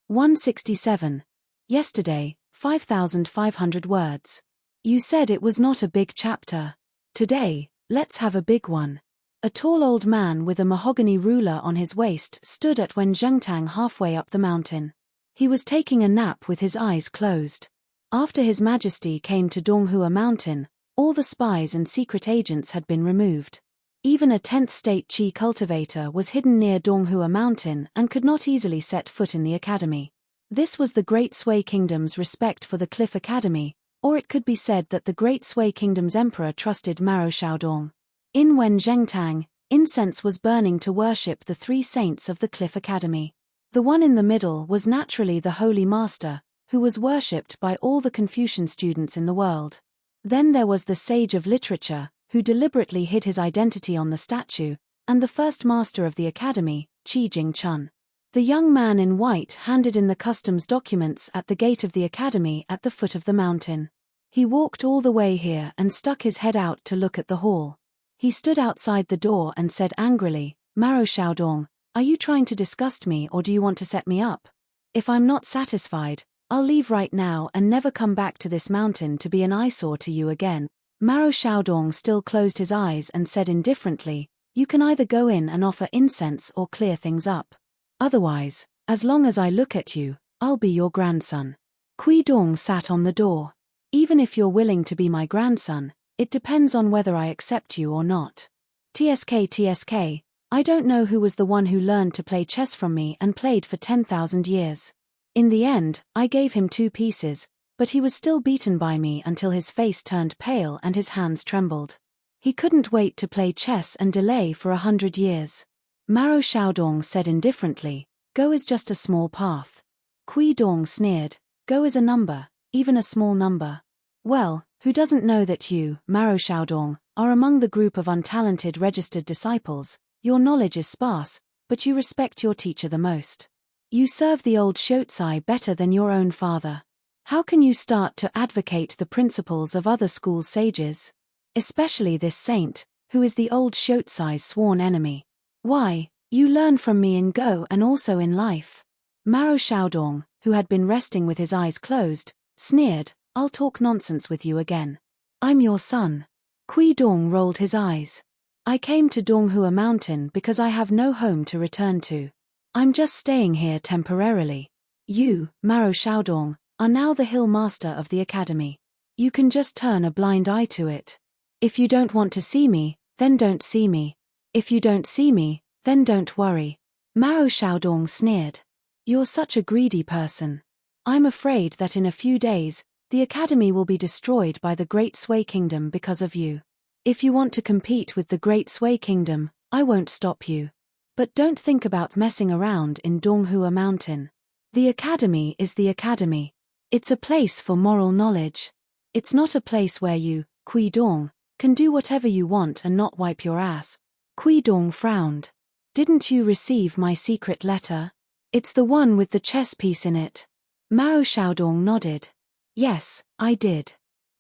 167. Yesterday, 5,500 words. You said it was not a big chapter. Today, let's have a big one. A tall old man with a mahogany ruler on his waist stood at Wen Zhengtang halfway up the mountain. He was taking a nap with his eyes closed. After His Majesty came to Donghua Mountain, all the spies and secret agents had been removed. Even a 10th state Qi cultivator was hidden near Donghua Mountain and could not easily set foot in the academy. This was the Great Sui Kingdom's respect for the Cliff Academy, or it could be said that the Great Sui Kingdom's emperor trusted Maro Xiaodong. In Wen Zhengtang, incense was burning to worship the three saints of the Cliff Academy. The one in the middle was naturally the Holy Master, who was worshipped by all the Confucian students in the world. Then there was the Sage of Literature, who deliberately hid his identity on the statue, and the first master of the academy, Qi Jingchun. The young man in white handed in the customs documents at the gate of the academy at the foot of the mountain. He walked all the way here and stuck his head out to look at the hall. He stood outside the door and said angrily, "Maro Xiaodong, are you trying to disgust me or do you want to set me up? If I'm not satisfied, I'll leave right now and never come back to this mountain to be an eyesore to you again." Maro Xiaodong still closed his eyes and said indifferently, "You can either go in and offer incense or clear things up. Otherwise, as long as I look at you, I'll be your grandson." Kui Dong sat on the door. "Even if you're willing to be my grandson, it depends on whether I accept you or not. TSK, I don't know who was the one who learned to play chess from me and played for 10,000 years. In the end, I gave him 2 pieces, but he was still beaten by me until his face turned pale and his hands trembled. He couldn't wait to play chess and delay for 100 years. Maro Xiaodong said indifferently, "Go is just a small path." Kui Dong sneered, "Go is a number, even a small number." "Well, who doesn't know that you, Maro Xiaodong, are among the group of untalented registered disciples? Your knowledge is sparse, but you respect your teacher the most. You serve the old Shotsi better than your own father. How can you start to advocate the principles of other school sages? Especially this saint, who is the old Shotsi's sworn enemy. Why, you learn from me in Go and also in life." Maro Xiaodong, who had been resting with his eyes closed, sneered, "I'll talk nonsense with you again. I'm your son." Kui Dong rolled his eyes. "I came to Donghua Mountain because I have no home to return to. I'm just staying here temporarily. You, Maro Xiaodong, are now the hill master of the academy. You can just turn a blind eye to it. If you don't want to see me, then don't see me. If you don't see me, then don't worry." Maro Xiaodong sneered. "You're such a greedy person. I'm afraid that in a few days, the academy will be destroyed by the Great Sui Kingdom because of you. If you want to compete with the Great Sui Kingdom, I won't stop you. But don't think about messing around in Donghua Mountain. The academy is the academy. It's a place for moral knowledge. It's not a place where you, Kui Dong, can do whatever you want and not wipe your ass." Kui Dong frowned. "Didn't you receive my secret letter? It's the one with the chess piece in it." Maro Xiaodong nodded. "Yes, I did.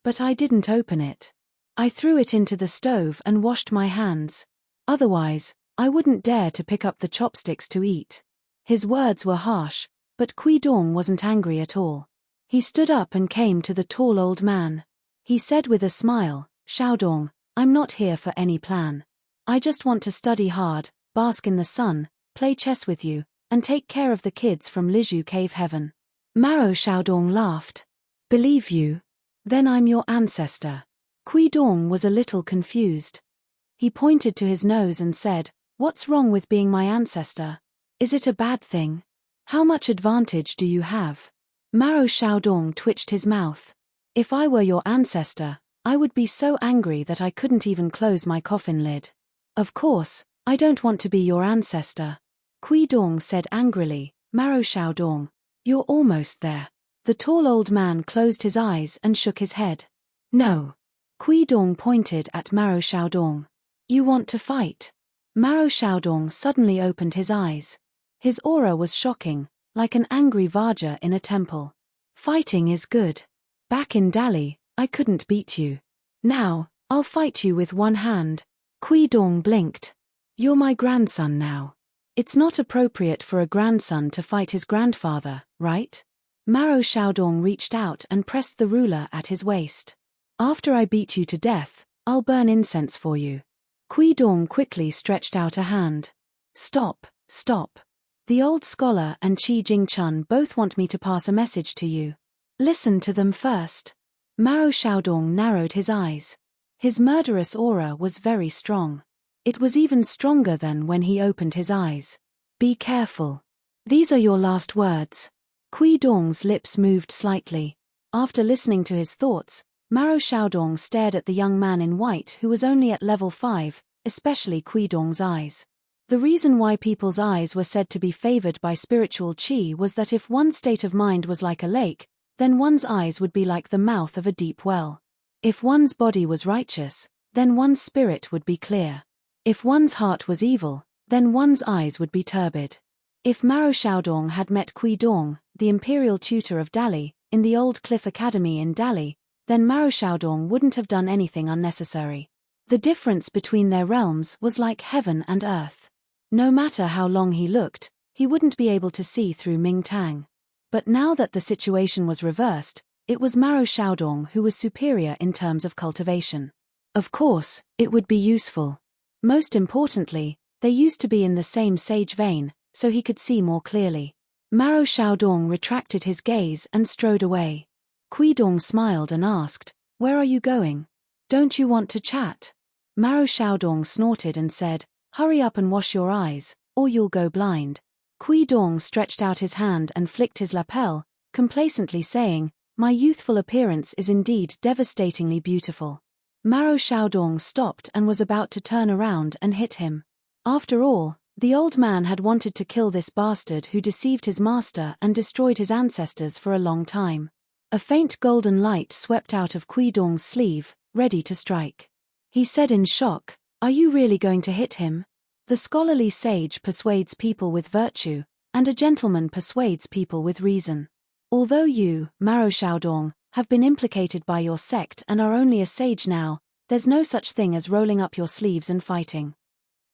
But I didn't open it. I threw it into the stove and washed my hands. Otherwise, I wouldn't dare to pick up the chopsticks to eat." His words were harsh, but Kui Dong wasn't angry at all. He stood up and came to the tall old man. He said with a smile, "Xiaodong, I'm not here for any plan. I just want to study hard, bask in the sun, play chess with you, and take care of the kids from Lizhu Cave Heaven." Maro Xiaodong laughed. "Believe you? Then I'm your ancestor." Kui Dong was a little confused. He pointed to his nose and said, "What's wrong with being my ancestor? Is it a bad thing? How much advantage do you have?" Maro Xiaodong twitched his mouth. "If I were your ancestor, I would be so angry that I couldn't even close my coffin lid." "Of course, I don't want to be your ancestor." Kui Dong said angrily, "Maro Xiaodong, you're almost there." The tall old man closed his eyes and shook his head. "No." Kui Dong pointed at Maro Xiaodong. "You want to fight?" Maro Xiaodong suddenly opened his eyes. His aura was shocking, like an angry Vajra in a temple. "Fighting is good. Back in Dali, I couldn't beat you. Now, I'll fight you with one hand." Kui Dong blinked. "You're my grandson now. It's not appropriate for a grandson to fight his grandfather, right? Maro Xiaodong reached out and pressed the ruler at his waist. After I beat you to death, I'll burn incense for you. Kui Dong quickly stretched out a hand. Stop, stop. The old scholar and Qi Jingchun both want me to pass a message to you. Listen to them first. Maro Xiaodong narrowed his eyes. His murderous aura was very strong. It was even stronger than when he opened his eyes. Be careful. These are your last words. Kui Dong's lips moved slightly. After listening to his thoughts, Maro Xiaodong stared at the young man in white who was only at level 5, especially Kui Dong's eyes. The reason why people's eyes were said to be favored by spiritual qi was that if one's state of mind was like a lake, then one's eyes would be like the mouth of a deep well. If one's body was righteous, then one's spirit would be clear. If one's heart was evil, then one's eyes would be turbid. If Maro Xiaodong had met Kui Dong, the imperial tutor of Dali, in the old Cliff Academy in Dali, then Maro Xiaodong wouldn't have done anything unnecessary. The difference between their realms was like heaven and earth. No matter how long he looked, he wouldn't be able to see through Ming Tang. But now that the situation was reversed, it was Maro Xiaodong who was superior in terms of cultivation. Of course, it would be useful. Most importantly, they used to be in the same sage vein, so he could see more clearly. Maro Xiaodong retracted his gaze and strode away. Kui Dong smiled and asked, "Where are you going? Don't you want to chat?" Maro Xiaodong snorted and said, "Hurry up and wash your eyes, or you'll go blind." Kui Dong stretched out his hand and flicked his lapel, complacently saying, "My youthful appearance is indeed devastatingly beautiful." Maro Xiaodong stopped and was about to turn around and hit him. After all, the old man had wanted to kill this bastard who deceived his master and destroyed his ancestors for a long time. A faint golden light swept out of Kui Dong's sleeve, ready to strike. He said in shock, "Are you really going to hit him?" The scholarly sage persuades people with virtue, and a gentleman persuades people with reason. Although you, Maro Xiaodong, have been implicated by your sect and are only a sage now, there's no such thing as rolling up your sleeves and fighting.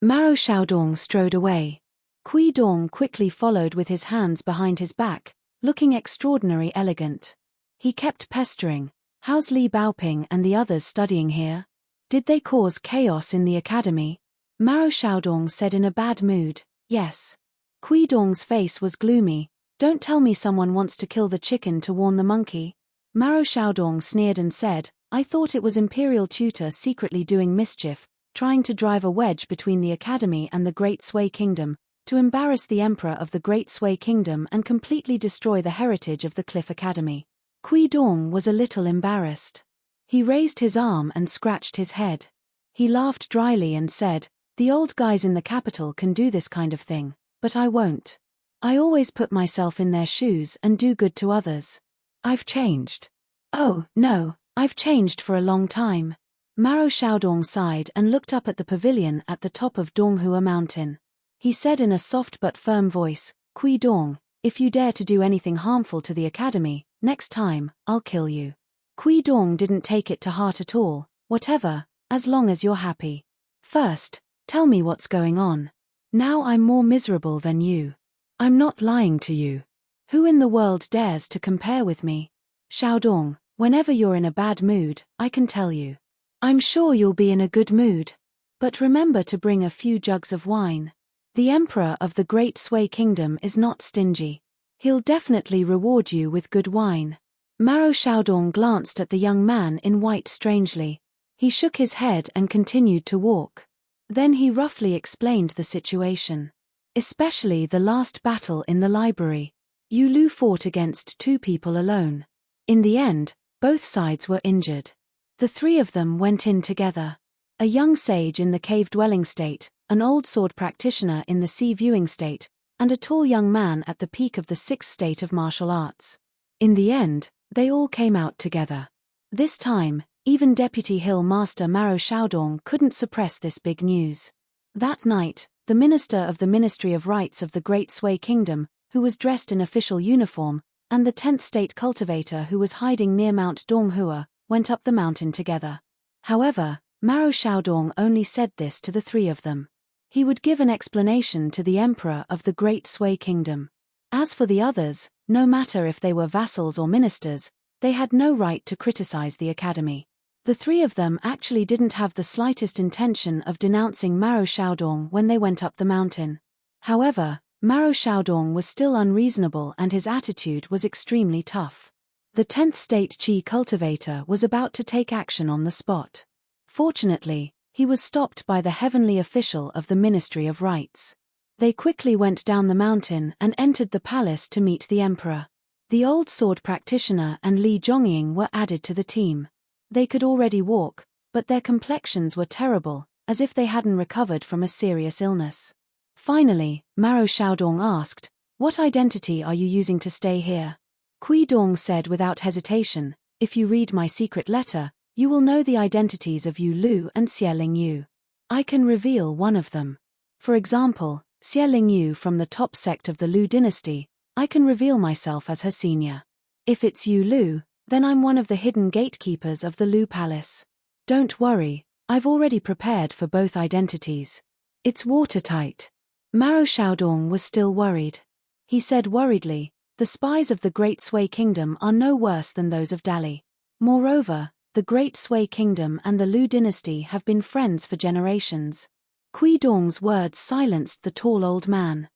Maro Xiaodong strode away. Kui Dong quickly followed with his hands behind his back, looking extraordinarily elegant. He kept pestering, "How's Li Baoping and the others studying here? Did they cause chaos in the academy?" Maro Xiaodong said in a bad mood, "Yes." Kui Dong's face was gloomy. "Don't tell me someone wants to kill the chicken to warn the monkey." Maro Xiaodong sneered and said, "I thought it was Imperial Tutor secretly doing mischief, trying to drive a wedge between the academy and the Great Sui Kingdom, to embarrass the Emperor of the Great Sui Kingdom and completely destroy the heritage of the Cliff Academy." Kui Dong was a little embarrassed. He raised his arm and scratched his head. He laughed dryly and said, "The old guys in the capital can do this kind of thing, but I won't. I always put myself in their shoes and do good to others. I've changed." "Oh, no, I've changed for a long time." Maro Xiaodong sighed and looked up at the pavilion at the top of Donghua Mountain. He said in a soft but firm voice, "Kui Dong, if you dare to do anything harmful to the academy, next time, I'll kill you." Kui Dong didn't take it to heart at all. "Whatever, as long as you're happy. First, tell me what's going on. Now I'm more miserable than you. I'm not lying to you. Who in the world dares to compare with me? Xiaodong, whenever you're in a bad mood, I can tell you. I'm sure you'll be in a good mood. But remember to bring a few jugs of wine. The Emperor of the Great Sui Kingdom is not stingy. He'll definitely reward you with good wine." Maro Xiaodong glanced at the young man in white strangely. He shook his head and continued to walk. Then he roughly explained the situation. Especially the last battle in the library. Yu Lu fought against 2 people alone. In the end, both sides were injured. The 3 of them went in together. A young sage in the cave-dwelling state, an old sword practitioner in the sea-viewing state, and a tall young man at the peak of the 6th state of martial arts. In the end, they all came out together. This time, even Deputy Hill Master Maro Xiaodong couldn't suppress this big news. That night, the Minister of the Ministry of Rights of the Great Sui Kingdom, who was dressed in official uniform, and the 10th state cultivator who was hiding near Mount Donghua, went up the mountain together. However, Maro Xiaodong only said this to the 3 of them. He would give an explanation to the Emperor of the Great Sui Kingdom. As for the others, No matter if they were vassals or ministers, they had no right to criticize the academy. The three of them actually didn't have the slightest intention of denouncing Maro Xiaodong when they went up the mountain. However, Maro Xiaodong was still unreasonable and his attitude was extremely tough. The 10th state Qi cultivator was about to take action on the spot. Fortunately, he was stopped by the heavenly official of the Ministry of Rites. They quickly went down the mountain and entered the palace to meet the emperor. The old sword practitioner and Li Zhongying were added to the team. They could already walk, but their complexions were terrible, as if they hadn't recovered from a serious illness. Finally, Maro Xiaodong asked, "What identity are you using to stay here?" Kui Dong said without hesitation, "If you read my secret letter, you will know the identities of Yu Lu and Xie Lingyu. I can reveal one of them. For example, Xie Lingyu from the top sect of the Lu dynasty, I can reveal myself as her senior. If it's Yu Lu, then I'm one of the hidden gatekeepers of the Lu Palace. Don't worry, I've already prepared for both identities. It's watertight." Maro Xiaodong was still worried. He said worriedly, "The spies of the Great Sui Kingdom are no worse than those of Dali. Moreover, the Great Sui Kingdom and the Lu dynasty have been friends for generations." Kui Dong's words silenced the tall old man.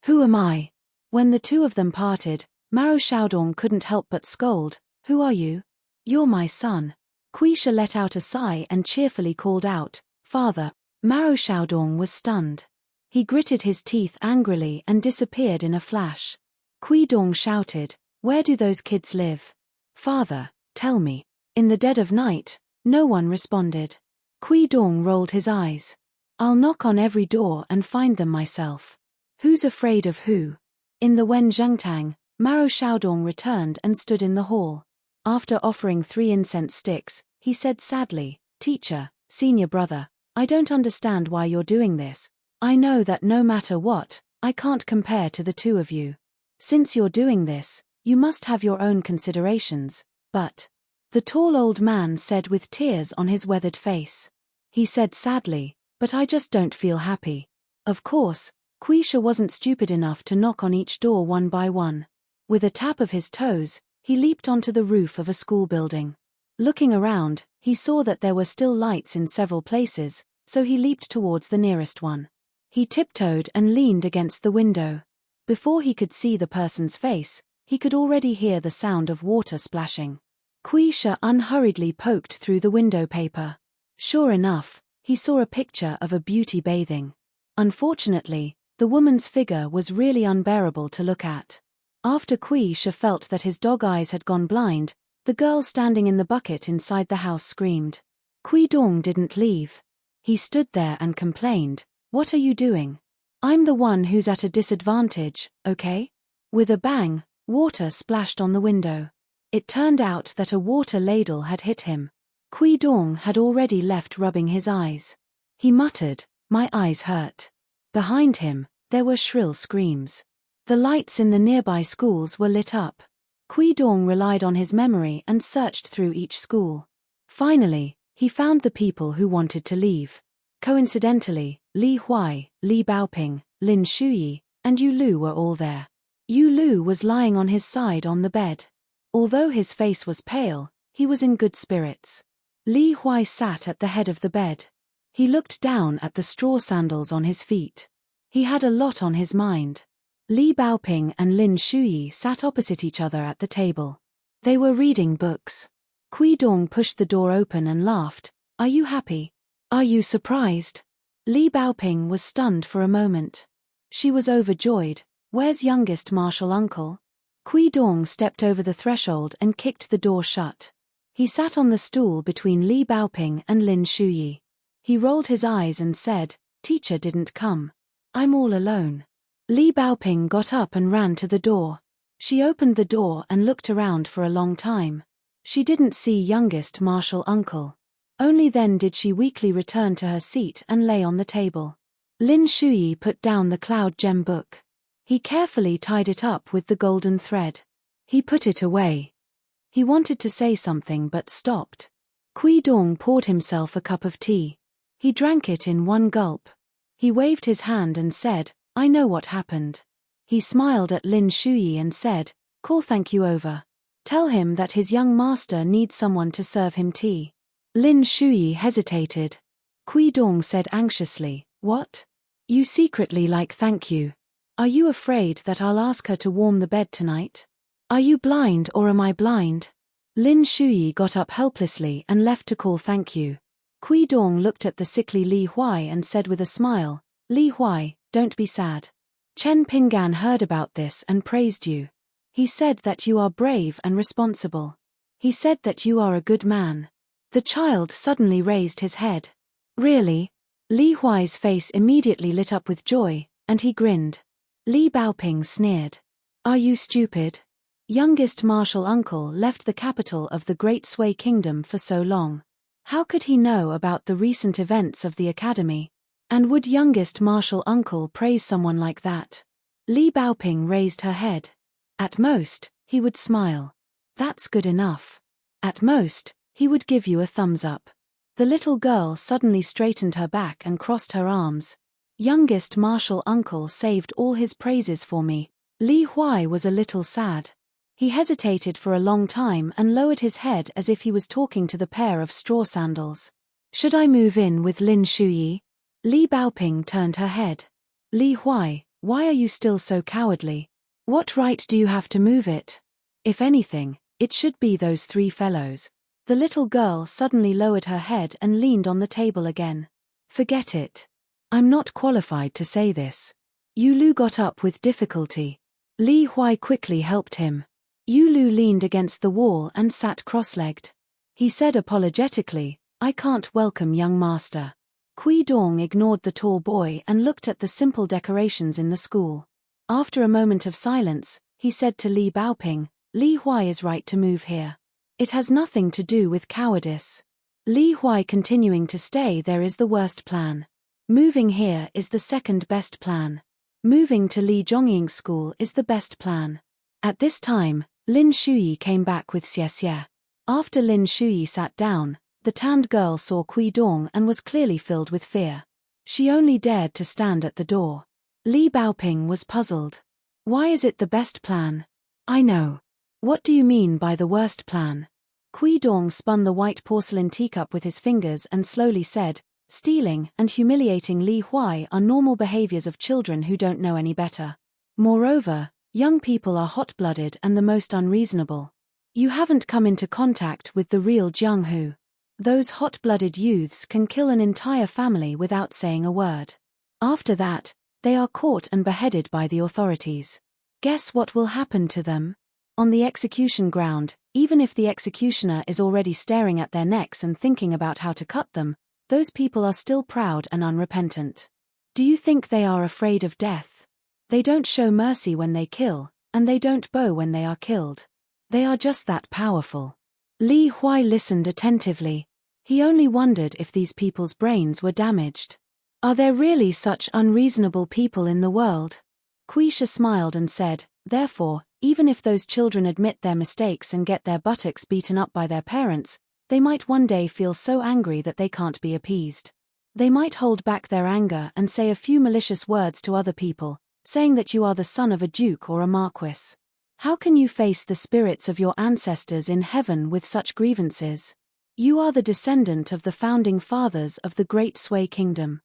"Who am I?" When the two of them parted, Maro Xiaodong couldn't help but scold, "Who are you?" "You're my son." Kui Shi let out a sigh and cheerfully called out, "Father." Maro Xiaodong was stunned. He gritted his teeth angrily and disappeared in a flash. Kui Dong shouted, "Where do those kids live?" "Father, tell me." In the dead of night, no one responded. Kui Dong rolled his eyes. "I'll knock on every door and find them myself." "Who's afraid of who?" In the Wen Zhengtang, Maro Xiaodong returned and stood in the hall. After offering 3 incense sticks, he said sadly, "Teacher, senior brother, I don't understand why you're doing this. I know that no matter what, I can't compare to the two of you. Since you're doing this, you must have your own considerations, but..." The tall old man said with tears on his weathered face. He said sadly, "But I just don't feel happy." Of course, Kui Shi wasn't stupid enough to knock on each door one by one. With a tap of his toes, he leaped onto the roof of a school building. Looking around, he saw that there were still lights in several places, so he leaped towards the nearest one. He tiptoed and leaned against the window. Before he could see the person's face, he could already hear the sound of water splashing. Kui Shi unhurriedly poked through the window paper. Sure enough, he saw a picture of a beauty bathing. Unfortunately, the woman's figure was really unbearable to look at. After Kui Shi felt that his dog eyes had gone blind, the girl standing in the bucket inside the house screamed. Kui Dong didn't leave. He stood there and complained, "What are you doing? I'm the one who's at a disadvantage, okay?" With a bang, water splashed on the window. It turned out that a water ladle had hit him. Kui Dong had already left rubbing his eyes. He muttered, "My eyes hurt." Behind him, there were shrill screams. The lights in the nearby schools were lit up. Kui Dong relied on his memory and searched through each school. Finally, he found the people who wanted to leave. Coincidentally, Li Huai, Li Baoping, Lin Shuyi, and Yu Lu were all there. Yu Lu was lying on his side on the bed. Although his face was pale, he was in good spirits. Li Huai sat at the head of the bed. He looked down at the straw sandals on his feet. He had a lot on his mind. Li Baoping and Lin Shuyi sat opposite each other at the table. They were reading books. Kui Dong pushed the door open and laughed. "Are you happy? Are you surprised?" Li Baoping was stunned for a moment. She was overjoyed. "Where's youngest martial uncle?" Kui Dong stepped over the threshold and kicked the door shut. He sat on the stool between Li Baoping and Lin Shuyi. He rolled his eyes and said, "Teacher didn't come. I'm all alone." Li Baoping got up and ran to the door. She opened the door and looked around for a long time. She didn't see youngest martial uncle. Only then did she weakly return to her seat and lay on the table. Lin Shuyi put down the cloud gem book. He carefully tied it up with the golden thread. He put it away. He wanted to say something but stopped. Kui Dong poured himself a cup of tea. He drank it in one gulp. He waved his hand and said, "I know what happened." He smiled at Lin Shuyi and said, Call thank you over. Tell him that his young master needs someone to serve him tea. Lin Shuyi hesitated. Kui Dong said anxiously, What? You secretly like thank you. Are you afraid that I'll ask her to warm the bed tonight? Are you blind or am I blind? Lin Shuyi got up helplessly and left to call thank you. Kui Dong looked at the sickly Li Huai and said with a smile, Li Huai, don't be sad. Chen Pinggan heard about this and praised you. He said that you are brave and responsible. He said that you are a good man. The child suddenly raised his head. Really? Li Huai's face immediately lit up with joy, and he grinned. Li Baoping sneered. Are you stupid? Youngest martial uncle left the capital of the Great Sui Kingdom for so long. How could he know about the recent events of the academy? And would youngest martial uncle praise someone like that? Li Baoping raised her head. At most, he would smile. That's good enough. At most, he would give you a thumbs up. The little girl suddenly straightened her back and crossed her arms. Youngest martial uncle saved all his praises for me. Li Huai was a little sad. He hesitated for a long time and lowered his head as if he was talking to the pair of straw sandals. Should I move in with Lin Shuyi? Li Baoping turned her head. Li Huai, why are you still so cowardly? What right do you have to move it? If anything, it should be those three fellows. The little girl suddenly lowered her head and leaned on the table again. Forget it. I'm not qualified to say this. Yulu got up with difficulty. Li Huai quickly helped him. Yulu leaned against the wall and sat cross-legged. He said apologetically, I can't welcome young master. Kui Dong ignored the tall boy and looked at the simple decorations in the school. After a moment of silence, he said to Li Baoping, Li Huai is right to move here. It has nothing to do with cowardice. Li Huai continuing to stay there is the worst plan. Moving here is the second best plan. Moving to Li Zhongying School is the best plan. At this time, Lin Shuyi came back with Xie. After Lin Shuyi sat down, the tanned girl saw Kui Dong and was clearly filled with fear. She only dared to stand at the door. Li Baoping was puzzled. Why is it the best plan? I know. What do you mean by the worst plan? Kui Dong spun the white porcelain teacup with his fingers and slowly said, Stealing and humiliating Li Huai are normal behaviors of children who don't know any better. Moreover, young people are hot-blooded and the most unreasonable. You haven't come into contact with the real Jianghu. Those hot-blooded youths can kill an entire family without saying a word. After that, they are caught and beheaded by the authorities. Guess what will happen to them? On the execution ground, even if the executioner is already staring at their necks and thinking about how to cut them, those people are still proud and unrepentant. Do you think they are afraid of death? They don't show mercy when they kill, and they don't bow when they are killed. They are just that powerful. Li Huai listened attentively. He only wondered if these people's brains were damaged. Are there really such unreasonable people in the world? Quisha smiled and said, therefore, even if those children admit their mistakes and get their buttocks beaten up by their parents, they might one day feel so angry that they can't be appeased. They might hold back their anger and say a few malicious words to other people, saying that you are the son of a duke or a marquis. How can you face the spirits of your ancestors in heaven with such grievances? You are the descendant of the founding fathers of the Great Sui Kingdom.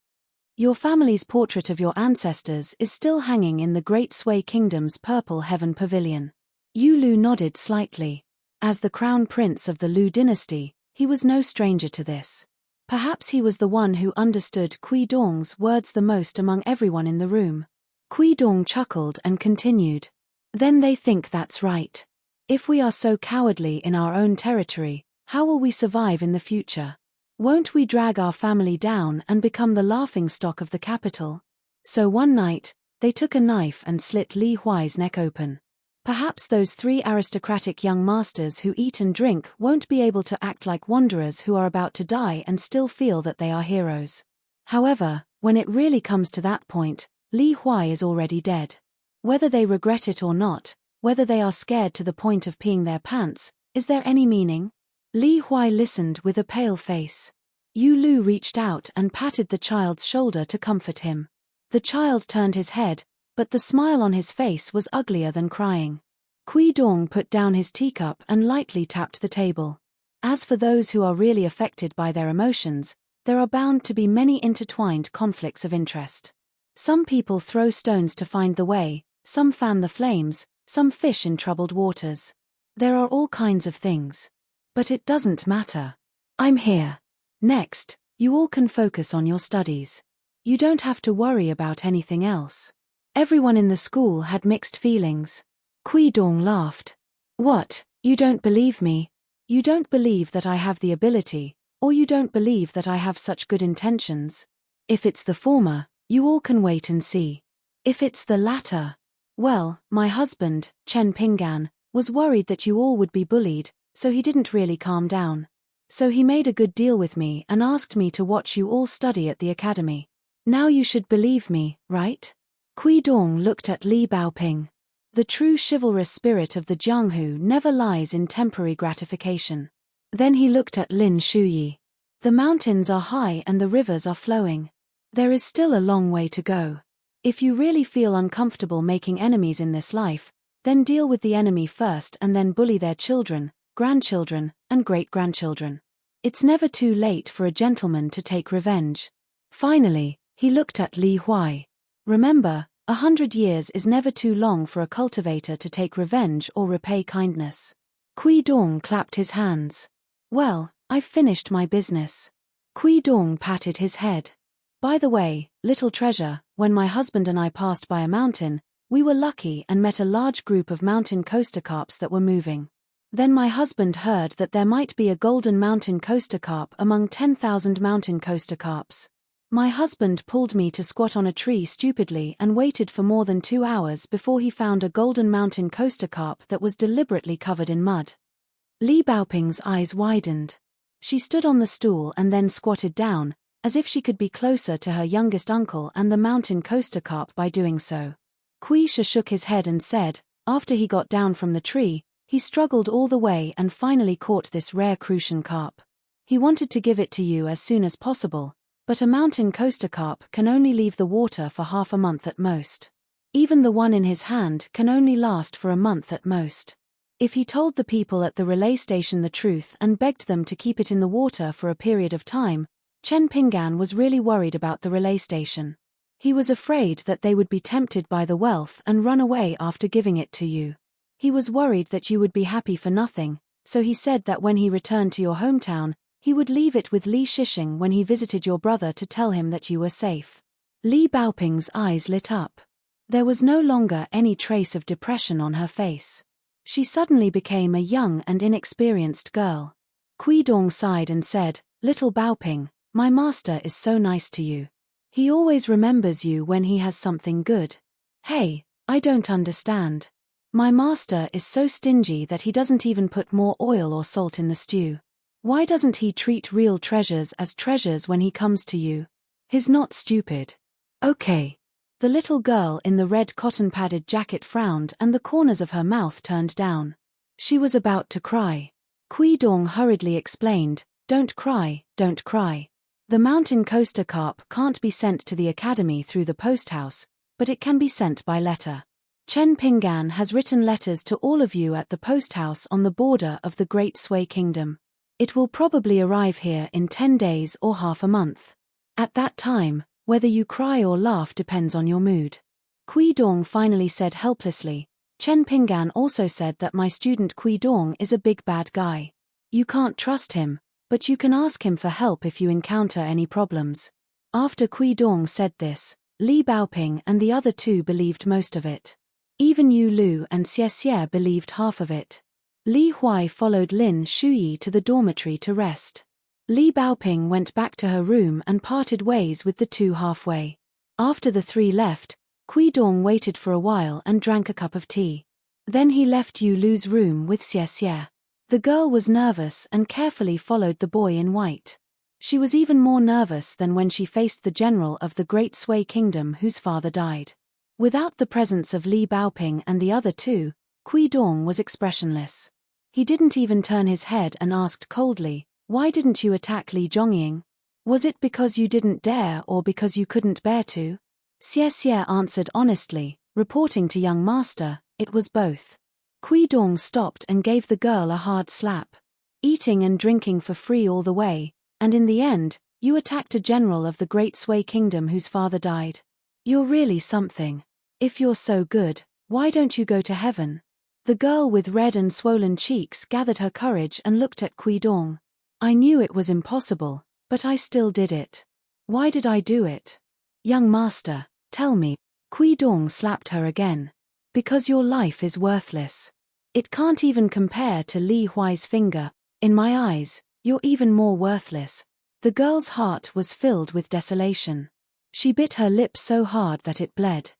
Your family's portrait of your ancestors is still hanging in the Great Sui Kingdom's Purple Heaven Pavilion. Yu Lu nodded slightly. As the crown prince of the Lu dynasty, he was no stranger to this. Perhaps he was the one who understood Kui Dong's words the most among everyone in the room. Kui Dong chuckled and continued. Then they think that's right. If we are so cowardly in our own territory, how will we survive in the future? Won't we drag our family down and become the laughingstock of the capital? So one night, they took a knife and slit Li Huai's neck open. Perhaps those three aristocratic young masters who eat and drink won't be able to act like wanderers who are about to die and still feel that they are heroes. However, when it really comes to that point, Li Huai is already dead. Whether they regret it or not, whether they are scared to the point of peeing their pants, is there any meaning? Li Huai listened with a pale face. Yu Lu reached out and patted the child's shoulder to comfort him. The child turned his head, but the smile on his face was uglier than crying. Kui Dong put down his teacup and lightly tapped the table. As for those who are really affected by their emotions, there are bound to be many intertwined conflicts of interest. Some people throw stones to find the way, some fan the flames, some fish in troubled waters. There are all kinds of things. But it doesn't matter. I'm here. Next, you all can focus on your studies. You don't have to worry about anything else. Everyone in the school had mixed feelings. Kui Dong laughed. What, you don't believe me? You don't believe that I have the ability, or you don't believe that I have such good intentions? If it's the former, you all can wait and see. If it's the latter, well, my husband, Chen Pinggan, was worried that you all would be bullied, so he didn't really calm down. So he made a good deal with me and asked me to watch you all study at the academy. Now you should believe me, right? Kui Dong looked at Li Baoping. The true chivalrous spirit of the Jianghu never lies in temporary gratification. Then he looked at Lin Shuyi. The mountains are high and the rivers are flowing. There is still a long way to go. If you really feel uncomfortable making enemies in this life, then deal with the enemy first and then bully their children, grandchildren, and great-grandchildren. It's never too late for a gentleman to take revenge. Finally, he looked at Li Huai. Remember, 100 years is never too long for a cultivator to take revenge or repay kindness. Kui Dong clapped his hands. Well, I've finished my business. Kui Dong patted his head. By the way, little treasure, when my husband and I passed by a mountain, we were lucky and met a large group of mountain coaster carps that were moving. Then my husband heard that there might be a golden mountain coaster carp among 10,000 mountain coaster carps. My husband pulled me to squat on a tree stupidly and waited for more than 2 hours before he found a golden mountain coaster carp that was deliberately covered in mud. Li Baoping's eyes widened. She stood on the stool and then squatted down, as if she could be closer to her youngest uncle and the mountain coaster carp by doing so. Kui Sha shook his head and said, after he got down from the tree, he struggled all the way and finally caught this rare crucian carp. He wanted to give it to you as soon as possible, but a mountain coaster carp can only leave the water for half a month at most. Even the one in his hand can only last for a month at most. If he told the people at the relay station the truth and begged them to keep it in the water for a period of time, Chen Pinggan was really worried about the relay station. He was afraid that they would be tempted by the wealth and run away after giving it to you. He was worried that you would be happy for nothing, so he said that when he returned to your hometown, he would leave it with Li Shixing when he visited your brother to tell him that you were safe. Li Baoping's eyes lit up. There was no longer any trace of depression on her face. She suddenly became a young and inexperienced girl. Kui Dong sighed and said, "Little Baoping, my master is so nice to you. He always remembers you when he has something good." "Hey, I don't understand. My master is so stingy that he doesn't even put more oil or salt in the stew. Why doesn't he treat real treasures as treasures when he comes to you? He's not stupid." "Okay." The little girl in the red cotton-padded jacket frowned and the corners of her mouth turned down. She was about to cry. Kui Dong hurriedly explained, "Don't cry, don't cry. The mountain coaster carp can't be sent to the academy through the post house, but it can be sent by letter. Chen Pinggan has written letters to all of you at the post house on the border of the Great Sui Kingdom. It will probably arrive here in 10 days or half a month. At that time, whether you cry or laugh depends on your mood." Kui Dong finally said helplessly, "Chen Pinggan also said that my student Kui Dong is a big bad guy. You can't trust him, but you can ask him for help if you encounter any problems." After Kui Dong said this, Li Baoping and the other two believed most of it. Even Yu Lu and Xie Xie believed half of it. Li Huai followed Lin Shuyi to the dormitory to rest. Li Baoping went back to her room and parted ways with the two halfway. After the three left, Kui Dong waited for a while and drank a cup of tea. Then he left Yu Lu's room with Xie Xie. The girl was nervous and carefully followed the boy in white. She was even more nervous than when she faced the general of the Great Sui Kingdom whose father died. Without the presence of Li Baoping and the other two, Kui Dong was expressionless. He didn't even turn his head and asked coldly, "Why didn't you attack Li Zhongying? Was it because you didn't dare or because you couldn't bear to?" Xie Xie answered honestly, reporting to young master, "It was both. Kui Dong stopped and gave the girl a hard slap. Eating and drinking for free all the way, and in the end, you attacked a general of the Great Sui Kingdom whose father died. You're really something. If you're so good, why don't you go to heaven? The girl with red and swollen cheeks gathered her courage and looked at Kui Dong. I knew it was impossible, but I still did it. Why did I do it? Young master, tell me. Kui Dong slapped her again. Because your life is worthless. It can't even compare to Li Huai's finger. In my eyes, you're even more worthless. The girl's heart was filled with desolation. She bit her lip so hard that it bled.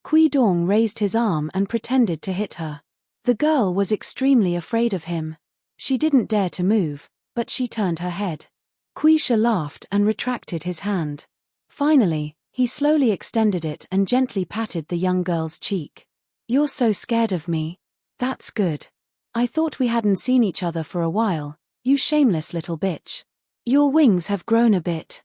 Kui Dong raised his arm and pretended to hit her. The girl was extremely afraid of him. She didn't dare to move, but she turned her head. Kui Sha laughed and retracted his hand. Finally, he slowly extended it and gently patted the young girl's cheek. You're so scared of me. That's good. I thought we hadn't seen each other for a while, you shameless little bitch. Your wings have grown a bit.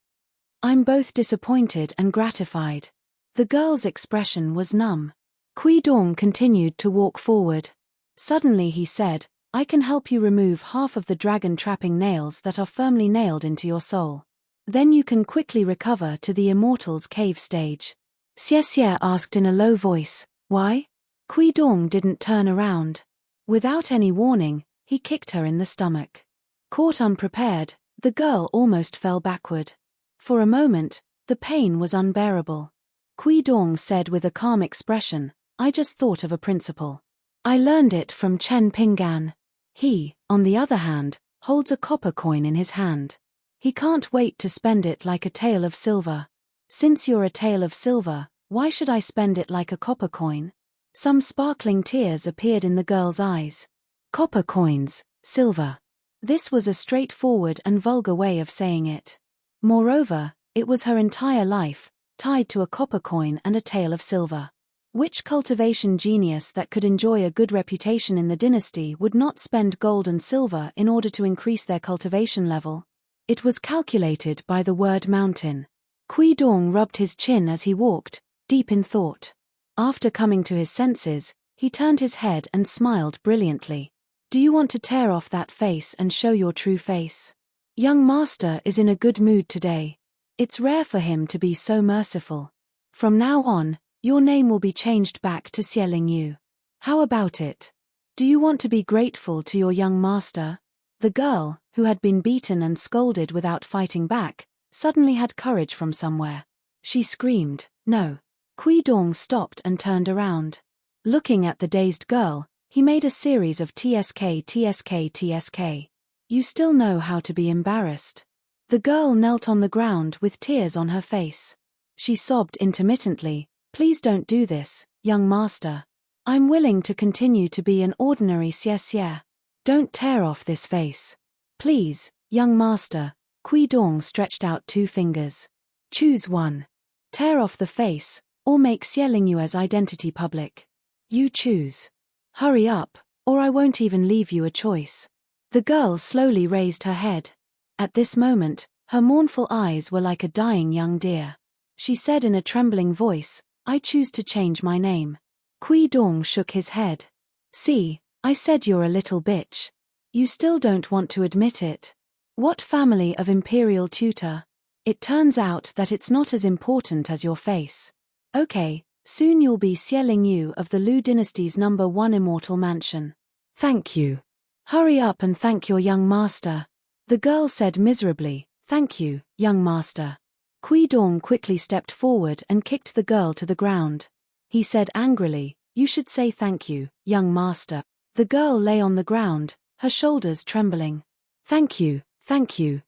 I'm both disappointed and gratified. The girl's expression was numb. Kui Dong continued to walk forward. Suddenly he said, I can help you remove half of the dragon-trapping nails that are firmly nailed into your soul. Then you can quickly recover to the Immortal's Cave stage. Xie Xie asked in a low voice, why? Kui Dong didn't turn around. Without any warning, he kicked her in the stomach. Caught unprepared, the girl almost fell backward. For a moment, the pain was unbearable. Kui Dong said with a calm expression, I just thought of a principle. I learned it from Chen Pinggan. He, on the other hand, holds a copper coin in his hand. He can't wait to spend it like a tael of silver. Since you're a tael of silver, why should I spend it like a copper coin? Some sparkling tears appeared in the girl's eyes. Copper coins, silver. This was a straightforward and vulgar way of saying it. Moreover, it was her entire life, tied to a copper coin and a tael of silver. Which cultivation genius that could enjoy a good reputation in the dynasty would not spend gold and silver in order to increase their cultivation level? It was calculated by the word mountain. Kui Dong rubbed his chin as he walked, deep in thought. After coming to his senses, he turned his head and smiled brilliantly. Do you want to tear off that face and show your true face? Young master is in a good mood today. It's rare for him to be so merciful. From now on, your name will be changed back to Xie Lingyu. How about it? Do you want to be grateful to your young master? The girl, who had been beaten and scolded without fighting back, suddenly had courage from somewhere. She screamed, no. Kui Dong stopped and turned around. Looking at the dazed girl, he made a series of TSK TSK TSK. You still know how to be embarrassed. The girl knelt on the ground with tears on her face. She sobbed intermittently, please don't do this, young master. I'm willing to continue to be an ordinary Xie Xie. Don't tear off this face. Please, young master. Kui Dong stretched out 2 fingers. Choose one. Tear off the face, or make Xie Lingyue's identity public. You choose. Hurry up, or I won't even leave you a choice. The girl slowly raised her head. At this moment, her mournful eyes were like a dying young deer. She said in a trembling voice, I choose to change my name. Kui Dong shook his head. See, I said you're a little bitch. You still don't want to admit it. What family of imperial tutor? It turns out that it's not as important as your face. Okay, soon you'll be Xie Lingyu of the Lu dynasty's #1 immortal mansion. Thank you. Hurry up and thank your young master. The girl said miserably, thank you, young master. Kui Dong quickly stepped forward and kicked the girl to the ground. He said angrily, you should say thank you, young master. The girl lay on the ground, her shoulders trembling. Thank you,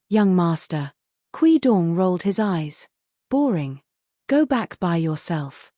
young master. Kui Dong rolled his eyes. Boring. Go back by yourself.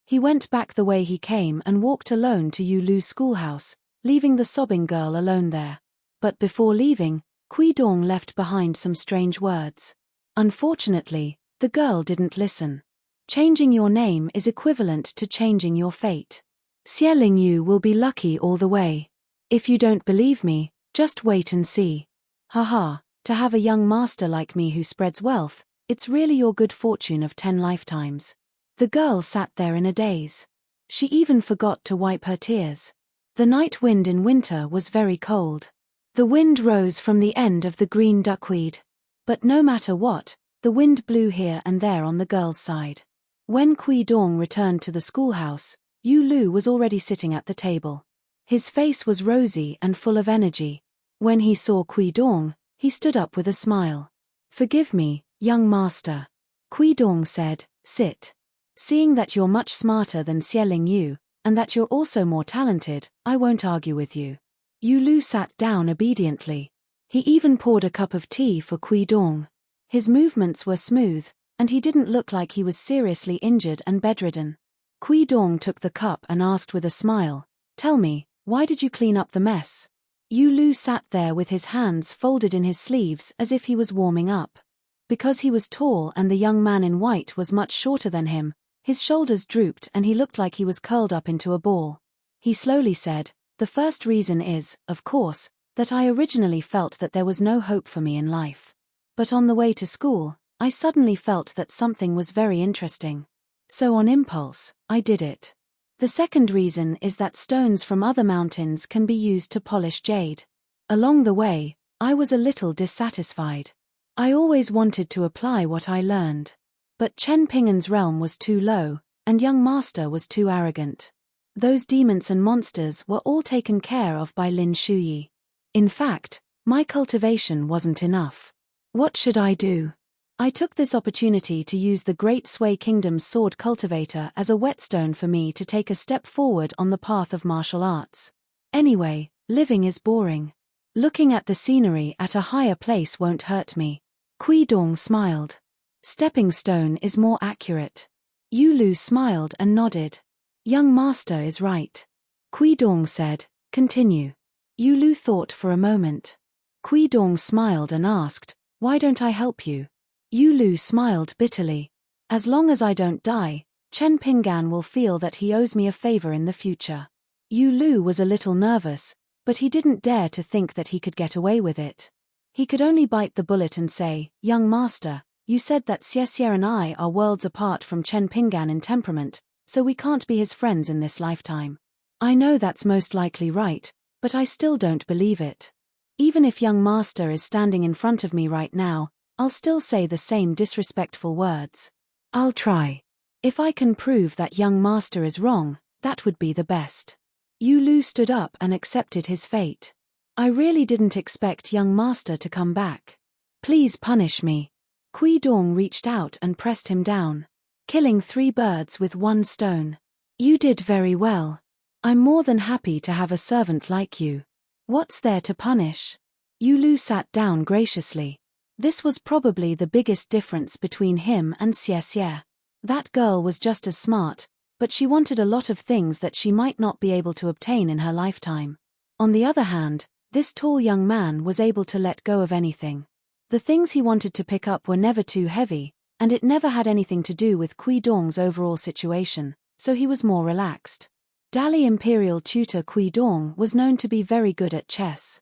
He went back the way he came and walked alone to Yu Lu's schoolhouse, leaving the sobbing girl alone there. But before leaving, Kui Dong left behind some strange words. Unfortunately, the girl didn't listen. Changing your name is equivalent to changing your fate. Xie Lingyu will be lucky all the way. If you don't believe me, just wait and see. Haha, to have a young master like me who spreads wealth, it's really your good fortune of 10 lifetimes. The girl sat there in a daze. She even forgot to wipe her tears. The night wind in winter was very cold. The wind rose from the end of the green duckweed. But no matter what, the wind blew here and there on the girl's side. When Kui Dong returned to the schoolhouse, Yu Lu was already sitting at the table. His face was rosy and full of energy. When he saw Kui Dong, he stood up with a smile. "Forgive me, young master." Kui Dong said, "Sit. Seeing that you're much smarter than Xieling Yu, and that you're also more talented, I won't argue with you." Yu Lu sat down obediently. He even poured a cup of tea for Kui Dong. His movements were smooth, and he didn't look like he was seriously injured and bedridden. Kui Dong took the cup and asked with a smile, "Tell me, why did you clean up the mess?" Yu Lu sat there with his hands folded in his sleeves as if he was warming up. Because he was tall and the young man in white was much shorter than him, his shoulders drooped and he looked like he was curled up into a ball. He slowly said, "The first reason is, of course, that I originally felt that there was no hope for me in life. But on the way to school, I suddenly felt that something was very interesting. So on impulse, I did it. The second reason is that stones from other mountains can be used to polish jade. Along the way, I was a little dissatisfied. I always wanted to apply what I learned. But Chen Pingan's realm was too low, and young master was too arrogant. Those demons and monsters were all taken care of by Lin Shuyi. In fact, my cultivation wasn't enough. What should I do? I took this opportunity to use the Great Sui Kingdom's sword cultivator as a whetstone for me to take a step forward on the path of martial arts. Anyway, living is boring. Looking at the scenery at a higher place won't hurt me." Kui Dong smiled. "Stepping stone is more accurate." Yu Lu smiled and nodded. "Young master is right." Kui Dong said, "Continue." Yu Lu thought for a moment. Kui Dong smiled and asked, "Why don't I help you?" Yu Lu smiled bitterly. "As long as I don't die, Chen Pingan will feel that he owes me a favor in the future." Yu Lu was a little nervous, but he didn't dare to think that he could get away with it. He could only bite the bullet and say, "Young master, you said that Xie and I are worlds apart from Chen Pingan in temperament, so we can't be his friends in this lifetime. I know that's most likely right, but I still don't believe it. Even if young master is standing in front of me right now, I'll still say the same disrespectful words. I'll try. If I can prove that young master is wrong, that would be the best." Yu Lu stood up and accepted his fate. "I really didn't expect young master to come back. Please punish me." Kui Dong reached out and pressed him down. "Killing 3 birds with 1 stone. You did very well. I'm more than happy to have a servant like you. What's there to punish?" Yu Lu sat down graciously. This was probably the biggest difference between him and Xie. That girl was just as smart, but she wanted a lot of things that she might not be able to obtain in her lifetime. On the other hand, this tall young man was able to let go of anything. The things he wanted to pick up were never too heavy, and it never had anything to do with Kui Dong's overall situation, so he was more relaxed. Dali Imperial tutor Kui Dong was known to be very good at chess.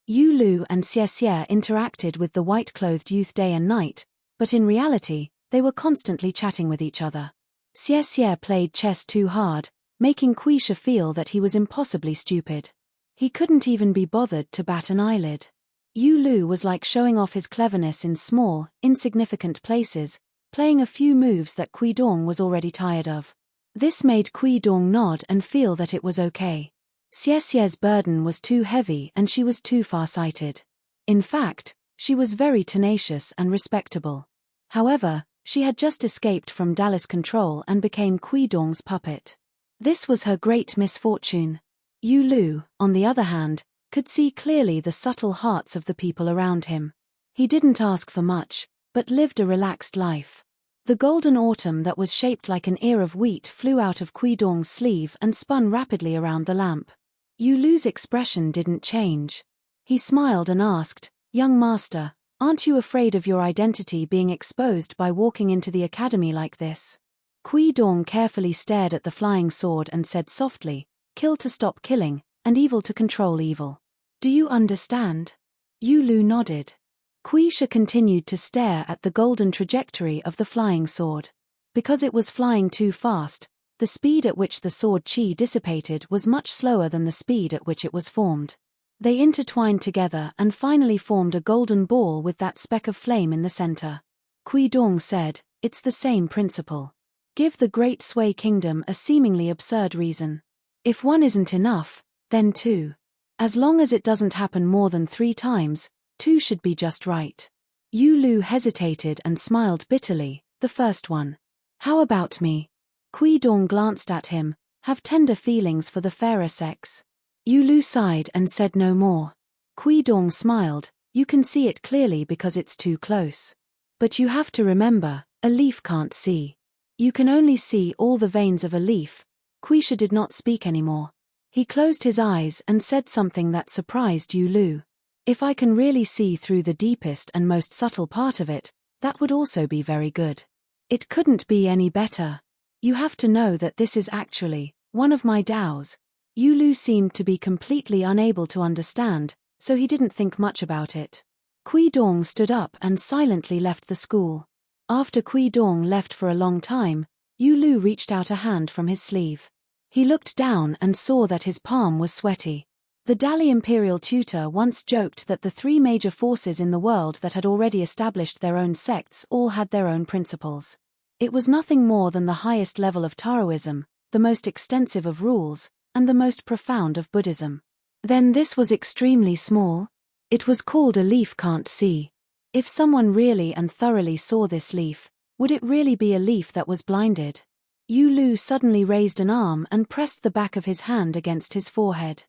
Yu Lu and Xie interacted with the white-clothed youth day and night, but in reality, they were constantly chatting with each other. Xie played chess too hard, making Quisha feel that he was impossibly stupid. He couldn't even be bothered to bat an eyelid. Yu Lu was like showing off his cleverness in small, insignificant places, playing a few moves that Kui Dong was already tired of. This made Kui Dong nod and feel that it was okay. Xie's burden was too heavy and she was too far-sighted. In fact, she was very tenacious and respectable. However, she had just escaped from Dali's control and became Kui Dong's puppet. This was her great misfortune. Yu Lu, on the other hand, could see clearly the subtle hearts of the people around him. He didn't ask for much, but lived a relaxed life. The golden autumn that was shaped like an ear of wheat flew out of Kui Dong's sleeve and spun rapidly around the lamp. Yu Lu's expression didn't change. He smiled and asked, "Young master, aren't you afraid of your identity being exposed by walking into the academy like this?" Kui Dong carefully stared at the flying sword and said softly, "Kill to stop killing, and evil to control evil. Do you understand?" Yu Lu nodded. Quisha continued to stare at the golden trajectory of the flying sword. Because it was flying too fast, The speed at which the sword chi dissipated was much slower than the speed at which it was formed. They intertwined together and finally formed a golden ball with that speck of flame in the center. Kui Dong said, "It's the same principle. Give the Great Sui Kingdom a seemingly absurd reason. If one isn't enough, then two. As long as it doesn't happen more than 3 times, 2 should be just right." Yu Lu hesitated and smiled bitterly. "The first one. How about me?" Kui Dong glanced at him. "Have tender feelings for the fairer sex." Yu Lu sighed and said no more. Kui Dong smiled. "You can see it clearly because it's too close. But you have to remember, a leaf can't see. You can only see all the veins of a leaf." Kuisha did not speak anymore. He closed his eyes and said something that surprised Yu Lu. "If I can really see through the deepest and most subtle part of it, that would also be very good. It couldn't be any better. You have to know that this is actually one of my Daos." Yu Lu seemed to be completely unable to understand, so he didn't think much about it. Kui Dong stood up and silently left the school. After Kui Dong left for a long time, Yu Lu reached out a hand from his sleeve. He looked down and saw that his palm was sweaty. The Dali imperial tutor once joked that the 3 major forces in the world that had already established their own sects all had their own principles. It was nothing more than the highest level of Taoism, the most extensive of rules, and the most profound of Buddhism. Then this was extremely small. It was called a leaf can't see. If someone really and thoroughly saw this leaf, would it really be a leaf that was blinded? Yu Lu suddenly raised an arm and pressed the back of his hand against his forehead.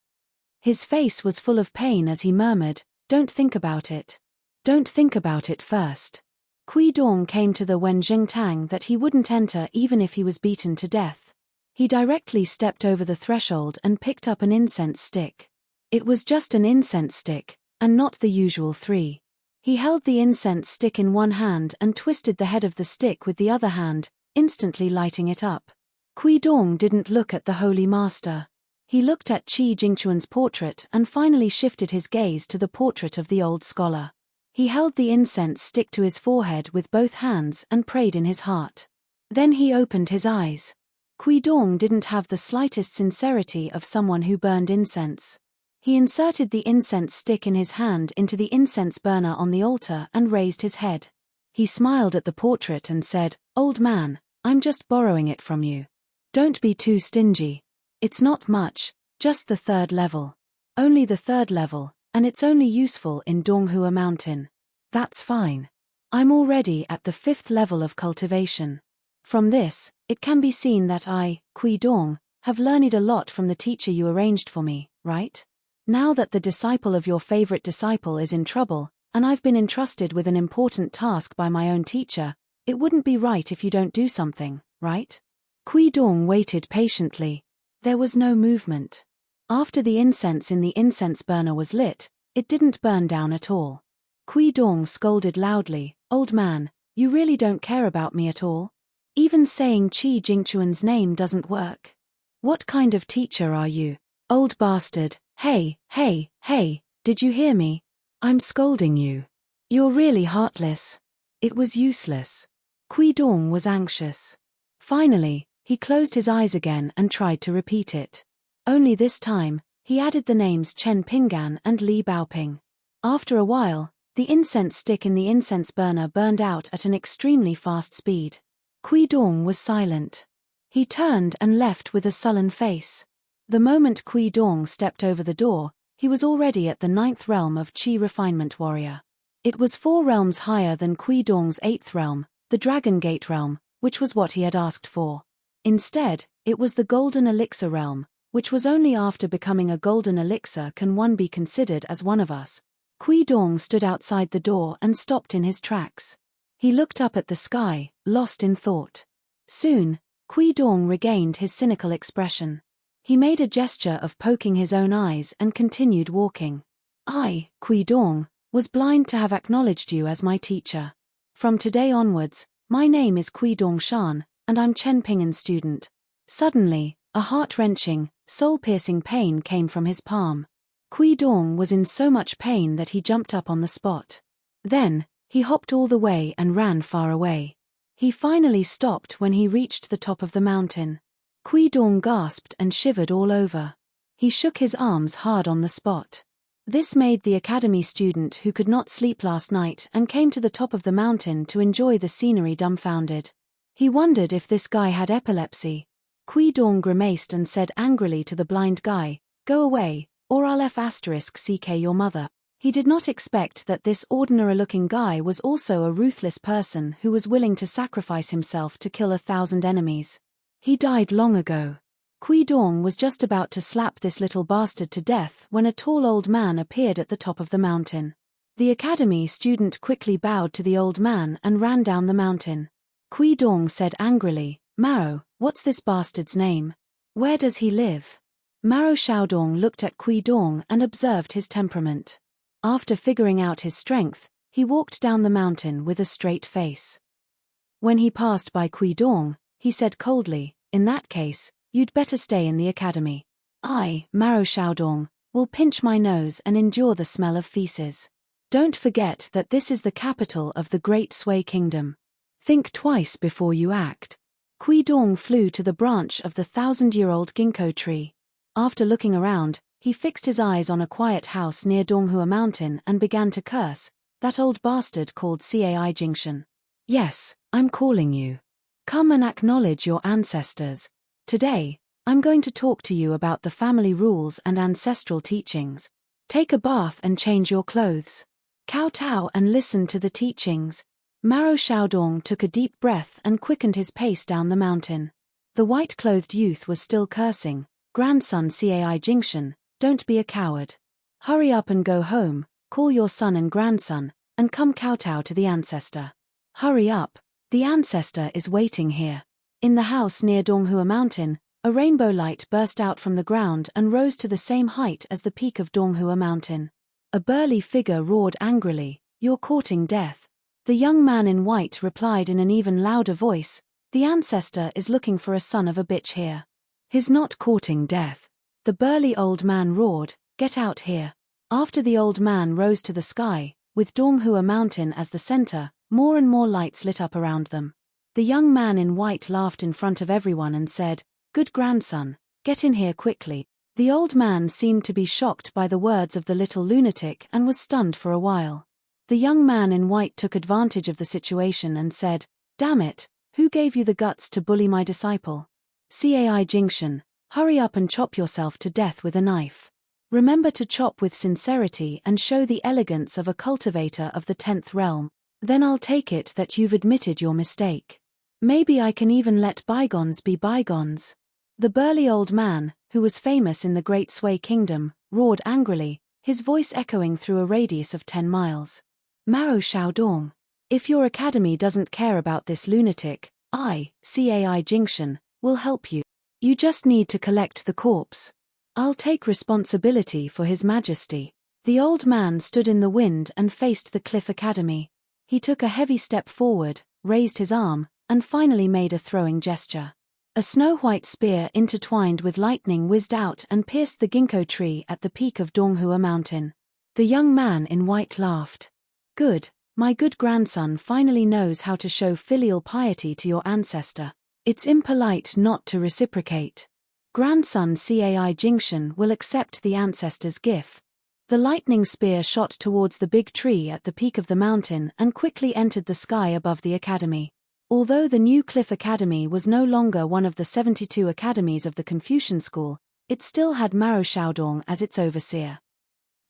His face was full of pain as he murmured, "Don't think about it. Don't think about it first." Kui Dong came to the Wenjing Tang that he wouldn't enter even if he was beaten to death. He directly stepped over the threshold and picked up an incense stick. It was just an incense stick, and not the usual 3. He held the incense stick in one hand and twisted the head of the stick with the other hand, instantly lighting it up. Kui Dong didn't look at the Holy Master. He looked at Qi Jingchuan's portrait and finally shifted his gaze to the portrait of the old scholar. He held the incense stick to his forehead with both hands and prayed in his heart. Then he opened his eyes. Kui Dong didn't have the slightest sincerity of someone who burned incense. He inserted the incense stick in his hand into the incense burner on the altar and raised his head. He smiled at the portrait and said, "Old man, I'm just borrowing it from you. Don't be too stingy. It's not much, just the 3rd level. Only the 3rd level, and it's only useful in Donghua Mountain. That's fine. I'm already at the 5th level of cultivation. From this, it can be seen that I, Kui Dong, have learned a lot from the teacher you arranged for me, right? Now that the disciple of your favorite disciple is in trouble, and I've been entrusted with an important task by my own teacher, it wouldn't be right if you don't do something, right?" Kui Dong waited patiently. There was no movement. After the incense in the incense burner was lit, it didn't burn down at all. Kui Dong scolded loudly, "Old man, you really don't care about me at all? Even saying Qi Jingchuan's name doesn't work. What kind of teacher are you? Old bastard, hey, did you hear me? I'm scolding you. You're really heartless." It was useless. Kui Dong was anxious. Finally, he closed his eyes again and tried to repeat it. Only this time, he added the names Chen Pingan and Li Baoping. After a while, the incense stick in the incense burner burned out at an extremely fast speed. Kui Dong was silent. He turned and left with a sullen face. The moment Kui Dong stepped over the door, he was already at the 9th realm of Qi Refinement Warrior. It was 4 realms higher than Kui Dong's 8th realm, the Dragon Gate realm, which was what he had asked for. Instead, it was the Golden Elixir realm, which was only after becoming a Golden Elixir can one be considered as one of us. Kui Dong stood outside the door and stopped in his tracks. He looked up at the sky, lost in thought. Soon, Kui Dong regained his cynical expression. He made a gesture of poking his own eyes and continued walking. "I, Kui Dong, was blind to have acknowledged you as my teacher. From today onwards, my name is Kui Dong Shan, and I'm Chen Pingan's student." Suddenly, a heart-wrenching, soul-piercing pain came from his palm. Kui Dong was in so much pain that he jumped up on the spot. Then, he hopped all the way and ran far away. He finally stopped when he reached the top of the mountain. Dong gasped and shivered all over. He shook his arms hard on the spot. This made the academy student who could not sleep last night and came to the top of the mountain to enjoy the scenery dumbfounded. He wondered if this guy had epilepsy. Dong grimaced and said angrily to the blind guy, "Go away, or I'll *CK your mother." He did not expect that this ordinary-looking guy was also a ruthless person who was willing to sacrifice himself to kill 1,000 enemies. He died long ago. Dong was just about to slap this little bastard to death when a tall old man appeared at the top of the mountain. The academy student quickly bowed to the old man and ran down the mountain. Dong said angrily, "Maro, what's this bastard's name? Where does he live?" Maro Xiaodong looked at Dong and observed his temperament. After figuring out his strength, he walked down the mountain with a straight face. When he passed by Dong, he said coldly, "In that case, you'd better stay in the academy. I, Maro Xiaodong, will pinch my nose and endure the smell of feces. Don't forget that this is the capital of the Great Sui Kingdom. Think twice before you act." Dong flew to the branch of the 1,000-year-old ginkgo tree. After looking around, he fixed his eyes on a quiet house near Donghua Mountain and began to curse, "That old bastard called Cai Jingshan. Yes, I'm calling you. Come and acknowledge your ancestors. Today, I'm going to talk to you about the family rules and ancestral teachings. Take a bath and change your clothes. Kowtow and listen to the teachings." Maro Xiaodong took a deep breath and quickened his pace down the mountain. The white-clothed youth was still cursing, "Grandson Cai Jingshan, don't be a coward. Hurry up and go home, call your son and grandson, and come kowtow to the ancestor. Hurry up, the ancestor is waiting here." In the house near Donghua Mountain, a rainbow light burst out from the ground and rose to the same height as the peak of Donghua Mountain. A burly figure roared angrily, "You're courting death." The young man in white replied in an even louder voice, "The ancestor is looking for a son of a bitch here. He's not courting death." The burly old man roared, "Get out here." After the old man rose to the sky, with Donghua Mountain as the center, more and more lights lit up around them. The young man in white laughed in front of everyone and said, "Good grandson, get in here quickly." The old man seemed to be shocked by the words of the little lunatic and was stunned for a while. The young man in white took advantage of the situation and said, "Damn it, who gave you the guts to bully my disciple? Cai Jingshan, hurry up and chop yourself to death with a knife. Remember to chop with sincerity and show the elegance of a cultivator of the 10th realm. Then I'll take it that you've admitted your mistake. Maybe I can even let bygones be bygones." The burly old man, who was famous in the Great Sui Kingdom, roared angrily, his voice echoing through a radius of 10 miles. "Maro Xiaodong, if your academy doesn't care about this lunatic, I, Cai Jingshan, will help you. You just need to collect the corpse. I'll take responsibility for His Majesty." The old man stood in the wind and faced the Cliff Academy. He took a heavy step forward, raised his arm, and finally made a throwing gesture. A snow-white spear intertwined with lightning whizzed out and pierced the ginkgo tree at the peak of Donghua Mountain. The young man in white laughed. "Good, my good grandson finally knows how to show filial piety to your ancestor. It's impolite not to reciprocate. Grandson Cai Jingshan will accept the ancestor's gift." The lightning spear shot towards the big tree at the peak of the mountain and quickly entered the sky above the academy. Although the new Cliff Academy was no longer one of the 72 academies of the Confucian school, it still had Maro Xiaodong as its overseer.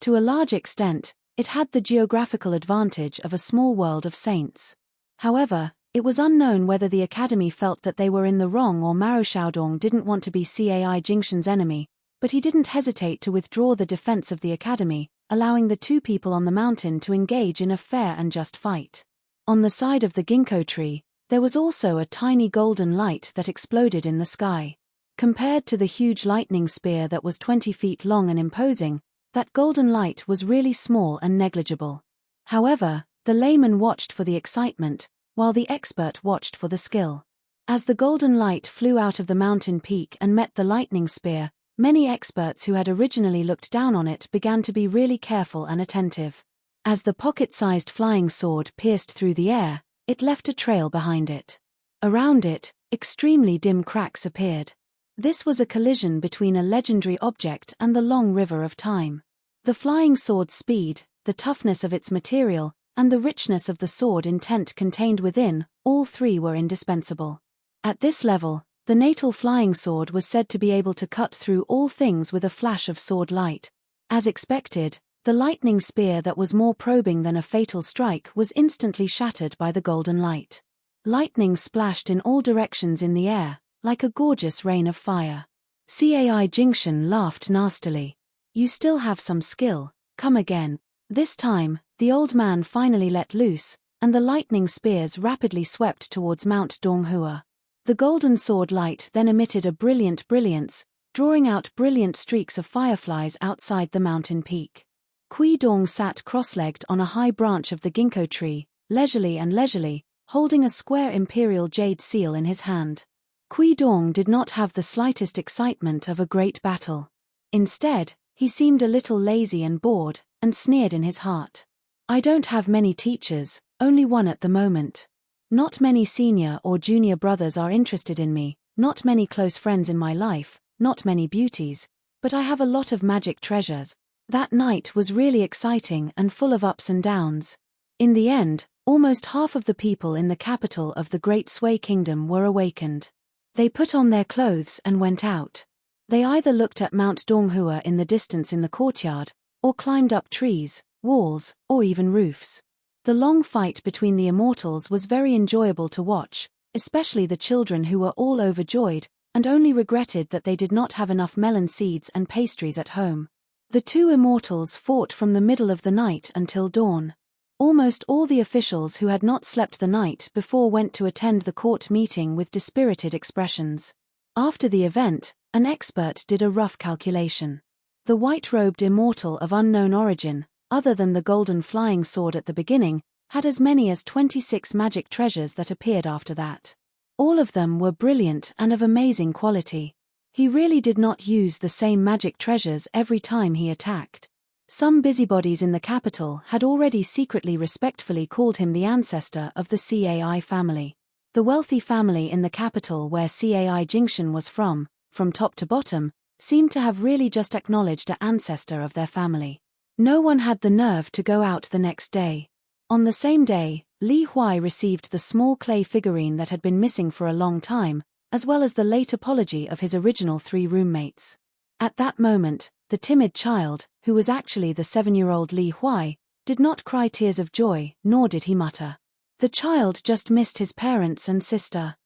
To a large extent, it had the geographical advantage of a small world of saints. However, it was unknown whether the academy felt that they were in the wrong or Maro Xiaodong didn't want to be Cai Jingshan's enemy, but he didn't hesitate to withdraw the defense of the academy, allowing the two people on the mountain to engage in a fair and just fight. On the side of the ginkgo tree, there was also a tiny golden light that exploded in the sky. Compared to the huge lightning spear that was 20 feet long and imposing, that golden light was really small and negligible. However, the layman watched for the excitement, while the expert watched for the skill. As the golden light flew out of the mountain peak and met the lightning spear, many experts who had originally looked down on it began to be really careful and attentive. As the pocket-sized flying sword pierced through the air, it left a trail behind it. Around it, extremely dim cracks appeared. This was a collision between a legendary object and the long river of time. The flying sword's speed, the toughness of its material, and the richness of the sword intent contained within, all three were indispensable. At this level, the natal flying sword was said to be able to cut through all things with a flash of sword light. As expected, the lightning spear that was more probing than a fatal strike was instantly shattered by the golden light. Lightning splashed in all directions in the air, like a gorgeous rain of fire. Cai Jingshan laughed nastily. You still have some skill, come again. This time, the old man finally let loose, and the lightning spears rapidly swept towards Mount Donghua. The golden sword light then emitted a brilliant brilliance, drawing out brilliant streaks of fireflies outside the mountain peak. Kui Dong sat cross-legged on a high branch of the ginkgo tree, leisurely, holding a square imperial jade seal in his hand. Kui Dong did not have the slightest excitement of a great battle. Instead, he seemed a little lazy and bored, and sneered in his heart. I don't have many teachers, only one at the moment. Not many senior or junior brothers are interested in me, not many close friends in my life, not many beauties, but I have a lot of magic treasures. That night was really exciting and full of ups and downs. In the end, almost half of the people in the capital of the Great Sui Kingdom were awakened. They put on their clothes and went out. They either looked at Mount Donghua in the distance in the courtyard, or climbed up trees, walls, or even roofs. The long fight between the immortals was very enjoyable to watch, especially the children who were all overjoyed, and only regretted that they did not have enough melon seeds and pastries at home. The two immortals fought from the middle of the night until dawn. Almost all the officials who had not slept the night before went to attend the court meeting with dispirited expressions. After the event, an expert did a rough calculation. The white-robed immortal of unknown origin, other than the golden flying sword at the beginning, had as many as 26 magic treasures that appeared after that. All of them were brilliant and of amazing quality. He really did not use the same magic treasures every time he attacked. Some busybodies in the capital had already secretly respectfully called him the ancestor of the Cai family. The wealthy family in the capital where Cai Jingshan was from top to bottom, seemed to have really just acknowledged an ancestor of their family. No one had the nerve to go out the next day. On the same day, Li Huai received the small clay figurine that had been missing for a long time, as well as the late apology of his original 3 roommates. At that moment, the timid child, who was actually the 7-year-old Li Huai, did not cry tears of joy, nor did he mutter. The child just missed his parents and sister.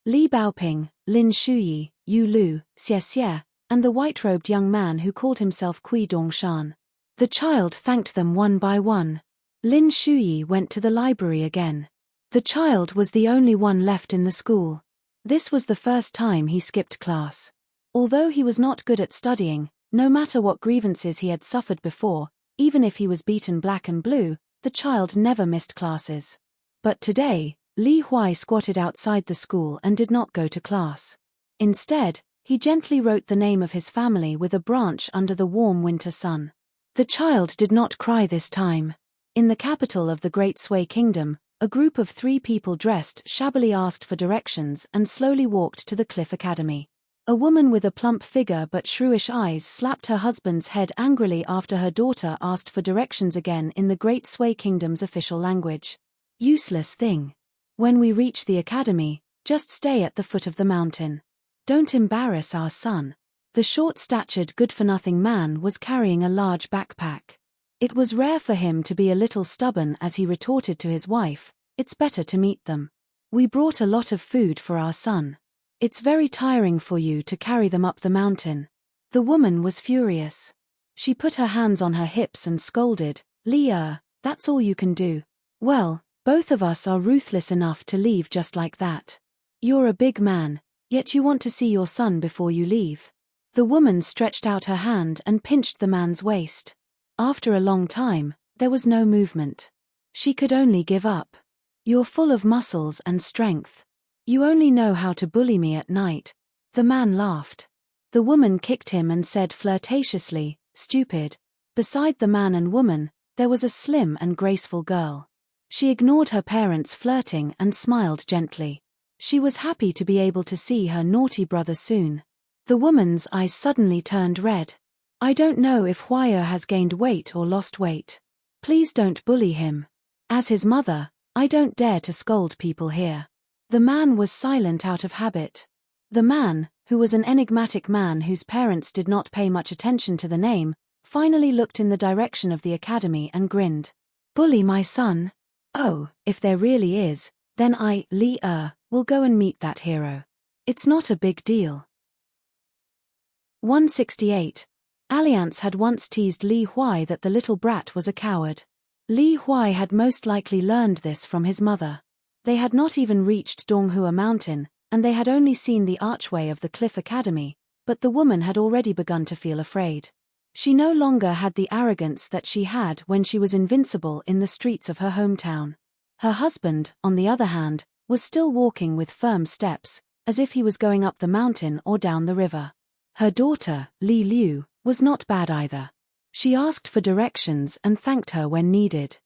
Li Baoping, Lin Shuyi, Yu Lu, Xie Xie, and the white-robed young man who called himself Kui Dongshan. The child thanked them one by one. Lin Shuyi went to the library again. The child was the only one left in the school. This was the first time he skipped class. Although he was not good at studying, no matter what grievances he had suffered before, even if he was beaten black and blue, the child never missed classes. But today, Li Huai squatted outside the school and did not go to class. Instead, he gently wrote the name of his family with a branch under the warm winter sun. The child did not cry this time. In the capital of the Great Sui Kingdom, a group of 3 people dressed shabbily asked for directions and slowly walked to the Cliff Academy. A woman with a plump figure but shrewish eyes slapped her husband's head angrily after her daughter asked for directions again in the Great Sui Kingdom's official language. Useless thing. When we reach the academy, just stay at the foot of the mountain. Don't embarrass our son. The short-statured good-for-nothing man was carrying a large backpack. It was rare for him to be a little stubborn as he retorted to his wife, "It's better to meet them. We brought a lot of food for our son. It's very tiring for you to carry them up the mountain." The woman was furious. She put her hands on her hips and scolded, "Li, that's all you can do. Well, both of us are ruthless enough to leave just like that. You're a big man, yet you want to see your son before you leave." The woman stretched out her hand and pinched the man's waist. After a long time, there was no movement. She could only give up. "You're full of muscles and strength. You only know how to bully me at night." The man laughed. The woman kicked him and said flirtatiously, "Stupid." Beside the man and woman, there was a slim and graceful girl. She ignored her parents flirting and smiled gently. She was happy to be able to see her naughty brother soon. The woman's eyes suddenly turned red. I don't know if Huaya has gained weight or lost weight. Please don't bully him. As his mother, I don't dare to scold people here. The man was silent out of habit. The man, who was an enigmatic man whose parents did not pay much attention to the name, finally looked in the direction of the academy and grinned. Bully my son? Oh, if there really is, then I, Li will go and meet that hero. It's not a big deal. 168. Alliance had once teased Li Huai that the little brat was a coward. Li Huai had most likely learned this from his mother. They had not even reached Donghua Mountain, and they had only seen the archway of the Cliff Academy, but the woman had already begun to feel afraid. She no longer had the arrogance that she had when she was invincible in the streets of her hometown. Her husband, on the other hand, was still walking with firm steps, as if he was going up the mountain or down the river. Her daughter, Li Liu, was not bad either. She asked for directions and thanked her when needed.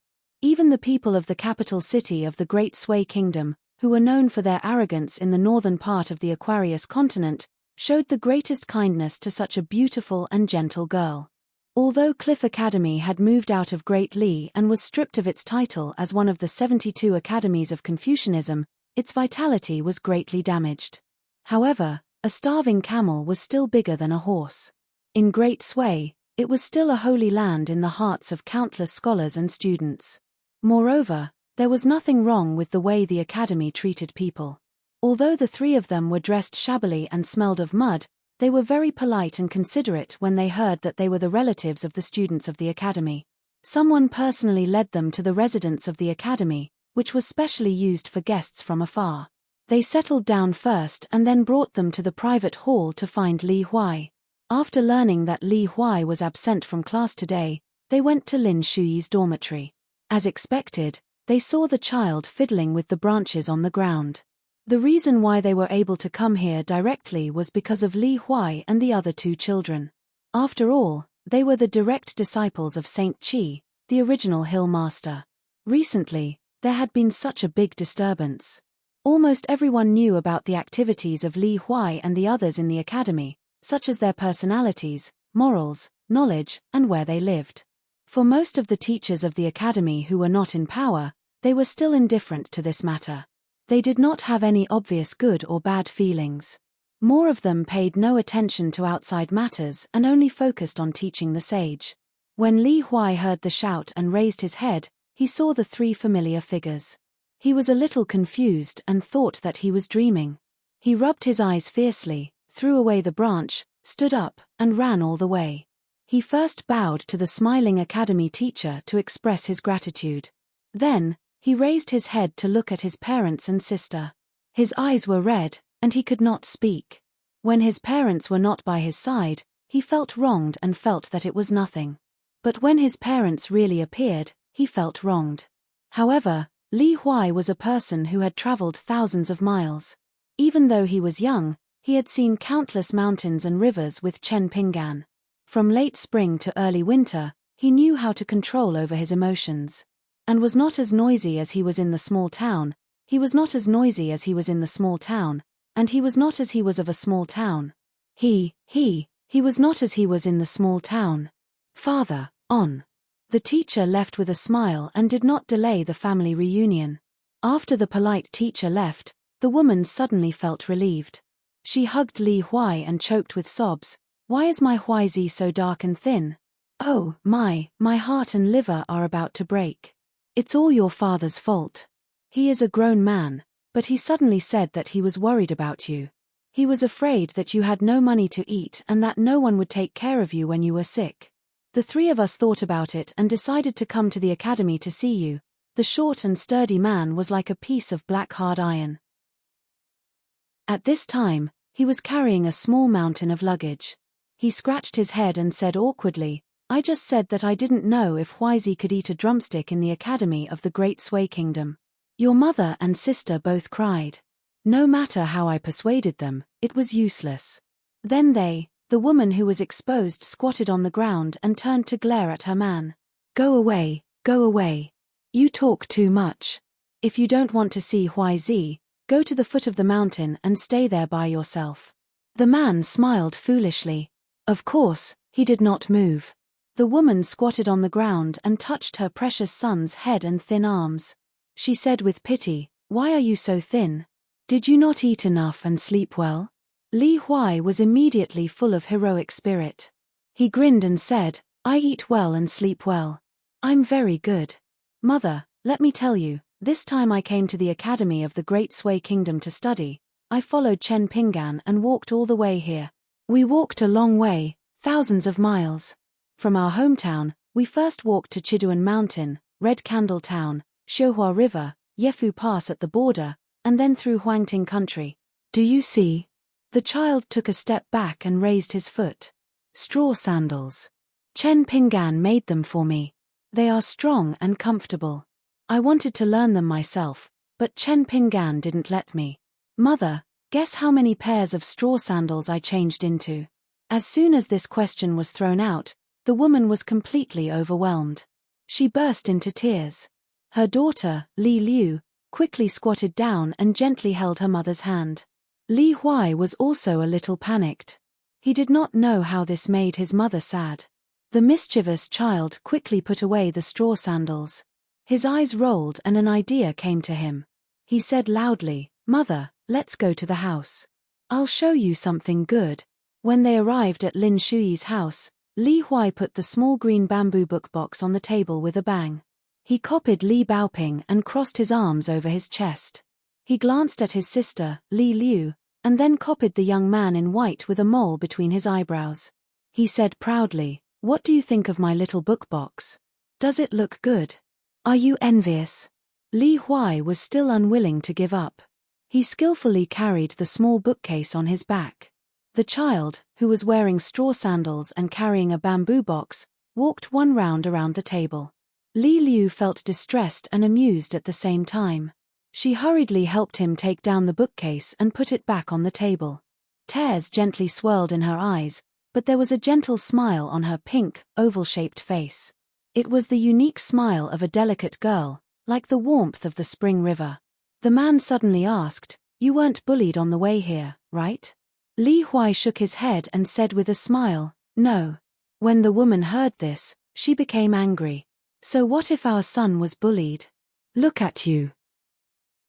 Even the people of the capital city of the Great Sui Kingdom, who were known for their arrogance in the northern part of the Aquarius continent, showed the greatest kindness to such a beautiful and gentle girl. Although Cliff Academy had moved out of Great Li and was stripped of its title as one of the 72 academies of Confucianism, its vitality was greatly damaged. However, a starving camel was still bigger than a horse. In Great Sui, it was still a holy land in the hearts of countless scholars and students. Moreover, there was nothing wrong with the way the academy treated people. Although the three of them were dressed shabbily and smelled of mud, they were very polite and considerate when they heard that they were the relatives of the students of the academy. Someone personally led them to the residence of the academy, which was specially used for guests from afar. They settled down first and then brought them to the private hall to find Li Huai. After learning that Li Huai was absent from class today, they went to Lin Shuyi's dormitory. As expected, they saw the child fiddling with the branches on the ground. The reason why they were able to come here directly was because of Li Huai and the other two children. After all, they were the direct disciples of Saint Qi, the original hill master. Recently, there had been such a big disturbance. Almost everyone knew about the activities of Li Huai and the others in the academy, such as their personalities, morals, knowledge, and where they lived. For most of the teachers of the academy who were not in power, they were still indifferent to this matter. They did not have any obvious good or bad feelings. More of them paid no attention to outside matters and only focused on teaching the sage. When Li Huai heard the shout and raised his head, he saw the three familiar figures. He was a little confused and thought that he was dreaming. He rubbed his eyes fiercely, threw away the branch, stood up, and ran all the way. He first bowed to the smiling academy teacher to express his gratitude. Then, he raised his head to look at his parents and sister. His eyes were red, and he could not speak. When his parents were not by his side, he felt wronged and felt that it was nothing. But when his parents really appeared, he felt wronged. However, Li Huai was a person who had traveled thousands of miles. Even though he was young, he had seen countless mountains and rivers with Chen Pinggan. From late spring to early winter, he knew how to control over his emotions. And was not as noisy as he was in the small town, he was not as noisy as he was in the small town, and he was not as he was of a small town. He was not as he was in the small town. Father, on. The teacher left with a smile and did not delay the family reunion. After the polite teacher left, the woman suddenly felt relieved. She hugged Li Huai and choked with sobs. Why is my Huaizi so dark and thin? Oh, my heart and liver are about to break. It's all your father's fault. He is a grown man, but he suddenly said that he was worried about you. He was afraid that you had no money to eat and that no one would take care of you when you were sick. The three of us thought about it and decided to come to the academy to see you. The short and sturdy man was like a piece of black hard iron. At this time, he was carrying a small mountain of luggage. He scratched his head and said awkwardly, I just said that I didn't know if Huaizi could eat a drumstick in the academy of the Great Sui Kingdom. Your mother and sister both cried. No matter how I persuaded them, it was useless. Then the woman who was exposed squatted on the ground and turned to glare at her man. Go away, go away. You talk too much. If you don't want to see Huaizi, go to the foot of the mountain and stay there by yourself. The man smiled foolishly. Of course, he did not move. The woman squatted on the ground and touched her precious son's head and thin arms. She said with pity, "Why are you so thin? Did you not eat enough and sleep well?" Li Huai was immediately full of heroic spirit. He grinned and said, "I eat well and sleep well. I'm very good. Mother, let me tell you, this time I came to the academy of the Great Sui Kingdom to study. I followed Chen Pingan and walked all the way here. We walked a long way, thousands of miles. From our hometown, we first walked to Chiduan Mountain, Red Candle Town, Xiuhua River, Yefu Pass at the border, and then through Huangting country. Do you see?" The child took a step back and raised his foot. "Straw sandals. Chen Pingan made them for me. They are strong and comfortable. I wanted to learn them myself, but Chen Pingan didn't let me. Mother, guess how many pairs of straw sandals I changed into?" As soon as this question was thrown out, the woman was completely overwhelmed. She burst into tears. Her daughter, Li Liu, quickly squatted down and gently held her mother's hand. Li Huai was also a little panicked. He did not know how this made his mother sad. The mischievous child quickly put away the straw sandals. His eyes rolled and an idea came to him. He said loudly, "Mother, let's go to the house. I'll show you something good." When they arrived at Lin Shuyi's house, Li Huai put the small green bamboo book box on the table with a bang. He copied Li Baoping and crossed his arms over his chest. He glanced at his sister, Li Liu, and then copied the young man in white with a mole between his eyebrows. He said proudly, "What do you think of my little book box? Does it look good? Are you envious?" Li Huai was still unwilling to give up. He skillfully carried the small bookcase on his back. The child, who was wearing straw sandals and carrying a bamboo box, walked one round around the table. Li Liu felt distressed and amused at the same time. She hurriedly helped him take down the bookcase and put it back on the table. Tears gently swirled in her eyes, but there was a gentle smile on her pink, oval-shaped face. It was the unique smile of a delicate girl, like the warmth of the spring river. The man suddenly asked, "You weren't bullied on the way here, right?" Li Huai shook his head and said with a smile, "No." When the woman heard this, she became angry. "So what if our son was bullied? Look at you.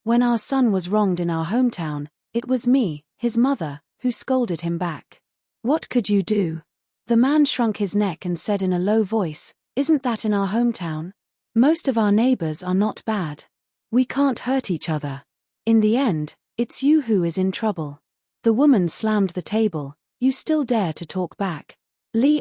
When our son was wronged in our hometown, it was me, his mother, who scolded him back. What could you do?" The man shrunk his neck and said in a low voice, "Isn't that in our hometown? Most of our neighbors are not bad. We can't hurt each other. In the end, it's you who is in trouble." The woman slammed the table. "You still dare to talk back? Li,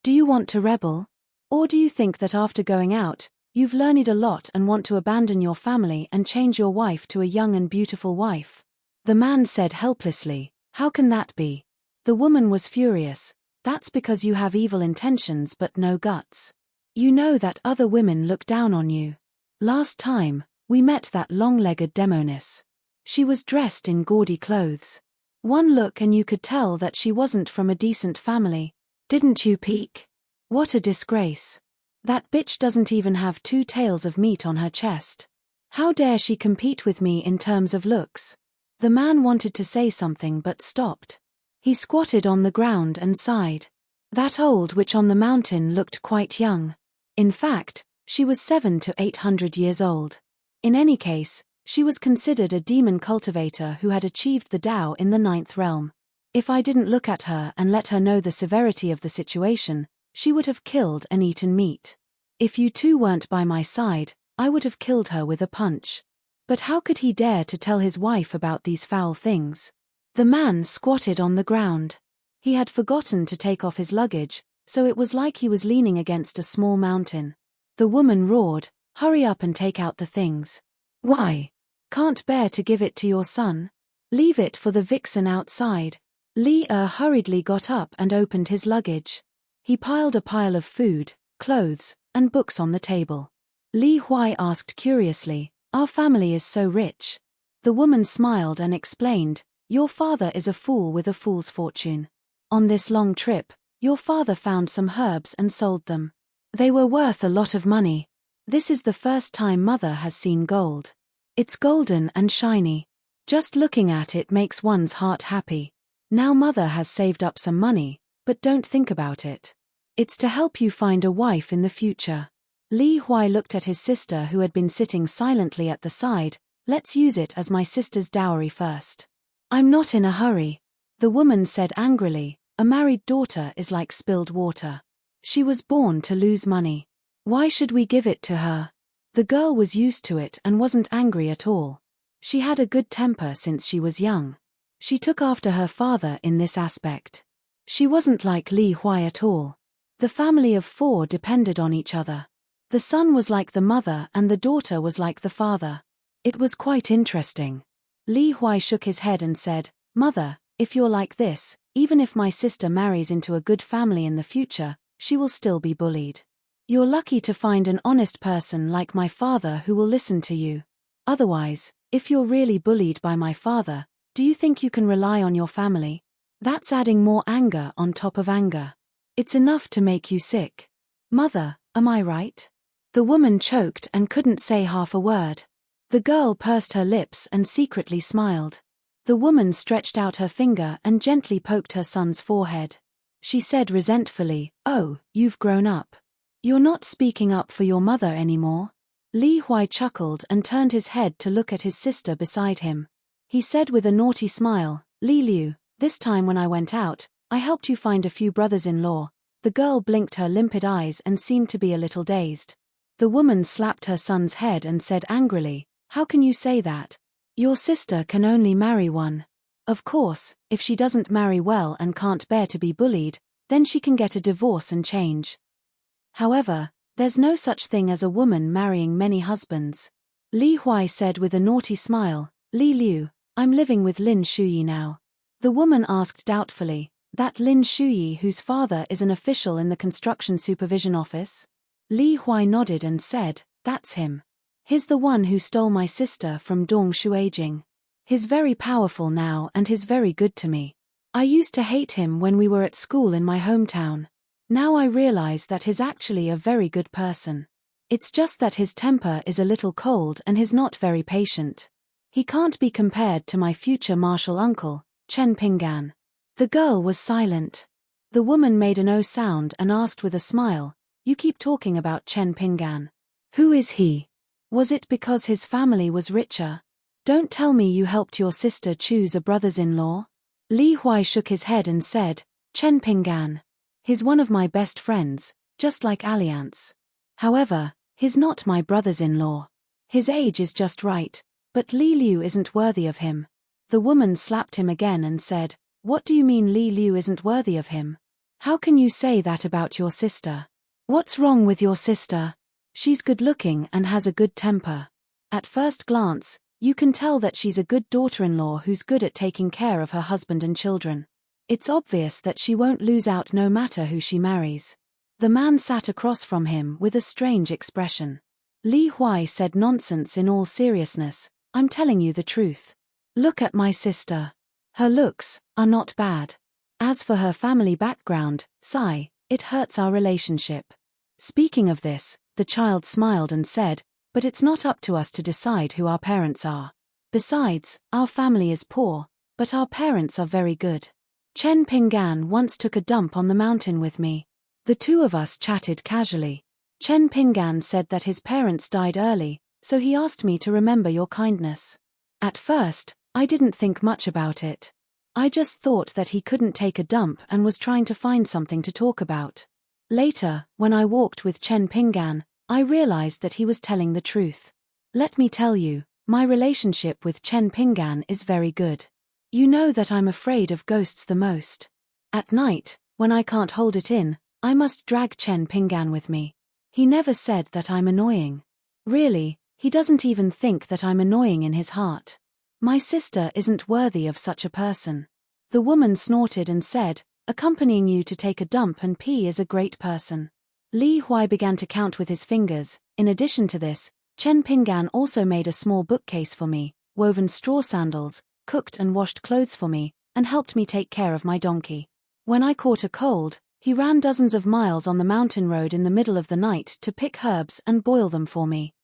do you want to rebel? Or do you think that after going out, you've learned a lot and want to abandon your family and change your wife to a young and beautiful wife?" The man said helplessly, "How can that be?" The woman was furious. "That's because you have evil intentions but no guts. You know that other women look down on you. Last time, we met that long-legged demoness. She was dressed in gaudy clothes. One look and you could tell that she wasn't from a decent family. Didn't you peek? What a disgrace. That bitch doesn't even have 2 tails of meat on her chest. How dare she compete with me in terms of looks?" The man wanted to say something but stopped. He squatted on the ground and sighed. That old witch on the mountain looked quite young. In fact, she was 700 to 800 years old. In any case, she was considered a demon cultivator who had achieved the Tao in the 9th realm. If I didn't look at her and let her know the severity of the situation, she would have killed and eaten meat. If you two weren't by my side, I would have killed her with a punch. But how could he dare to tell his wife about these foul things? The man squatted on the ground. He had forgotten to take off his luggage, so it was like he was leaning against a small mountain. The woman roared, "Hurry up and take out the things." "Why? Can't bear to give it to your son? Leave it for the vixen outside." Li hurriedly got up and opened his luggage. He piled a pile of food, clothes, and books on the table. Li Huai asked curiously, "Our family is so rich." The woman smiled and explained, "Your father is a fool with a fool's fortune. On this long trip, your father found some herbs and sold them. They were worth a lot of money. This is the first time Mother has seen gold. It's golden and shiny. Just looking at it makes one's heart happy. Now mother has saved up some money, but don't think about it. It's to help you find a wife in the future. Li Huai looked at his sister who had been sitting silently at the side. Let's use it as my sister's dowry first. I'm not in a hurry. The woman said angrily, a married daughter is like spilled water. She was born to lose money. Why should we give it to her? The girl was used to it and wasn't angry at all. She had a good temper since she was young. She took after her father in this aspect. She wasn't like Li Huai at all. The family of 4 depended on each other. The son was like the mother and the daughter was like the father. It was quite interesting. Li Huai shook his head and said, Mother, if you're like this, even if my sister marries into a good family in the future, she will still be bullied. You're lucky to find an honest person like my father who will listen to you. Otherwise, if you're really bullied by my father, do you think you can rely on your family? That's adding more anger on top of anger. It's enough to make you sick. Mother, am I right? The woman choked and couldn't say half a word. The girl pursed her lips and secretly smiled. The woman stretched out her finger and gently poked her son's forehead. She said resentfully, Oh, you've grown up. You're not speaking up for your mother anymore. Li Huai chuckled and turned his head to look at his sister beside him. He said with a naughty smile, Li Liu, this time when I went out, I helped you find a few brothers-in-law. The girl blinked her limpid eyes and seemed to be a little dazed. The woman slapped her son's head and said angrily, How can you say that? Your sister can only marry one. Of course, if she doesn't marry well and can't bear to be bullied, then she can get a divorce and change. However, there's no such thing as a woman marrying many husbands. Li Huai said with a naughty smile, Li Liu, I'm living with Lin Shuyi now. The woman asked doubtfully, That Lin Shuyi whose father is an official in the construction supervision office? Li Huai nodded and said, That's him. He's the one who stole my sister from Dong Shuijing. He's very powerful now and he's very good to me. I used to hate him when we were at school in my hometown. Now I realize that he's actually a very good person. It's just that his temper is a little cold and he's not very patient. He can't be compared to my future martial uncle, Chen Pinggan. The girl was silent. The woman made an O sound and asked with a smile, You keep talking about Chen Pinggan. Who is he? Was it because his family was richer? Don't tell me you helped your sister choose a brothers-in-law? Li Huai shook his head and said, Chen Pinggan. He's one of my best friends, just like Alliance. However, he's not my brothers-in-law. His age is just right, but Li Liu isn't worthy of him. The woman slapped him again and said, What do you mean Li Liu isn't worthy of him? How can you say that about your sister? What's wrong with your sister? She's good-looking and has a good temper. At first glance, you can tell that she's a good daughter-in-law who's good at taking care of her husband and children. It's obvious that she won't lose out no matter who she marries. The man sat across from him with a strange expression. Li Huai said nonsense in all seriousness, I'm telling you the truth. Look at my sister. Her looks are not bad. As for her family background, sigh, it hurts our relationship. Speaking of this, the child smiled and said, But it's not up to us to decide who our parents are. Besides, our family is poor, but our parents are very good. Chen Pinggan once took a dump on the mountain with me. The two of us chatted casually. Chen Pinggan said that his parents died early, so he asked me to remember your kindness. At first, I didn't think much about it. I just thought that he couldn't take a dump and was trying to find something to talk about. Later, when I walked with Chen Pinggan, I realized that he was telling the truth. Let me tell you, my relationship with Chen Pinggan is very good. You know that I'm afraid of ghosts the most. At night, when I can't hold it in, I must drag Chen Pinggan with me. He never said that I'm annoying. Really, he doesn't even think that I'm annoying in his heart. My sister isn't worthy of such a person. The woman snorted and said, Accompanying you to take a dump and pee is a great person. Li Huai began to count with his fingers. In addition to this, Chen Pinggan also made a small bookcase for me, woven straw sandals, cooked and washed clothes for me, and helped me take care of my donkey. When I caught a cold, he ran dozens of miles on the mountain road in the middle of the night to pick herbs and boil them for me.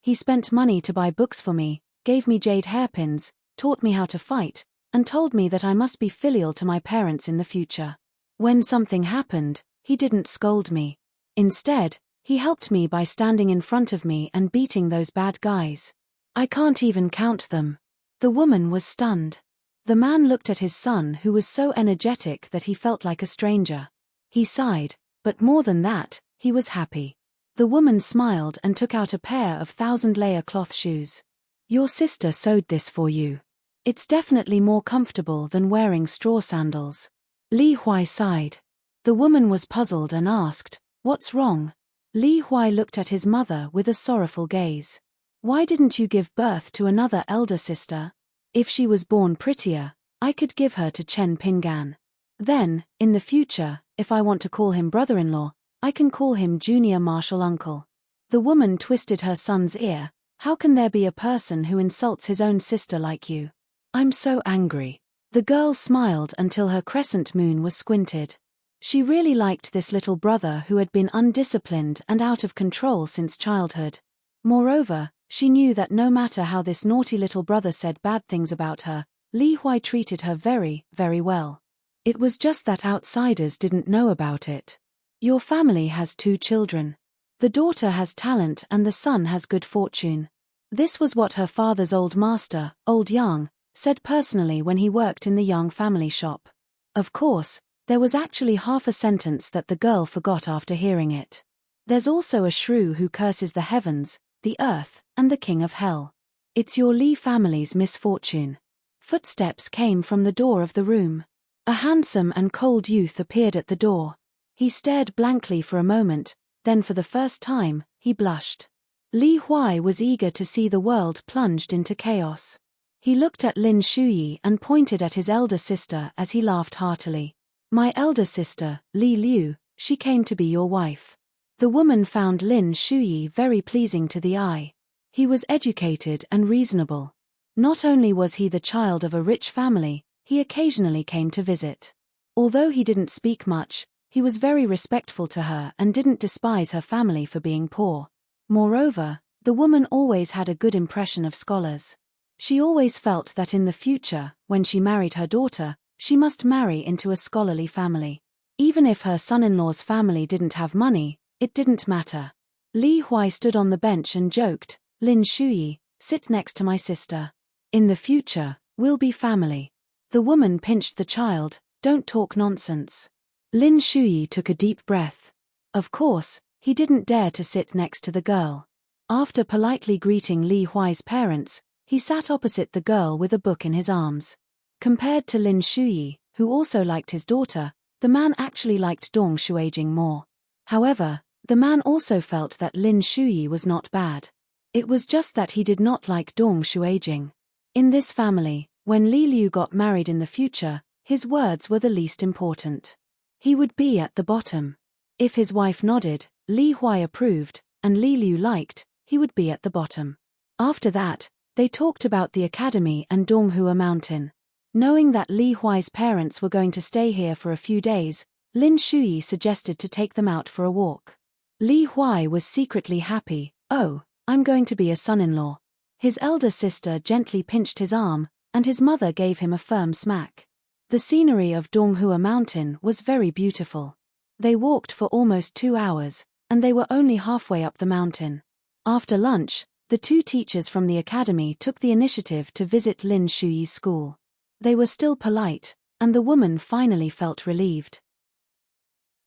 He spent money to buy books for me, gave me jade hairpins, taught me how to fight, and told me that I must be filial to my parents in the future. When something happened, he didn't scold me. Instead, he helped me by standing in front of me and beating those bad guys. I can't even count them." The woman was stunned. The man looked at his son, who was so energetic that he felt like a stranger. He sighed, but more than that, he was happy. The woman smiled and took out a pair of 1,000-layer cloth shoes. "Your sister sewed this for you. It's definitely more comfortable than wearing straw sandals." Li Huai sighed. The woman was puzzled and asked, "What's wrong?" Li Huai looked at his mother with a sorrowful gaze. "Why didn't you give birth to another elder sister? If she was born prettier, I could give her to Chen Pingan. Then, in the future, if I want to call him brother-in-law, I can call him junior martial uncle." The woman twisted her son's ear. "How can there be a person who insults his own sister like you? I'm so angry." The girl smiled until her crescent moon was squinted. She really liked this little brother who had been undisciplined and out of control since childhood. Moreover, she knew that no matter how this naughty little brother said bad things about her, Li Huai treated her very, very well. It was just that outsiders didn't know about it. "Your family has 2 children. The daughter has talent and the son has good fortune." This was what her father's old master, Old Yang, said personally when he worked in the Yang family shop. Of course, there was actually half a sentence that the girl forgot after hearing it. "There's also a shrew who curses the heavens, the earth, and the king of hell. It's your Li family's misfortune." Footsteps came from the door of the room. A handsome and cold youth appeared at the door. He stared blankly for a moment, then for the first time, he blushed. Li Huai was eager to see the world plunged into chaos. He looked at Lin Shuyi and pointed at his elder sister as he laughed heartily. "My elder sister, Li Liu, she came to be your wife." The woman found Lin Shuyi very pleasing to the eye. He was educated and reasonable. Not only was he the child of a rich family, he occasionally came to visit. Although he didn't speak much, he was very respectful to her and didn't despise her family for being poor. Moreover, the woman always had a good impression of scholars. She always felt that in the future, when she married her daughter, she must marry into a scholarly family. Even if her son-in-law's family didn't have money, it didn't matter. Li Huai stood on the bench and joked, "Lin Shuyi, sit next to my sister. In the future, we'll be family." The woman pinched the child, "Don't talk nonsense." Lin Shuyi took a deep breath. Of course, he didn't dare to sit next to the girl. After politely greeting Li Huai's parents, he sat opposite the girl with a book in his arms. Compared to Lin Shuyi, who also liked his daughter, the man actually liked Dong Shuijing more. However, the man also felt that Lin Shuyi was not bad. It was just that he did not like Dong Shuijing. In this family, when Li Liu got married in the future, his words were the least important. He would be at the bottom. If his wife nodded, Li Huai approved, and Li Liu liked, he would be at the bottom. After that, they talked about the academy and Donghua Mountain. Knowing that Li Huai's parents were going to stay here for a few days, Lin Shuyi suggested to take them out for a walk. Li Huai was secretly happy. "Oh, I'm going to be a son-in-law." His elder sister gently pinched his arm, and his mother gave him a firm smack. The scenery of Donghua Mountain was very beautiful. They walked for almost 2 hours, and they were only halfway up the mountain. After lunch, the 2 teachers from the academy took the initiative to visit Lin Shuyi's school. They were still polite, and the woman finally felt relieved.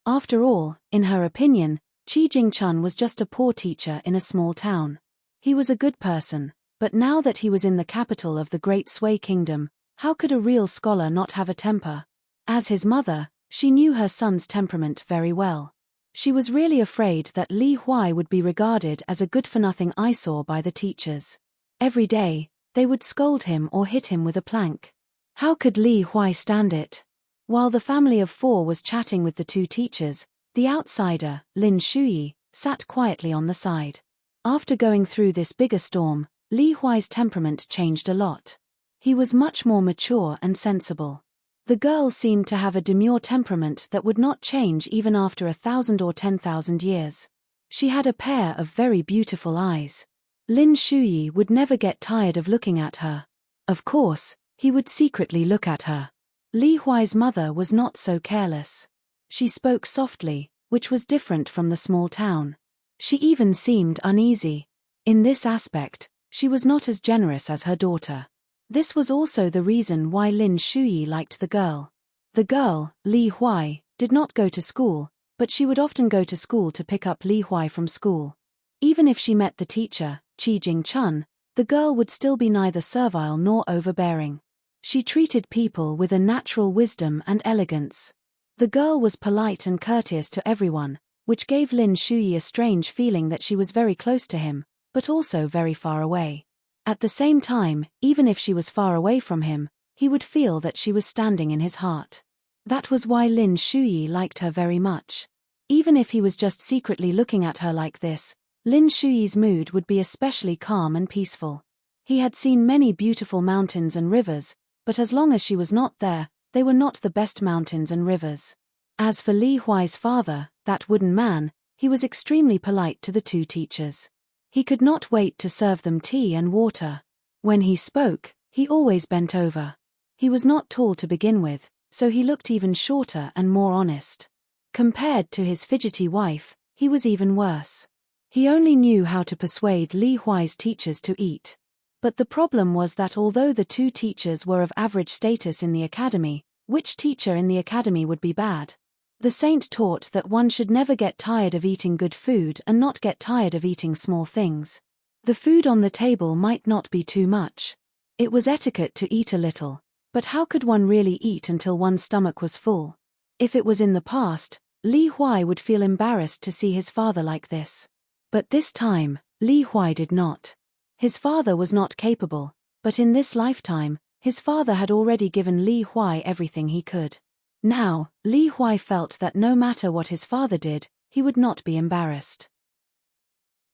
After all, in her opinion, Qi Jingchun was just a poor teacher in a small town. He was a good person, but now that he was in the capital of the Great Sui Kingdom, how could a real scholar not have a temper? As his mother, she knew her son's temperament very well. She was really afraid that Li Huai would be regarded as a good-for-nothing eyesore by the teachers. Every day, they would scold him or hit him with a plank. How could Li Huai stand it? While the family of 4 was chatting with the 2 teachers, the outsider, Lin Shuyi, sat quietly on the side. After going through this bigger storm, Li Huai's temperament changed a lot. He was much more mature and sensible. The girl seemed to have a demure temperament that would not change even after 1,000 or 10,000 years. She had a pair of very beautiful eyes. Lin Shuyi would never get tired of looking at her. Of course, He would secretly look at her. Li Huai's mother was not so careless. She spoke softly, which was different from the small town. She even seemed uneasy. In this aspect, she was not as generous as her daughter. This was also the reason why Lin Shuyi liked the girl. The girl, Li Huai, did not go to school, but she would often go to school to pick up Li Huai from school. Even if she met the teacher, Qi Jing-chun, the girl would still be neither servile nor overbearing. She treated people with a natural wisdom and elegance. The girl was polite and courteous to everyone, which gave Lin Shuyi a strange feeling that she was very close to him, but also very far away. At the same time, even if she was far away from him, he would feel that she was standing in his heart. That was why Lin Shuyi liked her very much. Even if he was just secretly looking at her like this, Lin Shuyi's mood would be especially calm and peaceful. He had seen many beautiful mountains and rivers, but as long as she was not there, they were not the best mountains and rivers. As for Li Huai's father, that wooden man, he was extremely polite to the two teachers. He could not wait to serve them tea and water. When he spoke, he always bent over. He was not tall to begin with, so he looked even shorter and more honest. Compared to his fidgety wife, he was even worse. He only knew how to persuade Li Huai's teachers to eat. But the problem was that although the two teachers were of average status in the academy, which teacher in the academy would be bad? The saint taught that one should never get tired of eating good food and not get tired of eating small things. The food on the table might not be too much. It was etiquette to eat a little, but how could one really eat until one's stomach was full? If it was in the past, Li Huai would feel embarrassed to see his father like this. But this time, Li Huai did not. His father was not capable, but in this lifetime, his father had already given Li Huai everything he could. Now, Li Huai felt that no matter what his father did, he would not be embarrassed.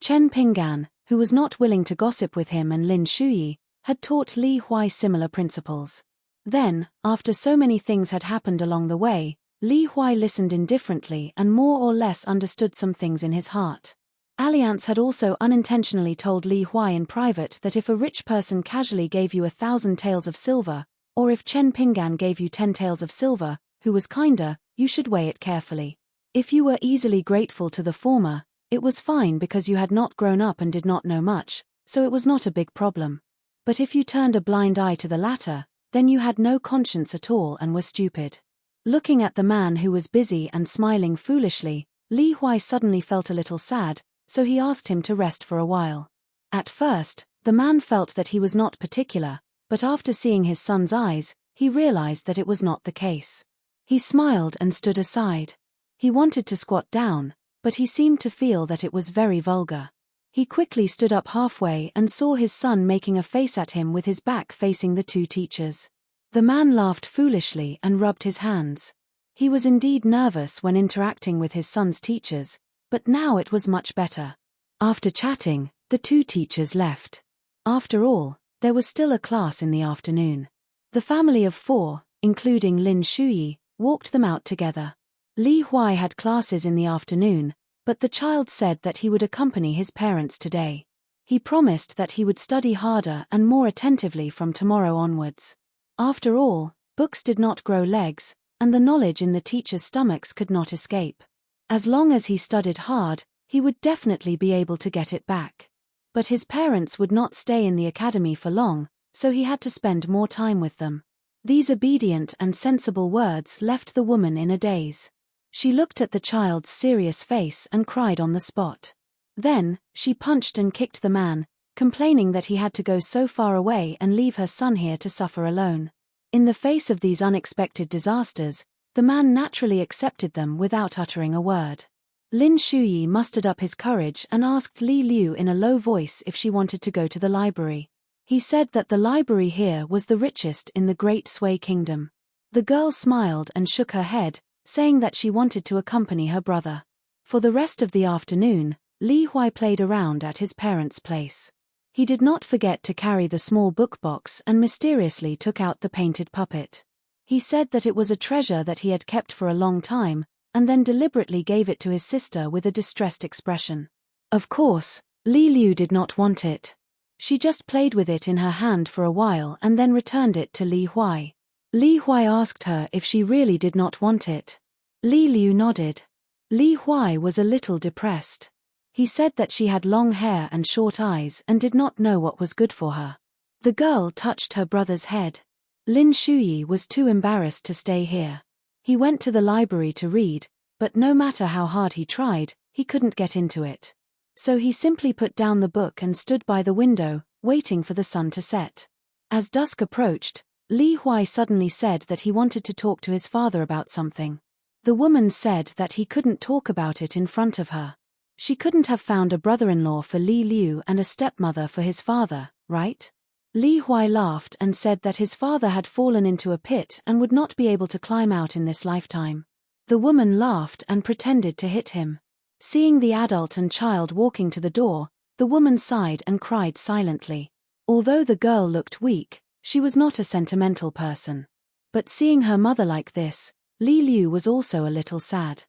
Chen Pinggan, who was not willing to gossip with him and Lin Shuyi, had taught Li Huai similar principles. Then, after so many things had happened along the way, Li Huai listened indifferently and more or less understood some things in his heart. Alliance had also unintentionally told Li Huai in private that if a rich person casually gave you 1,000 taels of silver, or if Chen Pinggan gave you 10 taels of silver, who was kinder, you should weigh it carefully. If you were easily grateful to the former, it was fine because you had not grown up and did not know much, so it was not a big problem. But if you turned a blind eye to the latter, then you had no conscience at all and were stupid. Looking at the man who was busy and smiling foolishly, Li Huai suddenly felt a little sad, so he asked him to rest for a while. At first, the man felt that he was not particular, but after seeing his son's eyes, he realized that it was not the case. He smiled and stood aside. He wanted to squat down, but he seemed to feel that it was very vulgar. He quickly stood up halfway and saw his son making a face at him with his back facing the two teachers. The man laughed foolishly and rubbed his hands. He was indeed nervous when interacting with his son's teachers, but now it was much better. After chatting, the two teachers left. After all, there was still a class in the afternoon. The family of 4, including Lin Shuyi, walked them out together. Li Huai had classes in the afternoon, but the child said that he would accompany his parents today. He promised that he would study harder and more attentively from tomorrow onwards. After all, books did not grow legs, and the knowledge in the teachers' stomachs could not escape. As long as he studied hard, he would definitely be able to get it back. But his parents would not stay in the academy for long, so he had to spend more time with them. These obedient and sensible words left the woman in a daze. She looked at the child's serious face and cried on the spot. Then, she punched and kicked the man, complaining that he had to go so far away and leave her son here to suffer alone. In the face of these unexpected disasters, the man naturally accepted them without uttering a word. Lin Shuyi mustered up his courage and asked Li Liu in a low voice if she wanted to go to the library. He said that the library here was the richest in the Great Sui Kingdom. The girl smiled and shook her head, saying that she wanted to accompany her brother. For the rest of the afternoon, Li Huai played around at his parents' place. He did not forget to carry the small book box and mysteriously took out the painted puppet. He said that it was a treasure that he had kept for a long time, and then deliberately gave it to his sister with a distressed expression. Of course, Li Liu did not want it. She just played with it in her hand for a while and then returned it to Li Huai. Li Huai asked her if she really did not want it. Li Liu nodded. Li Huai was a little depressed. He said that she had long hair and short eyes and did not know what was good for her. The girl touched her brother's head. Lin Shuyi was too embarrassed to stay here. He went to the library to read, but no matter how hard he tried, he couldn't get into it. So he simply put down the book and stood by the window, waiting for the sun to set. As dusk approached, Li Huai suddenly said that he wanted to talk to his father about something. The woman said that he couldn't talk about it in front of her. She couldn't have found a brother-in-law for Li Liu and a stepmother for his father, right? Li Huai laughed and said that his father had fallen into a pit and would not be able to climb out in this lifetime. The woman laughed and pretended to hit him. Seeing the adult and child walking to the door, the woman sighed and cried silently. Although the girl looked weak, she was not a sentimental person. But seeing her mother like this, Li Liu was also a little sad.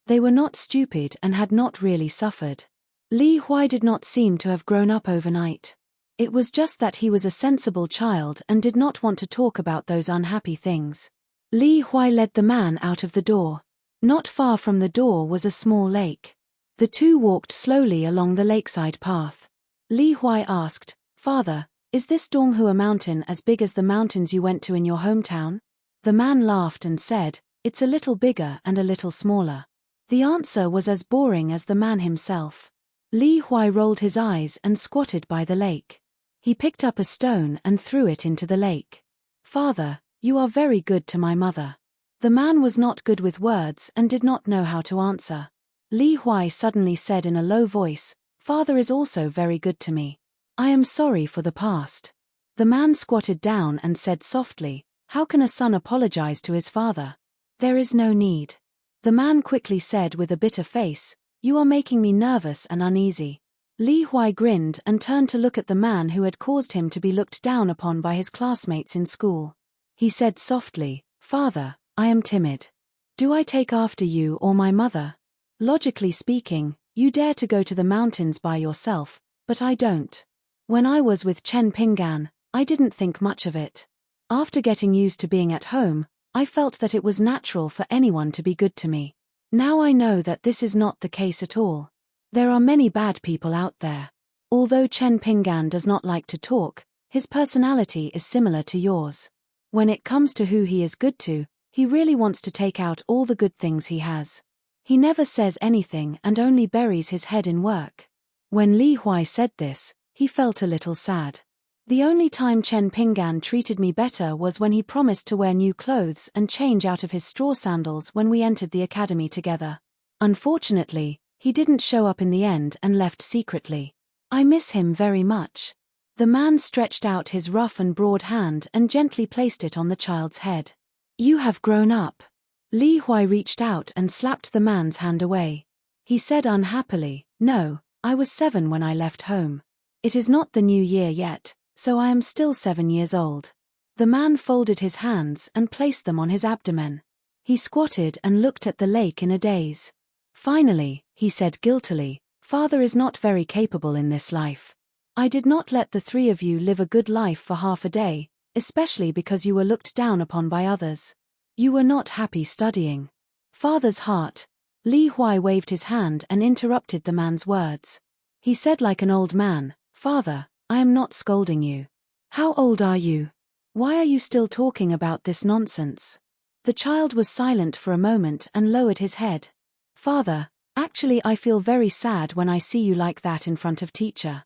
They were not stupid and had not really suffered. Li Huai did not seem to have grown up overnight. It was just that he was a sensible child and did not want to talk about those unhappy things. Li Huai led the man out of the door. Not far from the door was a small lake. The two walked slowly along the lakeside path. Li Huai asked, "Father, is this Donghua mountain as big as the mountains you went to in your hometown?" The man laughed and said, "It's a little bigger and a little smaller." The answer was as boring as the man himself. Li Huai rolled his eyes and squatted by the lake. He picked up a stone and threw it into the lake. "Father, you are very good to my mother." The man was not good with words and did not know how to answer. Li Huai suddenly said in a low voice, "Father is also very good to me. I am sorry for the past." The man squatted down and said softly, "How can a son apologize to his father? There is no need." The man quickly said with a bitter face, "You are making me nervous and uneasy." Li Huai grinned and turned to look at the man who had caused him to be looked down upon by his classmates in school. He said softly, "Father, I am timid. Do I take after you or my mother? Logically speaking, you dare to go to the mountains by yourself, but I don't. When I was with Chen Pinggan, I didn't think much of it. After getting used to being at home, I felt that it was natural for anyone to be good to me. Now I know that this is not the case at all. There are many bad people out there. Although Chen Pinggan does not like to talk, his personality is similar to yours. When it comes to who he is good to, he really wants to take out all the good things he has. He never says anything and only buries his head in work." When Li Huai said this, he felt a little sad. "The only time Chen Pinggan treated me better was when he promised to wear new clothes and change out of his straw sandals when we entered the academy together. Unfortunately, he didn't show up in the end and left secretly. I miss him very much." The man stretched out his rough and broad hand and gently placed it on the child's head. "You have grown up." Li Huai reached out and slapped the man's hand away. He said unhappily, "No, I was 7 when I left home. It is not the new year yet, so I am still 7 years old." The man folded his hands and placed them on his abdomen. He squatted and looked at the lake in a daze. Finally, he said guiltily, "Father is not very capable in this life. I did not let the 3 of you live a good life for half a day, especially because you were looked down upon by others. You were not happy studying." Father's heart. Li Huai waved his hand and interrupted the man's words. He said like an old man, "Father, I am not scolding you. How old are you? Why are you still talking about this nonsense?" The child was silent for a moment and lowered his head. "Father, actually I feel very sad when I see you like that in front of teacher."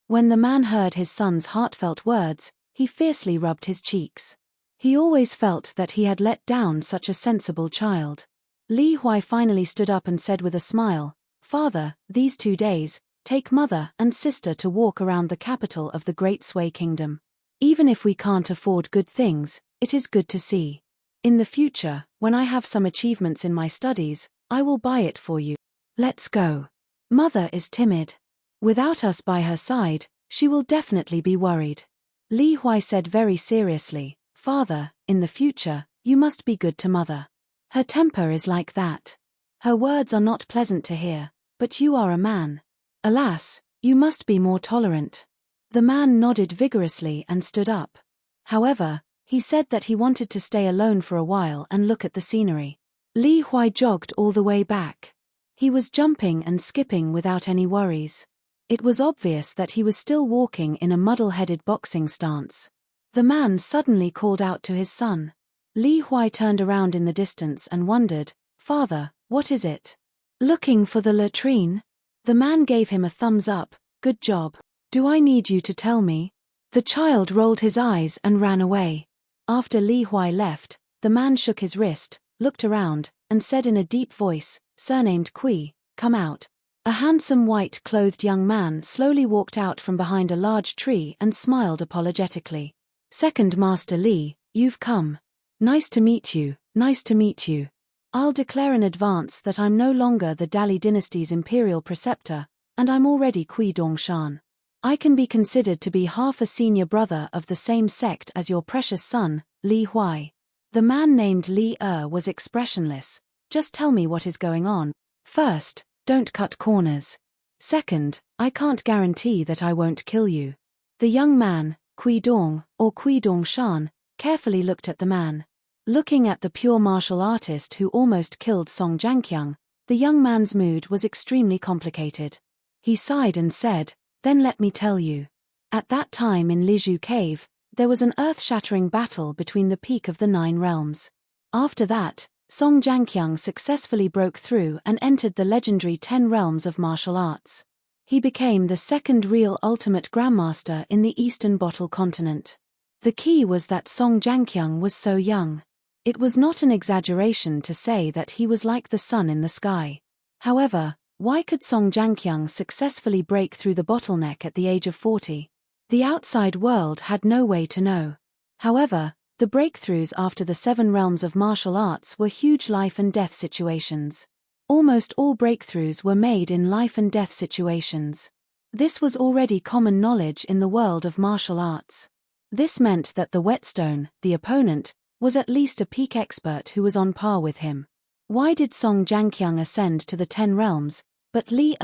When the man heard his son's heartfelt words, he fiercely rubbed his cheeks. He always felt that he had let down such a sensible child. Li Huai finally stood up and said with a smile, "Father, these 2 days, take mother and sister to walk around the capital of the Great Sui Kingdom. Even if we can't afford good things, it is good to see. In the future, when I have some achievements in my studies, I will buy it for you. Let's go. Mother is timid. Without us by her side, she will definitely be worried." Li Huai said very seriously, "Father, in the future, you must be good to mother. Her temper is like that. Her words are not pleasant to hear, but you are a man. Alas, You must be more tolerant. The man nodded vigorously and stood up. However, he said that he wanted to stay alone for a while and look at the scenery. Li Huai jogged all the way back. He was jumping and skipping without any worries. It was obvious that he was still walking in a muddle-headed boxing stance. The man suddenly called out to his son. Li Huai turned around in the distance and wondered, "Father, what is it?" "Looking for the latrine?" The man gave him a thumbs up. "Good job. Do I need you to tell me?" The child rolled his eyes and ran away. After Li Huai left, the man shook his wrist, looked around, and said in a deep voice, "Surnamed Kui, come out." A handsome white-clothed young man slowly walked out from behind a large tree and smiled apologetically. "Second Master Li, you've come. Nice to meet you, nice to meet you. I'll declare in advance that I'm no longer the Dali dynasty's imperial preceptor, and I'm already Kui Dongshan. I can be considered to be half a senior brother of the same sect as your precious son, Li Huai." The man named Li was expressionless. "Just tell me what is going on. First, don't cut corners. Second, I can't guarantee that I won't kill you." The young man, Kui Dong, or Kui Dongshan, carefully looked at the man. Looking at the pure martial artist who almost killed Song Jianqiang, the young man's mood was extremely complicated. He sighed and said, "Then let me tell you. At that time in Liju Cave, there was an earth-shattering battle between the peak of the 9 realms. After that, Song Jianqiang successfully broke through and entered the legendary 10 realms of martial arts. He became the second real ultimate grandmaster in the Eastern Bottle continent. The key was that Song Jianqiang was so young. It was not an exaggeration to say that he was like the sun in the sky. However, why could Song Jianqiang successfully break through the bottleneck at the age of 40? The outside world had no way to know. However, the breakthroughs after the 7 realms of martial arts were huge life and death situations. Almost all breakthroughs were made in life and death situations. This was already common knowledge in the world of martial arts. This meant that the whetstone, the opponent, was at least a peak expert who was on par with him. Why did Song Jianqiang ascend to the 10 realms, but Li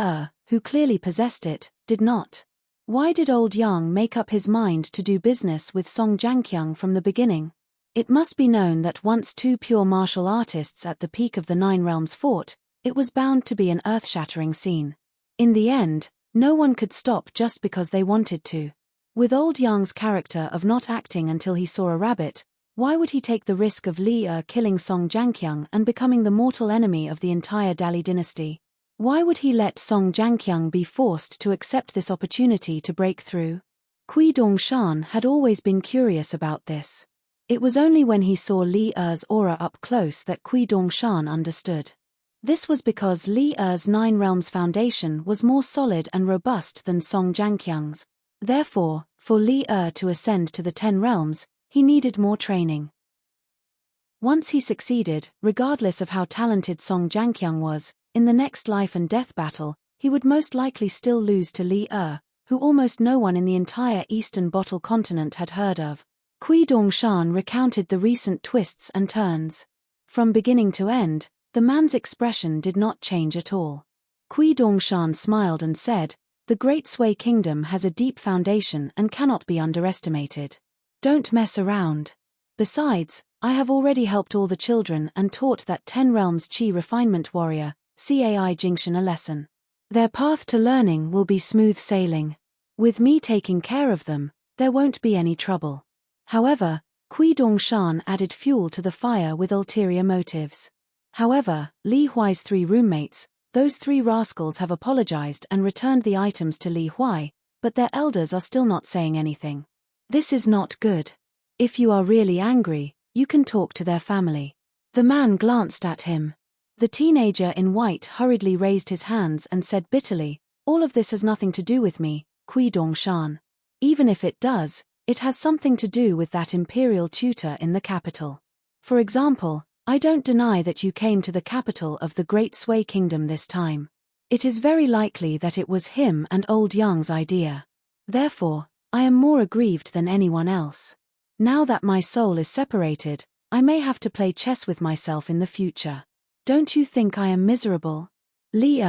who clearly possessed it, did not? Why did old Yang make up his mind to do business with Song Jianqiang from the beginning? It must be known that once 2 pure martial artists at the peak of the 9 realms fought, it was bound to be an earth-shattering scene. In the end, no one could stop just because they wanted to. With old Yang's character of not acting until he saw a rabbit, why would he take the risk of Li killing Song Jianqiang and becoming the mortal enemy of the entire Dali dynasty? Why would he let Song Jianqiang be forced to accept this opportunity to break through? Kui Dongshan had always been curious about this. It was only when he saw Li's aura up close that Kui Dongshan understood. This was because Li's 9 realms foundation was more solid and robust than Song Jianqiang's. Therefore, for Li to ascend to the 10 realms, he needed more training. Once he succeeded, regardless of how talented Song Jianqiang was, in the next life and death battle, he would most likely still lose to Li who almost no one in the entire Eastern Bottle continent had heard of. Kui Dongshan recounted the recent twists and turns. From beginning to end, the man's expression did not change at all. Kui Dongshan smiled and said, "The Great Sui Kingdom has a deep foundation and cannot be underestimated. Don't mess around. Besides, I have already helped all the children and taught that 10 realms Qi refinement warrior, Cai Jingshan, a lesson. Their path to learning will be smooth sailing. With me taking care of them, there won't be any trouble." However, Kui Dongshan added fuel to the fire with ulterior motives. However, Li Huai's 3 roommates, those 3 rascals have apologized and returned the items to Li Huai, but their elders are still not saying anything. This is not good. If you are really angry, you can talk to their family. The man glanced at him. The teenager in white hurriedly raised his hands and said bitterly, "All of this has nothing to do with me, Kui Dongshan. Even if it does, it has something to do with that imperial tutor in the capital. For example, I don't deny that you came to the capital of the Great Sui Kingdom this time. It is very likely that it was him and old Yang's idea. Therefore, I am more aggrieved than anyone else. Now that my soul is separated, I may have to play chess with myself in the future. Don't you think I am miserable? Li,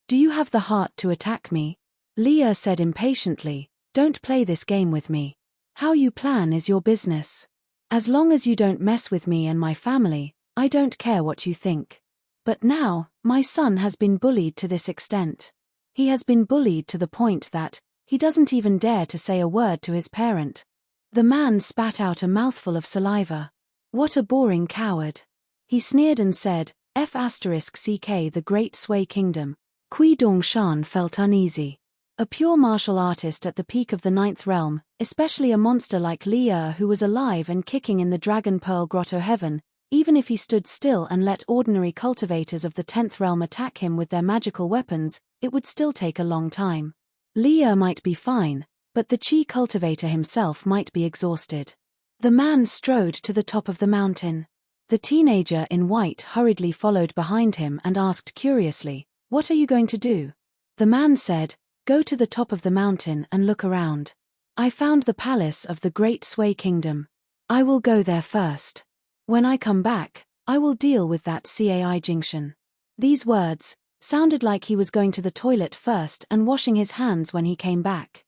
do you have the heart to attack me?" Li said impatiently, "Don't play this game with me. How you plan is your business. As long as you don't mess with me and my family, I don't care what you think. But now, my son has been bullied to this extent. He has been bullied to the point that he doesn't even dare to say a word to his parent." The man spat out a mouthful of saliva. "What a boring coward." He sneered and said, "F***ck the Great Sui Kingdom." Qui Dongshan felt uneasy. A pure martial artist at the peak of the ninth realm, especially a monster like Li who was alive and kicking in the Dragon Pearl Grotto heaven, even if he stood still and let ordinary cultivators of the 10th realm attack him with their magical weapons, it would still take a long time. Li might be fine, but the Qi cultivator himself might be exhausted. The man strode to the top of the mountain. The teenager in white hurriedly followed behind him and asked curiously, "What are you going to do?" The man said, "Go to the top of the mountain and look around. I found the palace of the Great Sui Kingdom. I will go there first. When I come back, I will deal with that Cai Jingshan." These words sounded like he was going to the toilet first and washing his hands when he came back.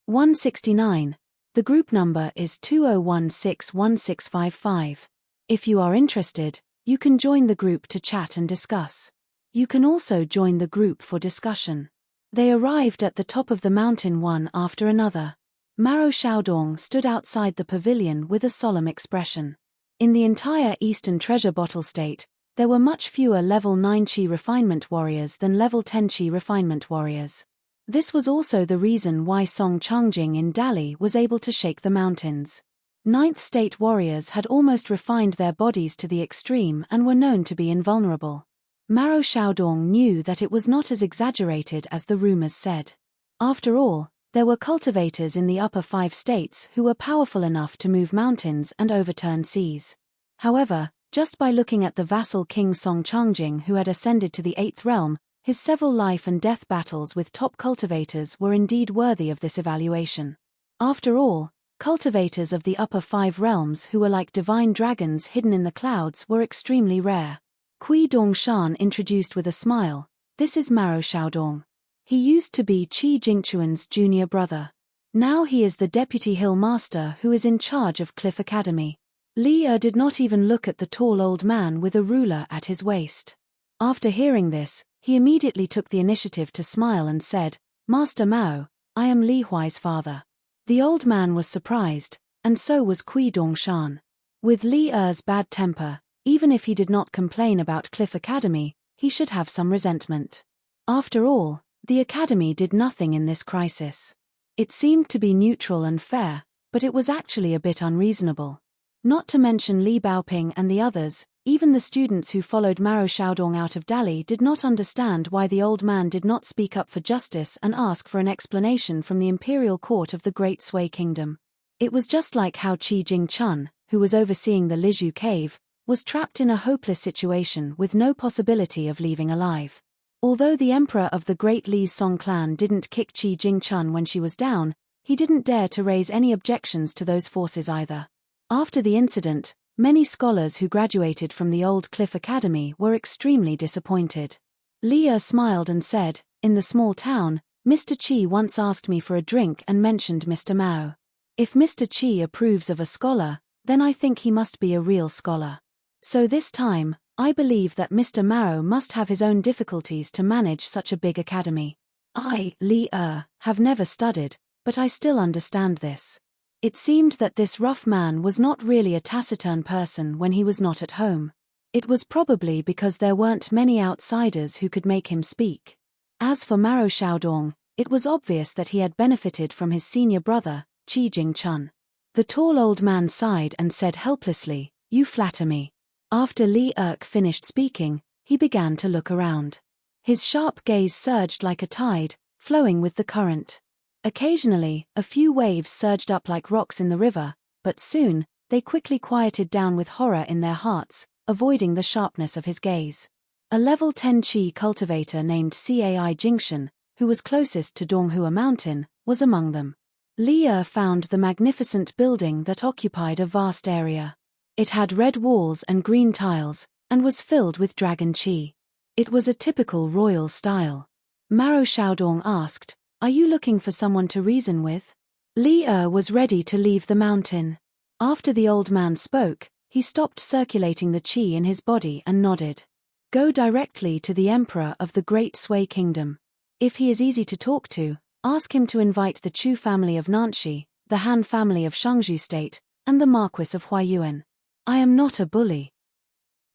169. The group number is 20161655. If you are interested, you can join the group to chat and discuss. You can also join the group for discussion. They arrived at the top of the mountain one after another. Maro Xiaodong stood outside the pavilion with a solemn expression. In the entire Eastern Treasure Bottle State, there were much fewer level 9 Qi refinement warriors than level 10 Qi refinement warriors. This was also the reason why Song Changjing in Dali was able to shake the mountains. Ninth State warriors had almost refined their bodies to the extreme and were known to be invulnerable. Maro Xiaodong knew that it was not as exaggerated as the rumors said. After all, there were cultivators in the upper 5 states who were powerful enough to move mountains and overturn seas. However, just by looking at the vassal king Song Changjing who had ascended to the 8th realm, his several life and death battles with top cultivators were indeed worthy of this evaluation. After all, cultivators of the upper 5 realms who were like divine dragons hidden in the clouds were extremely rare. Qui Dongshan introduced with a smile, "This is Maro Xiaodong. He used to be Qi Jingchuan's junior brother. Now he is the deputy hill master who is in charge of Cliff Academy." Li did not even look at the tall old man with a ruler at his waist. After hearing this, he immediately took the initiative to smile and said, "Master Mao, I am Li Huai's father." The old man was surprised, and so was Qui Dongshan. With Li's bad temper, even if he did not complain about Cliff Academy, he should have some resentment. After all, the academy did nothing in this crisis. It seemed to be neutral and fair, but it was actually a bit unreasonable. Not to mention Li Baoping and the others, even the students who followed Maro Xiaodong out of Dali did not understand why the old man did not speak up for justice and ask for an explanation from the imperial court of the Great Sui Kingdom. It was just like how Qi Jingchun, who was overseeing the Lizhu cave, was trapped in a hopeless situation with no possibility of leaving alive. Although the emperor of the Great Li Song clan didn't kick Qi Jingchun when she was down, he didn't dare to raise any objections to those forces either. After the incident, many scholars who graduated from the old Cliff Academy were extremely disappointed. Li smiled and said, "In the small town, Mr. Qi once asked me for a drink and mentioned Mr. Mao. If Mr. Qi approves of a scholar, then I think he must be a real scholar. So this time, I believe that Mr. Mao must have his own difficulties to manage such a big academy. I, Li have never studied, but I still understand this." It seemed that this rough man was not really a taciturn person when he was not at home. It was probably because there weren't many outsiders who could make him speak. As for Maro Xiaodong, it was obvious that he had benefited from his senior brother, Qi Jingchun. The tall old man sighed and said helplessly, "You flatter me." After Li finished speaking, he began to look around. His sharp gaze surged like a tide, flowing with the current. Occasionally, a few waves surged up like rocks in the river, but soon, they quickly quieted down with horror in their hearts, avoiding the sharpness of his gaze. A level 10 Qi cultivator named Cai Jingshan, who was closest to Donghua Mountain, was among them. Li found the magnificent building that occupied a vast area. It had red walls and green tiles, and was filled with dragon qi. It was a typical royal style. Maro Xiaodong asked, "Are you looking for someone to reason with?" Li was ready to leave the mountain. After the old man spoke, he stopped circulating the qi in his body and nodded. "Go directly to the emperor of the Great Sui Kingdom. If he is easy to talk to, ask him to invite the Chu family of Nanxi, the Han family of Shangzhou State, and the Marquis of Huayuan. I am not a bully.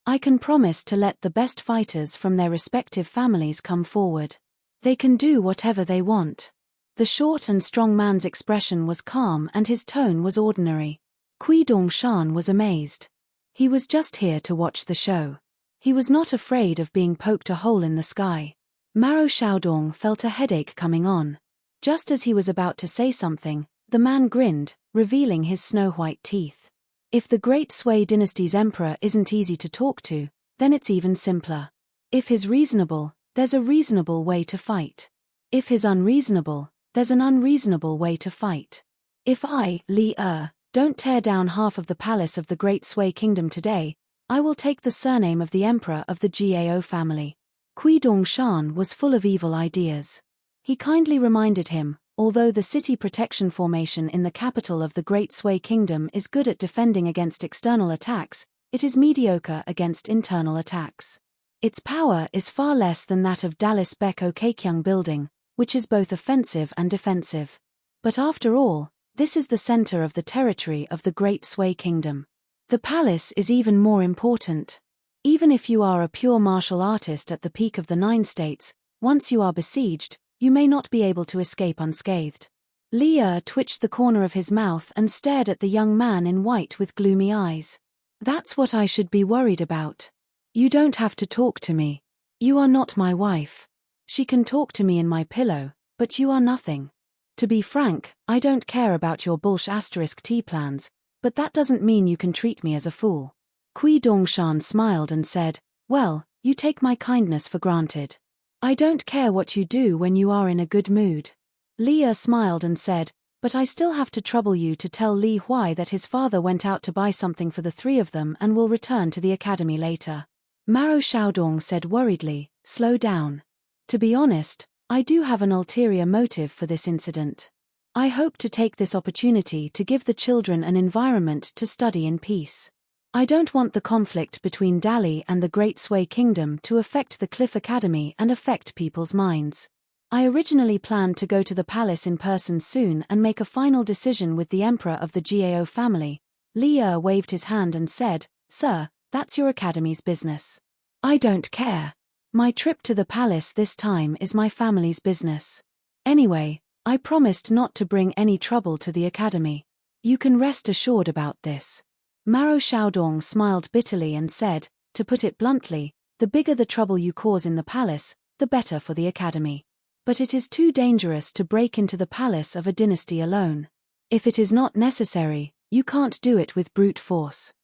I can promise to let the best fighters from their respective families come forward. They can do whatever they want." The short and strong man's expression was calm and his tone was ordinary. Kui Dongshan was amazed. He was just here to watch the show. He was not afraid of being poked a hole in the sky. Maro Xiaodong felt a headache coming on. Just as he was about to say something, the man grinned, revealing his snow-white teeth. If the Great Sui dynasty's emperor isn't easy to talk to, then it's even simpler. If he's reasonable, there's a reasonable way to fight. If he's unreasonable, there's an unreasonable way to fight. If I, Li don't tear down half of the palace of the Great Sui Kingdom today, I will take the surname of the emperor of the Gao family. Kui Dongshan was full of evil ideas. He kindly reminded him, although the city protection formation in the capital of the Great Sui Kingdom is good at defending against external attacks, it is mediocre against internal attacks. Its power is far less than that of Dallas Beko Kekyang building, which is both offensive and defensive. But after all, this is the center of the territory of the Great Sui Kingdom. The palace is even more important. Even if you are a pure martial artist at the peak of the 9 states, once you are besieged, you may not be able to escape unscathed. Li twitched the corner of his mouth and stared at the young man in white with gloomy eyes. "That's what I should be worried about. You don't have to talk to me. You are not my wife. She can talk to me in my pillow, but you are nothing. To be frank, I don't care about your bullsh *T plans, but that doesn't mean you can treat me as a fool." Kui Dongshan smiled and said, "Well, you take my kindness for granted. I don't care what you do when you are in a good mood." Li smiled and said, "But I still have to trouble you to tell Li Huai that his father went out to buy something for the 3 of them and will return to the academy later." Maro Xiaodong said worriedly, "Slow down. To be honest, I do have an ulterior motive for this incident. I hope to take this opportunity to give the children an environment to study in peace. I don't want the conflict between Dali and the Great Sui Kingdom to affect the Cliff Academy and affect people's minds. I originally planned to go to the palace in person soon and make a final decision with the emperor of the Gao family." Li waved his hand and said, "Sir, that's your academy's business. I don't care. My trip to the palace this time is my family's business. Anyway, I promised not to bring any trouble to the academy. You can rest assured about this." Maro Xiaodong smiled bitterly and said, "To put it bluntly, the bigger the trouble you cause in the palace, the better for the academy. But it is too dangerous to break into the palace of a dynasty alone. If it is not necessary, you can't do it with brute force.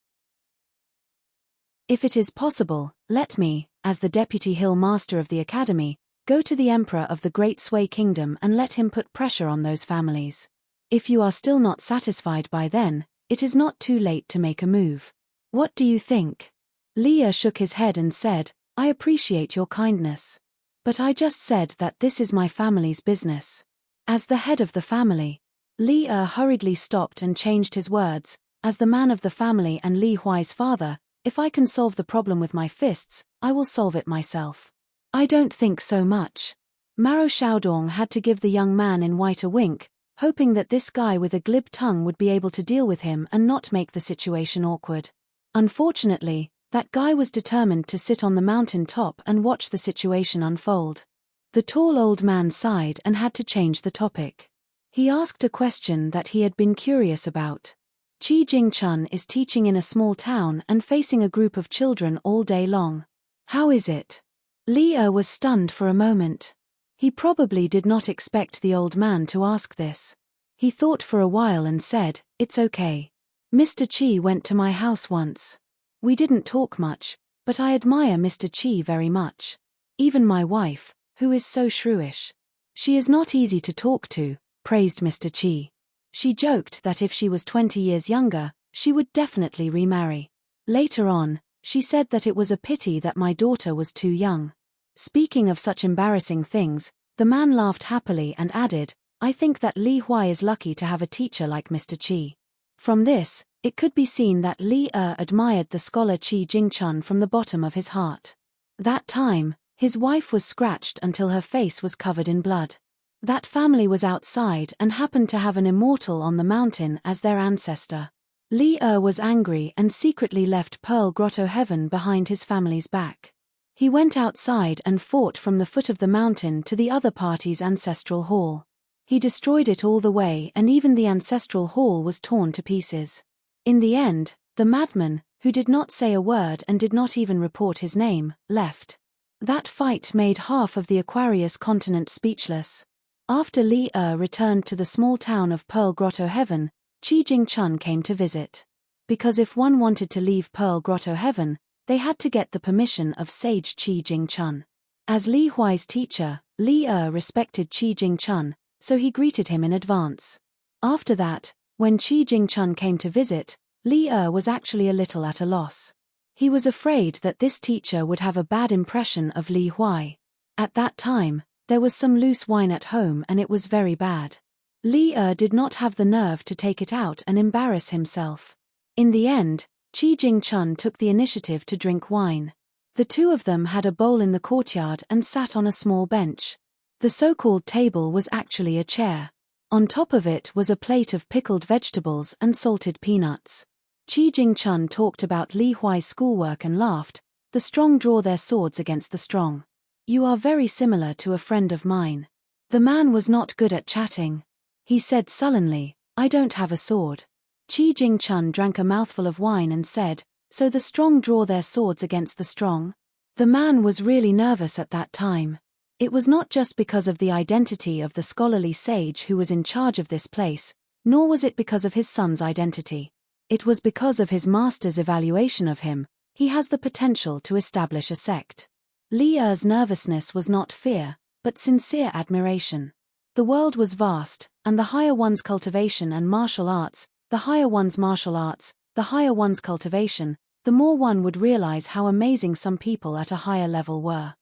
If it is possible, let me, as the deputy hill master of the academy, go to the emperor of the Great Sui Kingdom and let him put pressure on those families. If you are still not satisfied by then, it is not too late to make a move. What do you think?" Li shook his head and said, "I appreciate your kindness. But I just said that this is my family's business. As the head of the family." Li hurriedly stopped and changed his words, "As the man of the family and Li Huai's father, if I can solve the problem with my fists, I will solve it myself." "I don't think so much." Maro Xiaodong had to give the young man in white a wink, hoping that this guy with a glib tongue would be able to deal with him and not make the situation awkward. Unfortunately, that guy was determined to sit on the mountain top and watch the situation unfold. The tall old man sighed and had to change the topic. He asked a question that he had been curious about. Qi Jingchun is teaching in a small town and facing a group of children all day long. How is it? Li was stunned for a moment. He probably did not expect the old man to ask this. He thought for a while and said, "It's okay. Mr. Qi went to my house once. We didn't talk much, but I admire Mr. Qi very much. Even my wife, who is so shrewish. She is not easy to talk to," praised Mr. Qi. She joked that if she was 20 years younger, she would definitely remarry. Later on, she said that it was a pity that my daughter was too young. Speaking of such embarrassing things, the man laughed happily and added, I think that Li Huai is lucky to have a teacher like Mr. Qi. From this, it could be seen that Li admired the scholar Qi Jingchun from the bottom of his heart. That time, his wife was scratched until her face was covered in blood. That family was outside and happened to have an immortal on the mountain as their ancestor. Li was angry and secretly left Pearl Grotto Heaven behind his family's back. He went outside and fought from the foot of the mountain to the other party's ancestral hall. He destroyed it all the way, and even the ancestral hall was torn to pieces. In the end, the madman, who did not say a word and did not even report his name, left. That fight made half of the Aquarius continent speechless. After Li returned to the small town of Pearl Grotto Heaven, Qi Jingchun came to visit. Because if one wanted to leave Pearl Grotto Heaven, they had to get the permission of sage Qi Jingchun. As Li Huai's teacher, Li respected Qi Jingchun, so he greeted him in advance. After that, when Qi Jingchun came to visit, Li was actually a little at a loss. He was afraid that this teacher would have a bad impression of Li Huai. At that time, there was some loose wine at home and it was very bad. Li did not have the nerve to take it out and embarrass himself. In the end, Qi Jingchun took the initiative to drink wine. The two of them had a bowl in the courtyard and sat on a small bench. The so-called table was actually a chair. On top of it was a plate of pickled vegetables and salted peanuts. Qi Jingchun talked about Li Huai's schoolwork and laughed, the strong draw their swords against the strong. You are very similar to a friend of mine. The man was not good at chatting. He said sullenly, I don't have a sword. Qi Jingchun drank a mouthful of wine and said, so the strong draw their swords against the strong? The man was really nervous at that time. It was not just because of the identity of the scholarly sage who was in charge of this place, nor was it because of his son's identity. It was because of his master's evaluation of him. He has the potential to establish a sect. Li nervousness was not fear, but sincere admiration. The world was vast, and the higher one's cultivation and martial arts, the higher one's martial arts, the higher one's cultivation, the more one would realize how amazing some people at a higher level were.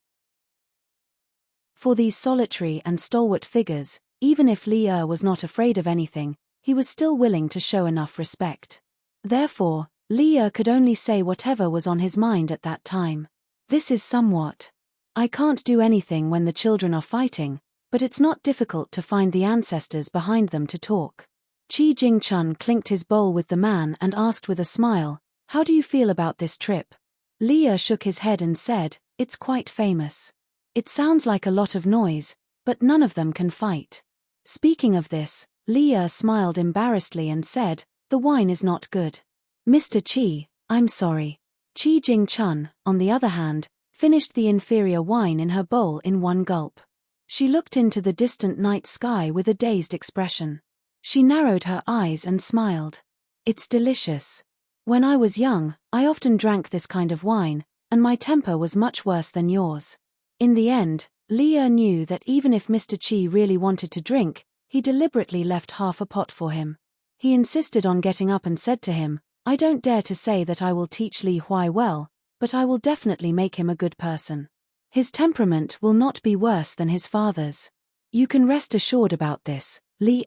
For these solitary and stalwart figures, even if Li was not afraid of anything, he was still willing to show enough respect. Therefore, Li could only say whatever was on his mind at that time. This is somewhat. I can't do anything when the children are fighting, but it's not difficult to find the ancestors behind them to talk. Qi Jingchun clinked his bowl with the man and asked with a smile, how do you feel about this trip? Li shook his head and said, it's quite famous. It sounds like a lot of noise, but none of them can fight. Speaking of this, Li smiled embarrassedly and said, the wine is not good. Mr. Qi, I'm sorry. Qi Jingchun, on the other hand, finished the inferior wine in her bowl in one gulp. She looked into the distant night sky with a dazed expression. She narrowed her eyes and smiled. It's delicious. When I was young, I often drank this kind of wine, and my temper was much worse than yours. In the end, Li knew that even if Mr. Qi really wanted to drink, he deliberately left half a pot for him. He insisted on getting up and said to him, I don't dare to say that I will teach Li Huai well, but I will definitely make him a good person. His temperament will not be worse than his father's. You can rest assured about this, Li.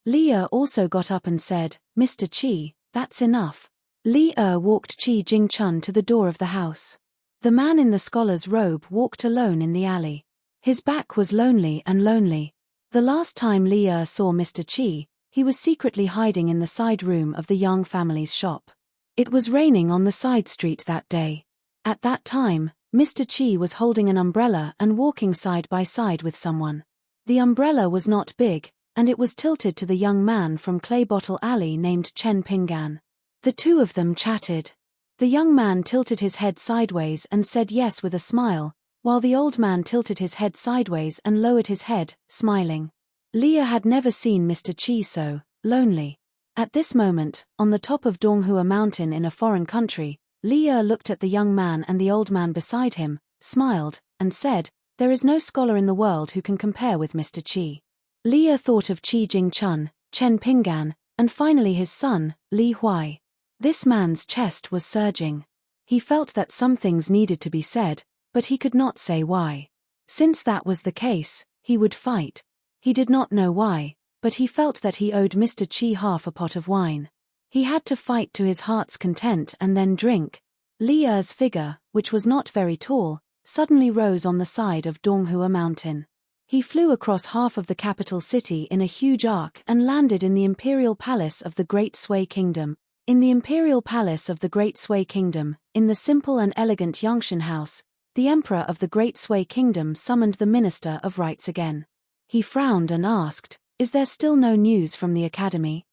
Li also got up and said, Mr. Qi, that's enough. Li walked Qi Jingchun to the door of the house. The man in the scholar's robe walked alone in the alley. His back was lonely and lonely. The last time Li saw Mr. Qi, he was secretly hiding in the side room of the Yang family's shop. It was raining on the side street that day. At that time, Mr. Qi was holding an umbrella and walking side by side with someone. The umbrella was not big, and it was tilted to the young man from Clay Bottle Alley named Chen Pinggan. The two of them chatted. The young man tilted his head sideways and said yes with a smile, while the old man tilted his head sideways and lowered his head, smiling. Li had never seen Mr. Qi so lonely. At this moment, on the top of Donghua Mountain in a foreign country, Li looked at the young man and the old man beside him, smiled, and said, there is no scholar in the world who can compare with Mr. Qi. Li thought of Qi Jingchun, Chen Pinggan, and finally his son, Li Huai. This man's chest was surging. He felt that some things needed to be said, but he could not say why. Since that was the case, he would fight. He did not know why, but he felt that he owed Mr. Chi half a pot of wine. He had to fight to his heart's content and then drink. Li Er's figure, which was not very tall, suddenly rose on the side of Donghua Mountain. He flew across half of the capital city in a huge arc and landed in the imperial palace of the Great Sui Kingdom. In the imperial palace of the Great Sui Kingdom, in the simple and elegant Yangshan house, the emperor of the Great Sui Kingdom summoned the Minister of Rites again. He frowned and asked, "Is there still no news from the academy?"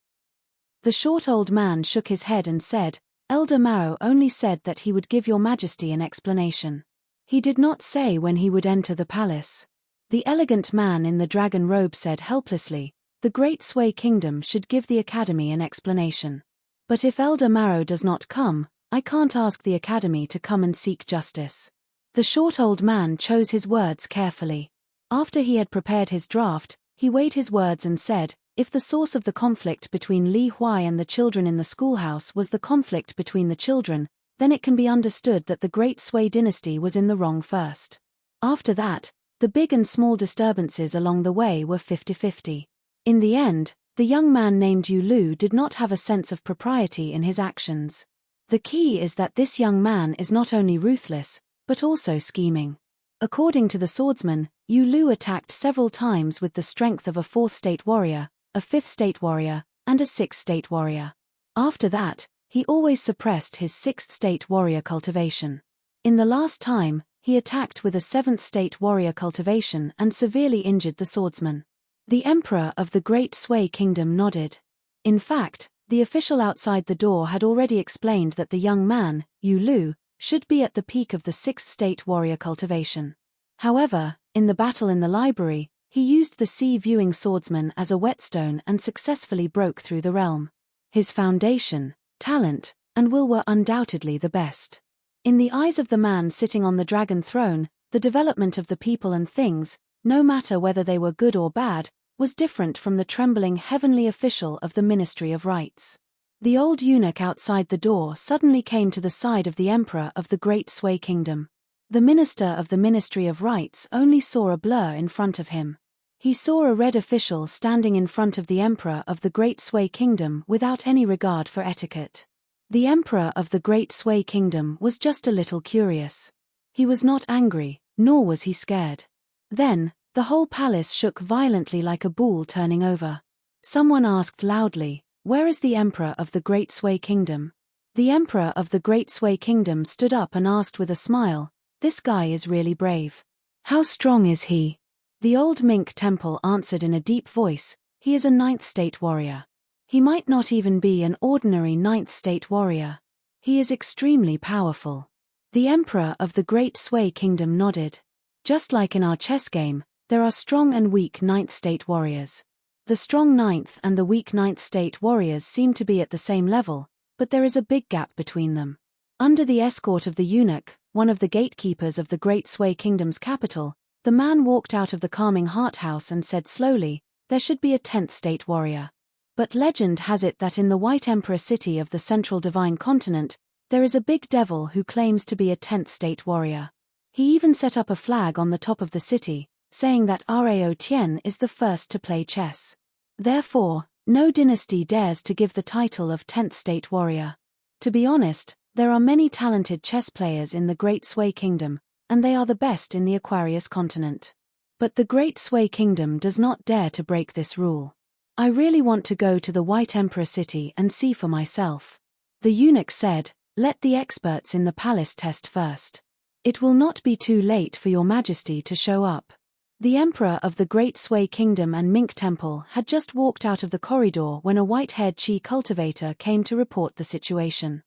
The short old man shook his head and said, "Elder Mao only said that he would give your majesty an explanation. He did not say when he would enter the palace." The elegant man in the dragon robe said helplessly, "The Great Sui Kingdom should give the academy an explanation. But if Elder Mao does not come, I can't ask the academy to come and seek justice." The short old man chose his words carefully. After he had prepared his draft, he weighed his words and said, "If the source of the conflict between Li Huai and the children in the schoolhouse was the conflict between the children, then it can be understood that the Great Sui dynasty was in the wrong first. After that, the big and small disturbances along the way were 50-50. In the end, the young man named Yu Lu did not have a sense of propriety in his actions. The key is that this young man is not only ruthless, but also scheming. According to the swordsman, Yu Lu attacked several times with the strength of a 4th state warrior, a 5th state warrior, and a 6th state warrior. After that, he always suppressed his 6th state warrior cultivation. In the last time, he attacked with a 7th state warrior cultivation and severely injured the swordsman. The emperor of the Great Sui Kingdom nodded. In fact, the official outside the door had already explained that the young man, Yu Lu, should be at the peak of the 6th state warrior cultivation. However, in the battle in the library, he used the sea-viewing swordsman as a whetstone and successfully broke through the realm. His foundation, talent, and will were undoubtedly the best. In the eyes of the man sitting on the dragon throne, the development of the people and things, no matter whether they were good or bad, was different from the trembling heavenly official of the Ministry of Rites. The old eunuch outside the door suddenly came to the side of the emperor of the Great Sui Kingdom. The minister of the Ministry of Rites only saw a blur in front of him. He saw a red official standing in front of the emperor of the Great Sui Kingdom without any regard for etiquette. The emperor of the Great Sui Kingdom was just a little curious. He was not angry, nor was he scared. Then, the whole palace shook violently like a bowl turning over. Someone asked loudly, "Where is the emperor of the Great Sui Kingdom?" The emperor of the Great Sui Kingdom stood up and asked with a smile, "This guy is really brave. How strong is he?" The old mink temple answered in a deep voice, "He is a 9th state warrior. He might not even be an ordinary 9th state warrior. He is extremely powerful." The emperor of the Great Sui Kingdom nodded. "Just like in our chess game, there are strong and weak 9th state warriors. The strong 9th and the weak 9th state warriors seem to be at the same level, but there is a big gap between them." Under the escort of the eunuch, one of the gatekeepers of the Great Sui Kingdom's capital, the man walked out of the calming heart house and said slowly, "There should be a 10th state warrior. But legend has it that in the White Emperor city of the Central Divine Continent, there is a big devil who claims to be a 10th state warrior. He even set up a flag on the top of the city, saying that Rao Tien is the first to play chess. Therefore, no dynasty dares to give the title of 10th state warrior. To be honest, there are many talented chess players in the Great Sui Kingdom, and they are the best in the Aquarius continent. But the Great Sui Kingdom does not dare to break this rule. I really want to go to the White Emperor city and see for myself." The eunuch said, "Let the experts in the palace test first. It will not be too late for your majesty to show up." The emperor of the Great Sui Kingdom and Mink Temple had just walked out of the corridor when a white-haired Qi cultivator came to report the situation.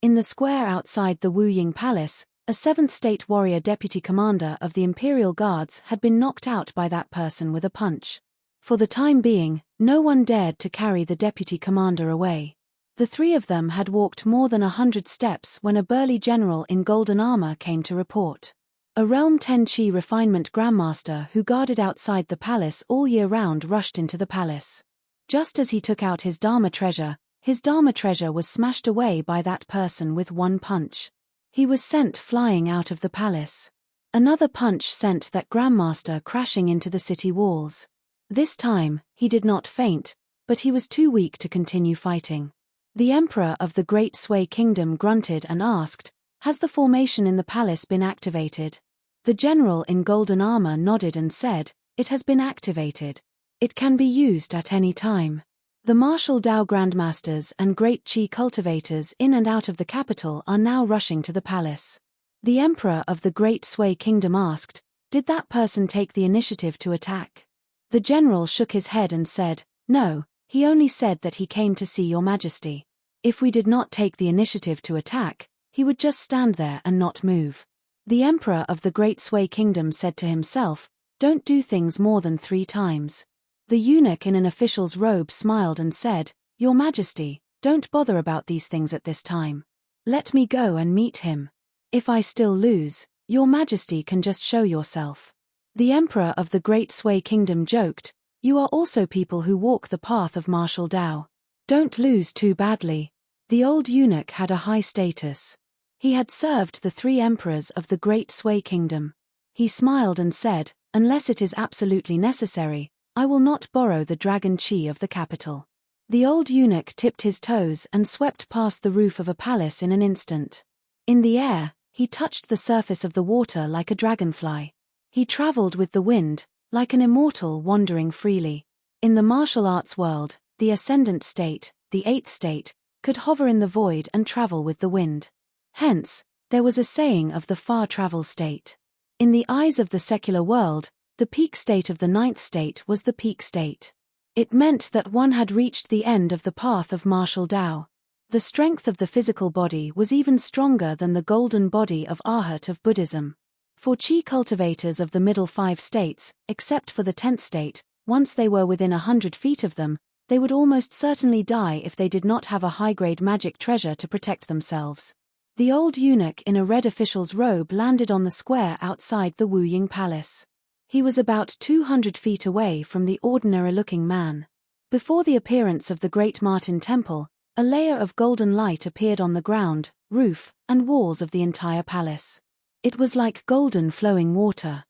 In the square outside the Wu Ying Palace, a 7th state warrior deputy commander of the Imperial Guards had been knocked out by that person with a punch. For the time being, no one dared to carry the deputy commander away. The three of them had walked more than 100 steps when a burly general in golden armor came to report. A Realm 10 Qi refinement grandmaster who guarded outside the palace all year round rushed into the palace. Just as he took out his Dharma treasure was smashed away by that person with one punch. He was sent flying out of the palace. Another punch sent that Grandmaster crashing into the city walls. This time, he did not faint, but he was too weak to continue fighting. The Emperor of the Great Sway Kingdom grunted and asked, "Has the formation in the palace been activated?" The general in golden armor nodded and said, "It has been activated. It can be used at any time." The martial Dao grandmasters and great Qi cultivators in and out of the capital are now rushing to the palace. The Emperor of the Great Sway Kingdom asked, "Did that person take the initiative to attack?" The general shook his head and said, "No, he only said that he came to see your majesty. If we did not take the initiative to attack, he would just stand there and not move." The Emperor of the Great Sway Kingdom said to himself, "Don't do things more than 3 times. The eunuch in an official's robe smiled and said, "Your Majesty, don't bother about these things at this time. Let me go and meet him. If I still lose, Your Majesty can just show yourself." The Emperor of the Great Sway Kingdom joked, "You are also people who walk the path of martial Dao. Don't lose too badly." The old eunuch had a high status. He had served the 3 emperors of the Great Sway Kingdom. He smiled and said, "Unless it is absolutely necessary, I will not borrow the dragon Qi of the capital." The old eunuch tipped his toes and swept past the roof of a palace in an instant. In the air, he touched the surface of the water like a dragonfly. He traveled with the wind, like an immortal wandering freely. In the martial arts world, the ascendant state, the 8th state, could hover in the void and travel with the wind. Hence, there was a saying of the far travel state. In the eyes of the secular world, the peak state of the 9th state was the peak state. It meant that one had reached the end of the path of martial Dao. The strength of the physical body was even stronger than the golden body of Arhat of Buddhism. For Qi cultivators of the middle 5 states, except for the 10th state, once they were within 100 feet of them, they would almost certainly die if they did not have a high-grade magic treasure to protect themselves. The old eunuch in a red official's robe landed on the square outside the Wu Ying Palace. He was about 200 feet away from the ordinary-looking man. Before the appearance of the Great Martin Temple, a layer of golden light appeared on the ground, roof, and walls of the entire palace. It was like golden flowing water.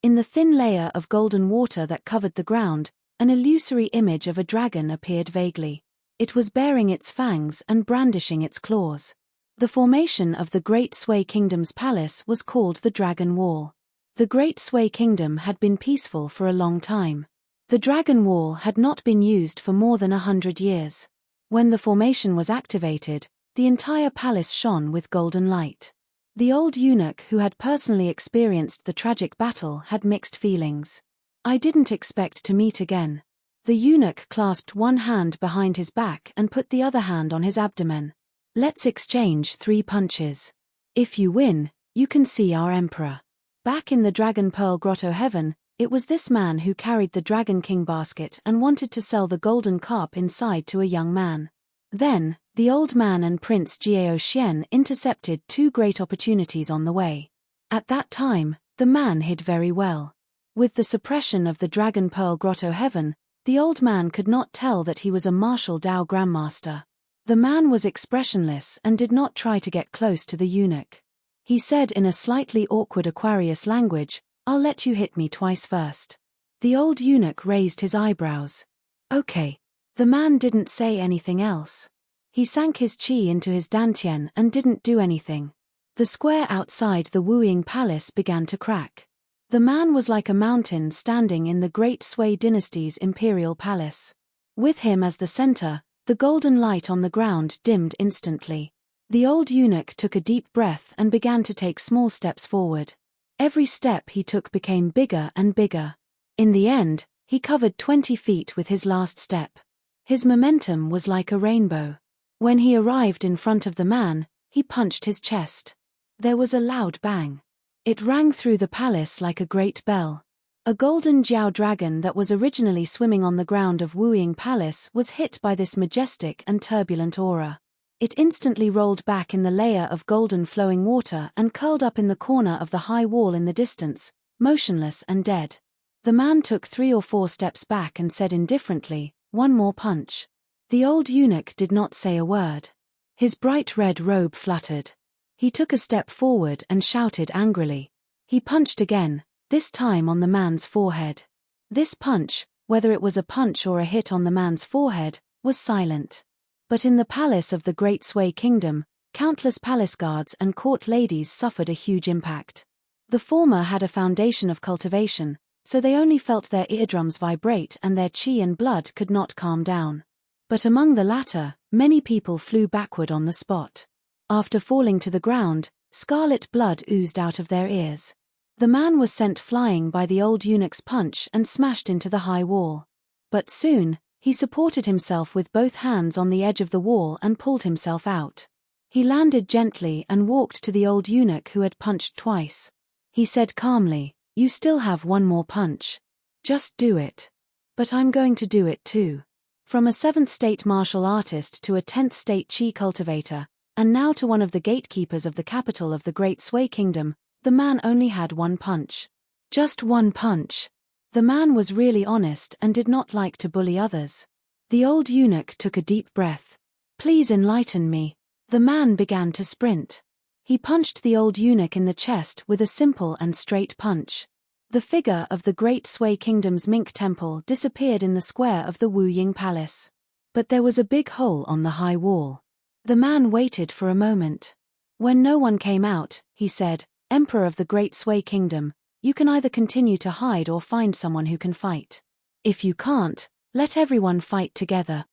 In the thin layer of golden water that covered the ground, an illusory image of a dragon appeared vaguely. It was baring its fangs and brandishing its claws. The formation of the Great Sway Kingdom's palace was called the Dragon Wall. The Great Sway Kingdom had been peaceful for a long time. The Dragon Wall had not been used for more than 100 years. When the formation was activated, the entire palace shone with golden light. The old eunuch who had personally experienced the tragic battle had mixed feelings. "I didn't expect to meet again." The eunuch clasped one hand behind his back and put the other hand on his abdomen. "Let's exchange 3 punches. If you win, you can see our emperor." Back in the Dragon Pearl Grotto Heaven, it was this man who carried the Dragon King basket and wanted to sell the golden carp inside to a young man. Then, the old man and Prince Jiao Xian intercepted 2 great opportunities on the way. At that time, the man hid very well. With the suppression of the Dragon Pearl Grotto Heaven, the old man could not tell that he was a martial Dao grandmaster. The man was expressionless and did not try to get close to the eunuch. He said in a slightly awkward Aquarius language, "I'll let you hit me twice first." The old eunuch raised his eyebrows. "Okay." The man didn't say anything else. He sank his qi into his dantian and didn't do anything. The square outside the Wu Ying Palace began to crack. The man was like a mountain standing in the Great Sway Dynasty's imperial palace. With him as the center, the golden light on the ground dimmed instantly. The old eunuch took a deep breath and began to take small steps forward. Every step he took became bigger and bigger. In the end, he covered 20 feet with his last step. His momentum was like a rainbow. When he arrived in front of the man, he punched his chest. There was a loud bang. It rang through the palace like a great bell. A golden Jiao dragon that was originally swimming on the ground of Wu Ying Palace was hit by this majestic and turbulent aura. It instantly rolled back in the layer of golden flowing water and curled up in the corner of the high wall in the distance, motionless and dead. The man took 3 or 4 steps back and said indifferently, "One more punch." The old eunuch did not say a word. His bright red robe fluttered. He took a step forward and shouted angrily. He punched again, this time on the man's forehead. This punch, whether it was a punch or a hit on the man's forehead, was silent. But in the palace of the Great Sway Kingdom, countless palace guards and court ladies suffered a huge impact. The former had a foundation of cultivation, so they only felt their eardrums vibrate and their chi and blood could not calm down. But among the latter, many people flew backward on the spot. After falling to the ground, scarlet blood oozed out of their ears. The man was sent flying by the old eunuch's punch and smashed into the high wall. But soon, he supported himself with both hands on the edge of the wall and pulled himself out. He landed gently and walked to the old eunuch who had punched twice. He said calmly, "You still have one more punch. Just do it." "But I'm going to do it too." From a 7th state martial artist to a 10th state chi cultivator, and now to one of the gatekeepers of the capital of the Great Sway Kingdom, the man only had one punch. Just one punch. The man was really honest and did not like to bully others. The old eunuch took a deep breath. "Please enlighten me." The man began to sprint. He punched the old eunuch in the chest with a simple and straight punch. The figure of the Great Sway Kingdom's Mink Temple disappeared in the square of the Wu Ying Palace. But there was a big hole on the high wall. The man waited for a moment. When no one came out, he said, "Emperor of the Great Sway Kingdom, you can either continue to hide or find someone who can fight. If you can't, let everyone fight together."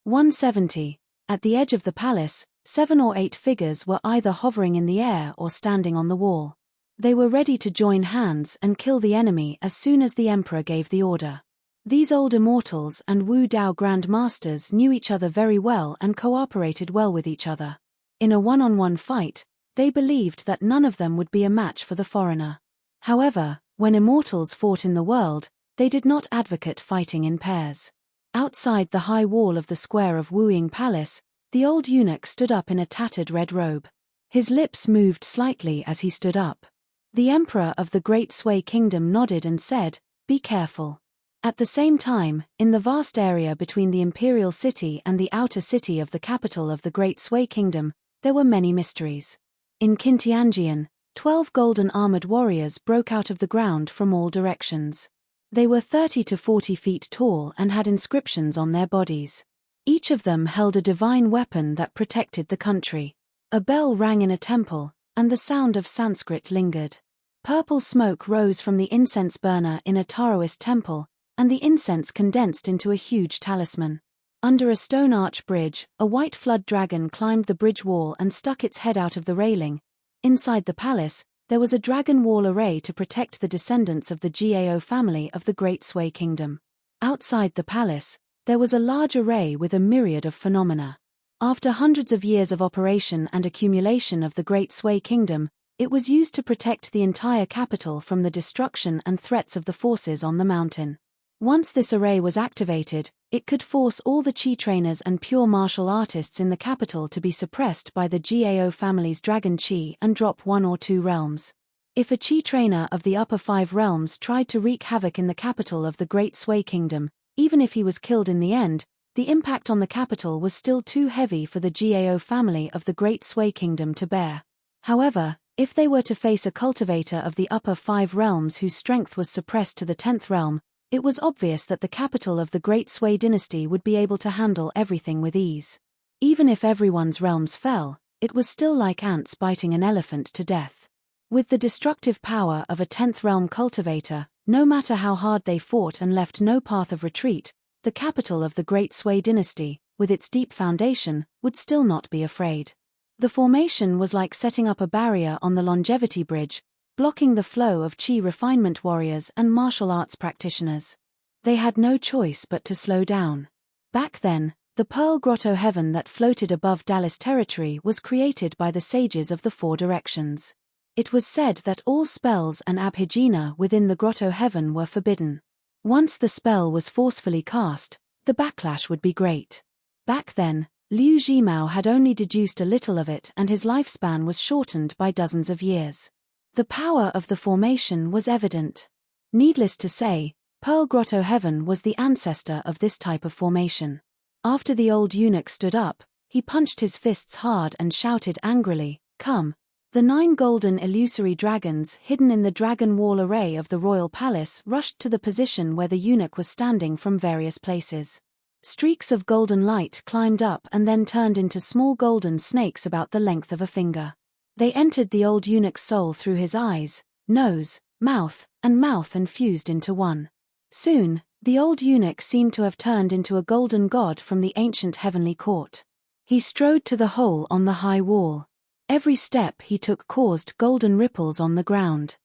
170. At the edge of the palace, 7 or 8 figures were either hovering in the air or standing on the wall. They were ready to join hands and kill the enemy as soon as the emperor gave the order. These old immortals and Wu Dao Grand Masters knew each other very well and cooperated well with each other. In a one-on-one fight, they believed that none of them would be a match for the foreigner. However, when immortals fought in the world, they did not advocate fighting in pairs. Outside the high wall of the square of Wu Ying Palace, the old eunuch stood up in a tattered red robe. His lips moved slightly as he stood up. The emperor of the Great Sway Kingdom nodded and said, "Be careful." At the same time, in the vast area between the imperial city and the outer city of the capital of the Great Sway Kingdom, there were many mysteries. In Qintianjian, 12 golden armored warriors broke out of the ground from all directions. They were 30 to 40 feet tall and had inscriptions on their bodies. Each of them held a divine weapon that protected the country. A bell rang in a temple, and the sound of Sanskrit lingered. Purple smoke rose from the incense burner in a Taoist temple, and the incense condensed into a huge talisman. Under a stone arch bridge, a white flood dragon climbed the bridge wall and stuck its head out of the railing. Inside the palace, there was a dragon wall array to protect the descendants of the Gao family of the Great Sway Kingdom. Outside the palace, there was a large array with a myriad of phenomena. After hundreds of years of operation and accumulation of the Great Sway Kingdom, it was used to protect the entire capital from the destruction and threats of the forces on the mountain. Once this array was activated, it could force all the chi trainers and pure martial artists in the capital to be suppressed by the Gao family's dragon chi and drop 1 or 2 realms. If a chi trainer of the upper 5 realms tried to wreak havoc in the capital of the Great Sway Kingdom, even if he was killed in the end, the impact on the capital was still too heavy for the Gao family of the Great Sway Kingdom to bear. However, if they were to face a cultivator of the upper 5 realms whose strength was suppressed to the 10th realm, it was obvious that the capital of the Great Sway dynasty would be able to handle everything with ease. Even if everyone's realms fell, it was still like ants biting an elephant to death. With the destructive power of a 10th realm cultivator, no matter how hard they fought and left no path of retreat, the capital of the Great Sway dynasty, with its deep foundation, would still not be afraid. The formation was like setting up a barrier on the longevity bridge, blocking the flow of chi refinement warriors and martial arts practitioners. They had no choice but to slow down. Back then, the Pearl Grotto heaven that floated above Dallas territory was created by the sages of the 4 directions. It was said that all spells and abhijna within the grotto heaven were forbidden. Once the spell was forcefully cast, the backlash would be great. Back then, Liu Zhimao had only deduced a little of it and his lifespan was shortened by dozens of years. The power of the formation was evident. Needless to say, Pearl Grotto Heaven was the ancestor of this type of formation. After the old eunuch stood up, he punched his fists hard and shouted angrily, "Come!" The 9 golden illusory dragons hidden in the dragon wall array of the royal palace rushed to the position where the eunuch was standing from various places. Streaks of golden light climbed up and then turned into small golden snakes about the length of a finger. They entered the old eunuch's soul through his eyes, nose, mouth and fused into one. Soon, the old eunuch seemed to have turned into a golden god from the ancient heavenly court. He strode to the hole on the high wall. Every step he took caused golden ripples on the ground.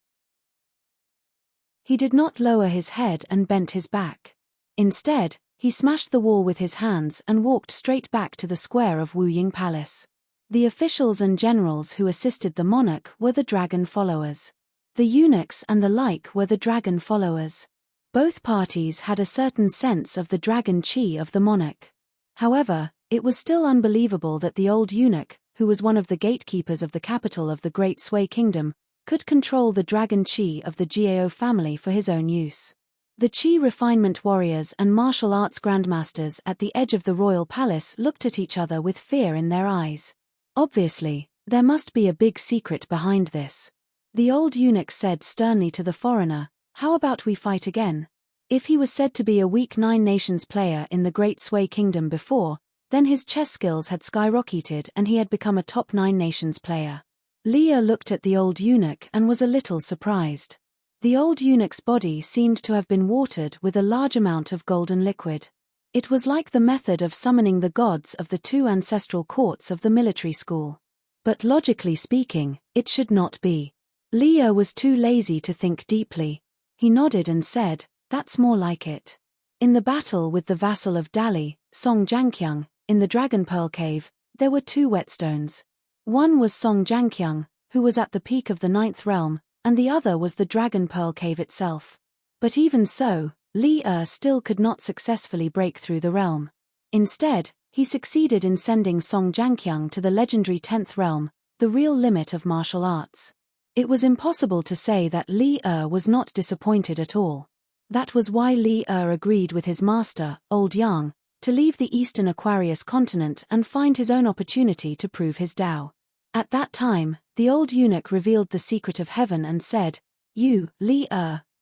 He did not lower his head and bent his back. Instead, he smashed the wall with his hands and walked straight back to the square of Wu Ying Palace. The officials and generals who assisted the monarch were the dragon followers. The eunuchs and the like were the dragon followers. Both parties had a certain sense of the dragon chi of the monarch. However, it was still unbelievable that the old eunuch, who was one of the gatekeepers of the capital of the Great Sui Kingdom, could control the dragon chi of the Jiao family for his own use. The chi refinement warriors and martial arts grandmasters at the edge of the royal palace looked at each other with fear in their eyes. Obviously, there must be a big secret behind this. The old eunuch said sternly to the foreigner, "How about we fight again?" If he was said to be a weak 9 nations player in the Great Sui Kingdom before, then his chess skills had skyrocketed and he had become a top 9 nations player. Leah looked at the old eunuch and was a little surprised. The old eunuch's body seemed to have been watered with a large amount of golden liquid. It was like the method of summoning the gods of the 2 ancestral courts of the military school. But logically speaking, it should not be. Leah was too lazy to think deeply. He nodded and said, "That's more like it." In the battle with the vassal of Dali, Song Jianqiang, in the Dragon Pearl Cave, there were 2 whetstones. One was Song Jianqiang, who was at the peak of the 9th realm, and the other was the Dragon Pearl Cave itself. But even so, Li still could not successfully break through the realm. Instead, he succeeded in sending Song Jianqiang to the legendary 10th realm, the real limit of martial arts. It was impossible to say that Li was not disappointed at all. That was why Li agreed with his master, Old Yang, to leave the Eastern Aquarius continent and find his own opportunity to prove his Tao. At that time, the old eunuch revealed the secret of heaven and said, "You, Li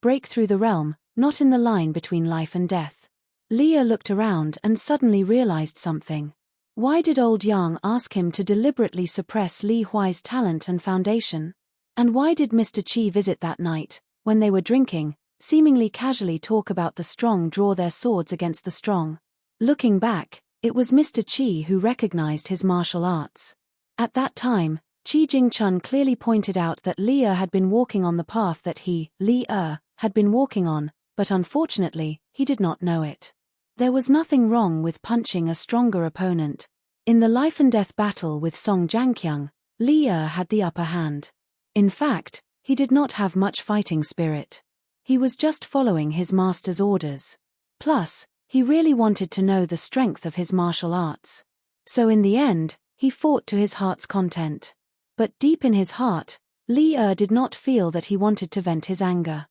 break through the realm, not in the line between life and death." Li looked around and suddenly realized something. Why did Old Yang ask him to deliberately suppress Li Huai's talent and foundation? And why did Mr. Qi visit that night, when they were drinking, seemingly casually talk about the strong draw their swords against the strong? Looking back, it was Mr. Qi who recognized his martial arts. At that time, Qi Jingchun clearly pointed out that Li had been walking on the path that he, Li had been walking on, but unfortunately, he did not know it. There was nothing wrong with punching a stronger opponent. In the life-and-death battle with Song Jianqiang, Li had the upper hand. In fact, he did not have much fighting spirit. He was just following his master's orders. Plus, he really wanted to know the strength of his martial arts. So in the end, he fought to his heart's content. But deep in his heart, Li did not feel that he wanted to vent his anger.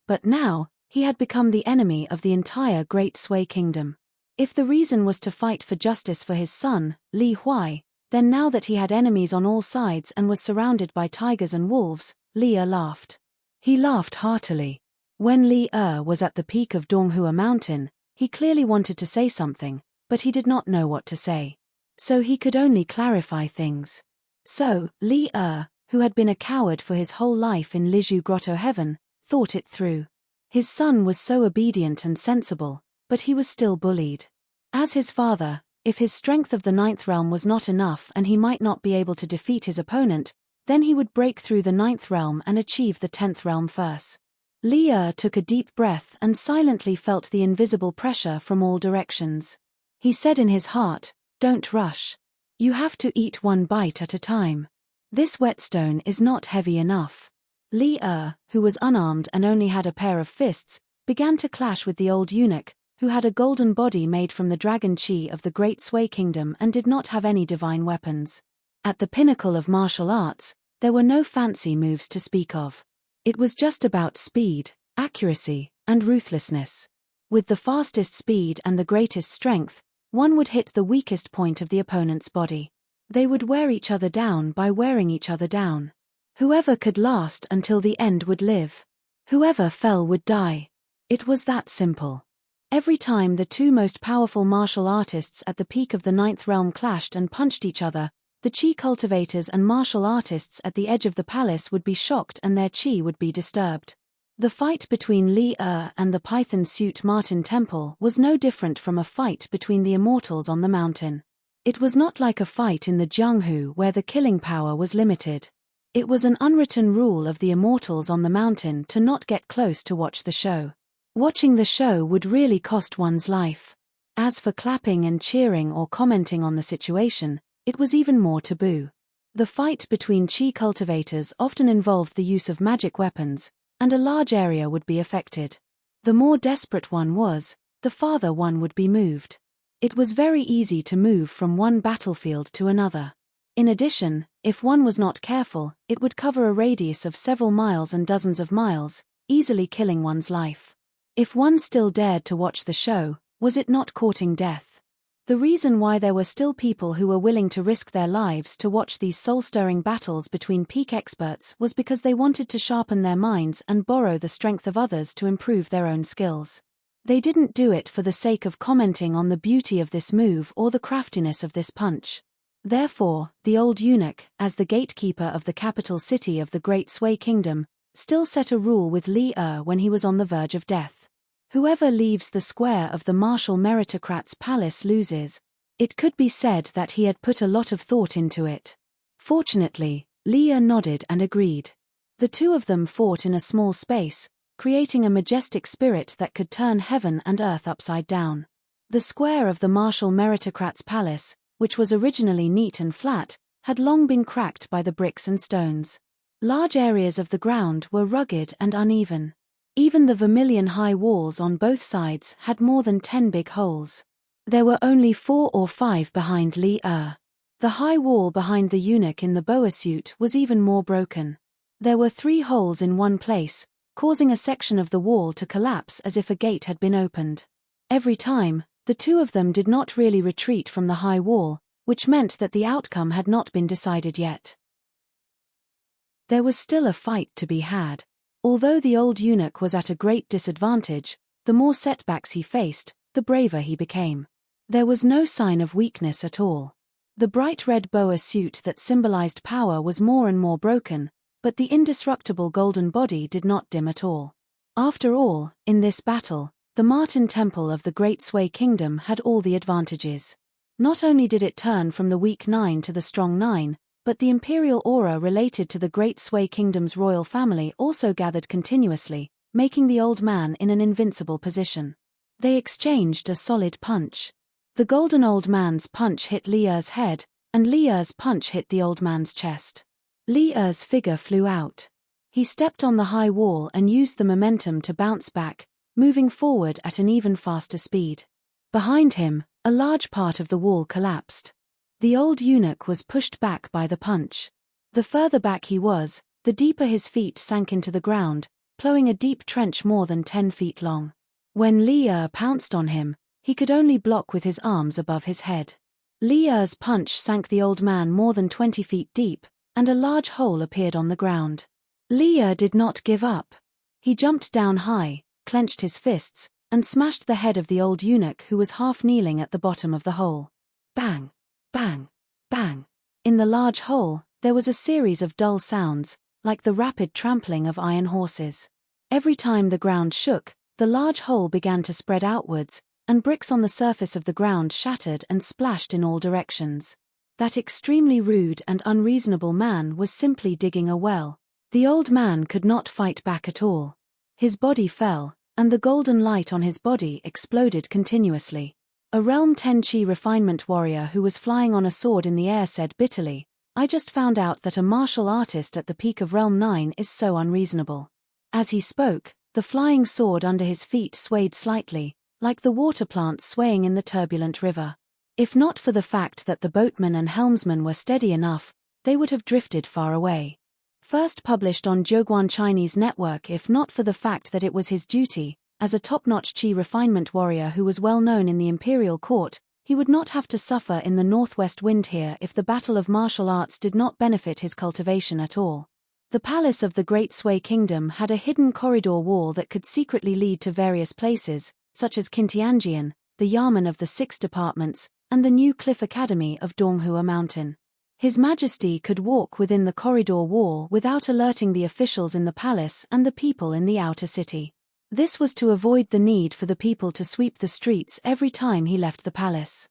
But now, he had become the enemy of the entire Great Sui Kingdom. If the reason was to fight for justice for his son, Li Huai, then now that he had enemies on all sides and was surrounded by tigers and wolves, Li laughed. He laughed heartily. When Li was at the peak of Donghua Mountain, he clearly wanted to say something, but he did not know what to say. So he could only clarify things. So, Li who had been a coward for his whole life in Liju Grotto Heaven, thought it through. His son was so obedient and sensible, but he was still bullied. As his father, if his strength of the 9th realm was not enough and he might not be able to defeat his opponent, then he would break through the 9th realm and achieve the 10th realm first. Li took a deep breath and silently felt the invisible pressure from all directions. He said in his heart, "Don't rush. You have to eat one bite at a time. This whetstone is not heavy enough." Li who was unarmed and only had a pair of fists, began to clash with the old eunuch, who had a golden body made from the dragon chi of the Great Sui Kingdom and did not have any divine weapons. At the pinnacle of martial arts, there were no fancy moves to speak of. It was just about speed, accuracy, and ruthlessness. With the fastest speed and the greatest strength, One would hit the weakest point of the opponent's body. They would wear each other down by wearing each other down. Whoever could last until the end would live. Whoever fell would die. It was that simple. Every time the two most powerful martial artists at the peak of the ninth realm clashed and punched each other, the chi cultivators and martial artists at the edge of the palace would be shocked and their chi would be disturbed. The fight between Li Er and the python suit Martin Temple was no different from a fight between the immortals on the mountain. It was not like a fight in the Jianghu where the killing power was limited. It was an unwritten rule of the immortals on the mountain to not get close to watch the show. Watching the show would really cost one's life. As for clapping and cheering or commenting on the situation, it was even more taboo. The fight between chi cultivators often involved the use of magic weapons, and a large area would be affected. The more desperate one was, the farther one would be moved. It was very easy to move from one battlefield to another. In addition, if one was not careful, it would cover a radius of several miles and dozens of miles, easily killing one's life. If one still dared to watch the show, was it not courting death? The reason why there were still people who were willing to risk their lives to watch these soul-stirring battles between peak experts was because they wanted to sharpen their minds and borrow the strength of others to improve their own skills. They didn't do it for the sake of commenting on the beauty of this move or the craftiness of this punch. Therefore, the old eunuch, as the gatekeeper of the capital city of the Great Sui Kingdom, still set a rule with Li Er when he was on the verge of death. Whoever leaves the square of the martial meritocrat's palace loses. It could be said that he had put a lot of thought into it. Fortunately, Li Er nodded and agreed. The two of them fought in a small space, creating a majestic spirit that could turn heaven and earth upside down. The square of the martial meritocrat's palace, which was originally neat and flat, had long been cracked by the bricks and stones. Large areas of the ground were rugged and uneven. Even the vermilion-high walls on both sides had more than 10 big holes. There were only 4 or 5 behind Li Er. The high wall behind the eunuch in the boa suit was even more broken. There were 3 holes in one place, causing a section of the wall to collapse as if a gate had been opened. Every time, the two of them did not really retreat from the high wall, which meant that the outcome had not been decided yet. There was still a fight to be had. Although the old eunuch was at a great disadvantage, the more setbacks he faced, the braver he became. There was no sign of weakness at all. The bright red boa suit that symbolized power was more and more broken, but the indestructible golden body did not dim at all. After all, in this battle, the Martin Temple of the Great Sui Kingdom had all the advantages. Not only did it turn from the weak 9 to the strong 9, but the imperial aura related to the Great Sui Kingdom's royal family also gathered continuously, making the old man in an invincible position. They exchanged a solid punch. The golden old man's punch hit Li Er's head, and Li Er's punch hit the old man's chest. Li Er's figure flew out. He stepped on the high wall and used the momentum to bounce back, moving forward at an even faster speed. Behind him, a large part of the wall collapsed. The old eunuch was pushed back by the punch. The further back he was, the deeper his feet sank into the ground, plowing a deep trench more than 10 feet long. When Li Er pounced on him, he could only block with his arms above his head. Li Er's punch sank the old man more than 20 feet deep, and a large hole appeared on the ground. Li Er did not give up. He jumped down high, clenched his fists, and smashed the head of the old eunuch who was half kneeling at the bottom of the hole. Bang! Bang! Bang! In the large hole, there was a series of dull sounds, like the rapid trampling of iron horses. Every time the ground shook, the large hole began to spread outwards, and bricks on the surface of the ground shattered and splashed in all directions. That extremely rude and unreasonable man was simply digging a well. The old man could not fight back at all. His body fell, and the golden light on his body exploded continuously. A Realm 10 Chi refinement warrior who was flying on a sword in the air said bitterly, "I just found out that a martial artist at the peak of Realm 9 is so unreasonable." As he spoke, the flying sword under his feet swayed slightly, like the water plants swaying in the turbulent river. If not for the fact that the boatman and helmsman were steady enough, they would have drifted far away. First published on Zhoguan Chinese Network. If not for the fact that it was his duty, as a top-notch Chi refinement warrior who was well known in the imperial court, He would not have to suffer in the northwest wind here if the battle of martial arts did not benefit his cultivation at all. The palace of the Great Sway Kingdom had a hidden corridor wall that could secretly lead to various places, such as Kintianjian, the Yamen of the 6 departments, and the new Cliff Academy of Donghua Mountain. His Majesty could walk within the corridor wall without alerting the officials in the palace and the people in the outer city. This was to avoid the need for the people to sweep the streets every time he left the palace.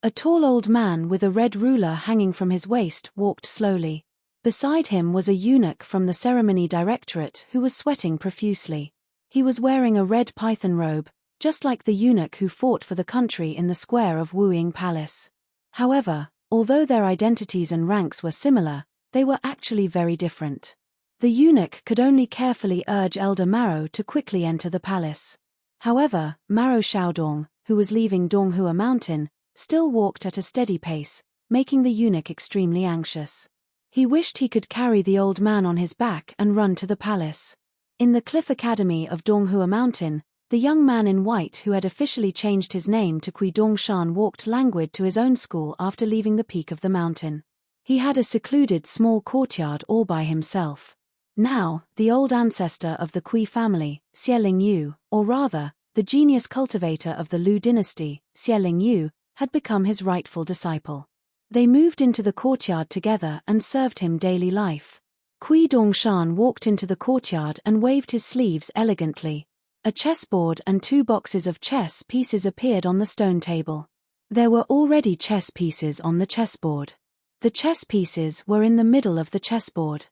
A tall old man with a red ruler hanging from his waist walked slowly. Beside him was a eunuch from the ceremony directorate who was sweating profusely. He was wearing a red python robe, just like the eunuch who fought for the country in the square of Wuying Palace. However, although their identities and ranks were similar, they were actually very different. The eunuch could only carefully urge Elder Maro to quickly enter the palace. However, Maro Xiaodong, who was leaving Donghua Mountain, still walked at a steady pace, making the eunuch extremely anxious. He wished he could carry the old man on his back and run to the palace. In the Cliff Academy of Donghua Mountain, the young man in white who had officially changed his name to Kui Dongshan walked languid to his own school after leaving the peak of the mountain. He had a secluded small courtyard all by himself. Now, the old ancestor of the Kui family, Xie Lingyu, or rather, the genius cultivator of the Lu dynasty, Xie Lingyu, had become his rightful disciple. They moved into the courtyard together and served him daily life. Kui Dongshan walked into the courtyard and waved his sleeves elegantly. A chessboard and 2 boxes of chess pieces appeared on the stone table. There were already chess pieces on the chessboard. The chess pieces were in the middle of the chessboard.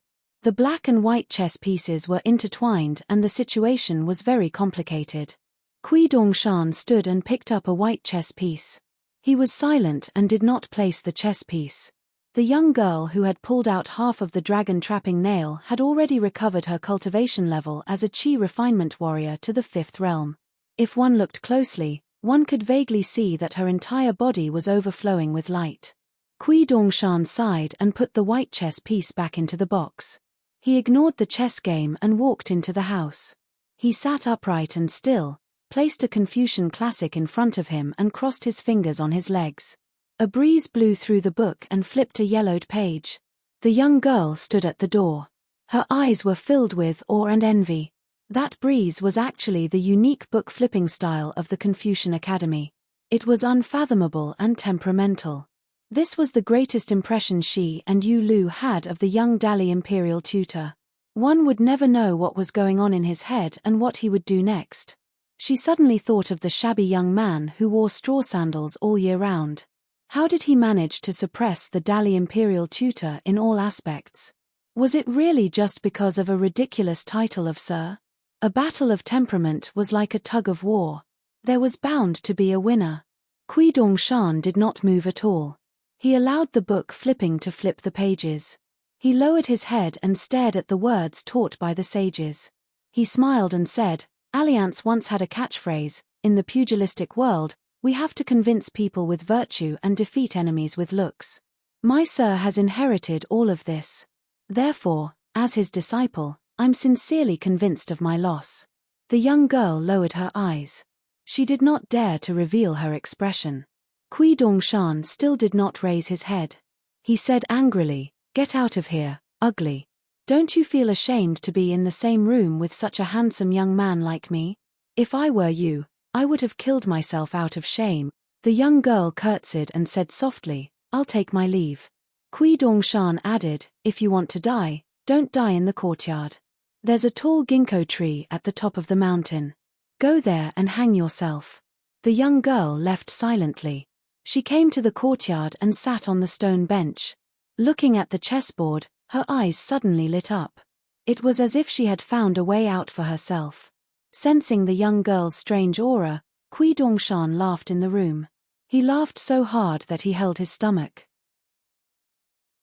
The black and white chess pieces were intertwined and the situation was very complicated. Kui Dongshan stood and picked up a white chess piece. He was silent and did not place the chess piece. The young girl who had pulled out half of the dragon-trapping nail had already recovered her cultivation level as a chi refinement warrior to the 5th realm. If one looked closely, one could vaguely see that her entire body was overflowing with light. Kui Dongshan sighed and put the white chess piece back into the box. He ignored the chess game and walked into the house. He sat upright and still, placed a Confucian classic in front of him and crossed his fingers on his legs. A breeze blew through the book and flipped a yellowed page. The young girl stood at the door. Her eyes were filled with awe and envy. That breeze was actually the unique book flipping style of the Confucian Academy. It was unfathomable and temperamental. This was the greatest impression she and Yu Lu had of the young Dali imperial tutor. One would never know what was going on in his head and what he would do next. She suddenly thought of the shabby young man who wore straw sandals all year round. How did he manage to suppress the Dali imperial tutor in all aspects? Was it really just because of a ridiculous title of Sir? A battle of temperament was like a tug of war. There was bound to be a winner. Kui Dongshan did not move at all. He allowed the book flipping to flip the pages. He lowered his head and stared at the words taught by the sages. He smiled and said, Alliance once had a catchphrase, in the pugilistic world, we have to convince people with virtue and defeat enemies with looks. My sir has inherited all of this. Therefore, as his disciple, I'm sincerely convinced of my loss. The young girl lowered her eyes. She did not dare to reveal her expression. Kui Dongshan still did not raise his head. He said angrily, Get out of here, ugly. Don't you feel ashamed to be in the same room with such a handsome young man like me? If I were you, I would have killed myself out of shame. The young girl curtsied and said softly, I'll take my leave. Kui Dongshan added, If you want to die, don't die in the courtyard. There's a tall ginkgo tree at the top of the mountain. Go there and hang yourself. The young girl left silently. She came to the courtyard and sat on the stone bench. Looking at the chessboard, her eyes suddenly lit up. It was as if she had found a way out for herself. Sensing the young girl's strange aura, Kui Dongshan laughed in the room. He laughed so hard that he held his stomach.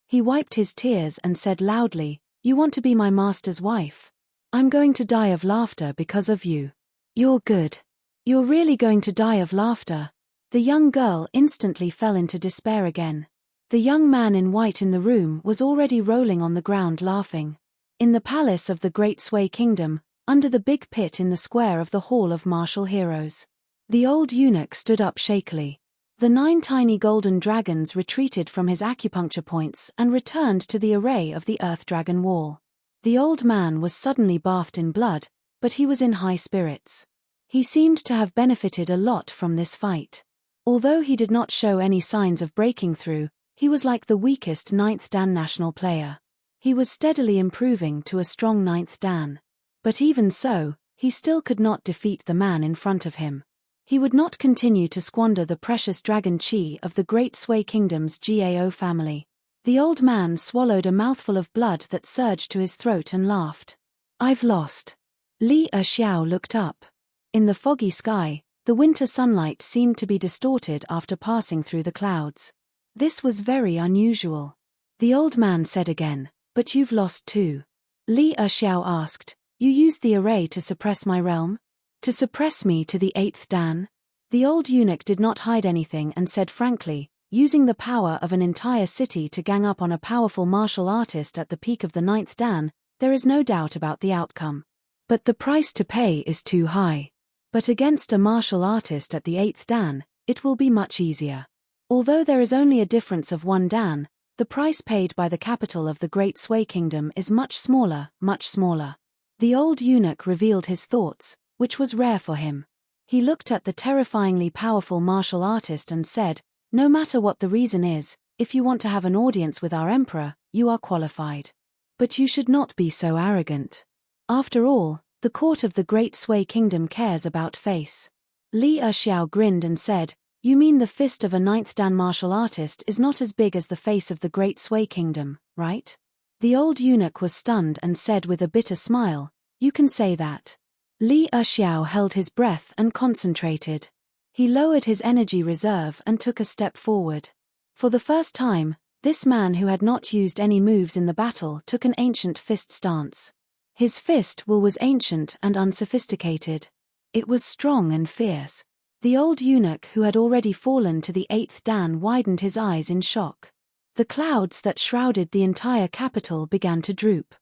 He wiped his tears and said loudly, You want to be my master's wife? I'm going to die of laughter because of you. You're good. You're really going to die of laughter. The young girl instantly fell into despair again. The young man in white in the room was already rolling on the ground laughing. In the palace of the Great Sway Kingdom, under the big pit in the square of the Hall of Martial Heroes. The old eunuch stood up shakily. The 9 tiny golden dragons retreated from his acupuncture points and returned to the array of the earth dragon wall. The old man was suddenly bathed in blood, but he was in high spirits. He seemed to have benefited a lot from this fight. Although he did not show any signs of breaking through, he was like the weakest 9th Dan national player. He was steadily improving to a strong 9th Dan. But even so, he still could not defeat the man in front of him. He would not continue to squander the precious dragon chi of the Great Sui Kingdom's Gao family. The old man swallowed a mouthful of blood that surged to his throat and laughed. I've lost. Li Xiao looked up. In the foggy sky, the winter sunlight seemed to be distorted after passing through the clouds. This was very unusual. The old man said again, but you've lost too. Li Xiao asked, you used the array to suppress my realm? To suppress me to the 8th Dan? The old eunuch did not hide anything and said frankly, using the power of an entire city to gang up on a powerful martial artist at the peak of the 9th Dan, there is no doubt about the outcome. But the price to pay is too high. But against a martial artist at the 8th Dan, it will be much easier. Although there is only a difference of 1 Dan, the price paid by the capital of the Great Sui Kingdom is much smaller, much smaller. The old eunuch revealed his thoughts, which was rare for him. He looked at the terrifyingly powerful martial artist and said, no matter what the reason is, if you want to have an audience with our emperor, you are qualified. But you should not be so arrogant. After all, the court of the Great Sui Kingdom cares about face. Li Xiao grinned and said, you mean the fist of a 9th Dan martial artist is not as big as the face of the Great Sui Kingdom, right? The old eunuch was stunned and said with a bitter smile, you can say that. Li Xiao held his breath and concentrated. He lowered his energy reserve and took a step forward. For the first time, this man who had not used any moves in the battle took an ancient fist stance. His fist will was ancient and unsophisticated. It was strong and fierce. The old eunuch who had already fallen to the 8th Dan widened his eyes in shock. The clouds that shrouded the entire capital began to droop.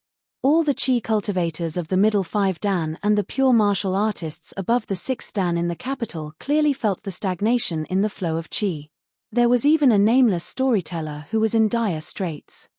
All the chi cultivators of the middle 5 Dan and the pure martial artists above the 6th Dan in the capital clearly felt the stagnation in the flow of chi. There was even a nameless storyteller who was in dire straits.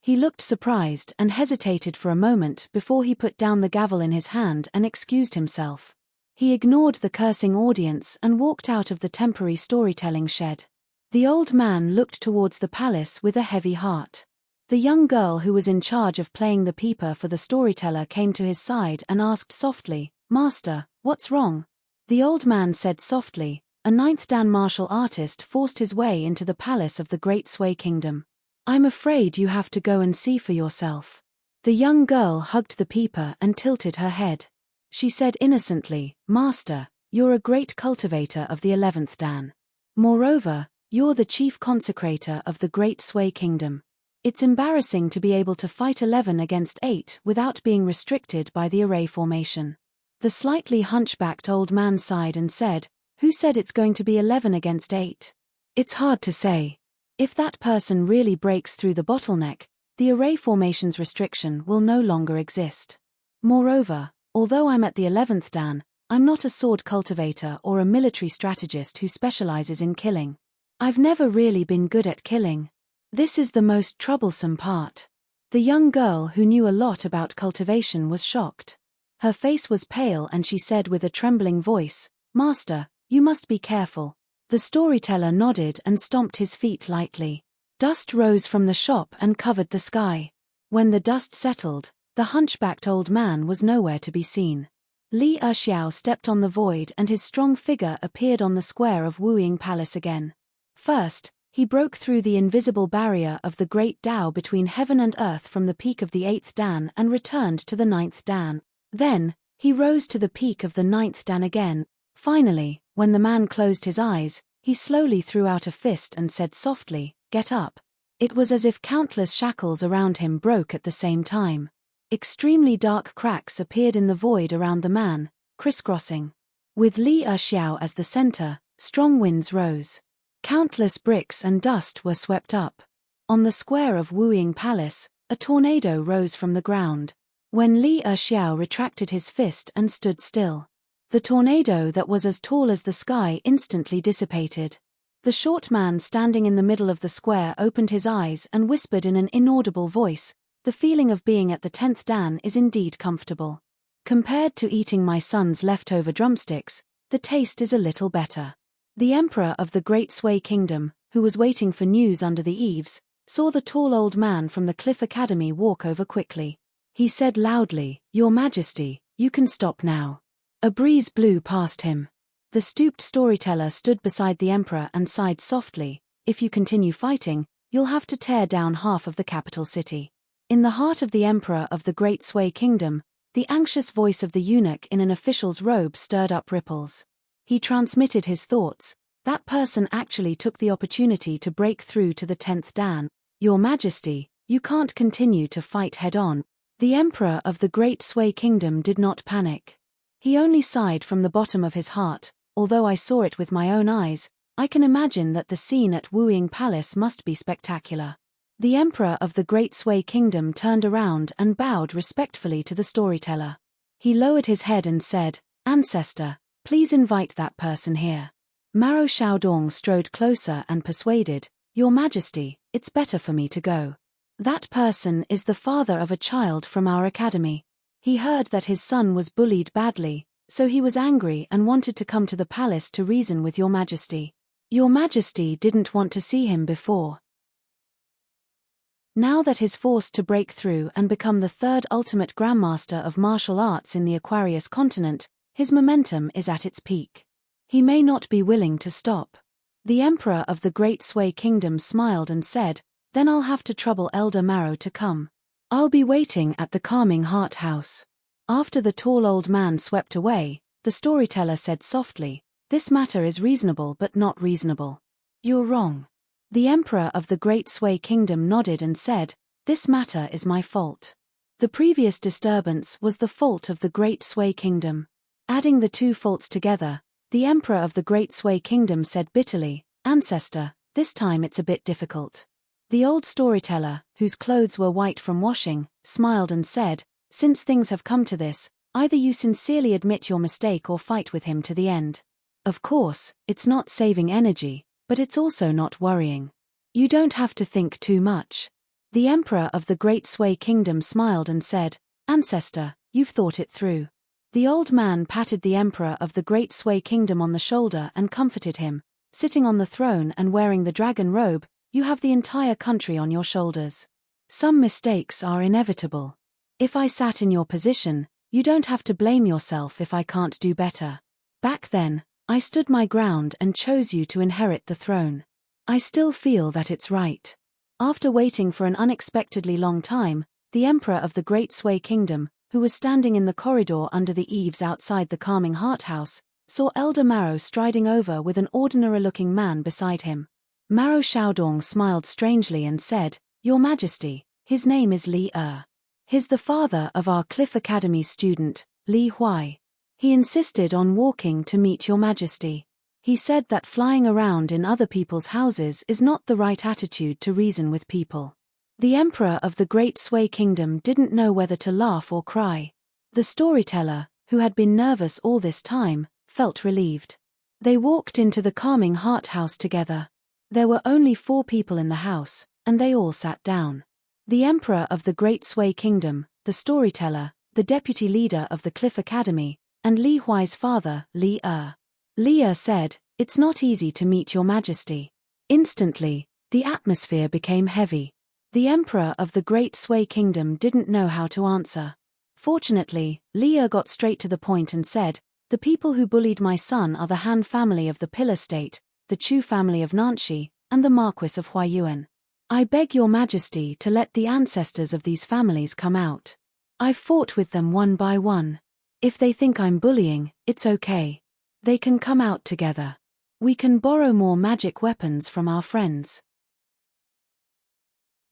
He looked surprised and hesitated for a moment before he put down the gavel in his hand and excused himself. He ignored the cursing audience and walked out of the temporary storytelling shed. The old man looked towards the palace with a heavy heart. The young girl who was in charge of playing the piper for the storyteller came to his side and asked softly, Master, what's wrong? The old man said softly, a 9th Dan martial artist forced his way into the palace of the Great Sui Kingdom. I'm afraid you have to go and see for yourself. The young girl hugged the piper and tilted her head. She said innocently, Master, you're a great cultivator of the 11th Dan. Moreover, you're the chief consecrator of the Great Sui Kingdom. It's embarrassing to be able to fight 11 against 8 without being restricted by the array formation. The slightly hunchbacked old man sighed and said, who said it's going to be 11 against 8? It's hard to say. If that person really breaks through the bottleneck, the array formation's restriction will no longer exist. Moreover, although I'm at the 11th Dan, I'm not a sword cultivator or a military strategist who specializes in killing. I've never really been good at killing. This is the most troublesome part. The young girl who knew a lot about cultivation was shocked. Her face was pale and she said with a trembling voice, Master, you must be careful. The storyteller nodded and stomped his feet lightly. Dust rose from the shop and covered the sky. When the dust settled, the hunchbacked old man was nowhere to be seen. Li Xiao stepped on the void and his strong figure appeared on the square of Wuying Palace again. First, he broke through the invisible barrier of the great Tao between heaven and earth from the peak of the 8th Dan and returned to the 9th Dan. Then, he rose to the peak of the 9th Dan again. Finally, when the man closed his eyes, he slowly threw out a fist and said softly, Get up. It was as if countless shackles around him broke at the same time. Extremely dark cracks appeared in the void around the man, crisscrossing. With Li Xiao as the center, strong winds rose. Countless bricks and dust were swept up. On the square of Wuying Palace, a tornado rose from the ground. When Li Xiao retracted his fist and stood still, The tornado that was as tall as the sky instantly dissipated. The short man standing in the middle of the square opened his eyes and whispered in an inaudible voice, "The feeling of being at the 10th dan is indeed comfortable. Compared to eating my son's leftover drumsticks, the taste is a little better." The emperor of the Great Sway Kingdom, who was waiting for news under the eaves, saw the tall old man from the Cliff Academy walk over quickly. He said loudly, "Your Majesty, you can stop now." A breeze blew past him. The stooped storyteller stood beside the emperor and sighed softly, "If you continue fighting, you'll have to tear down half of the capital city." In the heart of the emperor of the Great Sway Kingdom, the anxious voice of the eunuch in an official's robe stirred up ripples. He transmitted his thoughts. That person actually took the opportunity to break through to the 10th dan. "Your Majesty, you can't continue to fight head-on." The emperor of the Great Sway Kingdom did not panic. He only sighed from the bottom of his heart. "Although I saw it with my own eyes, I can imagine that the scene at Wuying Palace must be spectacular." The emperor of the Great Sway Kingdom turned around and bowed respectfully to the storyteller. He lowered his head and said, "Ancestor, please invite that person here." Maro Xiaodong strode closer and persuaded, "Your Majesty, it's better for me to go. That person is the father of a child from our academy. He heard that his son was bullied badly, so he was angry and wanted to come to the palace to reason with Your Majesty. Your Majesty didn't want to see him before. Now that he's forced to break through and become the third ultimate grandmaster of martial arts in the Aquarius continent, his momentum is at its peak. He may not be willing to stop." The emperor of the Great Sway Kingdom smiled and said, "Then I'll have to trouble Elder Maro to come. I'll be waiting at the Calming Heart House." After the tall old man swept away, the storyteller said softly, "This matter is reasonable but not reasonable." "You're wrong." The emperor of the Great Sway Kingdom nodded and said, "This matter is my fault. The previous disturbance was the fault of the Great Sway Kingdom." Adding the two faults together, the emperor of the Great Sway Kingdom said bitterly, "Ancestor, this time it's a bit difficult." The old storyteller, whose clothes were white from washing, smiled and said, "Since things have come to this, either you sincerely admit your mistake or fight with him to the end. Of course, it's not saving energy, but it's also not worrying. You don't have to think too much." The emperor of the Great Sway Kingdom smiled and said, "Ancestor, you've thought it through." The old man patted the emperor of the Great Sway Kingdom on the shoulder and comforted him. "Sitting on the throne and wearing the dragon robe, you have the entire country on your shoulders. Some mistakes are inevitable. If I sat in your position, you don't have to blame yourself if I can't do better. Back then, I stood my ground and chose you to inherit the throne. I still feel that it's right." After waiting for an unexpectedly long time, the emperor of the Great Sway Kingdom, who was standing in the corridor under the eaves outside the Calming Heart House, saw Elder Maro striding over with an ordinary-looking man beside him. Maro Xiaodong smiled strangely and said, "Your Majesty, his name is Li Er. He's the father of our Cliff Academy student, Li Huai. He insisted on walking to meet Your Majesty. He said that flying around in other people's houses is not the right attitude to reason with people." The emperor of the Great Sway Kingdom didn't know whether to laugh or cry. The storyteller, who had been nervous all this time, felt relieved. They walked into the Calming Heart House together. There were only 4 people in the house, and they all sat down. The emperor of the Great Sway Kingdom, the storyteller, the deputy leader of the Cliff Academy, and Li Huai's father, Li Er. Li Er said, "It's not easy to meet Your Majesty." Instantly, the atmosphere became heavy. The emperor of the Great Sway Kingdom didn't know how to answer. Fortunately, Li Er got straight to the point and said, "The people who bullied my son are the Han family of the Pillar State, the Chu family of Nanxi, and the Marquis of Huayuan. I beg Your Majesty to let the ancestors of these families come out. I've fought with them one by one. If they think I'm bullying, it's okay. They can come out together. We can borrow more magic weapons from our friends.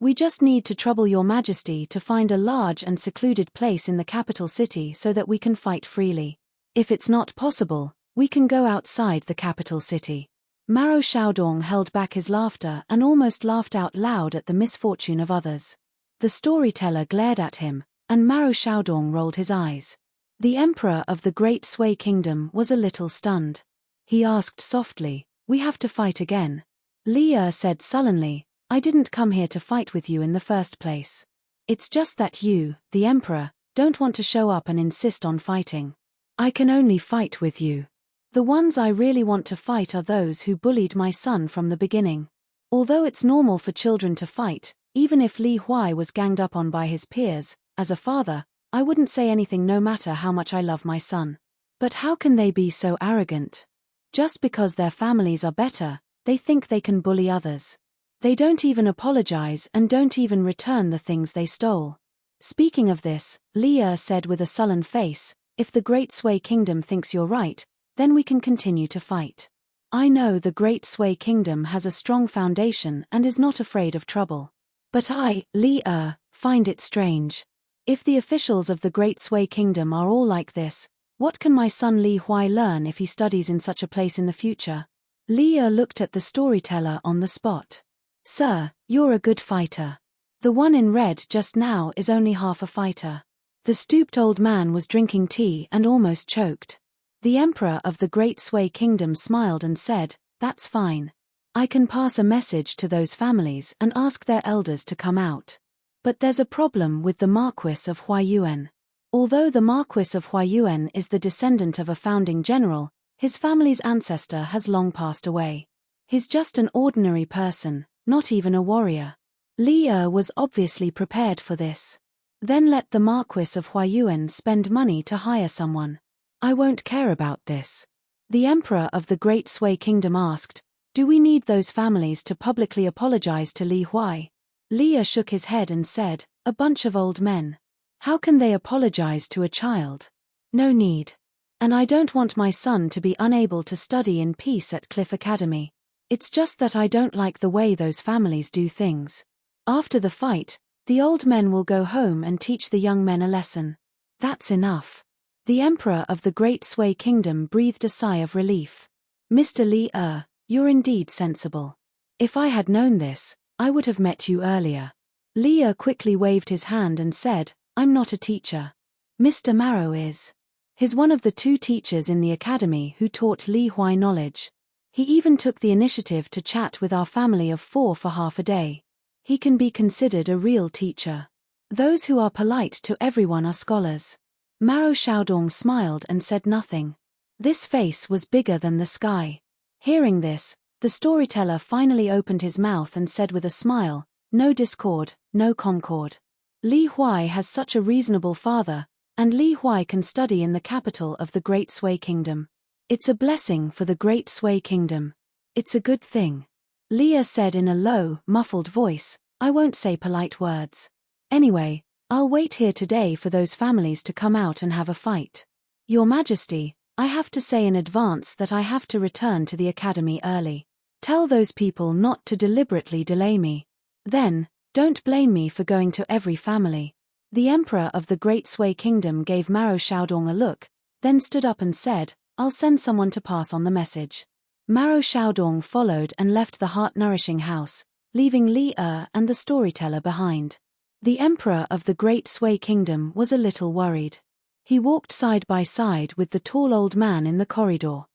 We just need to trouble Your Majesty to find a large and secluded place in the capital city so that we can fight freely. If it's not possible, we can go outside the capital city." Maro Xiaodong held back his laughter and almost laughed out loud at the misfortune of others. The storyteller glared at him, and Maro Xiaodong rolled his eyes. The emperor of the Great Sui Kingdom was a little stunned. He asked softly, "We have to fight again?" Li Er said sullenly, "I didn't come here to fight with you in the first place. It's just that you, the emperor, don't want to show up and insist on fighting. I can only fight with you. The ones I really want to fight are those who bullied my son from the beginning. Although it's normal for children to fight, even if Li Huai was ganged up on by his peers, as a father, I wouldn't say anything no matter how much I love my son. But how can they be so arrogant? Just because their families are better, they think they can bully others. They don't even apologize and don't even return the things they stole." Speaking of this, Li Er said with a sullen face, "If the Great Sui Kingdom thinks you're right, then we can continue to fight. I know the Great Sui Kingdom has a strong foundation and is not afraid of trouble. But I, Li Er, find it strange. If the officials of the Great Sui Kingdom are all like this, what can my son Li Huai learn if he studies in such a place in the future?" Li Er looked at the storyteller on the spot. "Sir, you're a good fighter. The one in red just now is only half a fighter." The stooped old man was drinking tea and almost choked. The emperor of the Great Sui Kingdom smiled and said, "That's fine. I can pass a message to those families and ask their elders to come out. But there's a problem with the Marquis of Huayuan. Although the Marquis of Huayuan is the descendant of a founding general, his family's ancestor has long passed away. He's just an ordinary person, not even a warrior." Li Er was obviously prepared for this. "Then let the Marquis of Huayuan spend money to hire someone. I won't care about this." The emperor of the Great Sui Kingdom asked, "Do we need those families to publicly apologize to Li Huai?" Li Er shook his head and said, "A bunch of old men. How can they apologize to a child? No need. And I don't want my son to be unable to study in peace at Cliff Academy. It's just that I don't like the way those families do things. After the fight, the old men will go home and teach the young men a lesson. That's enough." The emperor of the Great Sui Kingdom breathed a sigh of relief. "Mr. Li Er, you're indeed sensible. If I had known this, I would have met you earlier." Li Er quickly waved his hand and said, "I'm not a teacher. Mr. Maro is. He's one of the 2 teachers in the academy who taught Li Huai knowledge. He even took the initiative to chat with our family of 4 for half a day. He can be considered a real teacher. Those who are polite to everyone are scholars." Maro Xiaodong smiled and said nothing. This face was bigger than the sky. Hearing this, the storyteller finally opened his mouth and said with a smile, "No discord, no concord. Li Huai has such a reasonable father, and Li Huai can study in the capital of the Great Sui Kingdom. It's a blessing for the Great Sui Kingdom. It's a good thing." Li Er said in a low, muffled voice, "I won't say polite words. Anyway, I'll wait here today for those families to come out and have a fight. Your Majesty, I have to say in advance that I have to return to the academy early. Tell those people not to deliberately delay me. Then, don't blame me for going to every family." The emperor of the Great Sui Kingdom gave Maro Xiaodong a look, then stood up and said, "I'll send someone to pass on the message." Maro Xiaodong followed and left the heart-nourishing house, leaving Li Er and the storyteller behind. The emperor of the Great Sui Kingdom was a little worried. He walked side by side with the tall old man in the corridor.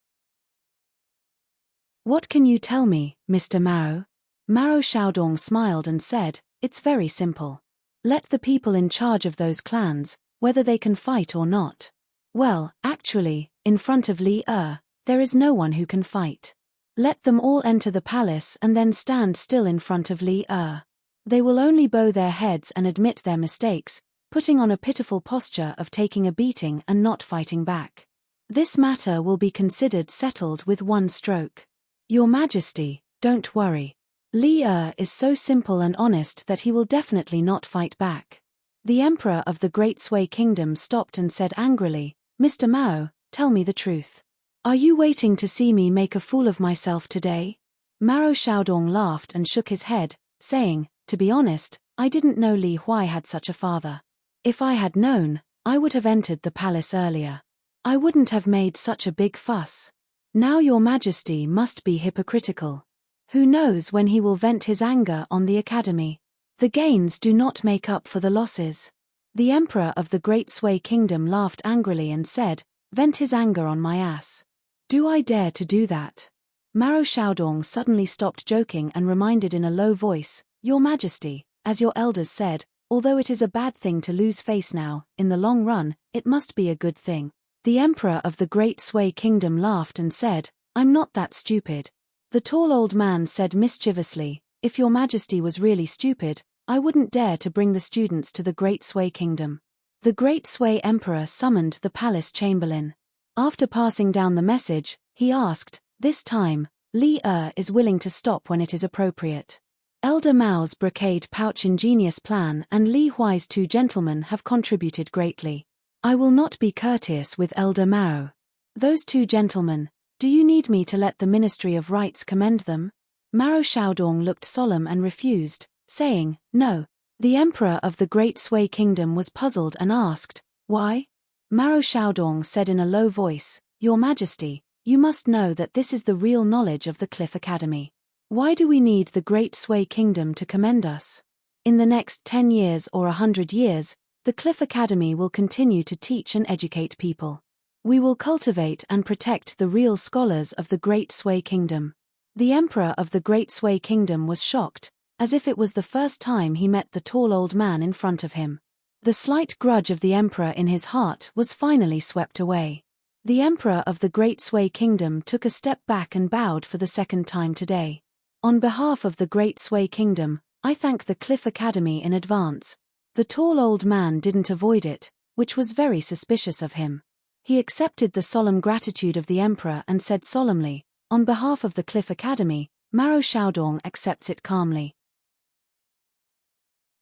"What can you tell me, Mr. Maro?" Maro Xiaodong smiled and said, "It's very simple. Let the people in charge of those clans, whether they can fight or not. Well, actually, in front of Li Er, there is no one who can fight. Let them all enter the palace and then stand still in front of Li Er. They will only bow their heads and admit their mistakes, putting on a pitiful posture of taking a beating and not fighting back. This matter will be considered settled with one stroke. Your Majesty, don't worry. Li Er is so simple and honest that he will definitely not fight back." The emperor of the Great Sui Kingdom stopped and said angrily, "Mr. Mao, tell me the truth. Are you waiting to see me make a fool of myself today?" Maro Xiaodong laughed and shook his head, saying, "To be honest, I didn't know Li Huai had such a father. If I had known, I would have entered the palace earlier. I wouldn't have made such a big fuss. Now your Majesty must be hypocritical. Who knows when he will vent his anger on the academy? The gains do not make up for the losses." The emperor of the Great Sway Kingdom laughed angrily and said, "Vent his anger on my ass. Do I dare to do that?" Maro Shoudong suddenly stopped joking and reminded in a low voice, "Your Majesty, as your elders said, although it is a bad thing to lose face now, in the long run, it must be a good thing." The emperor of the Great Sway Kingdom laughed and said, "I'm not that stupid." The tall old man said mischievously, "If your Majesty was really stupid, I wouldn't dare to bring the students to the Great Sway Kingdom." The Great Sway Emperor summoned the palace chamberlain. After passing down the message, he asked, "This time, Li is willing to stop when it is appropriate. Elder Mao's brocade pouch ingenious plan and Li Huai's two gentlemen have contributed greatly. I will not be courteous with Elder Mao. Those two gentlemen, do you need me to let the Ministry of Rites commend them?" Maro Shoudong looked solemn and refused, saying, "No." The emperor of the Great Sway Kingdom was puzzled and asked, "Why?" Maro Shoudong said in a low voice, "Your Majesty, you must know that this is the real knowledge of the Cliff Academy. Why do we need the Great Sway Kingdom to commend us? In the next 10 years or 100 years, the Cliff Academy will continue to teach and educate people. We will cultivate and protect the real scholars of the Great Sway Kingdom." The emperor of the Great Sway Kingdom was shocked, as if it was the first time he met the tall old man in front of him. The slight grudge of the emperor in his heart was finally swept away. The emperor of the Great Sway Kingdom took a step back and bowed for the second time today. "On behalf of the Great Sway Kingdom, I thank the Cliff Academy in advance." The tall old man didn't avoid it, which was very suspicious of him. He accepted the solemn gratitude of the emperor and said solemnly, "On behalf of the Cliff Academy, Maro Shoudong accepts it calmly."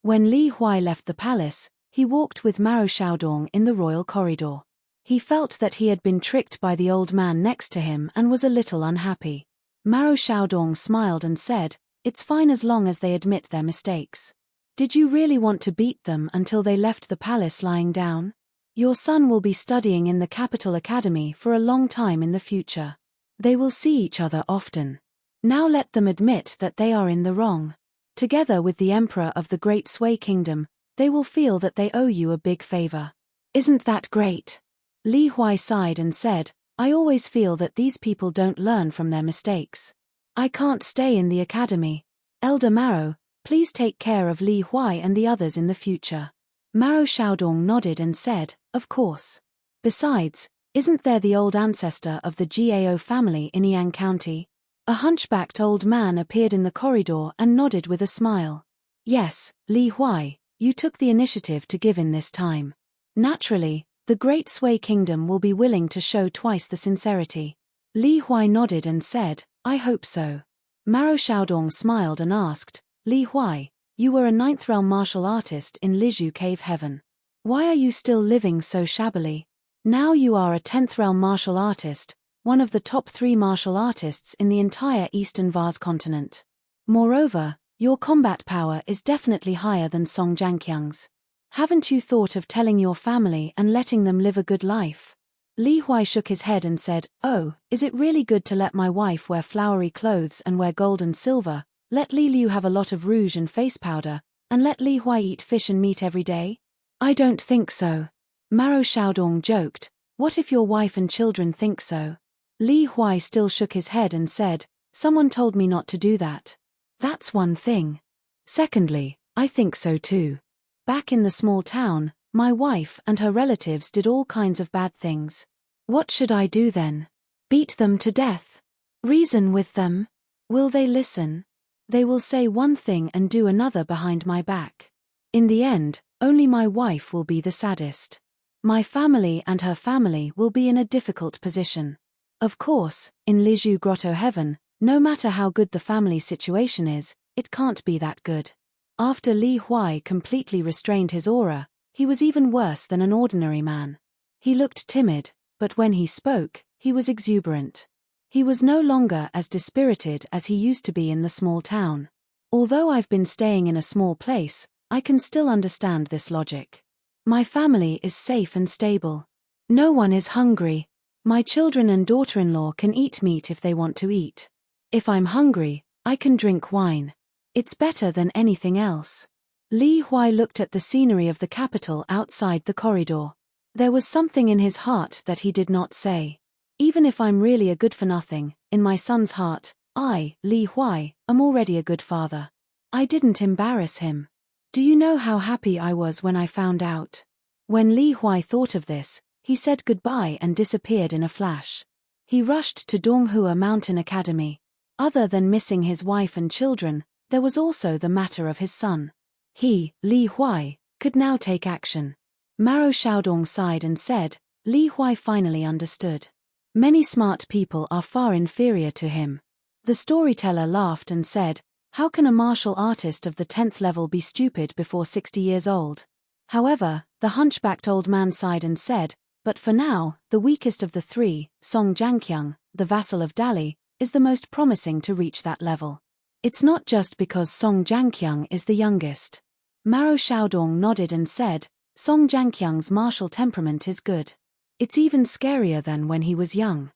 When Li Huai left the palace, he walked with Maro Shoudong in the royal corridor. He felt that he had been tricked by the old man next to him and was a little unhappy. Maro Shoudong smiled and said, "It's fine as long as they admit their mistakes. Did you really want to beat them until they left the palace lying down? Your son will be studying in the Capital Academy for a long time in the future. They will see each other often. Now let them admit that they are in the wrong. Together with the Emperor of the Great Sway Kingdom, they will feel that they owe you a big favor. Isn't that great?" Li Huai sighed and said, "I always feel that these people don't learn from their mistakes. I can't stay in the academy. Elder Maro, please take care of Li Huai and the others in the future." Maro Shoudong nodded and said, "Of course. Besides, isn't there the old ancestor of the Gao family in Yang County?" A hunchbacked old man appeared in the corridor and nodded with a smile. "Yes, Li Huai, you took the initiative to give in this time. Naturally, the Great Sway Kingdom will be willing to show twice the sincerity." Li Huai nodded and said, "I hope so." Maro Shoudong smiled and asked, "Li Huai, you were a 9th realm martial artist in Liju Cave Heaven. Why are you still living so shabbily? Now you are a 10th realm martial artist, one of the top 3 martial artists in the entire Eastern Vase continent. Moreover, your combat power is definitely higher than Song Jianqiang's. Haven't you thought of telling your family and letting them live a good life?" Li Huai shook his head and said, "Oh, is it really good to let my wife wear flowery clothes and wear gold and silver, let Li Liu have a lot of rouge and face powder, and let Li Huai eat fish and meat every day? I don't think so." Maro Shoudong joked, "What if your wife and children think so?" Li Huai still shook his head and said, "Someone told me not to do that. That's one thing. Secondly, I think so too. Back in the small town, my wife and her relatives did all kinds of bad things. What should I do then? Beat them to death? Reason with them? Will they listen? They will say one thing and do another behind my back. In the end, only my wife will be the saddest. My family and her family will be in a difficult position. Of course, in Liju Grotto Heaven, no matter how good the family situation is, it can't be that good." After Li Huai completely restrained his aura, he was even worse than an ordinary man. He looked timid, but when he spoke, he was exuberant. He was no longer as dispirited as he used to be in the small town. "Although I've been staying in a small place, I can still understand this logic. My family is safe and stable. No one is hungry. My children and daughter-in-law can eat meat if they want to eat. If I'm hungry, I can drink wine. It's better than anything else. Li Huai looked at the scenery of the capital outside the corridor. There was something in his heart that he did not say. Even if I'm really a good-for-nothing, in my son's heart, I, Li Huai, am already a good father. I didn't embarrass him. Do you know how happy I was when I found out? When Li Huai thought of this, he said goodbye and disappeared in a flash. He rushed to Donghua Mountain Academy. Other than missing his wife and children, there was also the matter of his son. He, Li Huai, could now take action. Maro Xiaodong sighed and said, Li Huai finally understood. Many smart people are far inferior to him. The storyteller laughed and said, how can a martial artist of the 10th level be stupid before 60 years old? However, the hunchbacked old man sighed and said, but for now, the weakest of the three, Song Jianqiang, the vassal of Dali, is the most promising to reach that level. It's not just because Song Jianqiang is the youngest. Maro Xiaodong nodded and said, Song Jianqiang's martial temperament is good. It's even scarier than when he was young.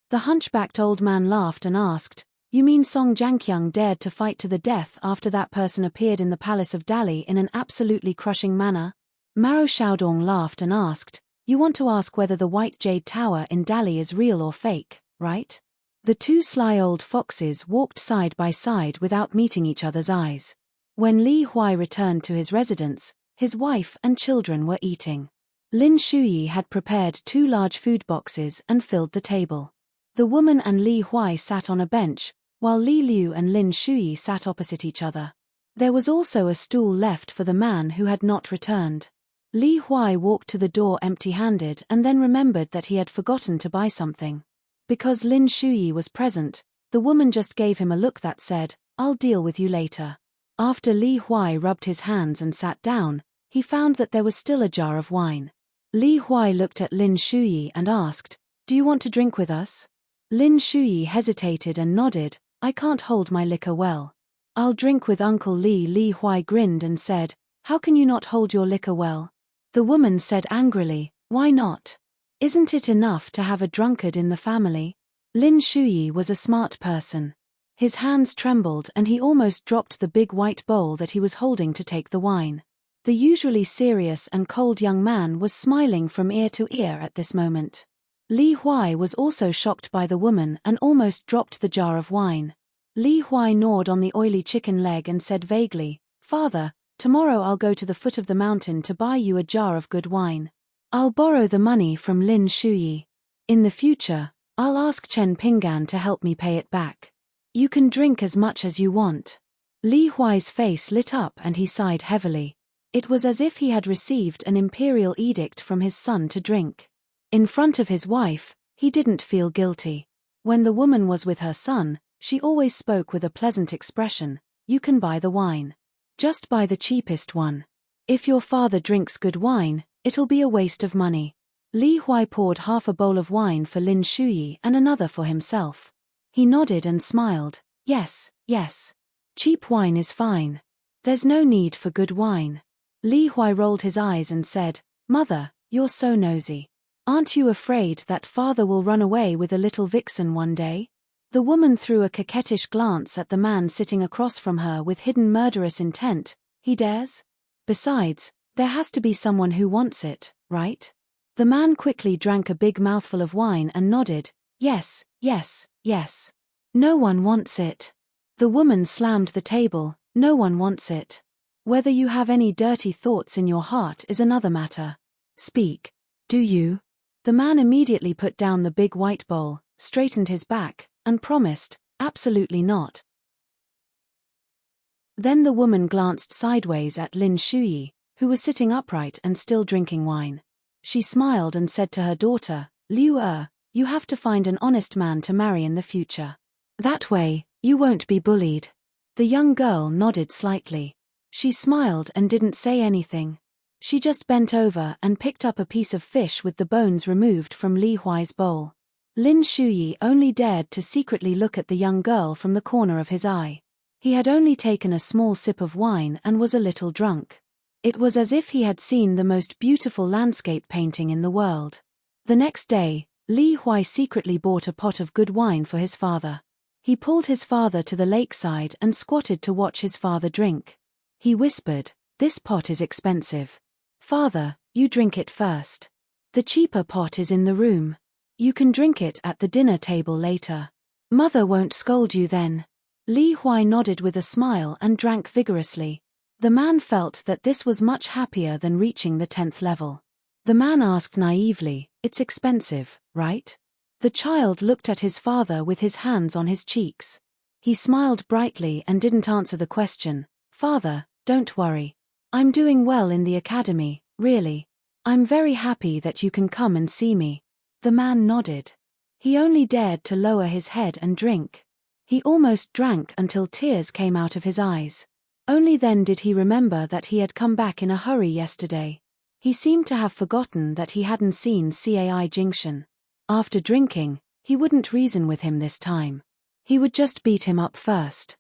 The hunchbacked old man laughed and asked, you mean Song Jianqiang dared to fight to the death after that person appeared in the palace of Dali in an absolutely crushing manner? Maro Xiaodong laughed and asked, you want to ask whether the White Jade Tower in Dali is real or fake, right? The two sly old foxes walked side by side without meeting each other's eyes. When Li Huai returned to his residence, his wife and children were eating. Lin Shuyi had prepared 2 large food boxes and filled the table. The woman and Li Huai sat on a bench, while Li Liu and Lin Shuyi sat opposite each other. There was also a stool left for the man who had not returned. Li Huai walked to the door empty-handed and then remembered that he had forgotten to buy something. Because Lin Shuyi was present, the woman just gave him a look that said, I'll deal with you later. After Li Huai rubbed his hands and sat down, he found that there was still a jar of wine. Li Huai looked at Lin Shuyi and asked, do you want to drink with us? Lin Shuyi hesitated and nodded, I can't hold my liquor well. I'll drink with Uncle Li. Li Huai grinned and said, how can you not hold your liquor well? The woman said angrily, why not? Isn't it enough to have a drunkard in the family? Lin Shuyi was a smart person. His hands trembled and he almost dropped the big white bowl that he was holding to take the wine. The usually serious and cold young man was smiling from ear to ear at this moment. Li Huai was also shocked by the woman and almost dropped the jar of wine. Li Huai gnawed on the oily chicken leg and said vaguely, Father, tomorrow I'll go to the foot of the mountain to buy you a jar of good wine. I'll borrow the money from Lin Shuyi. In the future, I'll ask Chen Pinggan to help me pay it back. You can drink as much as you want. Li Huai's face lit up and he sighed heavily. It was as if he had received an imperial edict from his son to drink. In front of his wife, he didn't feel guilty. When the woman was with her son, she always spoke with a pleasant expression, you can buy the wine. Just buy the cheapest one. If your father drinks good wine, it'll be a waste of money. Li Huai poured half a bowl of wine for Lin Shuyi and another for himself. He nodded and smiled, yes, yes. Cheap wine is fine. There's no need for good wine. Li Huai rolled his eyes and said, Mother, you're so nosy. Aren't you afraid that father will run away with a little vixen one day? The woman threw a coquettish glance at the man sitting across from her with hidden murderous intent. He dares? Besides, there has to be someone who wants it, right? The man quickly drank a big mouthful of wine and nodded, yes, yes, yes. No one wants it. The woman slammed the table, no one wants it. Whether you have any dirty thoughts in your heart is another matter. Speak. Do you? The man immediately put down the big white bowl, straightened his back, and promised, absolutely not. Then the woman glanced sideways at Lin Shuyi, who was sitting upright and still drinking wine. She smiled and said to her daughter, Liu you have to find an honest man to marry in the future. That way, you won't be bullied. The young girl nodded slightly. She smiled and didn't say anything. She just bent over and picked up a piece of fish with the bones removed from Li Huai's bowl. Lin Shuyi only dared to secretly look at the young girl from the corner of his eye. He had only taken a small sip of wine and was a little drunk. It was as if he had seen the most beautiful landscape painting in the world. The next day, Li Huai secretly bought a pot of good wine for his father. He pulled his father to the lakeside and squatted to watch his father drink. He whispered, "This pot is expensive. Father, you drink it first. The cheaper pot is in the room. You can drink it at the dinner table later. Mother won't scold you then." Li Huai nodded with a smile and drank vigorously. The man felt that this was much happier than reaching the 10th level. The man asked naively, "It's expensive, right?" The child looked at his father with his hands on his cheeks. He smiled brightly and didn't answer the question. "Father, don't worry. I'm doing well in the academy, really. I'm very happy that you can come and see me." The man nodded. He only dared to lower his head and drink. He almost drank until tears came out of his eyes. Only then did he remember that he had come back in a hurry yesterday. He seemed to have forgotten that he hadn't seen Cai Jingshan. After drinking, he wouldn't reason with him this time. He would just beat him up first.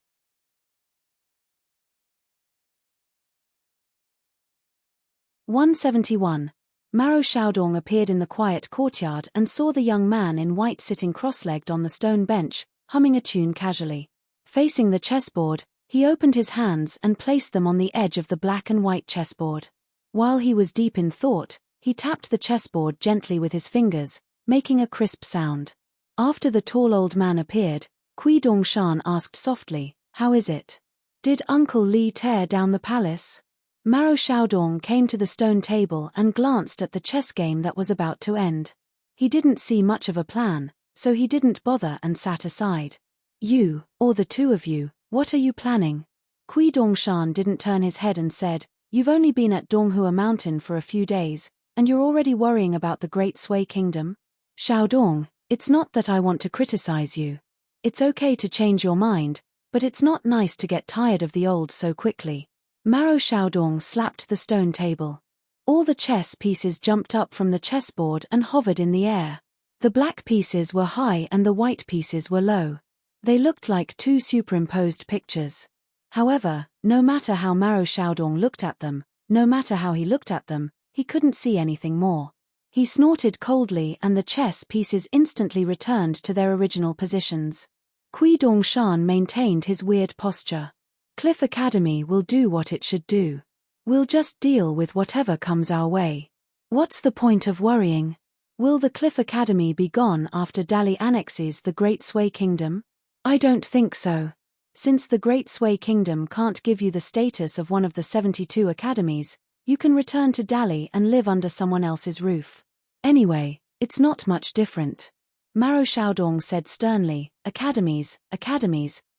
171. Maro Xiaodong appeared in the quiet courtyard and saw the young man in white sitting cross-legged on the stone bench, humming a tune casually. Facing the chessboard, he opened his hands and placed them on the edge of the black and white chessboard. While he was deep in thought, he tapped the chessboard gently with his fingers, making a crisp sound. After the tall old man appeared, Kui Dongshan asked softly, "How is it? Did Uncle Li tear down the palace?" Maro Xiaodong came to the stone table and glanced at the chess game that was about to end. He didn't see much of a plan, so he didn't bother and sat aside. "You, or the two of you, what are you planning?" Kui Dongshan didn't turn his head and said, "You've only been at Donghua Mountain for a few days, and you're already worrying about the Great Sui Kingdom? Xiaodong, it's not that I want to criticize you. It's okay to change your mind, but it's not nice to get tired of the old so quickly." Maro Xiaodong slapped the stone table. All the chess pieces jumped up from the chessboard and hovered in the air. The black pieces were high and the white pieces were low. They looked like two superimposed pictures. However, no matter how Maro Xiaodong looked at them, no matter how he looked at them, he couldn't see anything more. He snorted coldly and the chess pieces instantly returned to their original positions. Kui Dongshan maintained his weird posture. "Cliff Academy will do what it should do. We'll just deal with whatever comes our way. What's the point of worrying? Will the Cliff Academy be gone after Dali annexes the Great Sui Kingdom? I don't think so. Since the Great Sui Kingdom can't give you the status of one of the 72 academies, you can return to Dali and live under someone else's roof. Anyway, it's not much different." Maro Xiaodong said sternly, academies,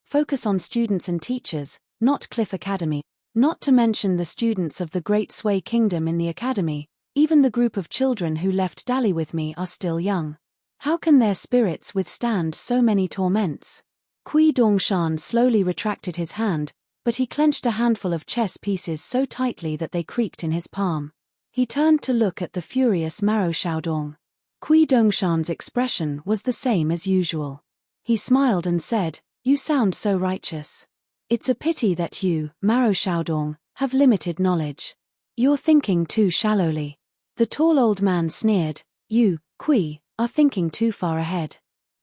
focus on students and teachers, not Cliff Academy. Not to mention the students of the Great Sui Kingdom in the academy, even the group of children who left Dali with me are still young. How can their spirits withstand so many torments?" Kui Dongshan slowly retracted his hand, but he clenched a handful of chess pieces so tightly that they creaked in his palm. He turned to look at the furious Maro Xiaodong. Kui Dongshan's expression was the same as usual. He smiled and said, "You sound so righteous. It's a pity that you, Maro Xiaodong, have limited knowledge. You're thinking too shallowly." The tall old man sneered, "You, Kui, are thinking too far ahead."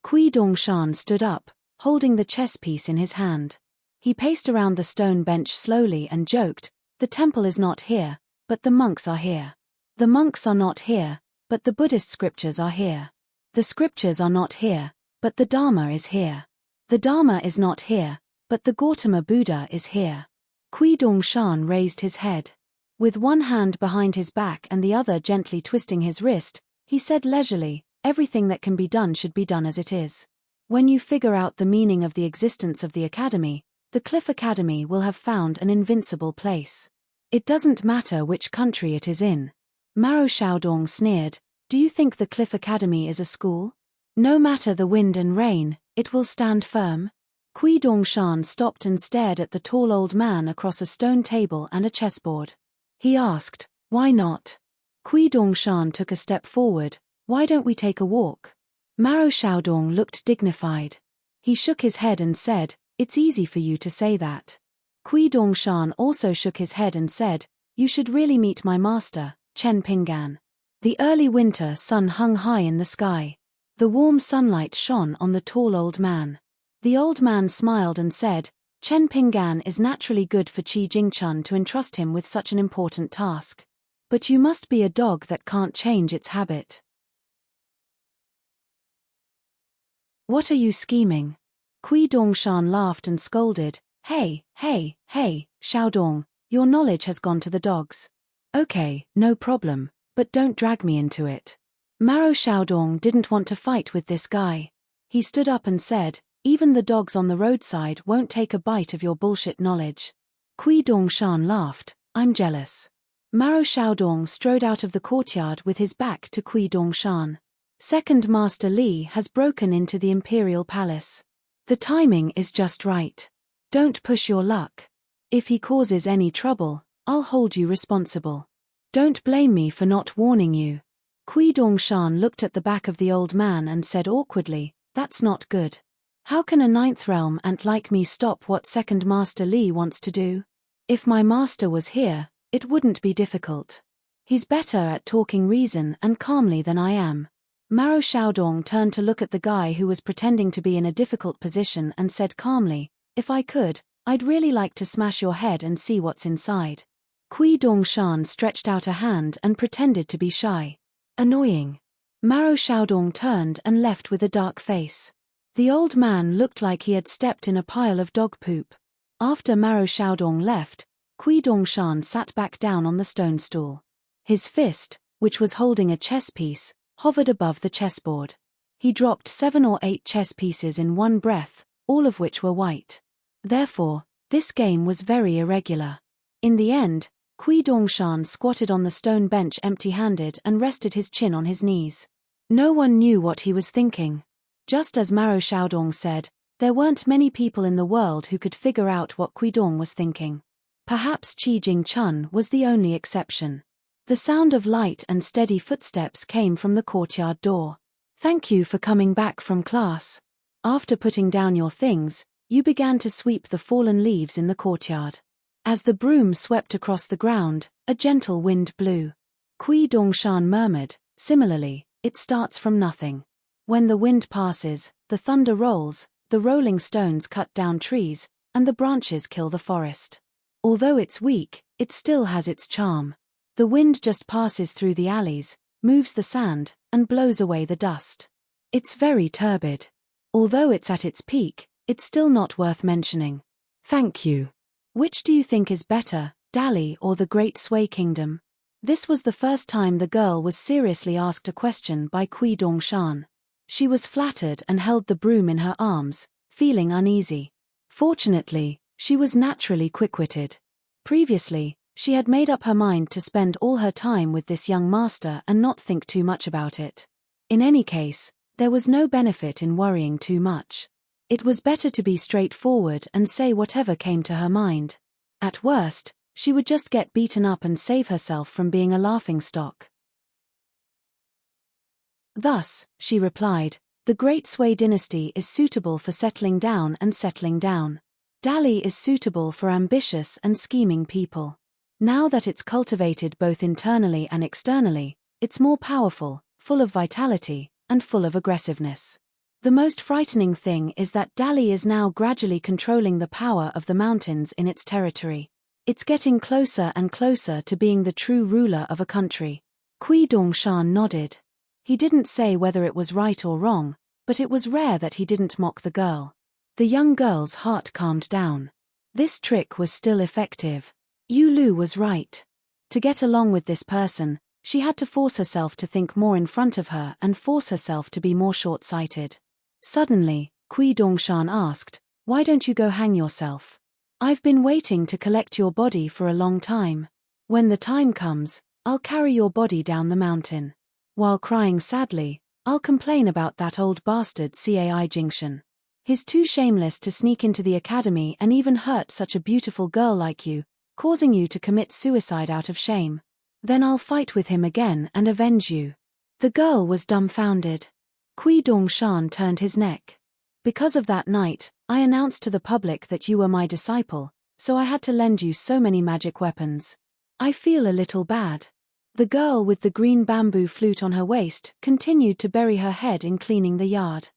Kui Dongshan stood up, holding the chess piece in his hand. He paced around the stone bench slowly and joked, "The temple is not here, but the monks are here. The monks are not here, but the Buddhist scriptures are here. The scriptures are not here, but the Dharma is here. The Dharma is not here, but the Gautama Buddha is here." Kui Dongshan raised his head. With one hand behind his back and the other gently twisting his wrist, he said leisurely, "Everything that can be done should be done as it is. When you figure out the meaning of the existence of the academy, the Cliff Academy will have found an invincible place. It doesn't matter which country it is in." Maro Xiaodong sneered, "Do you think the Cliff Academy is a school? No matter the wind and rain, it will stand firm." Kui Dongshan stopped and stared at the tall old man across a stone table and a chessboard. He asked, "Why not?" Kui Dongshan took a step forward, "Why don't we take a walk?" Maro Xiaodong looked dignified. He shook his head and said, "It's easy for you to say that." Kui Dongshan also shook his head and said, "You should really meet my master, Chen Pinggan." The early winter sun hung high in the sky. The warm sunlight shone on the tall old man. The old man smiled and said, Chen Pinggan is naturally good for Qi Jingchun to entrust him with such an important task. But you must be a dog that can't change its habit. What are you scheming? Kui Dongshan laughed and scolded, Hey, Xiaodong, your knowledge has gone to the dogs. Okay, no problem, but don't drag me into it. Maro Xiaodong didn't want to fight with this guy. He stood up and said, Even the dogs on the roadside won't take a bite of your bullshit knowledge. Kui Dongshan laughed, I'm jealous. Maro Xiaodong strode out of the courtyard with his back to Kui Dongshan. Second Master Li has broken into the Imperial Palace. The timing is just right. Don't push your luck. If he causes any trouble, I'll hold you responsible. Don't blame me for not warning you. Kui Dongshan looked at the back of the old man and said awkwardly, That's not good. How can a ninth realm ant like me stop what Second Master Li wants to do? If my master was here, it wouldn't be difficult. He's better at talking reason and calmly than I am. Maro Xiaodong turned to look at the guy who was pretending to be in a difficult position and said calmly, If I could, I'd really like to smash your head and see what's inside. Kui Dongshan stretched out a hand and pretended to be shy. Annoying. Maro Xiaodong turned and left with a dark face. The old man looked like he had stepped in a pile of dog poop. After Maro Xiaodong left, Kui Dongshan sat back down on the stone stool. His fist, which was holding a chess piece, hovered above the chessboard. He dropped 7 or 8 chess pieces in one breath, all of which were white. Therefore, this game was very irregular. In the end, Kui Dongshan squatted on the stone bench empty-handed and rested his chin on his knees. No one knew what he was thinking. Just as Maro Xiaodong said, there weren't many people in the world who could figure out what Kui Dong was thinking. Perhaps Qi Jingchun was the only exception. The sound of light and steady footsteps came from the courtyard door. Thank you for coming back from class. After putting down your things, you began to sweep the fallen leaves in the courtyard. As the broom swept across the ground, a gentle wind blew. Kui Dongshan murmured, Similarly, it starts from nothing. When the wind passes, the thunder rolls, the rolling stones cut down trees, and the branches kill the forest. Although it's weak, it still has its charm. The wind just passes through the alleys, moves the sand, and blows away the dust. It's very turbid. Although it's at its peak, it's still not worth mentioning. Thank you. Which do you think is better, Dali or the Great Sui Kingdom? This was the first time the girl was seriously asked a question by Kui Dongshan. She was flattered and held the broom in her arms, feeling uneasy. Fortunately, she was naturally quick-witted. Previously, she had made up her mind to spend all her time with this young master and not think too much about it. In any case, there was no benefit in worrying too much. It was better to be straightforward and say whatever came to her mind. At worst, she would just get beaten up and save herself from being a laughingstock. Thus, she replied, the Great Sui dynasty is suitable for settling down and settling down. Dali is suitable for ambitious and scheming people. Now that it's cultivated both internally and externally, it's more powerful, full of vitality, and full of aggressiveness. The most frightening thing is that Dali is now gradually controlling the power of the mountains in its territory. It's getting closer and closer to being the true ruler of a country. Kui Dongshan nodded. He didn't say whether it was right or wrong, but it was rare that he didn't mock the girl. The young girl's heart calmed down. This trick was still effective. Yu Lu was right. To get along with this person, she had to force herself to think more in front of her and force herself to be more short-sighted. Suddenly, Kui Dongshan asked, Why don't you go hang yourself? I've been waiting to collect your body for a long time. When the time comes, I'll carry your body down the mountain. While crying sadly, I'll complain about that old bastard Cai Jingchen. He's too shameless to sneak into the academy and even hurt such a beautiful girl like you, causing you to commit suicide out of shame. Then I'll fight with him again and avenge you. The girl was dumbfounded. Kui Dongshan turned his neck. Because of that night, I announced to the public that you were my disciple, so I had to lend you so many magic weapons. I feel a little bad. The girl with the green bamboo flute on her waist continued to bury her head in cleaning the yard.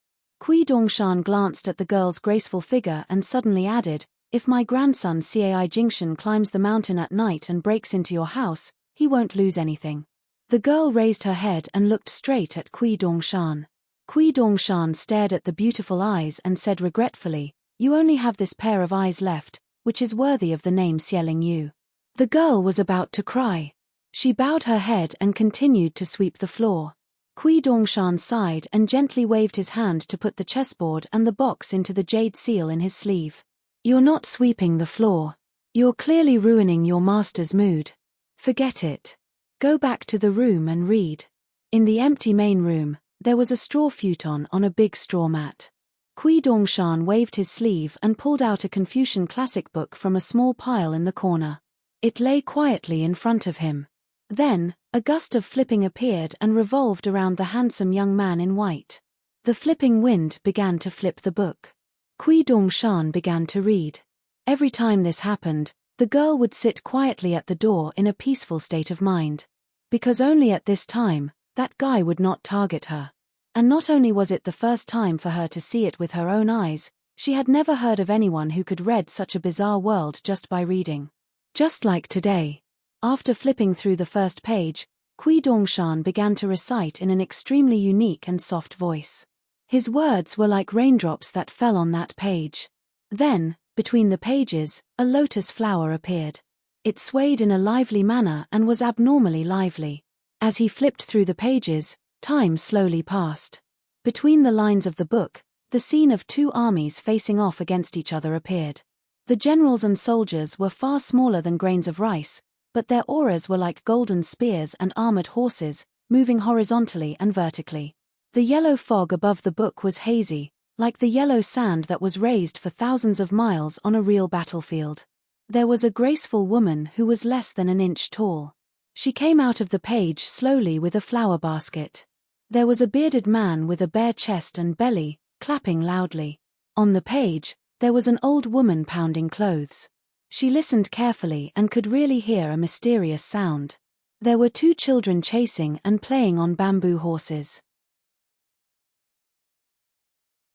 Kui Dongshan glanced at the girl's graceful figure and suddenly added, "If my grandson Cai Jingshan climbs the mountain at night and breaks into your house, he won't lose anything." The girl raised her head and looked straight at Kui Dongshan. Kui Dongshan stared at the beautiful eyes and said regretfully, "You only have this pair of eyes left, which is worthy of the name Xieling Yu." The girl was about to cry. She bowed her head and continued to sweep the floor. Kui Dongshan sighed and gently waved his hand to put the chessboard and the box into the jade seal in his sleeve. "You're not sweeping the floor. You're clearly ruining your master's mood. Forget it. Go back to the room and read." In the empty main room, there was a straw futon on a big straw mat. Kui Dongshan waved his sleeve and pulled out a Confucian classic book from a small pile in the corner. It lay quietly in front of him. Then, a gust of flipping appeared and revolved around the handsome young man in white. The flipping wind began to flip the book. Kui Dongshan began to read. Every time this happened, the girl would sit quietly at the door in a peaceful state of mind. Because only at this time, that guy would not target her. And not only was it the first time for her to see it with her own eyes, she had never heard of anyone who could read such a bizarre world just by reading. Just like today. After flipping through the first page, Kui Dongshan began to recite in an extremely unique and soft voice. His words were like raindrops that fell on that page. Then, between the pages, a lotus flower appeared. It swayed in a lively manner and was abnormally lively. As he flipped through the pages, time slowly passed. Between the lines of the book, the scene of two armies facing off against each other appeared. The generals and soldiers were far smaller than grains of rice, but their auras were like golden spears and armored horses, moving horizontally and vertically. The yellow fog above the book was hazy, like the yellow sand that was raised for thousands of miles on a real battlefield. There was a graceful woman who was less than an inch tall. She came out of the page slowly with a flower basket. There was a bearded man with a bare chest and belly, clapping loudly. On the page, there was an old woman pounding clothes. She listened carefully and could really hear a mysterious sound. There were two children chasing and playing on bamboo horses.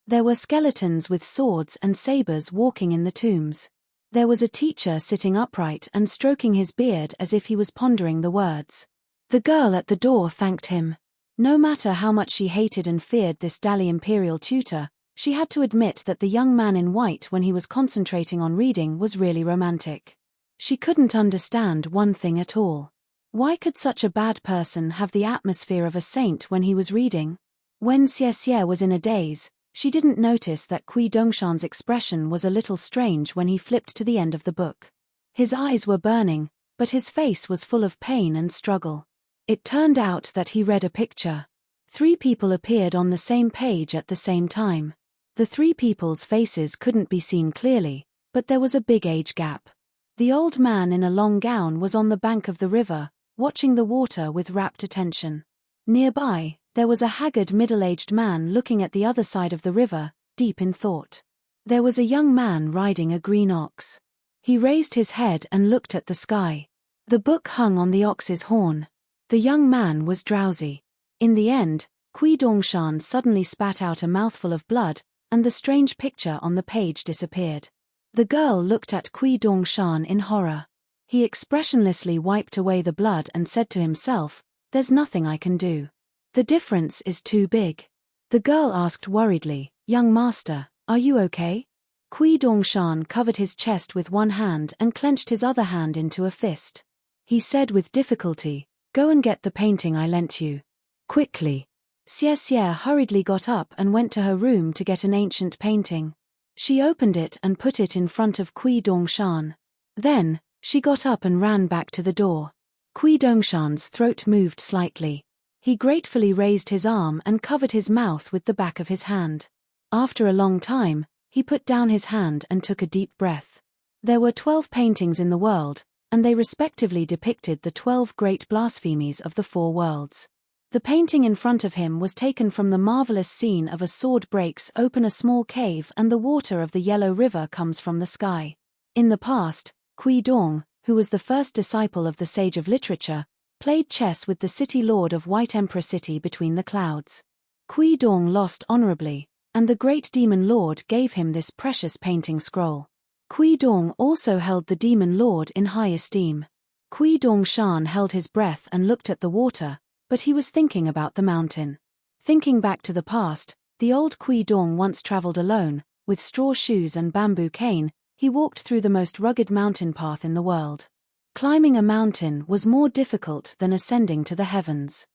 There were skeletons with swords and sabers walking in the tombs. There was a teacher sitting upright and stroking his beard as if he was pondering the words. The girl at the door thanked him. No matter how much she hated and feared this Dali imperial tutor, she had to admit that the young man in white when he was concentrating on reading was really romantic. She couldn't understand one thing at all. Why could such a bad person have the atmosphere of a saint when he was reading? When Xie was in a daze, she didn't notice that Kui Dongshan's expression was a little strange when he flipped to the end of the book. His eyes were burning, but his face was full of pain and struggle. It turned out that he read a picture. 3 people appeared on the same page at the same time. The 3 people's faces couldn't be seen clearly, but there was a big age gap. The old man in a long gown was on the bank of the river, watching the water with rapt attention. Nearby, there was a haggard middle-aged man looking at the other side of the river, deep in thought. There was a young man riding a green ox. He raised his head and looked at the sky. The book hung on the ox's horn. The young man was drowsy. In the end, Kui Dongshan suddenly spat out a mouthful of blood, and the strange picture on the page disappeared. The girl looked at Kui Dongshan in horror. He expressionlessly wiped away the blood and said to himself, "There's nothing I can do. The difference is too big." The girl asked worriedly, "Young master, are you okay?" Kui Dongshan covered his chest with one hand and clenched his other hand into a fist. He said with difficulty, "Go and get the painting I lent you. Quickly." Xie hurriedly got up and went to her room to get an ancient painting. She opened it and put it in front of Kui Dongshan. Then, she got up and ran back to the door. Kui Dongshan's throat moved slightly. He gratefully raised his arm and covered his mouth with the back of his hand. After a long time, he put down his hand and took a deep breath. There were 12 paintings in the world, and they respectively depicted the 12 great blasphemies of the 4 worlds. The painting in front of him was taken from the marvelous scene of a sword breaks open a small cave and the water of the yellow river comes from the sky. In the past, Kui Dong, who was the first disciple of the sage of literature, played chess with the city lord of White Emperor City between the clouds. Kui Dong lost honorably, and the great demon lord gave him this precious painting scroll. Kui Dong also held the demon lord in high esteem. Kui Dong Shan held his breath and looked at the water, but he was thinking about the mountain. Thinking back to the past, the old Kui Dong once traveled alone, with straw shoes and bamboo cane. He walked through the most rugged mountain path in the world. Climbing a mountain was more difficult than ascending to the heavens.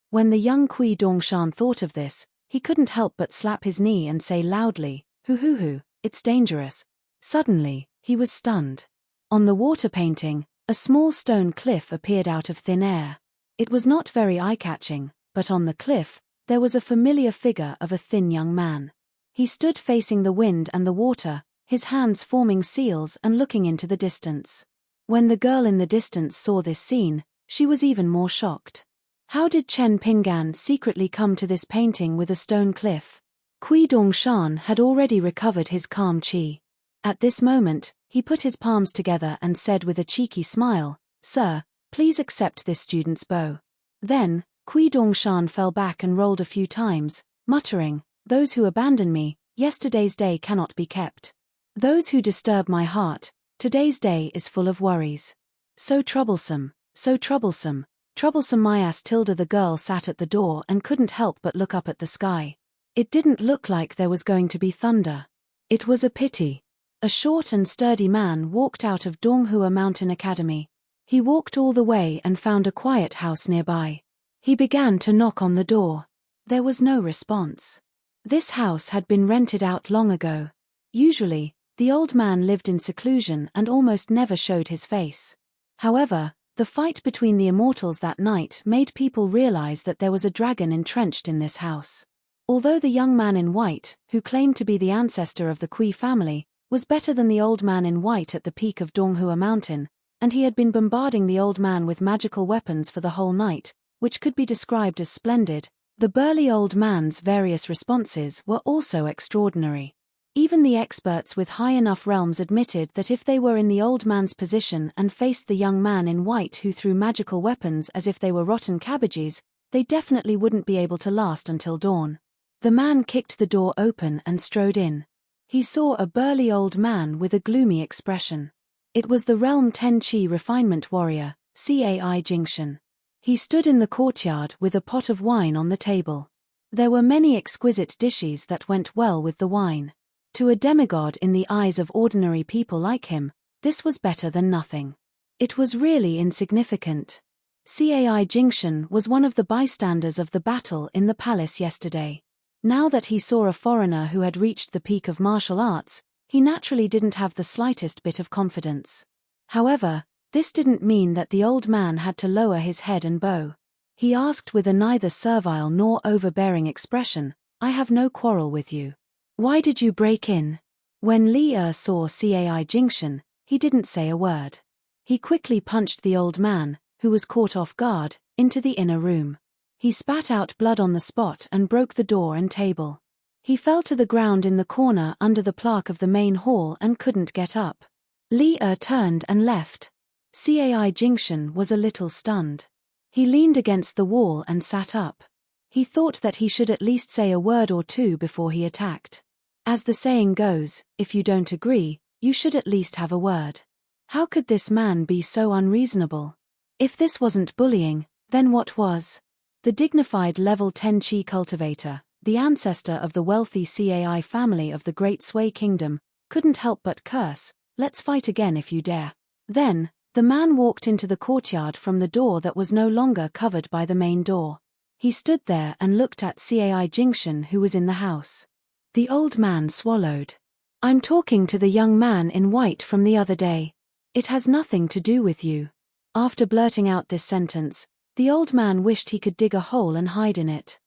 When the young Kui Dong Shan thought of this, he couldn't help but slap his knee and say loudly, "Hoo, it's dangerous." Suddenly, he was stunned. On the water painting, a small stone cliff appeared out of thin air. It was not very eye-catching, but on the cliff, there was a familiar figure of a thin young man. He stood facing the wind and the water, his hands forming seals and looking into the distance. When the girl in the distance saw this scene, she was even more shocked. How did Chen Pingan secretly come to this painting with a stone cliff? Kui Dong Shan had already recovered his calm chi. At this moment, he put his palms together and said with a cheeky smile, "Sir, please accept this student's bow." Then, Kui Dong Shan fell back and rolled a few times, muttering, "Those who abandon me, yesterday's day cannot be kept. Those who disturb my heart, today's day is full of worries. So troublesome, so troublesome, troublesome my ass." Tilda the girl sat at the door and couldn't help but look up at the sky. It didn't look like there was going to be thunder. It was a pity. A short and sturdy man walked out of Donghua Mountain Academy. He walked all the way and found a quiet house nearby. He began to knock on the door. There was no response. This house had been rented out long ago. Usually, the old man lived in seclusion and almost never showed his face. However, the fight between the immortals that night made people realize that there was a dragon entrenched in this house. Although the young man in white, who claimed to be the ancestor of the Kui family, was better than the old man in white at the peak of Donghua Mountain, and he had been bombarding the old man with magical weapons for the whole night, which could be described as splendid, the burly old man's various responses were also extraordinary. Even the experts with high enough realms admitted that if they were in the old man's position and faced the young man in white who threw magical weapons as if they were rotten cabbages, they definitely wouldn't be able to last until dawn. The man kicked the door open and strode in. He saw a burly old man with a gloomy expression. It was the Realm 10 Chi Refinement Warrior, Cai Jingshan. He stood in the courtyard with a pot of wine on the table. There were many exquisite dishes that went well with the wine. To a demigod in the eyes of ordinary people like him, this was better than nothing. It was really insignificant. Cai Jingshan was one of the bystanders of the battle in the palace yesterday. Now that he saw a foreigner who had reached the peak of martial arts, he naturally didn't have the slightest bit of confidence. However, this didn't mean that the old man had to lower his head and bow. He asked with a neither servile nor overbearing expression, "I have no quarrel with you. Why did you break in?" When Li saw Cai Jingshan, he didn't say a word. He quickly punched the old man, who was caught off guard, into the inner room. He spat out blood on the spot and broke the door and table. He fell to the ground in the corner under the plaque of the main hall and couldn't get up. Li turned and left. Cai Jingshan was a little stunned. He leaned against the wall and sat up. He thought that he should at least say a word or two before he attacked. As the saying goes, if you don't agree, you should at least have a word. How could this man be so unreasonable? If this wasn't bullying, then what was? The dignified level 10 Chi cultivator, the ancestor of the wealthy Cai family of the Great Sui Kingdom, couldn't help but curse, "Let's fight again if you dare." Then, the man walked into the courtyard from the door that was no longer covered by the main door. He stood there and looked at Cai Jingshan who was in the house. The old man swallowed. "I'm talking to the young man in white from the other day. It has nothing to do with you." After blurting out this sentence, the old man wished he could dig a hole and hide in it.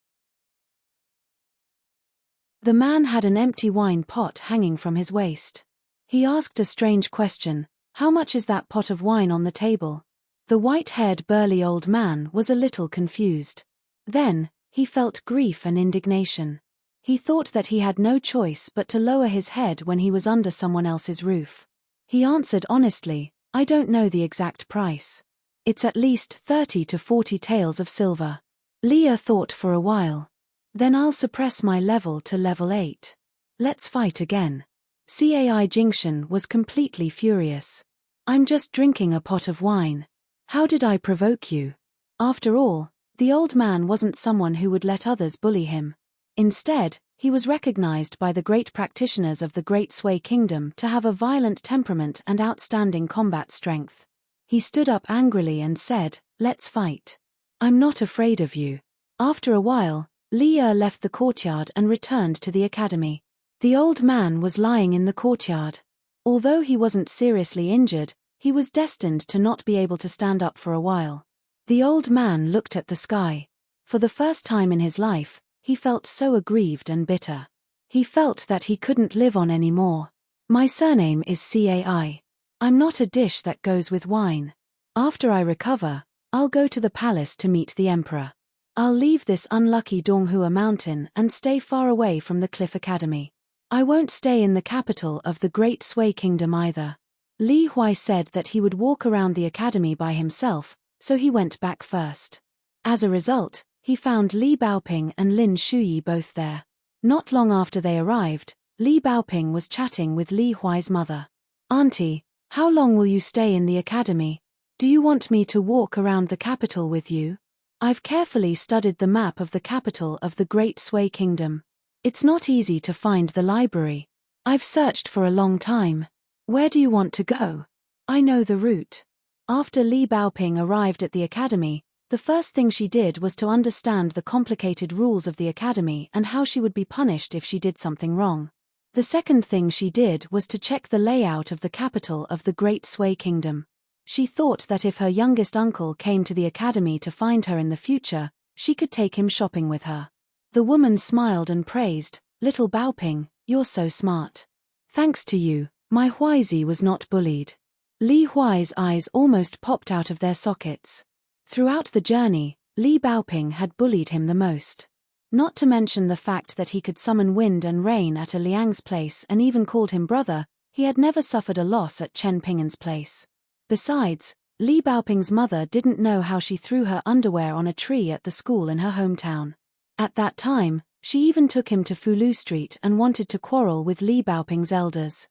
The man had an empty wine pot hanging from his waist. He asked a strange question, "How much is that pot of wine on the table?" The white-haired burly old man was a little confused. Then, he felt grief and indignation. He thought that he had no choice but to lower his head when he was under someone else's roof. He answered honestly, "I don't know the exact price. It's at least 30 to 40 taels of silver." Leah thought for a while. Then I'll suppress my level to level 8. Let's fight again. Cai Jingshan was completely furious. I'm just drinking a pot of wine. How did I provoke you? After all, the old man wasn't someone who would let others bully him. Instead, he was recognized by the great practitioners of the Great Sui Kingdom to have a violent temperament and outstanding combat strength. He stood up angrily and said, "Let's fight. I'm not afraid of you." After a while, Li Er left the courtyard and returned to the academy. The old man was lying in the courtyard. Although he wasn't seriously injured, he was destined to not be able to stand up for a while. The old man looked at the sky. For the first time in his life, he felt so aggrieved and bitter. He felt that he couldn't live on anymore. My surname is Cai. I'm not a dish that goes with wine. After I recover, I'll go to the palace to meet the emperor. I'll leave this unlucky Donghua mountain and stay far away from the Cliff Academy. I won't stay in the capital of the Great Sui Kingdom either. Li Huai said that he would walk around the academy by himself, so he went back first. As a result, he found Li Baoping and Lin Shuyi both there. Not long after they arrived, Li Baoping was chatting with Li Huai's mother. "Auntie, how long will you stay in the academy? Do you want me to walk around the capital with you? I've carefully studied the map of the capital of the Great Sui Kingdom. It's not easy to find the library. I've searched for a long time. Where do you want to go? I know the route." After Li Baoping arrived at the academy, the first thing she did was to understand the complicated rules of the academy and how she would be punished if she did something wrong. The second thing she did was to check the layout of the capital of the Great Sui Kingdom. She thought that if her youngest uncle came to the academy to find her in the future, she could take him shopping with her. The woman smiled and praised, "Little Baoping, you're so smart. Thanks to you, my Huaizi was not bullied." Li Huai's eyes almost popped out of their sockets. Throughout the journey, Li Baoping had bullied him the most. Not to mention the fact that he could summon wind and rain at a Liang's place and even called him brother, he had never suffered a loss at Chen Pingan's place. Besides, Li Baoping's mother didn't know how she threw her underwear on a tree at the school in her hometown. At that time, she even took him to Fulu Street and wanted to quarrel with Li Baoping's elders.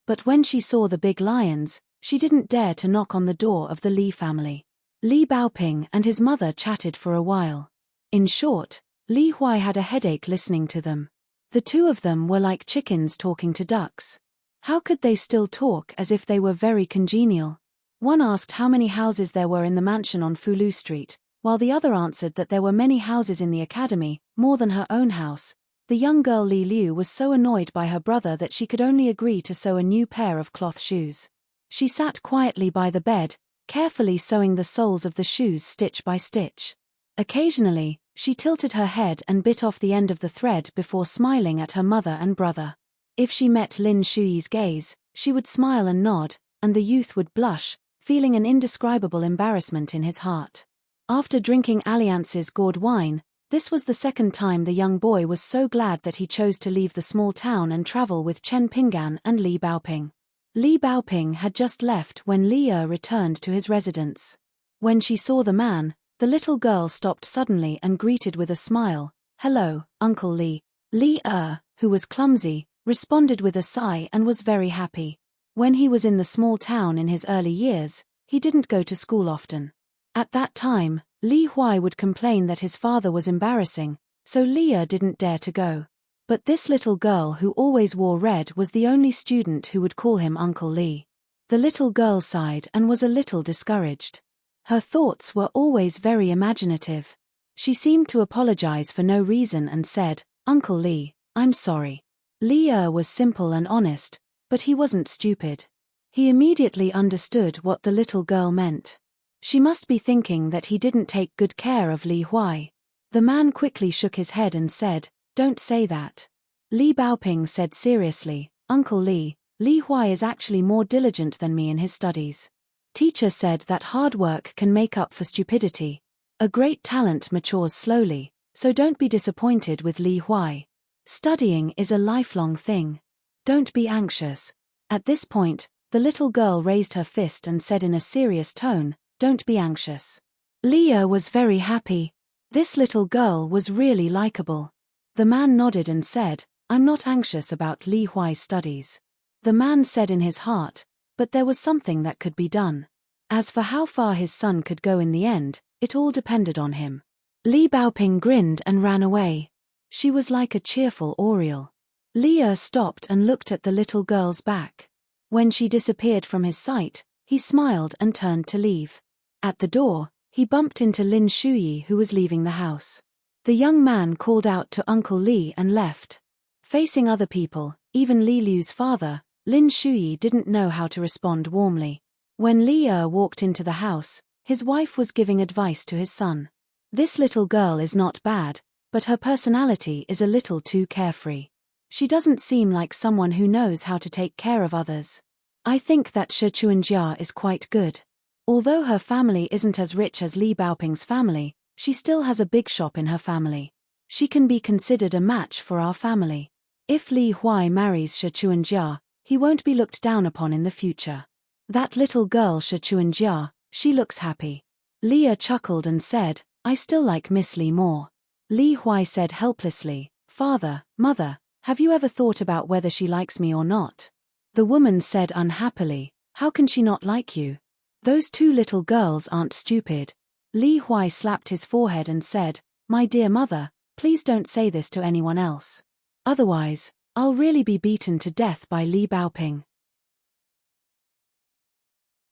But when she saw the big lions, she didn't dare to knock on the door of the Li family. Li Baoping and his mother chatted for a while. In short, Li Huai had a headache listening to them. The two of them were like chickens talking to ducks. How could they still talk as if they were very congenial? One asked how many houses there were in the mansion on Fulu Street, while the other answered that there were many houses in the academy, more than her own house. The young girl Li Liu was so annoyed by her brother that she could only agree to sew a new pair of cloth shoes. She sat quietly by the bed, carefully sewing the soles of the shoes stitch by stitch. Occasionally, she tilted her head and bit off the end of the thread before smiling at her mother and brother. If she met Lin Shuyi's gaze, she would smile and nod, and the youth would blush, feeling an indescribable embarrassment in his heart. After drinking Alliance's gourd wine, this was the second time the young boy was so glad that he chose to leave the small town and travel with Chen Pingan and Li Baoping. Li Baoping had just left when Li Er returned to his residence. When she saw the man, the little girl stopped suddenly and greeted with a smile, "Hello, Uncle Li." Li Er, who was clumsy, responded with a sigh and was very happy. When he was in the small town in his early years, he didn't go to school often. At that time, Li Huai would complain that his father was embarrassing, so Li Er didn't dare to go. But this little girl who always wore red was the only student who would call him Uncle Li. The little girl sighed and was a little discouraged. Her thoughts were always very imaginative. She seemed to apologize for no reason and said, "Uncle Li, I'm sorry." Li Er was simple and honest, but he wasn't stupid. He immediately understood what the little girl meant. She must be thinking that he didn't take good care of Li Huai. The man quickly shook his head and said, "Don't say that." Li Baoping said seriously, "Uncle Li, Li Huai is actually more diligent than me in his studies. Teacher said that hard work can make up for stupidity. A great talent matures slowly, so don't be disappointed with Li Huai. Studying is a lifelong thing. Don't be anxious." At this point, the little girl raised her fist and said in a serious tone, "Don't be anxious." Li Er was very happy. This little girl was really likable. The man nodded and said, I'm not anxious about Li Huai's studies. The man said in his heart, but there was something that could be done. As for how far his son could go in the end, it all depended on him. Li Baoping grinned and ran away. She was like a cheerful oriole. Li Er stopped and looked at the little girl's back. When she disappeared from his sight, he smiled and turned to leave. At the door, he bumped into Lin Shuyi, who was leaving the house. The young man called out to Uncle Li and left. Facing other people, even Li Liu's father, Lin Shuyi didn't know how to respond warmly. When Li Er walked into the house, his wife was giving advice to his son. This little girl is not bad, but her personality is a little too carefree. She doesn't seem like someone who knows how to take care of others. I think that Shi Chuanjia is quite good. Although her family isn't as rich as Li Baoping's family, she still has a big shop in her family. She can be considered a match for our family. If Li Huai marries Shi Chuanjia, he won't be looked down upon in the future. That little girl Shi Chuanjia, she looks happy. Li Er chuckled and said, I still like Miss Li more. Li Huai said helplessly, Father, Mother, have you ever thought about whether she likes me or not? The woman said unhappily, How can she not like you? Those two little girls aren't stupid. Li Huai slapped his forehead and said, My dear mother, please don't say this to anyone else. Otherwise, I'll really be beaten to death by Li Baoping.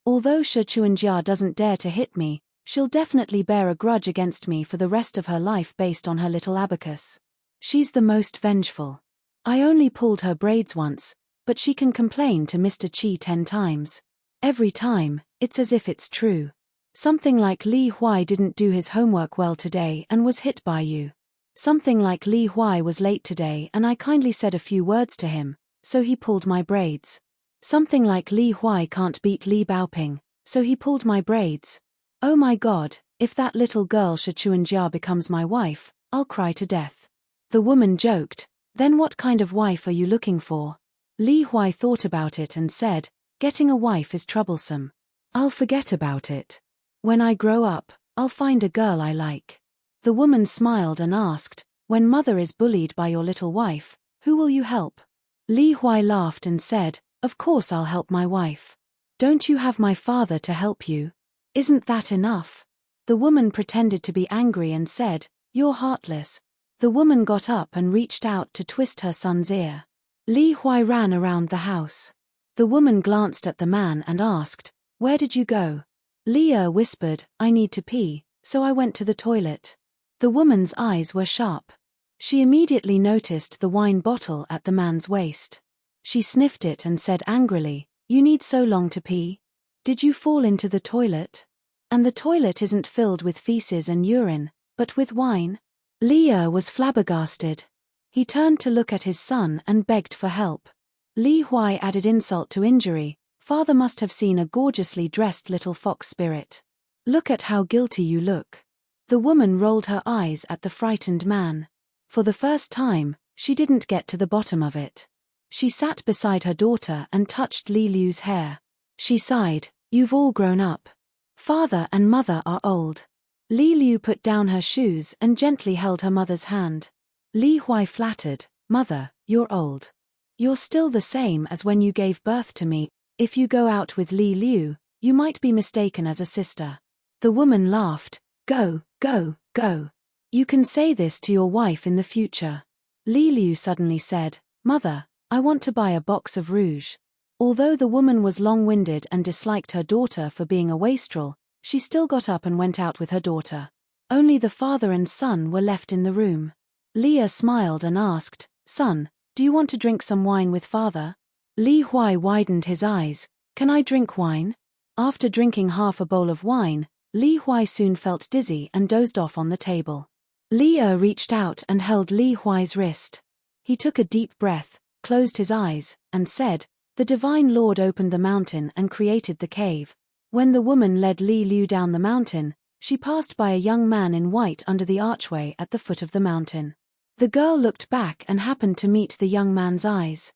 Although Shi Chuanjia doesn't dare to hit me, she'll definitely bear a grudge against me for the rest of her life based on her little abacus. She's the most vengeful. I only pulled her braids once, but she can complain to Mr. Qi 10 times. Every time, it's as if it's true. Something like Li Huai didn't do his homework well today and was hit by you. Something like Li Huai was late today and I kindly said a few words to him, so he pulled my braids. Something like Li Huai can't beat Li Baoping, so he pulled my braids. Oh my God, if that little girl Shi Chuanjia becomes my wife, I'll cry to death. The woman joked, Then what kind of wife are you looking for? Li Huai thought about it and said, Getting a wife is troublesome. I'll forget about it. When I grow up, I'll find a girl I like. The woman smiled and asked, When mother is bullied by your little wife, who will you help? Li Huai laughed and said, Of course I'll help my wife. Don't you have my father to help you? Isn't that enough? The woman pretended to be angry and said, You're heartless. The woman got up and reached out to twist her son's ear. Li Huai ran around the house. The woman glanced at the man and asked, Where did you go? Li Er whispered, I need to pee, so I went to the toilet. The woman's eyes were sharp. She immediately noticed the wine bottle at the man's waist. She sniffed it and said angrily, You need so long to pee? Did you fall into the toilet? And the toilet isn't filled with feces and urine, but with wine? Li Er was flabbergasted. He turned to look at his son and begged for help. Li Huai added insult to injury, Father must have seen a gorgeously dressed little fox spirit. Look at how guilty you look. The woman rolled her eyes at the frightened man. For the first time, she didn't get to the bottom of it. She sat beside her daughter and touched Li Liu's hair. She sighed, You've all grown up. Father and mother are old. Li Liu put down her shoes and gently held her mother's hand. Li Huai flattered, Mother, you're old. You're still the same as when you gave birth to me. If you go out with Li Liu, you might be mistaken as a sister. The woman laughed, Go, go, go. You can say this to your wife in the future. Li Liu suddenly said, Mother, I want to buy a box of rouge. Although the woman was long-winded and disliked her daughter for being a wastrel, she still got up and went out with her daughter. Only the father and son were left in the room. Leah smiled and asked, Son, do you want to drink some wine with father? Li Huai widened his eyes, Can I drink wine? After drinking half a bowl of wine, Li Huai soon felt dizzy and dozed off on the table. Leah reached out and held Li Huai's wrist. He took a deep breath, closed his eyes, and said, The Divine Lord opened the mountain and created the cave. When the woman led Li Liu down the mountain, she passed by a young man in white under the archway at the foot of the mountain. The girl looked back and happened to meet the young man's eyes.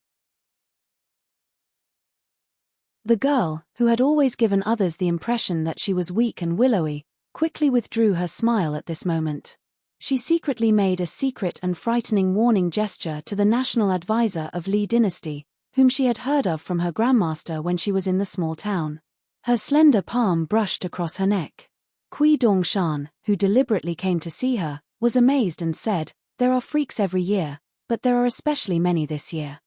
The girl, who had always given others the impression that she was weak and willowy, quickly withdrew her smile at this moment. She secretly made a secret and frightening warning gesture to the national advisor of Li dynasty, whom she had heard of from her grandmaster when she was in the small town. Her slender palm brushed across her neck. Kui Dongshan, who deliberately came to see her, was amazed and said, "There are freaks every year, but there are especially many this year."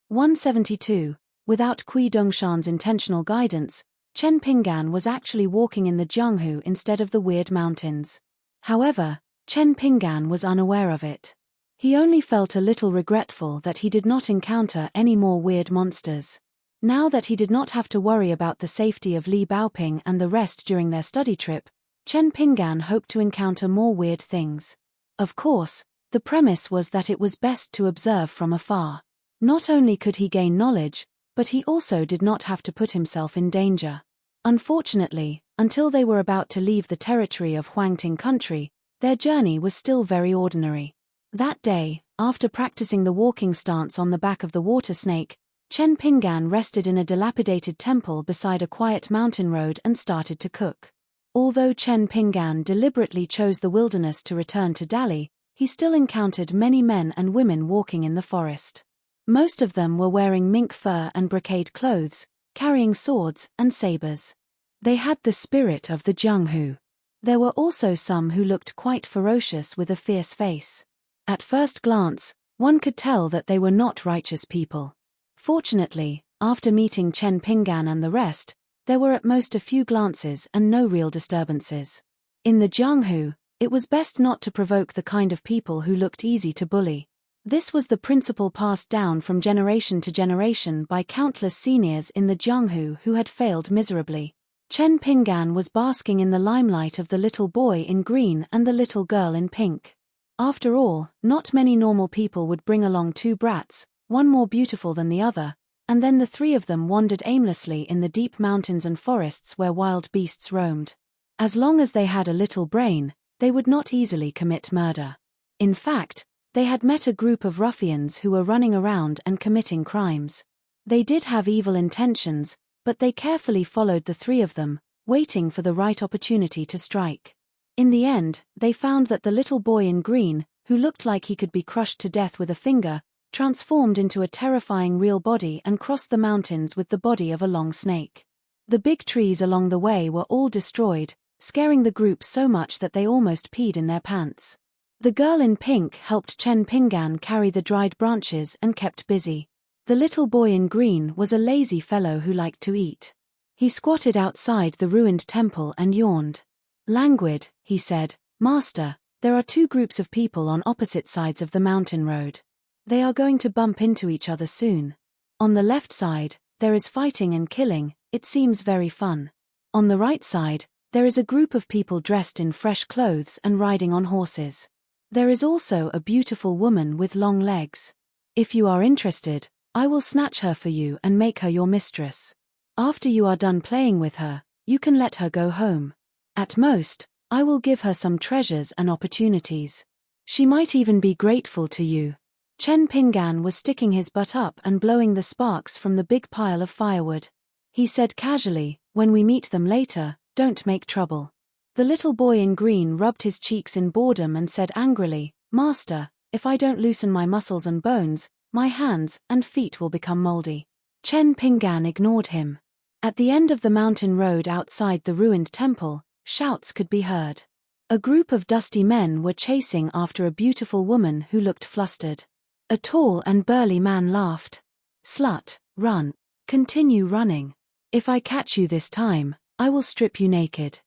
(172) Without Kui Dongshan's intentional guidance, Chen Pinggan was actually walking in the Jianghu instead of the weird mountains. However, Chen Pinggan was unaware of it. He only felt a little regretful that he did not encounter any more weird monsters. Now that he did not have to worry about the safety of Li Baoping and the rest during their study trip, Chen Pinggan hoped to encounter more weird things. Of course, the premise was that it was best to observe from afar. Not only could he gain knowledge, but he also did not have to put himself in danger. Unfortunately, until they were about to leave the territory of Huangting country, their journey was still very ordinary. That day, after practicing the walking stance on the back of the water snake, Chen Pinggan rested in a dilapidated temple beside a quiet mountain road and started to cook. Although Chen Pinggan deliberately chose the wilderness to return to Dali, he still encountered many men and women walking in the forest. Most of them were wearing mink fur and brocade clothes, carrying swords and sabers. They had the spirit of the Jianghu. There were also some who looked quite ferocious with a fierce face. At first glance, one could tell that they were not righteous people. Fortunately, after meeting Chen Pinggan and the rest, there were at most a few glances and no real disturbances. In the Jianghu, it was best not to provoke the kind of people who looked easy to bully. This was the principle passed down from generation to generation by countless seniors in the Jianghu who had failed miserably. Chen Pinggan was basking in the limelight of the little boy in green and the little girl in pink. After all, not many normal people would bring along two brats, one more beautiful than the other, and then the three of them wandered aimlessly in the deep mountains and forests where wild beasts roamed. As long as they had a little brain, they would not easily commit murder. In fact, they had met a group of ruffians who were running around and committing crimes. They did have evil intentions, but they carefully followed the three of them, waiting for the right opportunity to strike. In the end, they found that the little boy in green, who looked like he could be crushed to death with a finger, transformed into a terrifying real body and crossed the mountains with the body of a long snake. The big trees along the way were all destroyed, scaring the group so much that they almost peed in their pants. The girl in pink helped Chen Pinggan carry the dried branches and kept busy. The little boy in green was a lazy fellow who liked to eat. He squatted outside the ruined temple and yawned. "Languid," he said, "Master, there are two groups of people on opposite sides of the mountain road. They are going to bump into each other soon. On the left side, there is fighting and killing, it seems very fun. On the right side, there is a group of people dressed in fresh clothes and riding on horses. There is also a beautiful woman with long legs. If you are interested, I will snatch her for you and make her your mistress. After you are done playing with her, you can let her go home. At most, I will give her some treasures and opportunities. She might even be grateful to you." Chen Pinggan was sticking his butt up and blowing the sparks from the big pile of firewood. He said casually, "When we meet them later, don't make trouble." The little boy in green rubbed his cheeks in boredom and said angrily, "Master, if I don't loosen my muscles and bones, my hands and feet will become moldy." Chen Pinggan ignored him. At the end of the mountain road outside the ruined temple, shouts could be heard. A group of dusty men were chasing after a beautiful woman who looked flustered. A tall and burly man laughed. "Slut, run. Continue running. If I catch you this time, I will strip you naked.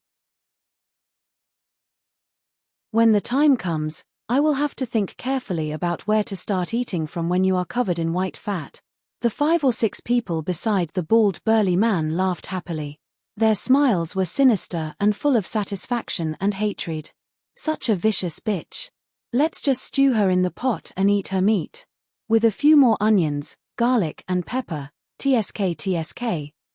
When the time comes, I will have to think carefully about where to start eating from when you are covered in white fat." The 5 or 6 people beside the bald burly man laughed happily. Their smiles were sinister and full of satisfaction and hatred. "Such a vicious bitch. Let's just stew her in the pot and eat her meat. With a few more onions, garlic and pepper, tsk,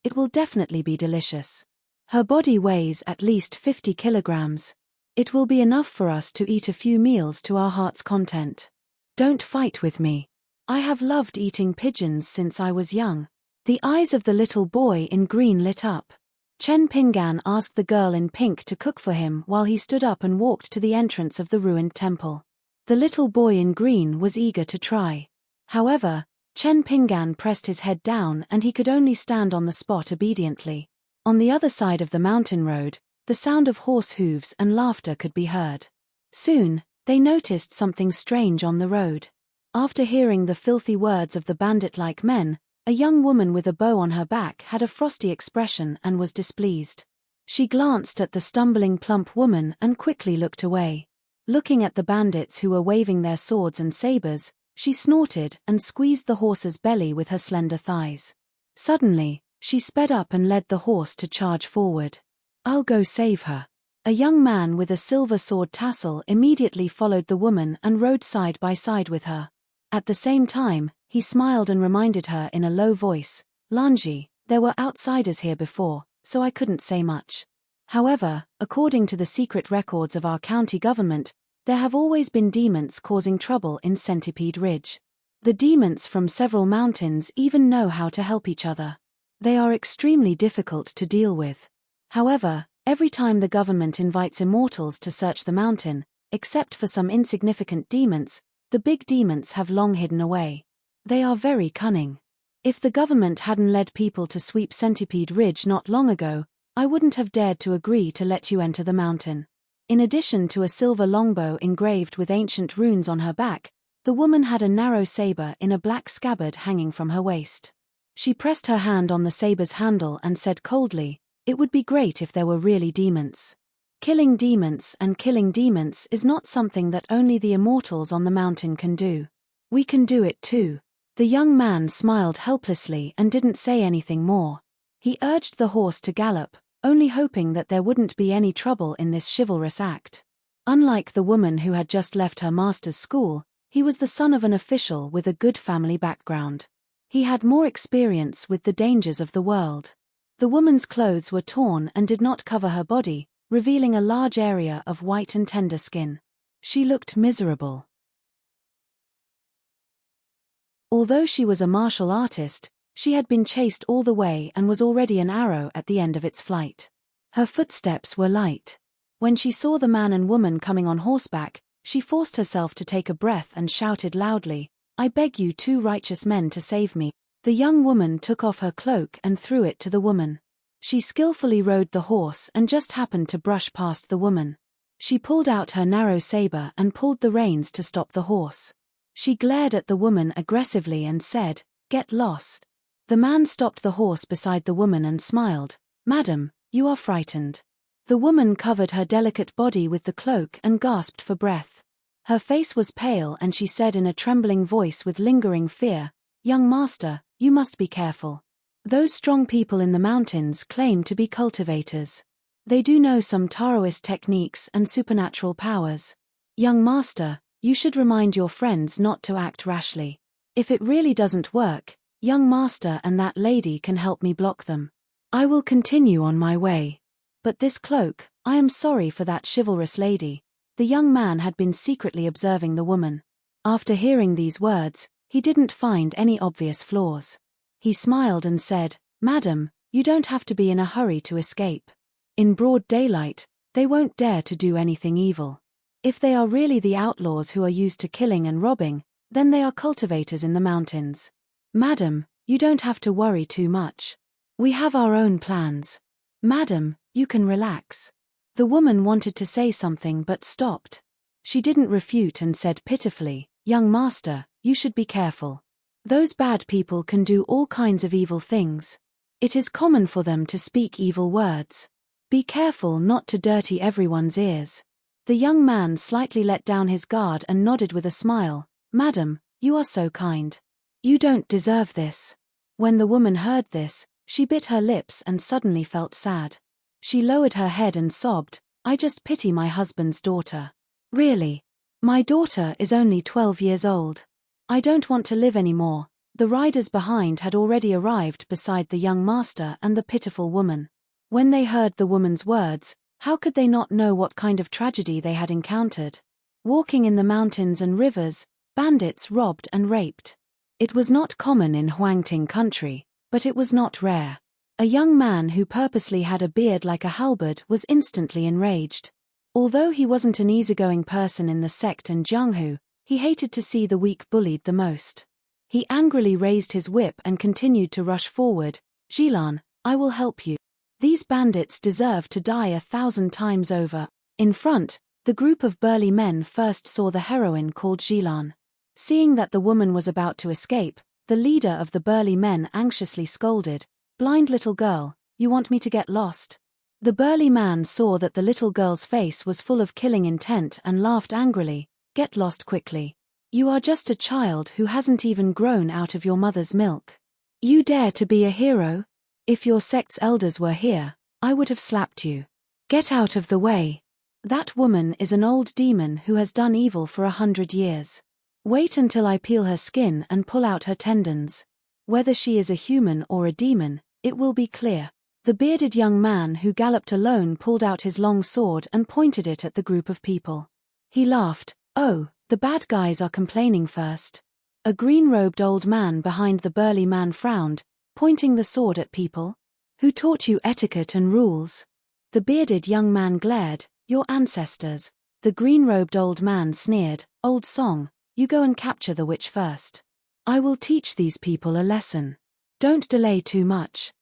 it will definitely be delicious. Her body weighs at least 50 kilograms. It will be enough for us to eat a few meals to our heart's content. Don't fight with me. I have loved eating pigeons since I was young." The eyes of the little boy in green lit up. Chen Pingan asked the girl in pink to cook for him while he stood up and walked to the entrance of the ruined temple. The little boy in green was eager to try. However, Chen Pingan pressed his head down and he could only stand on the spot obediently. On the other side of the mountain road, the sound of horse hooves and laughter could be heard. Soon, they noticed something strange on the road. After hearing the filthy words of the bandit-like men, a young woman with a bow on her back had a frosty expression and was displeased. She glanced at the stumbling plump woman and quickly looked away. Looking at the bandits who were waving their swords and sabers, she snorted and squeezed the horse's belly with her slender thighs. Suddenly, she sped up and led the horse to charge forward. "I'll go save her." A young man with a silver sword tassel immediately followed the woman and rode side by side with her. At the same time, he smiled and reminded her in a low voice, "Lanji, there were outsiders here before, so I couldn't say much. However, according to the secret records of our county government, there have always been demons causing trouble in Centipede Ridge. The demons from several mountains even know how to help each other. They are extremely difficult to deal with. However, every time the government invites immortals to search the mountain, except for some insignificant demons, the big demons have long hidden away. They are very cunning. If the government hadn't led people to sweep Centipede Ridge not long ago, I wouldn't have dared to agree to let you enter the mountain." In addition to a silver longbow engraved with ancient runes on her back, the woman had a narrow saber in a black scabbard hanging from her waist. She pressed her hand on the saber's handle and said coldly, "It would be great if there were really demons. Killing demons is not something that only the immortals on the mountain can do. We can do it too." The young man smiled helplessly and didn't say anything more. He urged the horse to gallop, only hoping that there wouldn't be any trouble in this chivalrous act. Unlike the woman who had just left her master's school, he was the son of an official with a good family background. He had more experience with the dangers of the world. The woman's clothes were torn and did not cover her body, revealing a large area of white and tender skin. She looked miserable. Although she was a martial artist, she had been chased all the way and was already an arrow at the end of its flight. Her footsteps were light. When she saw the man and woman coming on horseback, she forced herself to take a breath and shouted loudly, "I beg you two righteous men to save me." The young woman took off her cloak and threw it to the woman. She skillfully rode the horse and just happened to brush past the woman. She pulled out her narrow saber and pulled the reins to stop the horse. She glared at the woman aggressively and said, "Get lost." The man stopped the horse beside the woman and smiled, "Madam, you are frightened." The woman covered her delicate body with the cloak and gasped for breath. Her face was pale and she said in a trembling voice with lingering fear, "Young master, you must be careful. Those strong people in the mountains claim to be cultivators. They do know some Taoist techniques and supernatural powers. Young master, you should remind your friends not to act rashly. If it really doesn't work, young master and that lady can help me block them. I will continue on my way. But this cloak, I am sorry for that chivalrous lady." The young man had been secretly observing the woman. After hearing these words, he didn't find any obvious flaws. He smiled and said, "Madam, you don't have to be in a hurry to escape. In broad daylight, they won't dare to do anything evil. If they are really the outlaws who are used to killing and robbing, then they are cultivators in the mountains. Madam, you don't have to worry too much. We have our own plans. Madam, you can relax." The woman wanted to say something but stopped. She didn't refute and said pitifully, "Young master, you should be careful. Those bad people can do all kinds of evil things. It is common for them to speak evil words. Be careful not to dirty everyone's ears." The young man slightly let down his guard and nodded with a smile, "Madam, you are so kind. You don't deserve this." When the woman heard this, she bit her lips and suddenly felt sad. She lowered her head and sobbed, "I just pity my husband's daughter. Really. My daughter is only 12 years old. I don't want to live anymore." The riders behind had already arrived beside the young master and the pitiful woman. When they heard the woman's words, how could they not know what kind of tragedy they had encountered? Walking in the mountains and rivers, bandits robbed and raped. It was not common in Huangting country, but it was not rare. A young man who purposely had a beard like a halberd was instantly enraged. Although he wasn't an easygoing person in the sect and Jianghu, he hated to see the weak bullied the most. He angrily raised his whip and continued to rush forward. Jilan, I will help you. These bandits deserve to die 1,000 times over. In front, the group of burly men first saw the heroine called Jilan. Seeing that the woman was about to escape, the leader of the burly men anxiously scolded, "Blind little girl, you want me to get lost?" The burly man saw that the little girl's face was full of killing intent and laughed angrily, "Get lost quickly. You are just a child who hasn't even grown out of your mother's milk. You dare to be a hero? If your sect's elders were here, I would have slapped you. Get out of the way. That woman is an old demon who has done evil for 100 years. Wait until I peel her skin and pull out her tendons. Whether she is a human or a demon, it will be clear." The bearded young man who galloped alone pulled out his long sword and pointed it at the group of people. He laughed, "Oh, the bad guys are complaining first." A green-robed old man behind the burly man frowned, pointing the sword at people. "Who taught you etiquette and rules?" The bearded young man glared, "Your ancestors." The green-robed old man sneered, "Old song, you go and capture the witch first. I will teach these people a lesson. Don't delay too much."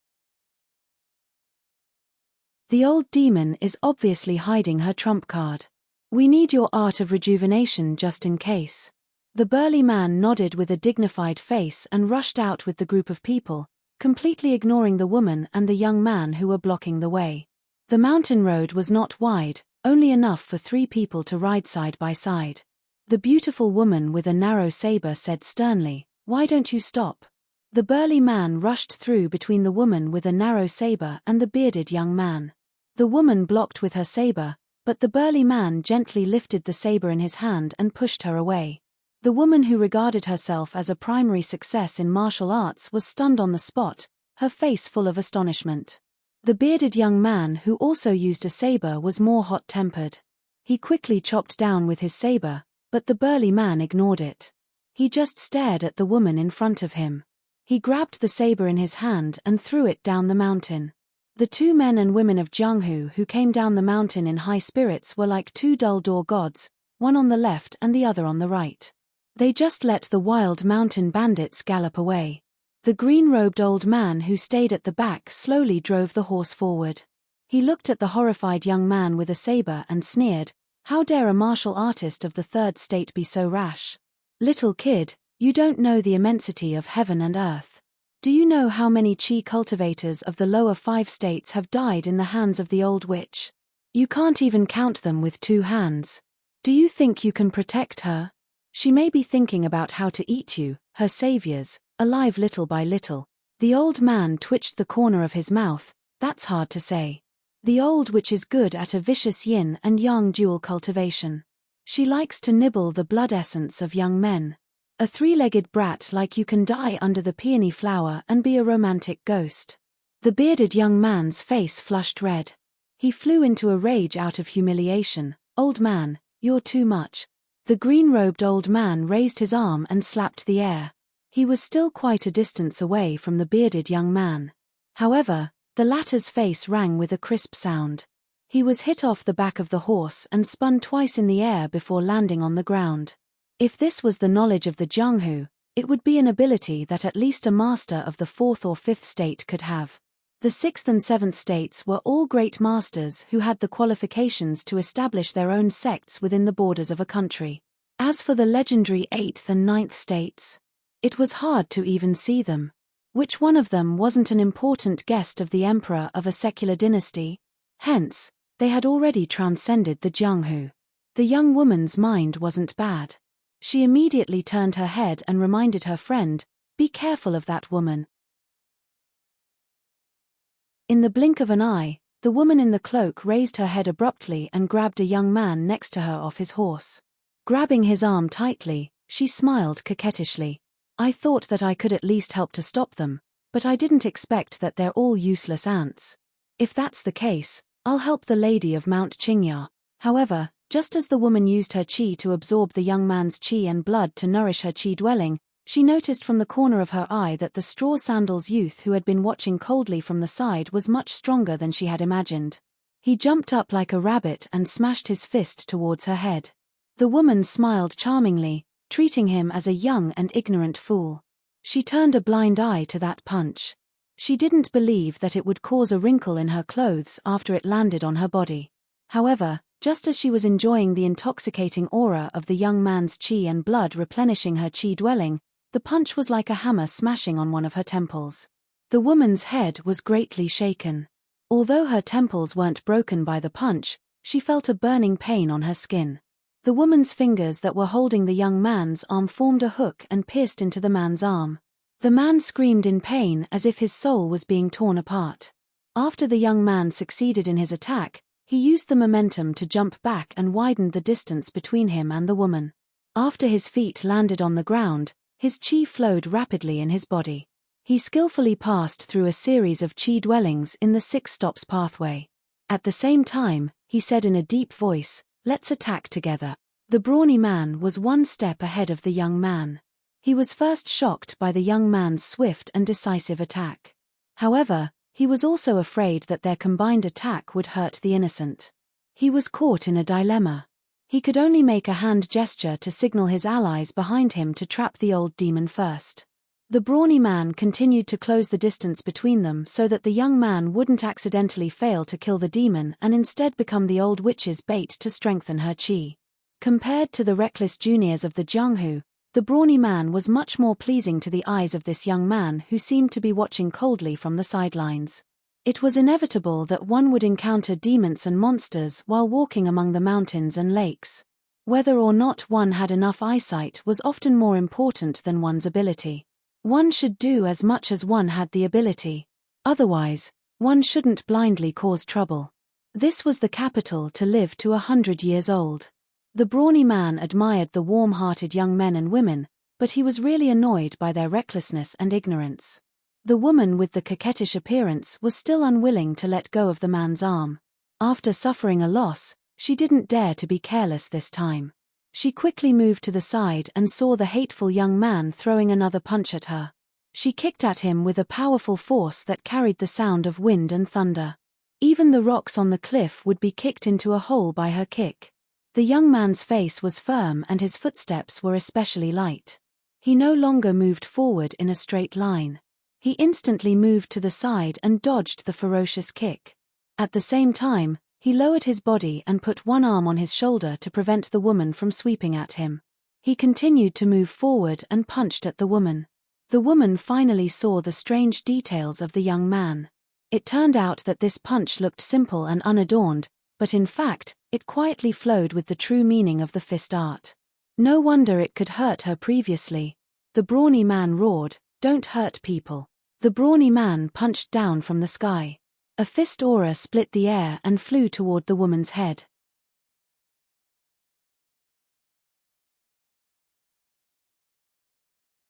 The old demon is obviously hiding her trump card. "We need your art of rejuvenation just in case." The burly man nodded with a dignified face and rushed out with the group of people, completely ignoring the woman and the young man who were blocking the way. The mountain road was not wide, only enough for 3 people to ride side by side. The beautiful woman with a narrow saber said sternly, "Why don't you stop?" The burly man rushed through between the woman with a narrow saber and the bearded young man. The woman blocked with her saber, but the burly man gently lifted the saber in his hand and pushed her away. The woman who regarded herself as a primary success in martial arts was stunned on the spot, her face full of astonishment. The bearded young man who also used a saber was more hot-tempered. He quickly chopped down with his saber, but the burly man ignored it. He just stared at the woman in front of him. He grabbed the saber in his hand and threw it down the mountain. The 2 men and women of Jianghu who came down the mountain in high spirits were like 2 dull door gods, one on the left and the other on the right. They just let the wild mountain bandits gallop away. The green-robed old man who stayed at the back slowly drove the horse forward. He looked at the horrified young man with a saber and sneered, "How dare a martial artist of the 3rd state be so rash? Little kid, you don't know the immensity of heaven and earth. Do you know how many chi cultivators of the lower 5 states have died in the hands of the old witch? You can't even count them with 2 hands. Do you think you can protect her? She may be thinking about how to eat you, her saviors, alive little by little." The old man twitched the corner of his mouth. "That's hard to say. The old witch is good at a vicious yin and yang dual cultivation. She likes to nibble the blood essence of young men. A 3-legged brat like you can die under the peony flower and be a romantic ghost." The bearded young man's face flushed red. He flew into a rage out of humiliation. "Old man, you're too much." The green-robed old man raised his arm and slapped the air. He was still quite a distance away from the bearded young man. However, the latter's face rang with a crisp sound. He was hit off the back of the horse and spun twice in the air before landing on the ground. If this was the knowledge of the Jianghu, it would be an ability that at least a master of the 4th or 5th state could have. The 6th and 7th states were all great masters who had the qualifications to establish their own sects within the borders of a country. As for the legendary 8th and 9th states, it was hard to even see them. Which one of them wasn't an important guest of the emperor of a secular dynasty? Hence, they had already transcended the Jianghu. The young woman's mind wasn't bad. She immediately turned her head and reminded her friend, "Be careful of that woman." In the blink of an eye, the woman in the cloak raised her head abruptly and grabbed a young man next to her off his horse. Grabbing his arm tightly, she smiled coquettishly. "I thought that I could at least help to stop them, but I didn't expect that they're all useless ants. If that's the case, I'll help the lady of Mount Qingya." However, just as the woman used her qi to absorb the young man's qi and blood to nourish her qi dwelling, She noticed from the corner of her eye that the straw sandals youth who had been watching coldly from the side was much stronger than she had imagined. He jumped up like a rabbit and smashed his fist towards her head. The woman smiled charmingly, treating him as a young and ignorant fool. She turned a blind eye to that punch. She didn't believe that it would cause a wrinkle in her clothes after it landed on her body. However, just as she was enjoying the intoxicating aura of the young man's chi and blood replenishing her chi dwelling, the punch was like a hammer smashing on one of her temples. The woman's head was greatly shaken. Although her temples weren't broken by the punch, she felt a burning pain on her skin. The woman's fingers that were holding the young man's arm formed a hook and pierced into the man's arm. The man screamed in pain as if his soul was being torn apart. After the young man succeeded in his attack, he used the momentum to jump back and widened the distance between him and the woman. After his feet landed on the ground, his chi flowed rapidly in his body. He skillfully passed through a series of chi dwellings in the 6 stops pathway. At the same time, he said in a deep voice, "Let's attack together." The brawny man was one step ahead of the young man. He was first shocked by the young man's swift and decisive attack. However, he was also afraid that their combined attack would hurt the innocent. He was caught in a dilemma. He could only make a hand gesture to signal his allies behind him to trap the old demon first. The brawny man continued to close the distance between them so that the young man wouldn't accidentally fail to kill the demon and instead become the old witch's bait to strengthen her chi. Compared to the reckless juniors of the Jianghu, the brawny man was much more pleasing to the eyes of this young man who seemed to be watching coldly from the sidelines. It was inevitable that one would encounter demons and monsters while walking among the mountains and lakes. Whether or not one had enough eyesight was often more important than one's ability. One should do as much as one had the ability. Otherwise, one shouldn't blindly cause trouble. This was the capital to live to 100 years old. The brawny man admired the warm-hearted young men and women, but he was really annoyed by their recklessness and ignorance. The woman with the coquettish appearance was still unwilling to let go of the man's arm. After suffering a loss, she didn't dare to be careless this time. She quickly moved to the side and saw the hateful young man throwing another punch at her. She kicked at him with a powerful force that carried the sound of wind and thunder. Even the rocks on the cliff would be kicked into a hole by her kick. The young man's face was firm and his footsteps were especially light. He no longer moved forward in a straight line. He instantly moved to the side and dodged the ferocious kick. At the same time, he lowered his body and put one arm on his shoulder to prevent the woman from sweeping at him. He continued to move forward and punched at the woman. The woman finally saw the strange details of the young man. It turned out that this punch looked simple and unadorned, but in fact, it quietly flowed with the true meaning of the fist art. No wonder it could hurt her previously. The brawny man roared, "Don't hurt people." The brawny man punched down from the sky. A fist aura split the air and flew toward the woman's head.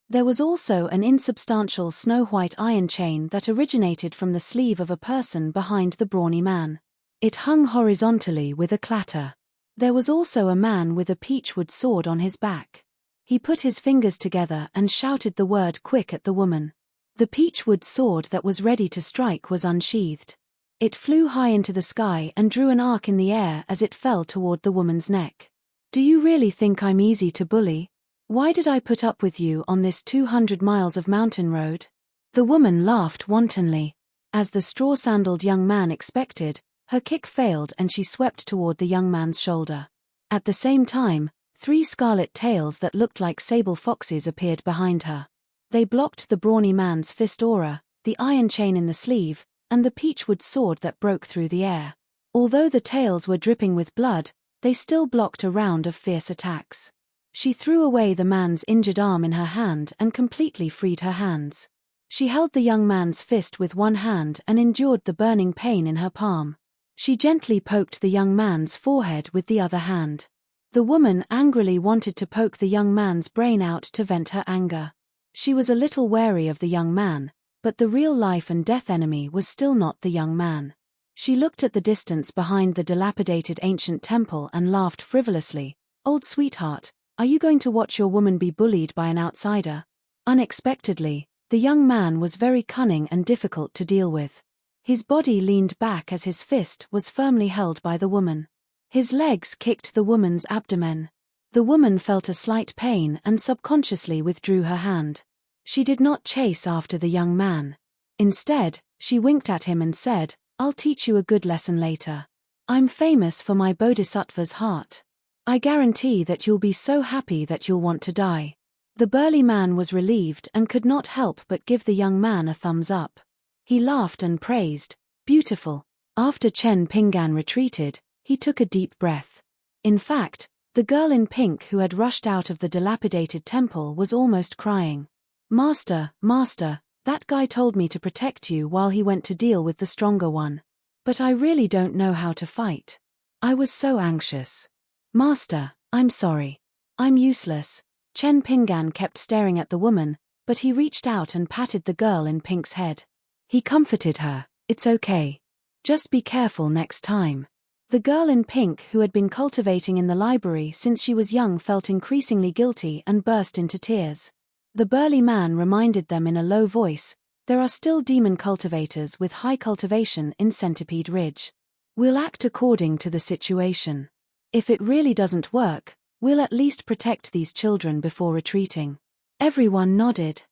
There was also an insubstantial snow-white iron chain that originated from the sleeve of a person behind the brawny man. It hung horizontally with a clatter. There was also a man with a peachwood sword on his back. He put his fingers together and shouted the word "quick" at the woman. The peachwood sword that was ready to strike was unsheathed. It flew high into the sky and drew an arc in the air as it fell toward the woman's neck. "Do you really think I'm easy to bully? Why did I put up with you on this 200 miles of mountain road?" The woman laughed wantonly. As the straw-sandaled young man expected, her kick failed and she swept toward the young man's shoulder. At the same time, 3 scarlet tails that looked like sable foxes appeared behind her. They blocked the brawny man's fist aura, the iron chain in the sleeve, and the peachwood sword that broke through the air. Although the tails were dripping with blood, they still blocked a round of fierce attacks. She threw away the man's injured arm in her hand and completely freed her hands. She held the young man's fist with one hand and endured the burning pain in her palm. She gently poked the young man's forehead with the other hand. The woman angrily wanted to poke the young man's brain out to vent her anger. She was a little wary of the young man, but the real life and death enemy was still not the young man. She looked at the distance behind the dilapidated ancient temple and laughed frivolously. "Old sweetheart, are you going to watch your woman be bullied by an outsider? Unexpectedly, the young man was very cunning and difficult to deal with. His body leaned back as his fist was firmly held by the woman. His legs kicked the woman's abdomen. The woman felt a slight pain and subconsciously withdrew her hand. She did not chase after the young man. Instead, she winked at him and said, "I'll teach you a good lesson later. I'm famous for my bodhisattva's heart. I guarantee that you'll be so happy that you'll want to die." The burly man was relieved and could not help but give the young man a thumbs up. He laughed and praised, "Beautiful." After Chen Pingan retreated, he took a deep breath. In fact, the girl in pink who had rushed out of the dilapidated temple was almost crying. Master, that guy told me to protect you while he went to deal with the stronger one. But I really don't know how to fight. I was so anxious. Master, I'm sorry. I'm useless." Chen Pingan kept staring at the woman, but he reached out and patted the girl in pink's head. He comforted her, "It's okay. Just be careful next time." The girl in pink who had been cultivating in the library since she was young felt increasingly guilty and burst into tears. The burly man reminded them in a low voice, "There are still demon cultivators with high cultivation in Centipede Ridge. We'll act according to the situation. If it really doesn't work, we'll at least protect these children before retreating." Everyone nodded.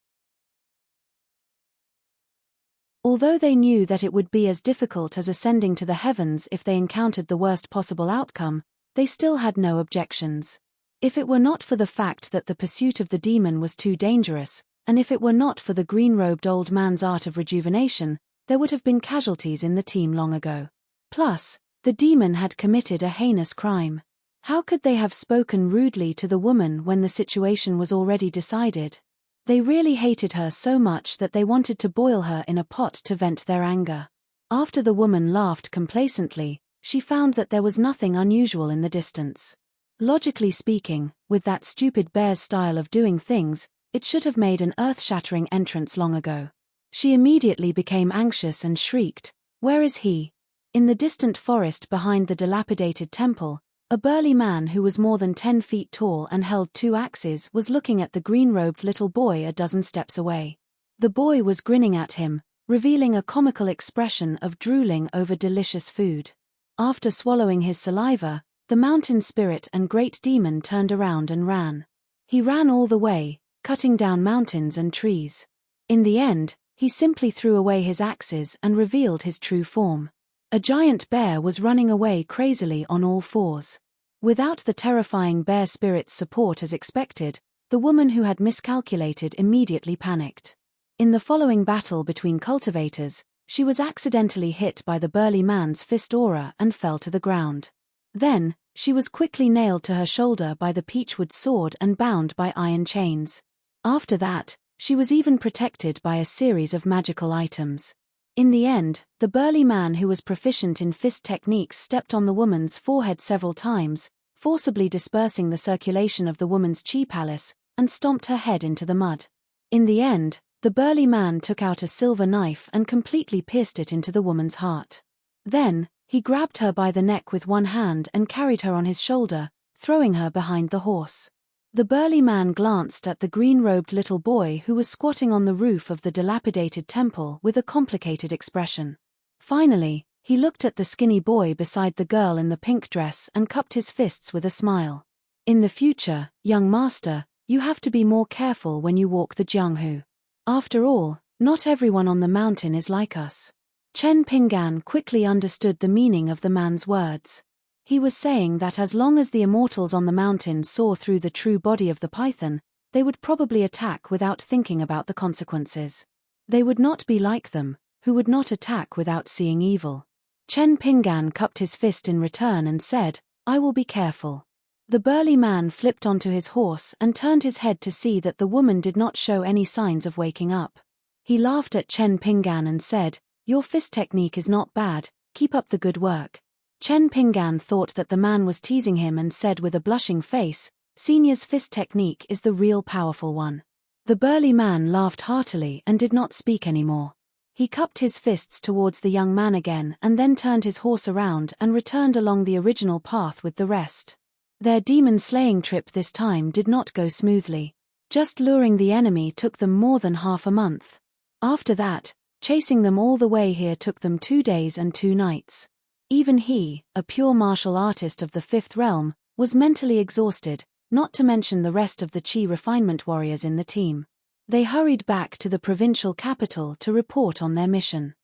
Although they knew that it would be as difficult as ascending to the heavens if they encountered the worst possible outcome, they still had no objections. If it were not for the fact that the pursuit of the demon was too dangerous, and if it were not for the green-robed old man's art of rejuvenation, there would have been casualties in the team long ago. Plus, the demon had committed a heinous crime. How could they have spoken rudely to the woman when the situation was already decided? They really hated her so much that they wanted to boil her in a pot to vent their anger. After the woman laughed complacently, she found that there was nothing unusual in the distance. Logically speaking, with that stupid bear's style of doing things, it should have made an earth-shattering entrance long ago. She immediately became anxious and shrieked, "Where is he?" In the distant forest behind the dilapidated temple, a burly man who was more than 10 feet tall and held 2 axes was looking at the green-robed little boy a dozen steps away. The boy was grinning at him, revealing a comical expression of drooling over delicious food. After swallowing his saliva, the mountain spirit and great demon turned around and ran. He ran all the way, cutting down mountains and trees. In the end, he simply threw away his axes and revealed his true form. A giant bear was running away crazily on all fours. Without the terrifying bear spirit's support as expected, the woman who had miscalculated immediately panicked. In the following battle between cultivators, she was accidentally hit by the burly man's fist aura and fell to the ground. Then, she was quickly nailed to her shoulder by the peachwood sword and bound by iron chains. After that, she was even protected by a series of magical items. In the end, the burly man who was proficient in fist techniques stepped on the woman's forehead several times, forcibly dispersing the circulation of the woman's chi palace, and stomped her head into the mud. In the end, the burly man took out a silver knife and completely pierced it into the woman's heart. Then, he grabbed her by the neck with one hand and carried her on his shoulder, throwing her behind the horse. The burly man glanced at the green-robed little boy who was squatting on the roof of the dilapidated temple with a complicated expression. Finally, he looked at the skinny boy beside the girl in the pink dress and cupped his fists with a smile. "In the future, young master, you have to be more careful when you walk the Jianghu. After all, not everyone on the mountain is like us." Chen Pingan quickly understood the meaning of the man's words. He was saying that as long as the immortals on the mountain saw through the true body of the python, they would probably attack without thinking about the consequences. They would not be like them, who would not attack without seeing evil. Chen Pingan cupped his fist in return and said, "I will be careful." The burly man flipped onto his horse and turned his head to see that the woman did not show any signs of waking up. He laughed at Chen Pingan and said, "Your fist technique is not bad, keep up the good work." Chen Pingan thought that the man was teasing him and said with a blushing face, "Senior's fist technique is the real powerful one." The burly man laughed heartily and did not speak anymore. He cupped his fists towards the young man again and then turned his horse around and returned along the original path with the rest. Their demon-slaying trip this time did not go smoothly. Just luring the enemy took them more than half a month. After that, chasing them all the way here took them 2 days and 2 nights. Even he, a pure martial artist of the fifth realm, was mentally exhausted, not to mention the rest of the chi refinement warriors in the team. They hurried back to the provincial capital to report on their mission.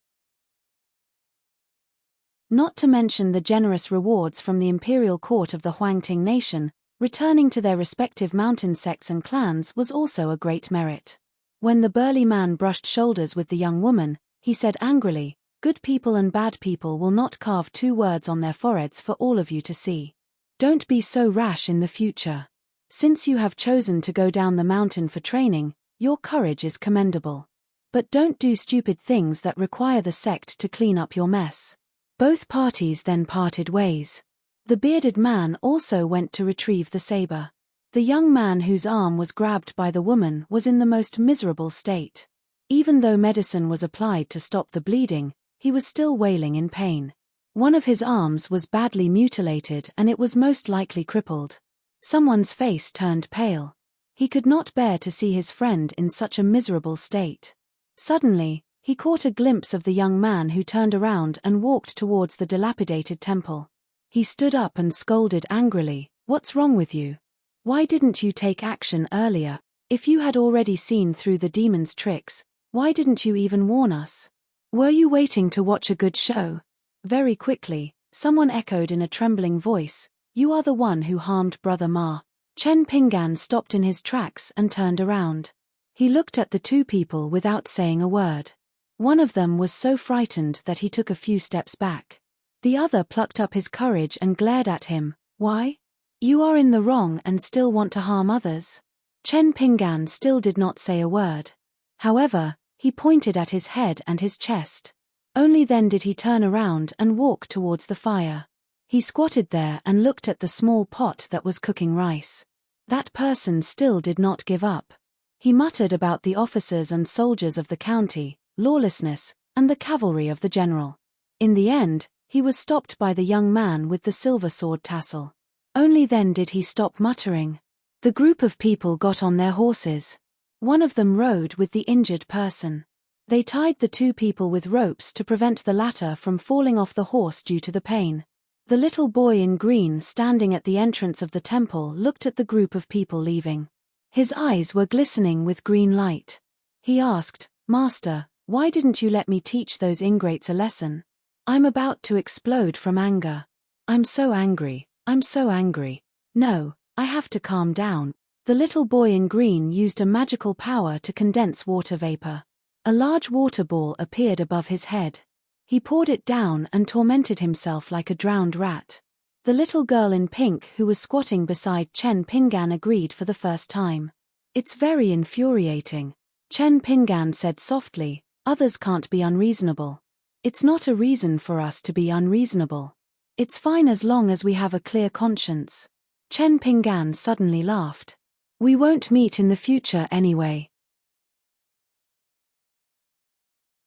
Not to mention the generous rewards from the imperial court of the Huangting nation, returning to their respective mountain sects and clans was also a great merit. When the burly man brushed shoulders with the young woman, he said angrily, "Good people and bad people will not carve 2 words on their foreheads for all of you to see. Don't be so rash in the future. Since you have chosen to go down the mountain for training, your courage is commendable. But don't do stupid things that require the sect to clean up your mess." Both parties then parted ways. The bearded man also went to retrieve the saber. The young man whose arm was grabbed by the woman was in the most miserable state. Even though medicine was applied to stop the bleeding, he was still wailing in pain. One of his arms was badly mutilated and it was most likely crippled. Someone's face turned pale. He could not bear to see his friend in such a miserable state. Suddenly, he caught a glimpse of the young man who turned around and walked towards the dilapidated temple. He stood up and scolded angrily, "What's wrong with you? Why didn't you take action earlier? If you had already seen through the demon's tricks, why didn't you even warn us? Were you waiting to watch a good show?" Very quickly, someone echoed in a trembling voice, "You are the one who harmed Brother Ma." Chen Pinggan stopped in his tracks and turned around. He looked at the 2 people without saying a word. One of them was so frightened that he took a few steps back. The other plucked up his courage and glared at him. "Why? You are in the wrong and still want to harm others." Chen Pinggan still did not say a word. However, he pointed at his head and his chest. Only then did he turn around and walk towards the fire. He squatted there and looked at the small pot that was cooking rice. That person still did not give up. He muttered about the officers and soldiers of the county, lawlessness, and the cavalry of the general. In the end, he was stopped by the young man with the silver sword tassel. Only then did he stop muttering. The group of people got on their horses. One of them rode with the injured person. They tied the 2 people with ropes to prevent the latter from falling off the horse due to the pain. The little boy in green standing at the entrance of the temple looked at the group of people leaving. His eyes were glistening with green light. He asked, "Master, why didn't you let me teach those ingrates a lesson? I'm about to explode from anger. I'm so angry, I'm so angry. No, I have to calm down." The little boy in green used a magical power to condense water vapor. A large water ball appeared above his head. He poured it down and tormented himself like a drowned rat. The little girl in pink who was squatting beside Chen Pinggan agreed for the first time. "It's very infuriating," Chen Pinggan said softly. "Others can't be unreasonable. It's not a reason for us to be unreasonable. It's fine as long as we have a clear conscience." Chen Pinggan suddenly laughed. "We won't meet in the future anyway.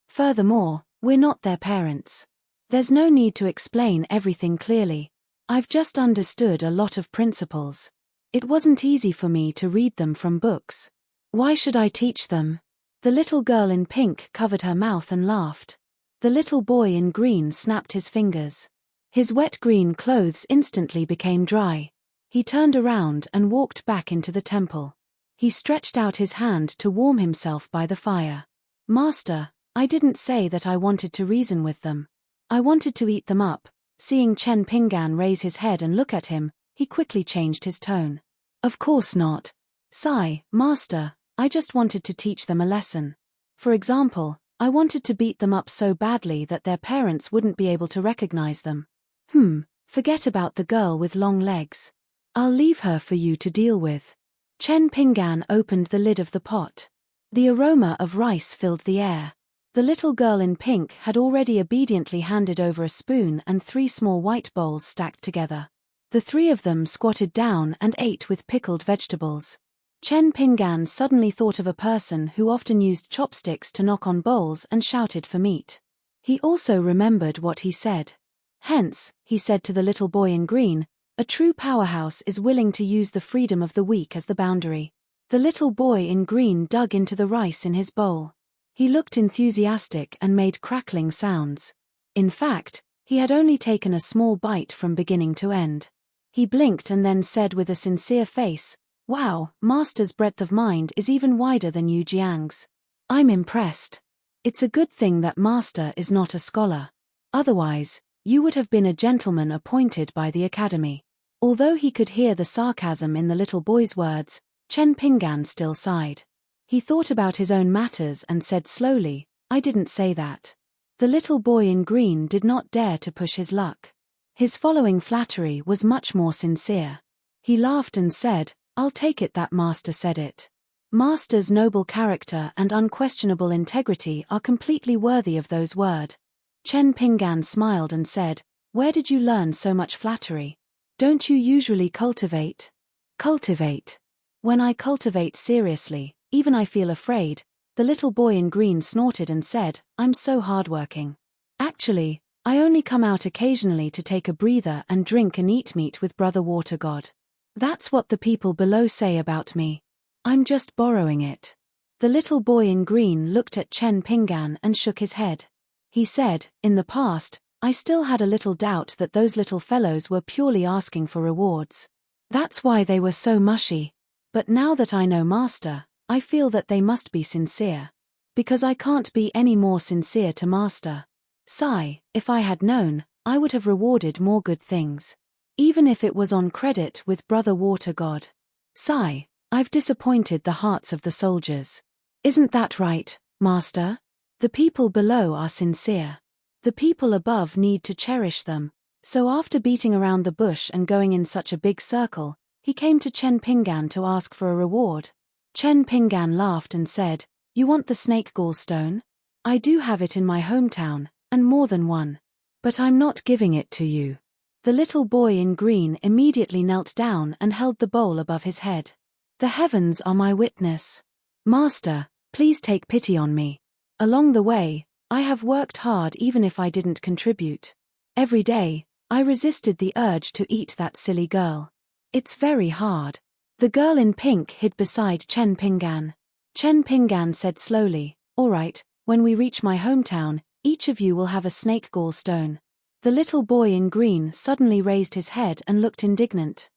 Furthermore, we're not their parents. There's no need to explain everything clearly. I've just understood a lot of principles. It wasn't easy for me to read them from books. Why should I teach them?" The little girl in pink covered her mouth and laughed. The little boy in green snapped his fingers. His wet green clothes instantly became dry. He turned around and walked back into the temple. He stretched out his hand to warm himself by the fire. "Master, I didn't say that I wanted to reason with them. I wanted to eat them up." Seeing Chen Pinggan raise his head and look at him, he quickly changed his tone. "Of course not. Sigh, Master, I just wanted to teach them a lesson. For example, I wanted to beat them up so badly that their parents wouldn't be able to recognize them." Forget about the girl with long legs. I'll leave her for you to deal with." Chen Pinggan opened the lid of the pot. The aroma of rice filled the air. The little girl in pink had already obediently handed over a spoon and 3 small white bowls stacked together. The 3 of them squatted down and ate with pickled vegetables. Chen Pinggan suddenly thought of a person who often used chopsticks to knock on bowls and shouted for meat. He also remembered what he said. "Hence," he said to the little boy in green, "a true powerhouse is willing to use the freedom of the weak as the boundary." The little boy in green dug into the rice in his bowl. He looked enthusiastic and made crackling sounds. In fact, he had only taken a small bite from beginning to end. He blinked and then said with a sincere face, "Wow, Master's breadth of mind is even wider than Yu Jiang's. I'm impressed. It's a good thing that Master is not a scholar. Otherwise, you would have been a gentleman appointed by the academy." Although he could hear the sarcasm in the little boy's words, Chen Pinggan still sighed. He thought about his own matters and said slowly, "I didn't say that." The little boy in green did not dare to push his luck. His following flattery was much more sincere. He laughed and said, "I'll take it that Master said it. Master's noble character and unquestionable integrity are completely worthy of those words." Chen Pinggan smiled and said, "Where did you learn so much flattery? Don't you usually cultivate?" "Cultivate? When I cultivate seriously, even I feel afraid." The little boy in green snorted and said, "I'm so hardworking. Actually, I only come out occasionally to take a breather and drink and eat meat with Brother Water God. That's what the people below say about me. I'm just borrowing it." The little boy in green looked at Chen Pinggan and shook his head. He said, "In the past, I still had a little doubt that those little fellows were purely asking for rewards. That's why they were so mushy. But now that I know Master, I feel that they must be sincere. Because I can't be any more sincere to Master. Sigh, if I had known, I would have rewarded more good things. Even if it was on credit with Brother Water God. Sigh, I've disappointed the hearts of the soldiers. Isn't that right, Master? The people below are sincere. The people above need to cherish them." So after beating around the bush and going in such a big circle, he came to Chen Pinggan to ask for a reward. Chen Pinggan laughed and said, "You want the snake gall stone? I do have it in my hometown, and more than one. But I'm not giving it to you." The little boy in green immediately knelt down and held the bowl above his head. "The heavens are my witness. Master, please take pity on me. Along the way, I have worked hard even if I didn't contribute. Every day, I resisted the urge to eat that silly girl. It's very hard." The girl in pink hid beside Chen Pinggan. Chen Pinggan said slowly, "All right, when we reach my hometown, each of you will have a snake gall stone." The little boy in green suddenly raised his head and looked indignant.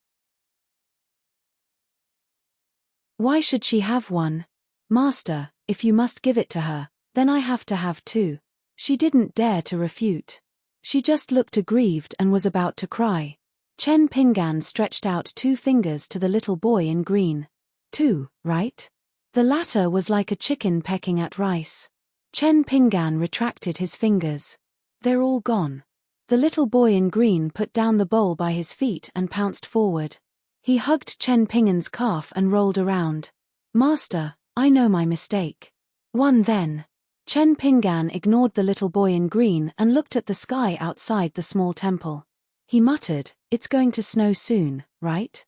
"Why should she have one? Master, if you must give it to her, then I have to have two." She didn't dare to refute. She just looked aggrieved and was about to cry. Chen Pinggan stretched out 2 fingers to the little boy in green. "Two, right?" The latter was like a chicken pecking at rice. Chen Pinggan retracted his fingers. "They're all gone." The little boy in green put down the bowl by his feet and pounced forward. He hugged Chen Pinggan's calf and rolled around. "Master, I know my mistake." "One then." Chen Pinggan ignored the little boy in green and looked at the sky outside the small temple. He muttered, "It's going to snow soon, right?"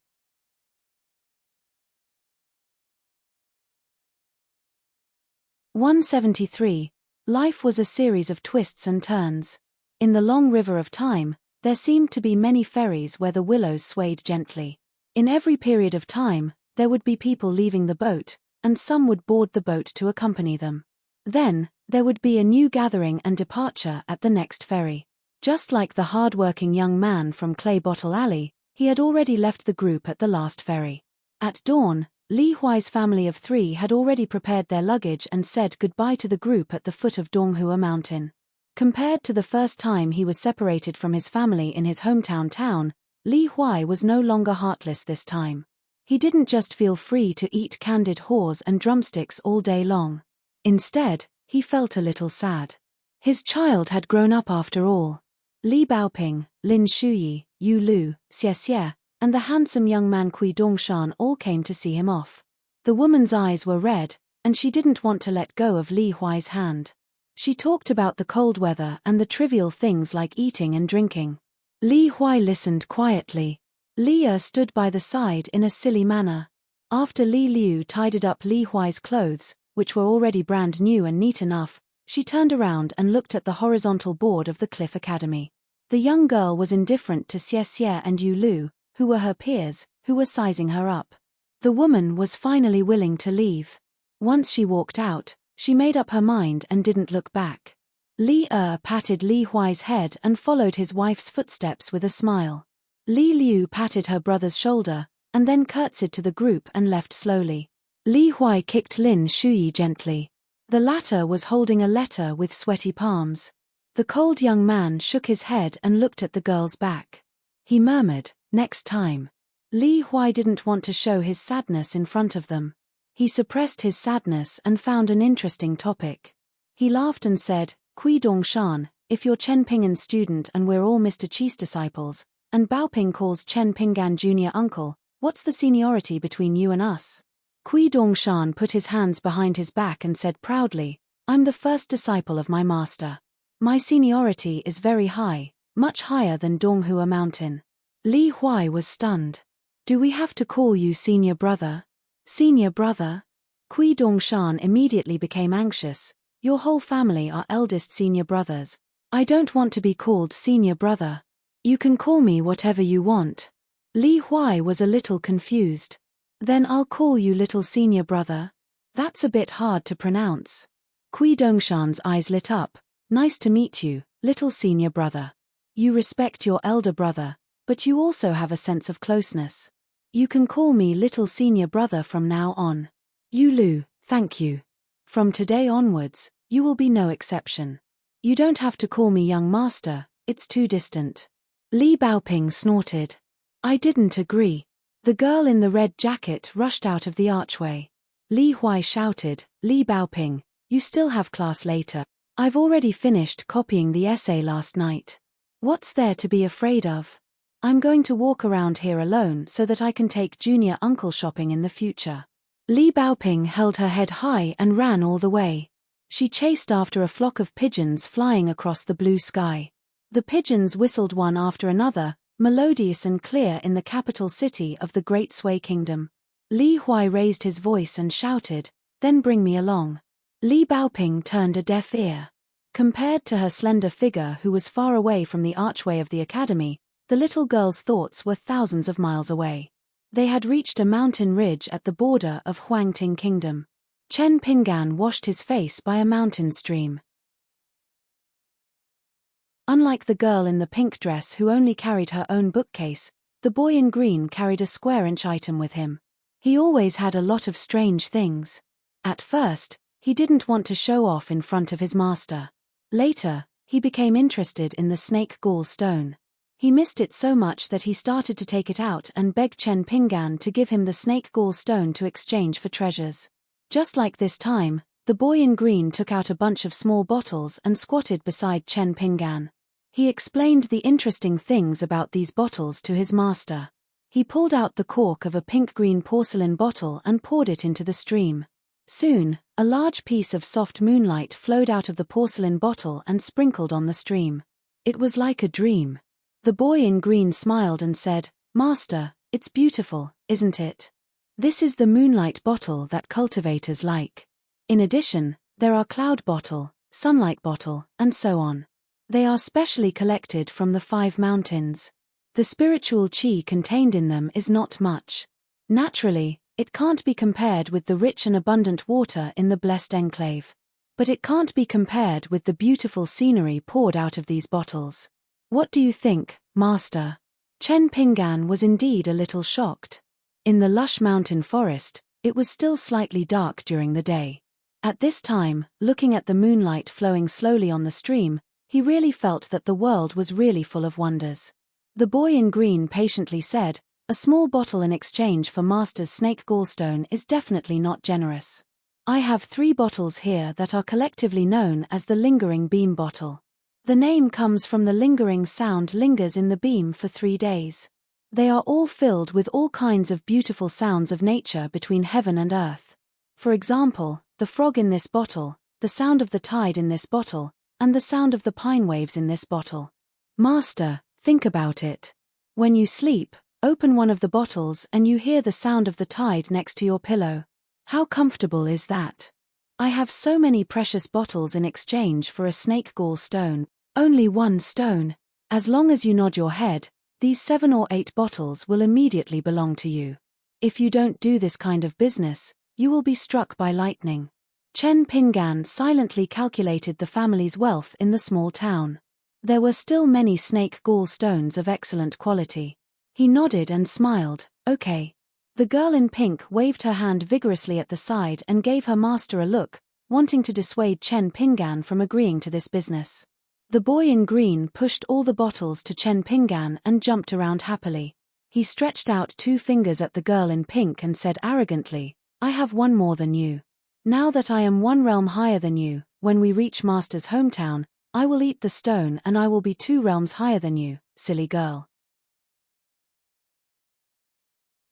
(173) Life was a series of twists and turns. In the long river of time, there seemed to be many ferries where the willows swayed gently. In every period of time, there would be people leaving the boat, and some would board the boat to accompany them. Then, there would be a new gathering and departure at the next ferry. Just like the hard-working young man from Clay Bottle Alley, he had already left the group at the last ferry. At dawn, Li Huai's family of 3 had already prepared their luggage and said goodbye to the group at the foot of Donghua Mountain. Compared to the first time he was separated from his family in his hometown town, Li Huai was no longer heartless this time. He didn't just feel free to eat candied haws and drumsticks all day long. Instead, he felt a little sad. His child had grown up after all. Li Baoping, Lin Shuyi, Yu Lu, Xie Xie, and the handsome young man Kui Dongshan all came to see him off. The woman's eyes were red, and she didn't want to let go of Li Huai's hand. She talked about the cold weather and the trivial things like eating and drinking. Li Huai listened quietly. Li stood by the side in a silly manner. After Li Liu tidied up Li Huai's clothes, which were already brand new and neat enough, she turned around and looked at the horizontal board of the Cliff Academy. The young girl was indifferent to Xie Xie and Yu Lu, who were her peers, who were sizing her up. The woman was finally willing to leave. Once she walked out, she made up her mind and didn't look back. Li patted Li Huai's head and followed his wife's footsteps with a smile. Li Liu patted her brother's shoulder, and then curtsied to the group and left slowly. Li Huai kicked Lin Shuyi gently. The latter was holding a letter with sweaty palms. The cold young man shook his head and looked at the girl's back. He murmured, "Next time." Li Huai didn't want to show his sadness in front of them. He suppressed his sadness and found an interesting topic. He laughed and said, "Kui Dongshan, if you're Chen Pingan's student and we're all Mr. Chi's disciples, and Baoping calls Chen Pingan junior uncle, what's the seniority between you and us?" Kui Dongshan put his hands behind his back and said proudly, "I'm the first disciple of my master. My seniority is very high, much higher than Donghua Mountain." Li Huai was stunned. "Do we have to call you senior brother?" "Senior brother?" Kui Dongshan immediately became anxious. "Your whole family are eldest senior brothers. I don't want to be called senior brother. You can call me whatever you want." Li Huai was a little confused. "Then I'll call you little senior brother. That's a bit hard to pronounce." Kui Dongshan's eyes lit up. "Nice to meet you, little senior brother. You respect your elder brother, but you also have a sense of closeness. You can call me little senior brother from now on." "Yu Lu, thank you. From today onwards, you will be no exception. You don't have to call me young master, it's too distant." Li Baoping snorted. "I didn't agree." The girl in the red jacket rushed out of the archway. Li Huai shouted, "Li Baoping, you still have class later. I've already finished copying the essay last night. What's there to be afraid of? I'm going to walk around here alone so that I can take junior uncle shopping in the future." Li Baoping held her head high and ran all the way. She chased after a flock of pigeons flying across the blue sky. The pigeons whistled one after another, melodious and clear in the capital city of the Great Sui Kingdom. Li Huai raised his voice and shouted, "Then bring me along." Li Baoping turned a deaf ear. Compared to her slender figure who was far away from the archway of the academy, the little girl's thoughts were thousands of miles away. They had reached a mountain ridge at the border of Huangting Kingdom. Chen Pingan washed his face by a mountain stream. Unlike the girl in the pink dress who only carried her own bookcase, the boy in green carried a square-inch item with him. He always had a lot of strange things. At first, he didn't want to show off in front of his master. Later, he became interested in the snake gall stone. He missed it so much that he started to take it out and beg Chen Pingan to give him the snake gall stone to exchange for treasures. Just like this time, the boy in green took out a bunch of small bottles and squatted beside Chen Pingan. He explained the interesting things about these bottles to his master. He pulled out the cork of a pink-green porcelain bottle and poured it into the stream. Soon, a large piece of soft moonlight flowed out of the porcelain bottle and sprinkled on the stream. It was like a dream. The boy in green smiled and said, "Master, it's beautiful, isn't it? This is the moonlight bottle that cultivators like. In addition, there are cloud bottle, sunlight bottle, and so on. They are specially collected from the 5 mountains. The spiritual qi contained in them is not much. Naturally, it can't be compared with the rich and abundant water in the blessed enclave. But it can't be compared with the beautiful scenery poured out of these bottles. What do you think, master?" Chen Pingan was indeed a little shocked. In the lush mountain forest, it was still slightly dark during the day. At this time, looking at the moonlight flowing slowly on the stream, he really felt that the world was really full of wonders. The boy in green patiently said, "A small bottle in exchange for master's snake gallstone is definitely not generous. I have 3 bottles here that are collectively known as the lingering beam bottle. The name comes from the lingering sound lingers in the beam for 3 days. They are all filled with all kinds of beautiful sounds of nature between heaven and earth. For example, the frog in this bottle, the sound of the tide in this bottle, and the sound of the pine waves in this bottle. Master, think about it. When you sleep, open one of the bottles and you hear the sound of the tide next to your pillow. How comfortable is that? I have so many precious bottles in exchange for a snake gall stone. Only 1 stone. As long as you nod your head, these 7 or 8 bottles will immediately belong to you." If you don't do this kind of business, you will be struck by lightning. Chen Pingan silently calculated the family's wealth in the small town. There were still many snake gall stones of excellent quality. He nodded and smiled. Okay. The girl in pink waved her hand vigorously at the side and gave her master a look, wanting to dissuade Chen Pingan from agreeing to this business. The boy in green pushed all the bottles to Chen Pingan and jumped around happily. He stretched out 2 fingers at the girl in pink and said arrogantly, I have one more than you. Now that I am 1 realm higher than you, when we reach Master's hometown, I will eat the stone and I will be 2 realms higher than you, silly girl.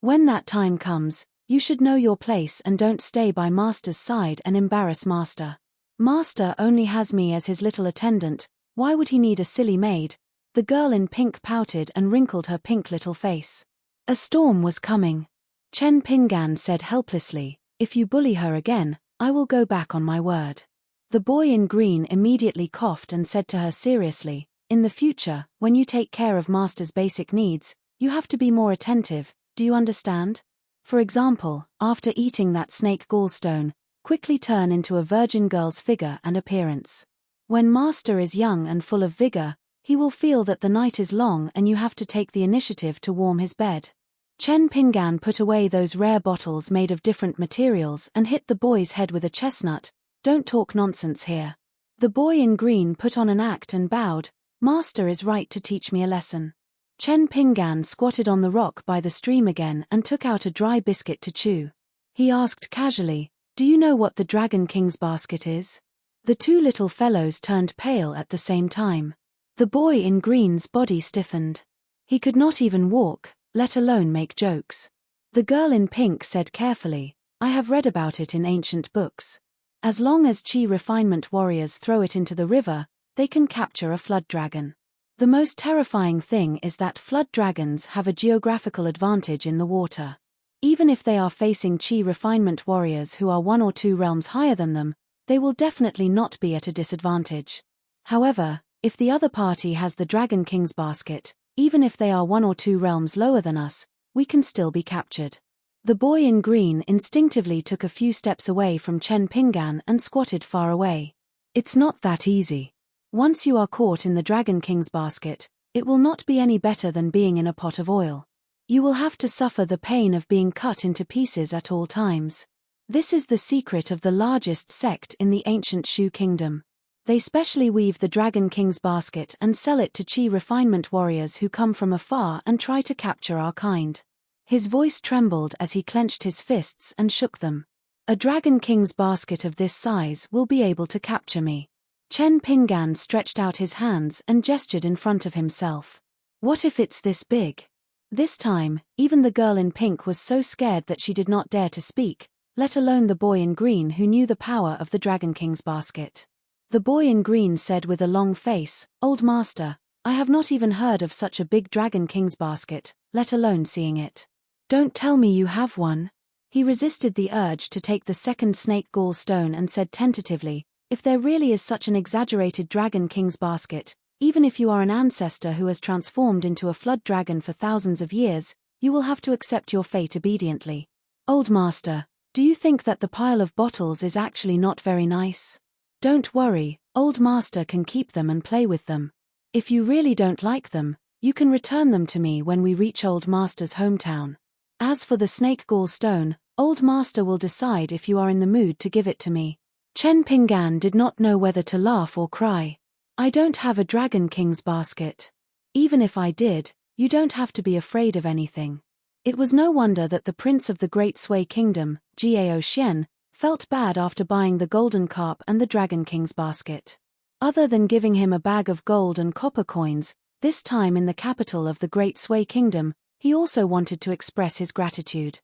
When that time comes, you should know your place and don't stay by Master's side and embarrass Master. Master only has me as his little attendant, why would he need a silly maid? The girl in pink pouted and wrinkled her pink little face. A storm was coming. Chen Pingan said helplessly, if you bully her again, I will go back on my word. The boy in green immediately coughed and said to her seriously, in the future, when you take care of Master's basic needs, you have to be more attentive, do you understand? For example, after eating that snake gallstone, quickly turn into a virgin girl's figure and appearance. When Master is young and full of vigor, he will feel that the night is long and you have to take the initiative to warm his bed. Chen Pingan put away those rare bottles made of different materials and hit the boy's head with a chestnut. Don't talk nonsense here. The boy in green put on an act and bowed. Master is right to teach me a lesson. Chen Pingan squatted on the rock by the stream again and took out a dry biscuit to chew. He asked casually, do you know what the Dragon King's basket is? The 2 little fellows turned pale at the same time. The boy in green's body stiffened. He could not even walk, let alone make jokes. The girl in pink said carefully, I have read about it in ancient books. As long as chi refinement warriors throw it into the river, they can capture a flood dragon. The most terrifying thing is that flood dragons have a geographical advantage in the water. Even if they are facing chi refinement warriors who are 1 or 2 realms higher than them, they will definitely not be at a disadvantage. However, if the other party has the Dragon King's basket, even if they are 1 or 2 realms lower than us, we can still be captured. The boy in green instinctively took a few steps away from Chen Pingan and squatted far away. It's not that easy. Once you are caught in the Dragon King's basket, it will not be any better than being in a pot of oil. You will have to suffer the pain of being cut into pieces at all times. This is the secret of the largest sect in the ancient Shu kingdom. They specially weave the Dragon King's basket and sell it to chi refinement warriors who come from afar and try to capture our kind. His voice trembled as he clenched his fists and shook them. A Dragon King's basket of this size will be able to capture me. Chen Pingan stretched out his hands and gestured in front of himself. What if it's this big? This time, even the girl in pink was so scared that she did not dare to speak, let alone the boy in green who knew the power of the Dragon King's basket. The boy in green said with a long face, Old Master, I have not even heard of such a big Dragon King's basket, let alone seeing it. Don't tell me you have one. He resisted the urge to take the second snake gall stone and said tentatively, if there really is such an exaggerated Dragon King's basket, even if you are an ancestor who has transformed into a flood dragon for thousands of years, you will have to accept your fate obediently. Old Master, do you think that the pile of bottles is actually not very nice? Don't worry, Old Master can keep them and play with them. If you really don't like them, you can return them to me when we reach Old Master's hometown. As for the snake gall stone, Old Master will decide if you are in the mood to give it to me. Chen Pingan did not know whether to laugh or cry. I don't have a Dragon King's basket. Even if I did, you don't have to be afraid of anything. It was no wonder that the Prince of the Great Sui Kingdom, Jiao Xian, felt bad after buying the golden carp and the Dragon King's basket. Other than giving him a bag of gold and copper coins, this time in the capital of the Great Sui Kingdom, he also wanted to express his gratitude.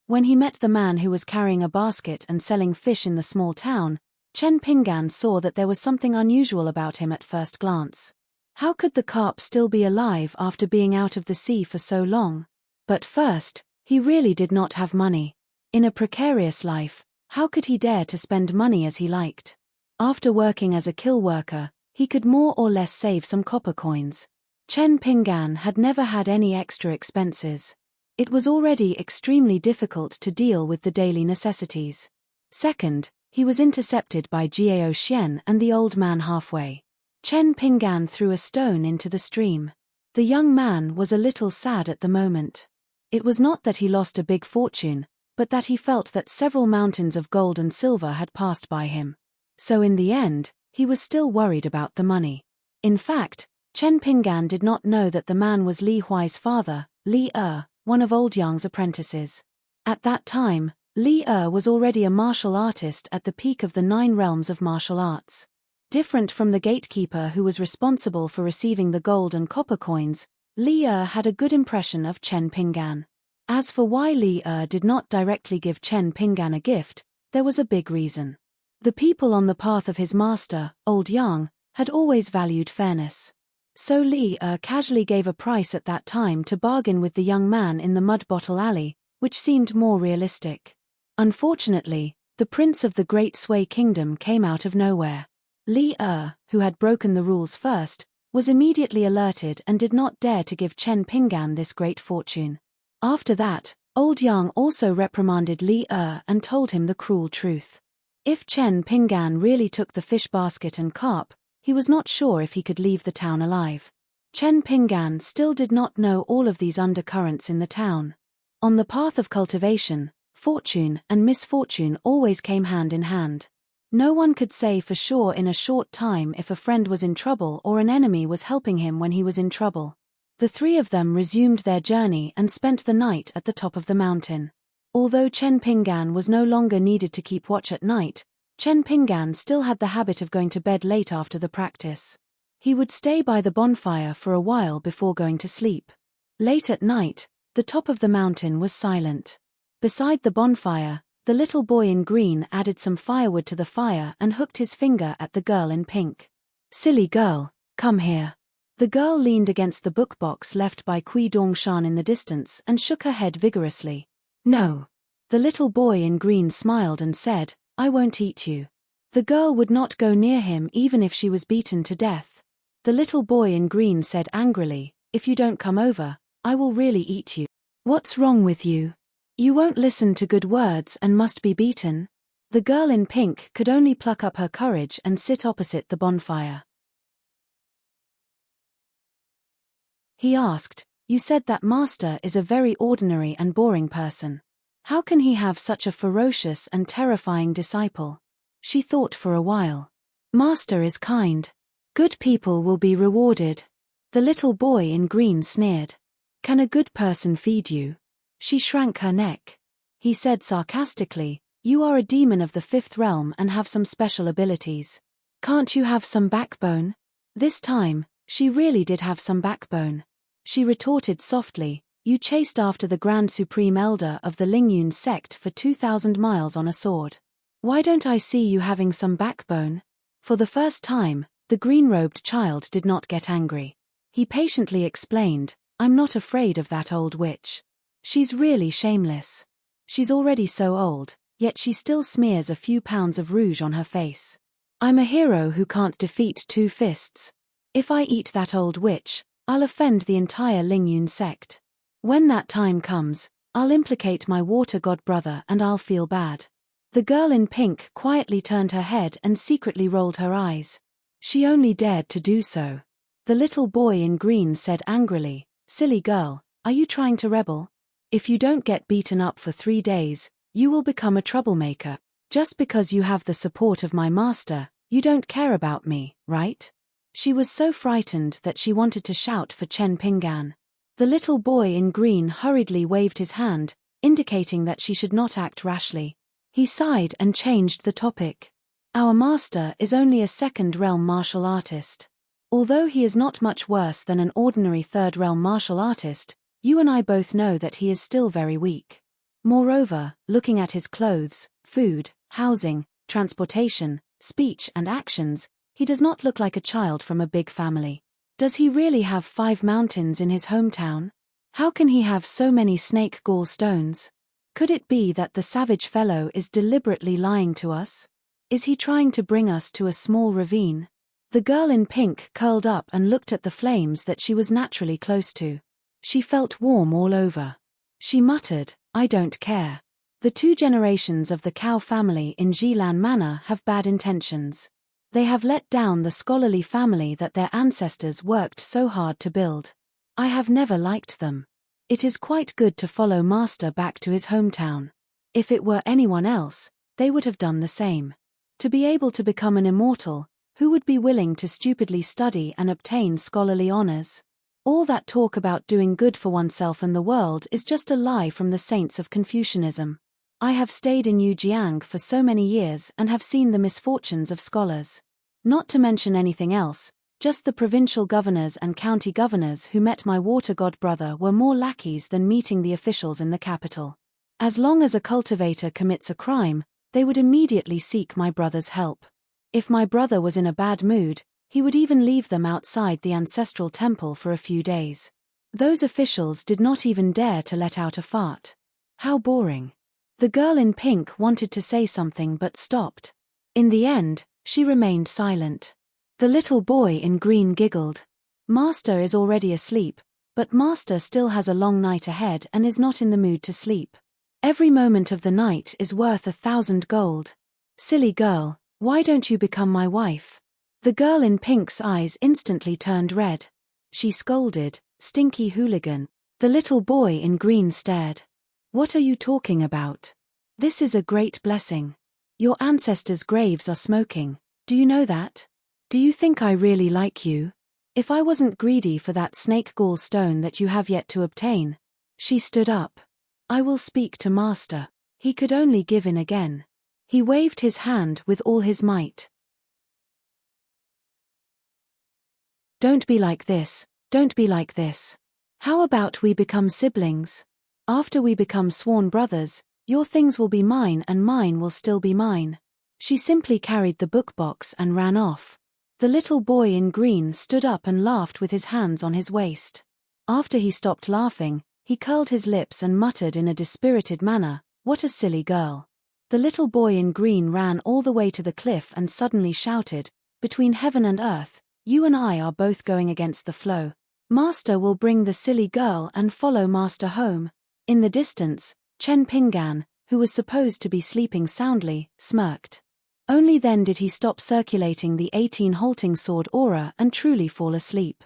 When he met the man who was carrying a basket and selling fish in the small town, Chen Pingan saw that there was something unusual about him at first glance. How could the carp still be alive after being out of the sea for so long? But first, he really did not have money. In a precarious life, how could he dare to spend money as he liked? After working as a kill worker, he could more or less save some copper coins. Chen Pinggan had never had any extra expenses. It was already extremely difficult to deal with the daily necessities. Second, he was intercepted by Jiao Xian and the old man halfway. Chen Pinggan threw a stone into the stream. The young man was a little sad at the moment. It was not that he lost a big fortune, but that he felt that several mountains of gold and silver had passed by him. So in the end, he was still worried about the money. In fact, Chen Pinggan did not know that the man was Li Huai's father, Li one of old Yang's apprentices. At that time, Li was already a martial artist at the peak of the 9 realms of martial arts. Different from the gatekeeper who was responsible for receiving the gold and copper coins, Li had a good impression of Chen Pinggan. As for why Li did not directly give Chen Pinggan a gift, there was a big reason. The people on the path of his master, old Yang, had always valued fairness. So Li casually gave a price at that time to bargain with the young man in the mud bottle alley, which seemed more realistic. Unfortunately, the prince of the Great Sui Kingdom came out of nowhere. Li who had broken the rules first, was immediately alerted and did not dare to give Chen Pinggan this great fortune. After that, old Yang also reprimanded Li and told him the cruel truth. If Chen Pinggan really took the fish basket and carp, he was not sure if he could leave the town alive. Chen Pinggan still did not know all of these undercurrents in the town. On the path of cultivation, fortune and misfortune always came hand in hand. No one could say for sure in a short time if a friend was in trouble or an enemy was helping him when he was in trouble. The 3 of them resumed their journey and spent the night at the top of the mountain. Although Chen Pinggan was no longer needed to keep watch at night, Chen Pinggan still had the habit of going to bed late after the practice. He would stay by the bonfire for a while before going to sleep. Late at night, the top of the mountain was silent. Beside the bonfire, the little boy in green added some firewood to the fire and hooked his finger at the girl in pink. "Silly girl, come here." The girl leaned against the book box left by Kui Dongshan in the distance and shook her head vigorously. "No." The little boy in green smiled and said, "I won't eat you." The girl would not go near him even if she was beaten to death. The little boy in green said angrily, "If you don't come over, I will really eat you." "What's wrong with you? You won't listen to good words and must be beaten." The girl in pink could only pluck up her courage and sit opposite the bonfire. He asked, "You said that master is a very ordinary and boring person. How can he have such a ferocious and terrifying disciple?" She thought for a while. "Master is kind. Good people will be rewarded." The little boy in green sneered. "Can a good person feed you?" She shrank her neck. He said sarcastically, "You are a demon of the 5th realm and have some special abilities. Can't you have some backbone?" This time, she really did have some backbone. She retorted softly, "You chased after the Grand Supreme Elder of the Lingyun sect for 2,000 miles on a sword. Why don't I see you having some backbone?" For the first time, the green-robed child did not get angry. He patiently explained, "I'm not afraid of that old witch. She's really shameless. She's already so old, yet she still smears a few pounds of rouge on her face. I'm a hero who can't defeat 2 fists. If I eat that old witch, I'll offend the entire Lingyun sect. When that time comes, I'll implicate my water god brother and I'll feel bad." The girl in pink quietly turned her head and secretly rolled her eyes. She only dared to do so. The little boy in green said angrily, "Silly girl, are you trying to rebel? If you don't get beaten up for 3 days, you will become a troublemaker. Just because you have the support of my master, you don't care about me, right?" She was so frightened that she wanted to shout for Chen Pinggan. The little boy in green hurriedly waved his hand, indicating that she should not act rashly. He sighed and changed the topic. "Our master is only a 2nd realm martial artist. Although he is not much worse than an ordinary 3rd realm martial artist, you and I both know that he is still very weak. Moreover, looking at his clothes, food, housing, transportation, speech and actions, he does not look like a child from a big family. Does he really have 5 mountains in his hometown? How can he have so many snake gall stones? Could it be that the savage fellow is deliberately lying to us? Is he trying to bring us to a small ravine?" The girl in pink curled up and looked at the flames that she was naturally close to. She felt warm all over. She muttered, "I don't care. The 2 generations of the Cow family in Jilan Manor have bad intentions. They have let down the scholarly family that their ancestors worked so hard to build. I have never liked them. It is quite good to follow Master back to his hometown. If it were anyone else, they would have done the same. To be able to become an immortal, who would be willing to stupidly study and obtain scholarly honors? All that talk about doing good for oneself and the world is just a lie from the saints of Confucianism. I have stayed in Yujiang for so many years and have seen the misfortunes of scholars. Not to mention anything else, just the provincial governors and county governors who met my water god brother were more lackeys than meeting the officials in the capital. As long as a cultivator commits a crime, they would immediately seek my brother's help. If my brother was in a bad mood, he would even leave them outside the ancestral temple for a few days. Those officials did not even dare to let out a fart. How boring. The girl in pink wanted to say something but stopped. In the end, she remained silent. The little boy in green giggled. Master is already asleep, but Master still has a long night ahead and is not in the mood to sleep. Every moment of the night is worth 1,000 gold. Silly girl, why don't you become my wife? The girl in pink's eyes instantly turned red. She scolded, "Stinky hooligan." The little boy in green stared. "What are you talking about? This is a great blessing. Your ancestors' graves are smoking, do you know that? Do you think I really like you? If I wasn't greedy for that snake gall stone that you have yet to obtain." She stood up. "I will speak to Master." He could only give in again. He waved his hand with all his might. "Don't be like this, don't be like this. How about we become siblings? After we become sworn brothers, your things will be mine and mine will still be mine." She simply carried the book box and ran off. The little boy in green stood up and laughed with his hands on his waist. After he stopped laughing, he curled his lips and muttered in a dispirited manner, "What a silly girl." The little boy in green ran all the way to the cliff and suddenly shouted, "Between heaven and earth, you and I are both going against the flow. Master will bring the silly girl and follow Master home." In the distance, Chen Pingan, who was supposed to be sleeping soundly, smirked. Only then did he stop circulating the 18 halting sword aura and truly fall asleep.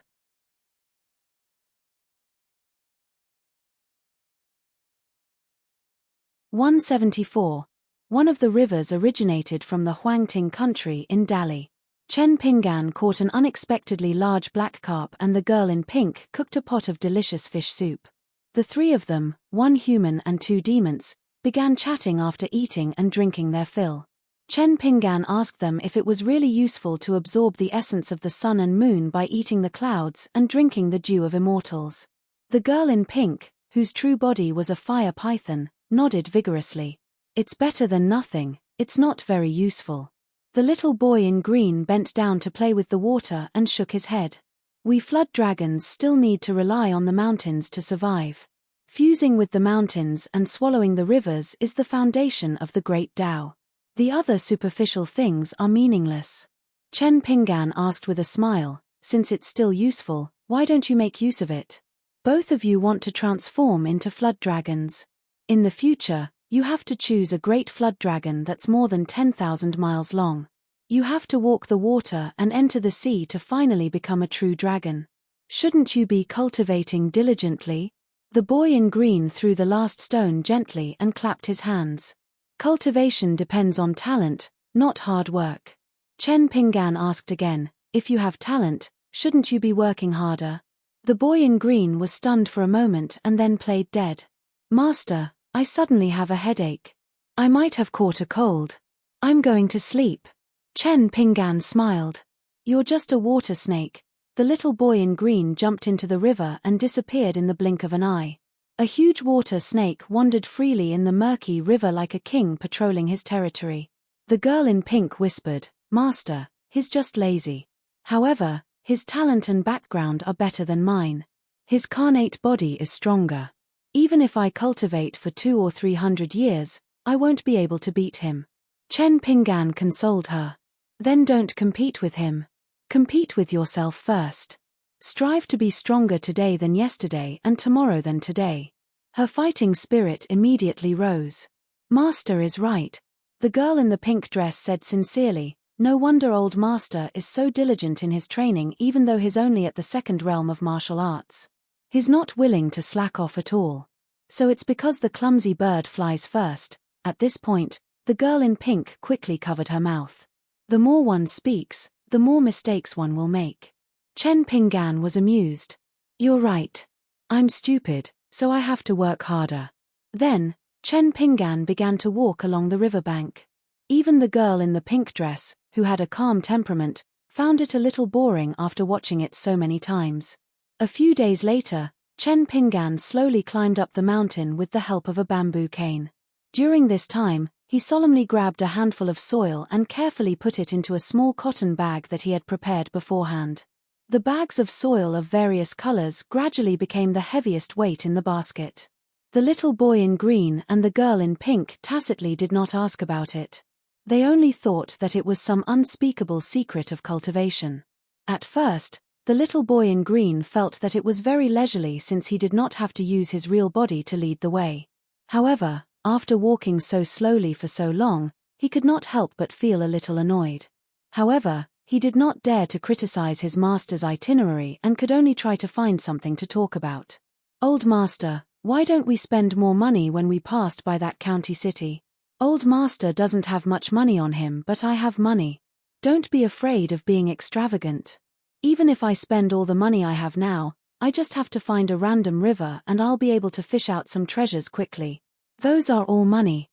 (174) One of the rivers originated from the Huangting country in Dali. Chen Pingan caught an unexpectedly large black carp and the girl in pink cooked a pot of delicious fish soup. The 3 of them, 1 human and 2 demons, began chatting after eating and drinking their fill. Chen Pingan asked them if it was really useful to absorb the essence of the sun and moon by eating the clouds and drinking the dew of immortals. The girl in pink, whose true body was a fire python, nodded vigorously. "It's better than nothing, it's not very useful." The little boy in green bent down to play with the water and shook his head. "We flood dragons still need to rely on the mountains to survive. Fusing with the mountains and swallowing the rivers is the foundation of the great Tao. The other superficial things are meaningless." Chen Pingan asked with a smile, "Since it's still useful, why don't you make use of it? Both of you want to transform into flood dragons. In the future, you have to choose a great flood dragon that's more than 10,000 miles long. You have to walk the water and enter the sea to finally become a true dragon. Shouldn't you be cultivating diligently?" The boy in green threw the last stone gently and clapped his hands. "Cultivation depends on talent, not hard work." Chen Pingan asked again, "If you have talent, shouldn't you be working harder?" The boy in green was stunned for a moment and then played dead. "Master, I suddenly have a headache. I might have caught a cold. I'm going to sleep." Chen Pingan smiled. "You're just a water snake." The little boy in green jumped into the river and disappeared in the blink of an eye. A huge water snake wandered freely in the murky river like a king patrolling his territory. The girl in pink whispered, "Master, he's just lazy. However, his talent and background are better than mine. His carnate body is stronger. Even if I cultivate for 200 or 300 years, I won't be able to beat him." Chen Pingan consoled her. "Then don't compete with him. Compete with yourself first. Strive to be stronger today than yesterday and tomorrow than today. Her fighting spirit immediately rose. Master is right. The girl in the pink dress said sincerely, no wonder old master is so diligent in his training even though he's only at the second realm of martial arts. He's not willing to slack off at all. So it's because the clumsy bird flies first. At this point, the girl in pink quickly covered her mouth. The more one speaks, the more mistakes one will make. Chen Pinggan was amused. You're right. I'm stupid, so I have to work harder. Then, Chen Pinggan began to walk along the riverbank. Even the girl in the pink dress, who had a calm temperament, found it a little boring after watching it so many times. A few days later, Chen Pinggan slowly climbed up the mountain with the help of a bamboo cane. During this time, he solemnly grabbed a handful of soil and carefully put it into a small cotton bag that he had prepared beforehand. The bags of soil of various colors gradually became the heaviest weight in the basket. The little boy in green and the girl in pink tacitly did not ask about it. They only thought that it was some unspeakable secret of cultivation. At first, the little boy in green felt that it was very leisurely since he did not have to use his real body to lead the way. However, after walking so slowly for so long, he could not help but feel a little annoyed. However, he did not dare to criticize his master's itinerary and could only try to find something to talk about. Old master, why don't we spend more money when we passed by that county city? Old master doesn't have much money on him, but I have money. Don't be afraid of being extravagant. Even if I spend all the money I have now, I just have to find a random river and I'll be able to fish out some treasures quickly. Those are all money.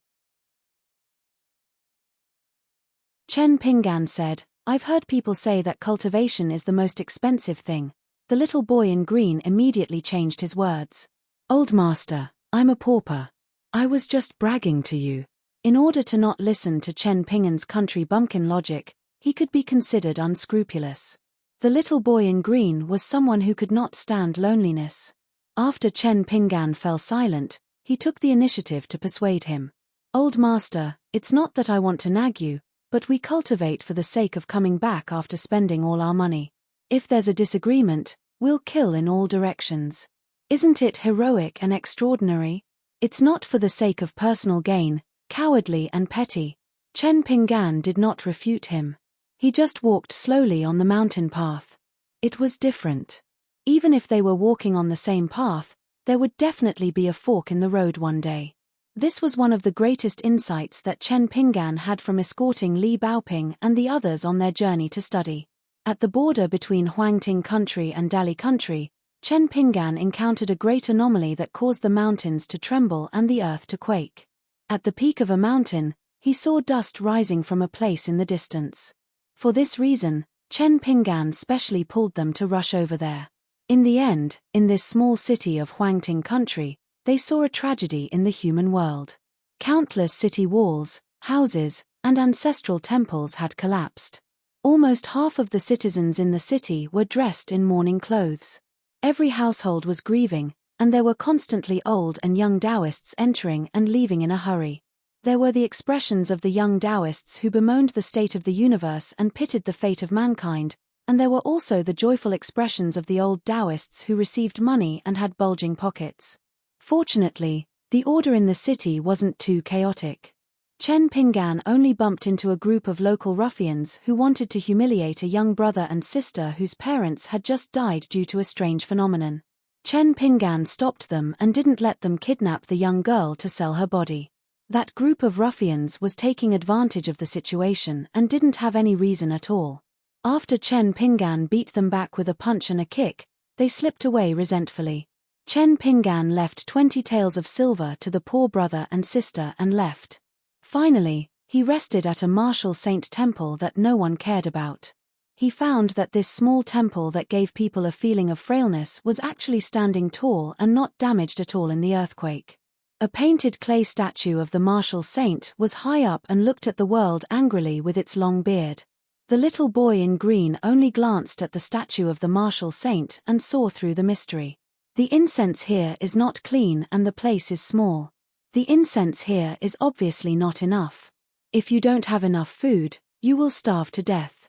Chen Pinggan said, I've heard people say that cultivation is the most expensive thing. The little boy in green immediately changed his words. Old master, I'm a pauper. I was just bragging to you. In order to not listen to Chen Pinggan's country bumpkin logic, he could be considered unscrupulous. The little boy in green was someone who could not stand loneliness. After Chen Pinggan fell silent, he took the initiative to persuade him. Old master, it's not that I want to nag you, but we cultivate for the sake of coming back after spending all our money. If there's a disagreement, we'll kill in all directions. Isn't it heroic and extraordinary? It's not for the sake of personal gain, cowardly and petty. Chen Pinggan did not refute him. He just walked slowly on the mountain path. It was different. Even if they were walking on the same path, there would definitely be a fork in the road one day. This was one of the greatest insights that Chen Pinggan had from escorting Li Baoping and the others on their journey to study. At the border between Huangting country and Dali country, Chen Pinggan encountered a great anomaly that caused the mountains to tremble and the earth to quake. At the peak of a mountain, he saw dust rising from a place in the distance. For this reason, Chen Pinggan specially pulled them to rush over there. In the end, in this small city of Huangting country, they saw a tragedy in the human world. Countless city walls, houses, and ancestral temples had collapsed. Almost half of the citizens in the city were dressed in mourning clothes. Every household was grieving, and there were constantly old and young Taoists entering and leaving in a hurry. There were the expressions of the young Taoists who bemoaned the state of the universe and pitied the fate of mankind, and there were also the joyful expressions of the old Taoists who received money and had bulging pockets. Fortunately, the order in the city wasn't too chaotic. Chen Pinggan only bumped into a group of local ruffians who wanted to humiliate a young brother and sister whose parents had just died due to a strange phenomenon. Chen Pinggan stopped them and didn't let them kidnap the young girl to sell her body. That group of ruffians was taking advantage of the situation and didn't have any reason at all. After Chen Pinggan beat them back with a punch and a kick, they slipped away resentfully. Chen Pinggan left 20 taels of silver to the poor brother and sister and left. Finally, he rested at a martial saint temple that no one cared about. He found that this small temple that gave people a feeling of frailness was actually standing tall and not damaged at all in the earthquake. A painted clay statue of the martial saint was high up and looked at the world angrily with its long beard. The little boy in green only glanced at the statue of the martial saint and saw through the mystery. The incense here is not clean and the place is small. The incense here is obviously not enough. If you don't have enough food, you will starve to death.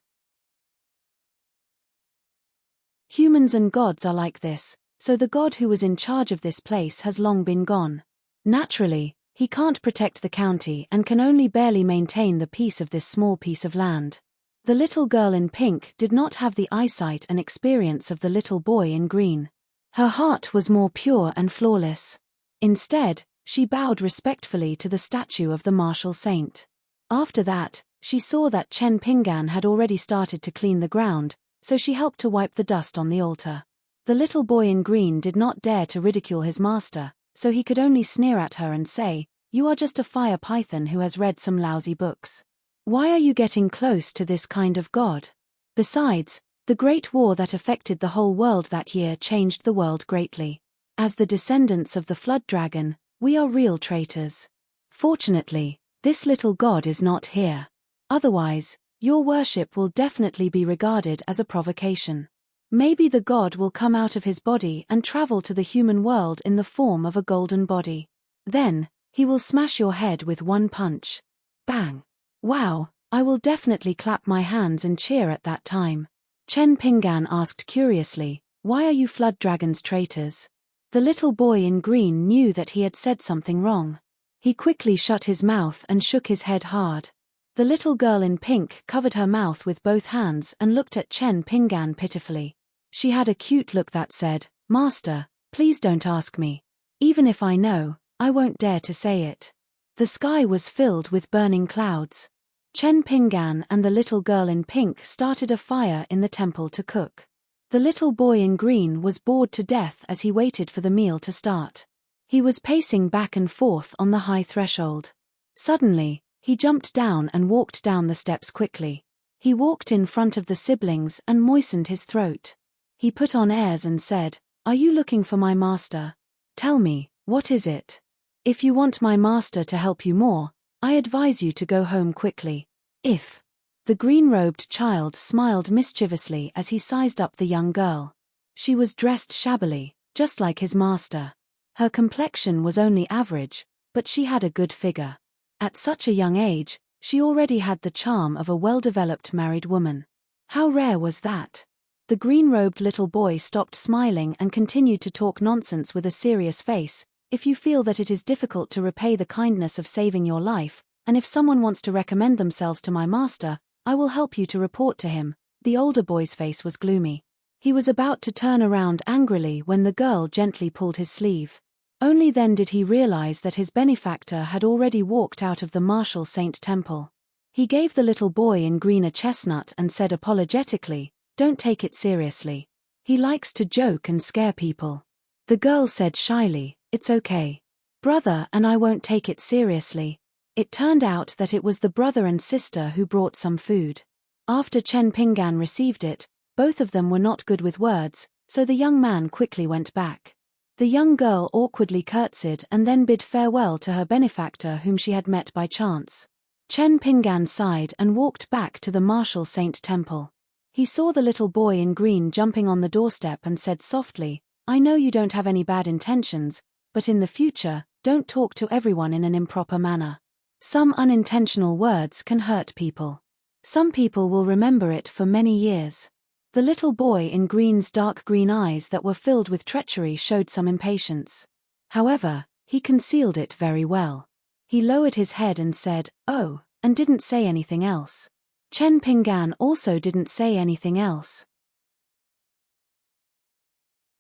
Humans and gods are like this, so the god who was in charge of this place has long been gone. Naturally, he can't protect the county and can only barely maintain the peace of this small piece of land. The little girl in pink did not have the eyesight and experience of the little boy in green. Her heart was more pure and flawless. Instead, she bowed respectfully to the statue of the martial saint. After that, she saw that Chen Pingan had already started to clean the ground, so she helped to wipe the dust on the altar. The little boy in green did not dare to ridicule his master, so he could only sneer at her and say, "You are just a fire python who has read some lousy books. Why are you getting close to this kind of god?" Besides, the Great War that affected the whole world that year changed the world greatly. As the descendants of the Flood Dragon, we are real traitors. Fortunately, this little god is not here. Otherwise, your worship will definitely be regarded as a provocation. Maybe the god will come out of his body and travel to the human world in the form of a golden body. Then, he will smash your head with one punch. Bang! Wow, I will definitely clap my hands and cheer at that time. Chen Pingan asked curiously, "Why are you Flood Dragons traitors?" The little boy in green knew that he had said something wrong. He quickly shut his mouth and shook his head hard. The little girl in pink covered her mouth with both hands and looked at Chen Pingan pitifully. She had a cute look that said, "Master, please don't ask me. Even if I know, I won't dare to say it." The sky was filled with burning clouds. Chen Pingan and the little girl in pink started a fire in the temple to cook. The little boy in green was bored to death as he waited for the meal to start. He was pacing back and forth on the high threshold. Suddenly, he jumped down and walked down the steps quickly. He walked in front of the siblings and moistened his throat. He put on airs and said, "Are you looking for my master? Tell me, what is it? If you want my master to help you more, I advise you to go home quickly. If..." The green-robed child smiled mischievously as he sized up the young girl. She was dressed shabbily, just like his master. Her complexion was only average, but she had a good figure. At such a young age, she already had the charm of a well-developed married woman. How rare was that? The green-robed little boy stopped smiling and continued to talk nonsense with a serious face. "If you feel that it is difficult to repay the kindness of saving your life, and if someone wants to recommend themselves to my master, I will help you to report to him." The older boy's face was gloomy. He was about to turn around angrily when the girl gently pulled his sleeve. Only then did he realize that his benefactor had already walked out of the martial saint temple. He gave the little boy in green a chestnut and said apologetically, "Don't take it seriously. He likes to joke and scare people." The girl said shyly, "It's okay. Brother and I won't take it seriously." It turned out that it was the brother and sister who brought some food. After Chen Pingan received it, both of them were not good with words, so the young man quickly went back. The young girl awkwardly curtsied and then bid farewell to her benefactor whom she had met by chance. Chen Pingan sighed and walked back to the martial saint temple. He saw the little boy in green jumping on the doorstep and said softly, "I know you don't have any bad intentions, but in the future, don't talk to everyone in an improper manner. Some unintentional words can hurt people. Some people will remember it for many years." The little boy in green's dark green eyes that were filled with treachery showed some impatience. However, he concealed it very well. He lowered his head and said, "Oh," and didn't say anything else. Chen Pingan also didn't say anything else.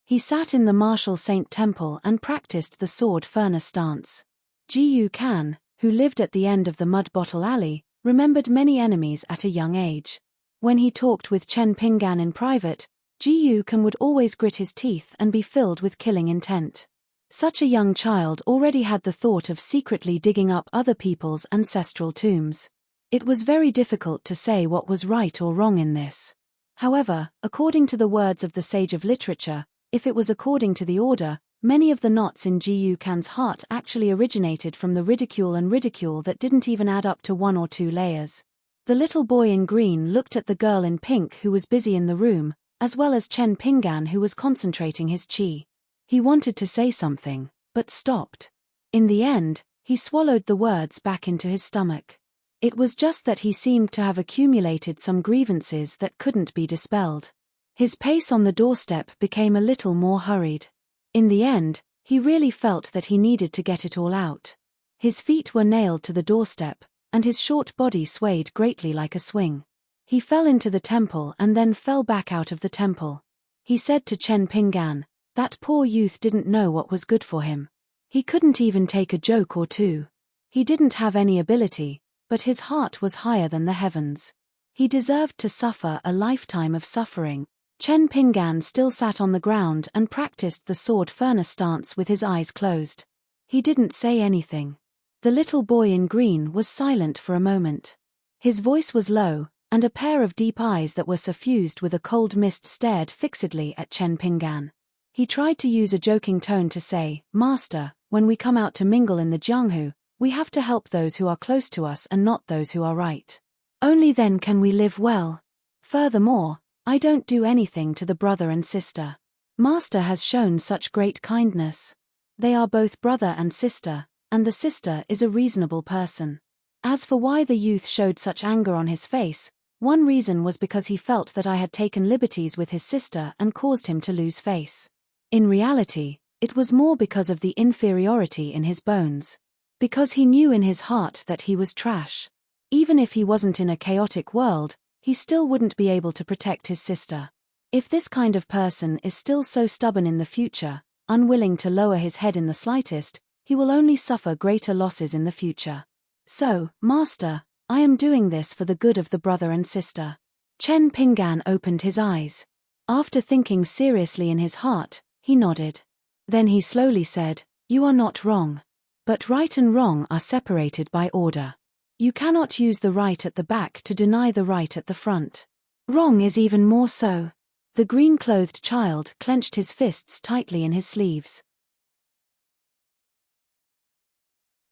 He sat in the martial saint temple and practiced the sword furnace dance. Ji Kan, who lived at the end of the mud bottle alley, remembered many enemies at a young age. When he talked with Chen Pingan in private, Ji Kan would always grit his teeth and be filled with killing intent. Such a young child already had the thought of secretly digging up other people's ancestral tombs. It was very difficult to say what was right or wrong in this. However, according to the words of the sage of literature, if it was according to the order, many of the knots in Ji Kan's heart actually originated from the ridicule that didn't even add up to 1 or 2 layers. The little boy in green looked at the girl in pink who was busy in the room, as well as Chen Pingan who was concentrating his chi. He wanted to say something, but stopped. In the end, he swallowed the words back into his stomach. It was just that he seemed to have accumulated some grievances that couldn't be dispelled. His pace on the doorstep became a little more hurried. In the end, he really felt that he needed to get it all out. His feet were nailed to the doorstep, and his short body swayed greatly like a swing. He fell into the temple and then fell back out of the temple. He said to Chen Pinggan, "That poor youth didn't know what was good for him. He couldn't even take a joke or two. He didn't have any ability, but his heart was higher than the heavens. He deserved to suffer a lifetime of suffering." Chen Pinggan still sat on the ground and practiced the sword furnace stance with his eyes closed. He didn't say anything. The little boy in green was silent for a moment. His voice was low, and a pair of deep eyes that were suffused with a cold mist stared fixedly at Chen Pinggan. He tried to use a joking tone to say, "Master, when we come out to mingle in the Jianghu, we have to help those who are close to us and not those who are right. Only then can we live well. Furthermore, I don't do anything to the brother and sister. Master has shown such great kindness. They are both brother and sister, and the sister is a reasonable person." As for why the youth showed such anger on his face, one reason was because he felt that I had taken liberties with his sister and caused him to lose face. In reality, it was more because of the inferiority in his bones. Because he knew in his heart that he was trash. Even if he wasn't in a chaotic world, he still wouldn't be able to protect his sister. If this kind of person is still so stubborn in the future, unwilling to lower his head in the slightest, he will only suffer greater losses in the future. So, Master, I am doing this for the good of the brother and sister. Chen Pinggan opened his eyes. After thinking seriously in his heart, he nodded. Then he slowly said, "You are not wrong. But right and wrong are separated by order. You cannot use the right at the back to deny the right at the front. Wrong is even more so." The green-clothed child clenched his fists tightly in his sleeves.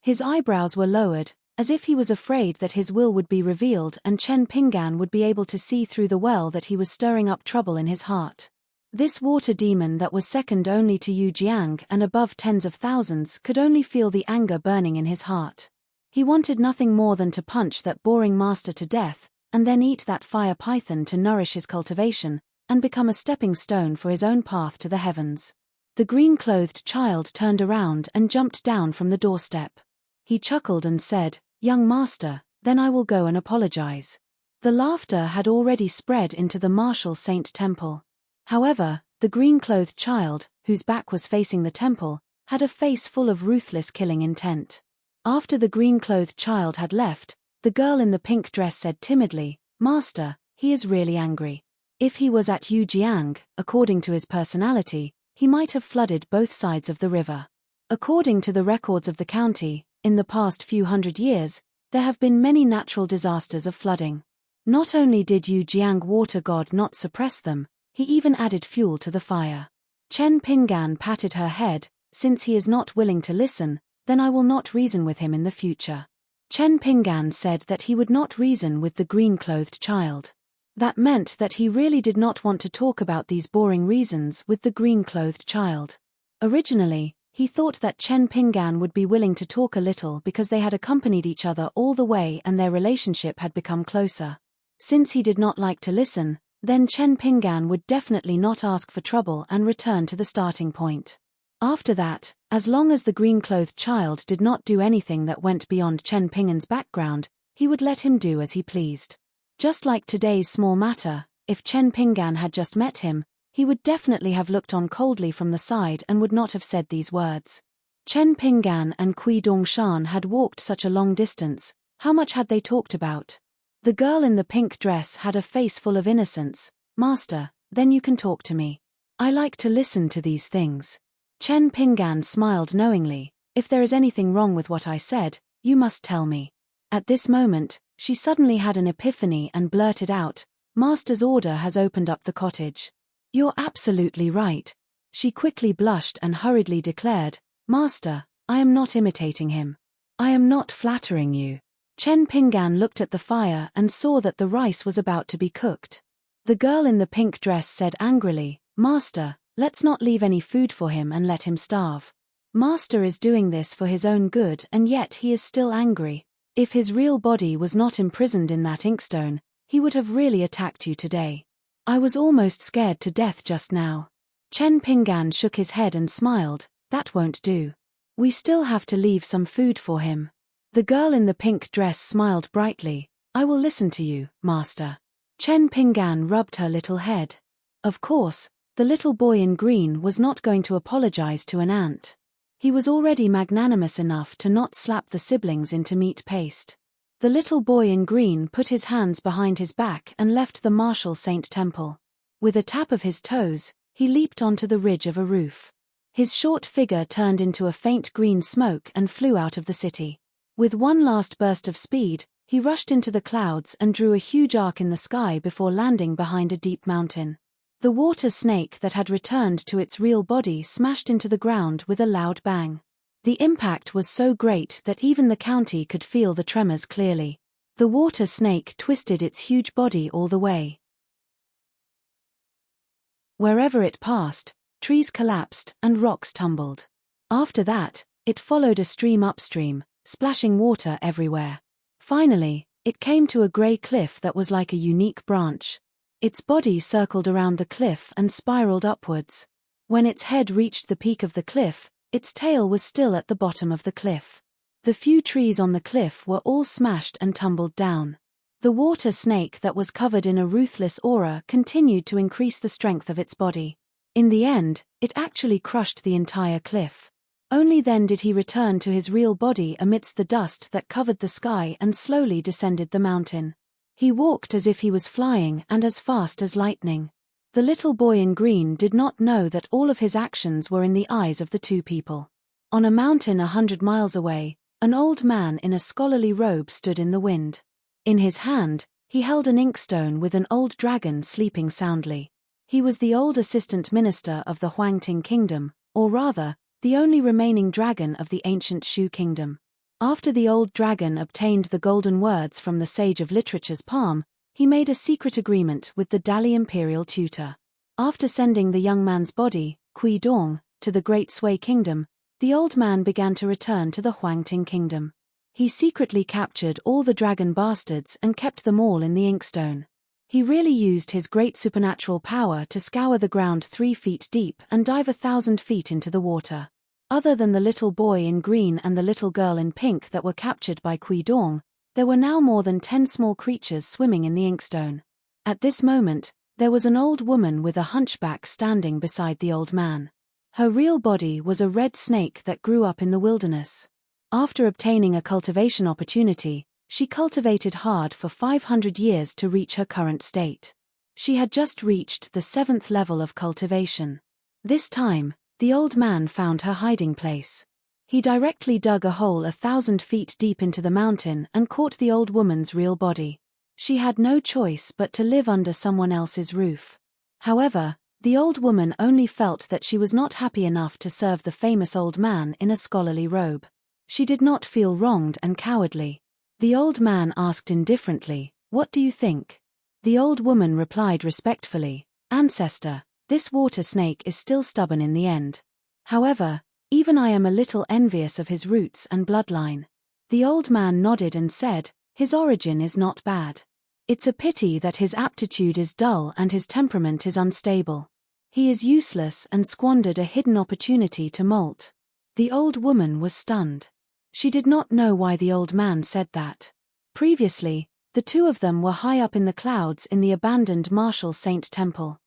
His eyebrows were lowered, as if he was afraid that his will would be revealed and Chen Pinggan would be able to see through the well that he was stirring up trouble in his heart. This water demon that was second only to Yu Jiang and above tens of thousands could only feel the anger burning in his heart. He wanted nothing more than to punch that boring master to death, and then eat that fire python to nourish his cultivation, and become a stepping stone for his own path to the heavens. The green-clothed child turned around and jumped down from the doorstep. He chuckled and said, "Young master, then I will go and apologize." The laughter had already spread into the martial saint temple. However, the green-clothed child, whose back was facing the temple, had a face full of ruthless killing intent. After the green-clothed child had left, the girl in the pink dress said timidly, "Master, he is really angry. If he was at Yu Jiang, according to his personality, he might have flooded both sides of the river. According to the records of the county, in the past few hundred years, there have been many natural disasters of flooding. Not only did Yu Jiang water god not suppress them, he even added fuel to the fire." Chen Pinggan patted her head, "Since he is not willing to listen, then I will not reason with him in the future." Chen Pinggan said that he would not reason with the green-clothed child. That meant that he really did not want to talk about these boring reasons with the green-clothed child. Originally, he thought that Chen Pinggan would be willing to talk a little because they had accompanied each other all the way and their relationship had become closer. Since he did not like to listen, then Chen Pinggan would definitely not ask for trouble and return to the starting point. After that, as long as the green-clothed child did not do anything that went beyond Chen Pinggan's background, he would let him do as he pleased. Just like today's small matter, if Chen Pinggan had just met him, he would definitely have looked on coldly from the side and would not have said these words. Chen Pinggan and Kui Dongshan had walked such a long distance. How much had they talked about? The girl in the pink dress had a face full of innocence. "Master, then you can talk to me. I like to listen to these things." Chen Pinggan smiled knowingly. "If there is anything wrong with what I said, you must tell me." At this moment, she suddenly had an epiphany and blurted out, "Master's order has opened up the cottage." "You're absolutely right." She quickly blushed and hurriedly declared, "Master, I am not imitating him. I am not flattering you." Chen Pinggan looked at the fire and saw that the rice was about to be cooked. The girl in the pink dress said angrily, "Master, let's not leave any food for him and let him starve. Master is doing this for his own good and yet he is still angry. If his real body was not imprisoned in that inkstone, he would have really attacked you today." I was almost scared to death just now. Chen Pingan shook his head and smiled. That won't do. We still have to leave some food for him. The girl in the pink dress smiled brightly. I will listen to you, master. Chen Pingan rubbed her little head. Of course, the little boy in green was not going to apologize to an ant. He was already magnanimous enough to not slap the siblings into meat paste. The little boy in green put his hands behind his back and left the Martial Saint Temple. With a tap of his toes, he leaped onto the ridge of a roof. His short figure turned into a faint green smoke and flew out of the city. With one last burst of speed, he rushed into the clouds and drew a huge arc in the sky before landing behind a deep mountain. The water snake that had returned to its real body smashed into the ground with a loud bang. The impact was so great that even the county could feel the tremors clearly. The water snake twisted its huge body all the way. Wherever it passed, trees collapsed and rocks tumbled. After that, it followed a stream upstream, splashing water everywhere. Finally, it came to a grey cliff that was like a unique branch. Its body circled around the cliff and spiraled upwards. When its head reached the peak of the cliff, its tail was still at the bottom of the cliff. The few trees on the cliff were all smashed and tumbled down. The water snake that was covered in a ruthless aura continued to increase the strength of its body. In the end, it actually crushed the entire cliff. Only then did he return to his real body amidst the dust that covered the sky and slowly descended the mountain. He walked as if he was flying and as fast as lightning. The little boy in green did not know that all of his actions were in the eyes of the two people. On a mountain 100 miles away, an old man in a scholarly robe stood in the wind. In his hand, he held an inkstone with an old dragon sleeping soundly. He was the old assistant minister of the Huangting Kingdom, or rather, the only remaining dragon of the ancient Shu Kingdom. After the old dragon obtained the golden words from the sage of literature's palm, he made a secret agreement with the Dali imperial tutor. After sending the young man's body, Kui Dong, to the Great Sui Kingdom, the old man began to return to the Huangting Kingdom. He secretly captured all the dragon bastards and kept them all in the inkstone. He really used his great supernatural power to scour the ground 3 feet deep and dive 1,000 feet into the water. Other than the little boy in green and the little girl in pink that were captured by Kui Dong, there were now more than 10 small creatures swimming in the inkstone. At this moment, there was an old woman with a hunchback standing beside the old man. Her real body was a red snake that grew up in the wilderness. After obtaining a cultivation opportunity, she cultivated hard for 500 years to reach her current state. She had just reached the 7th level of cultivation. This time, the old man found her hiding place. He directly dug a hole 1,000 feet deep into the mountain and caught the old woman's real body. She had no choice but to live under someone else's roof. However, the old woman only felt that she was not happy enough to serve the famous old man in a scholarly robe. She did not feel wronged and cowardly. The old man asked indifferently, "What do you think?" The old woman replied respectfully, "Ancestor, this water snake is still stubborn in the end. However, even I am a little envious of his roots and bloodline." The old man nodded and said, "His origin is not bad. It's a pity that his aptitude is dull and his temperament is unstable. He is useless and squandered a hidden opportunity to molt." The old woman was stunned. She did not know why the old man said that. Previously, the two of them were high up in the clouds in the abandoned Martial Saint Temple.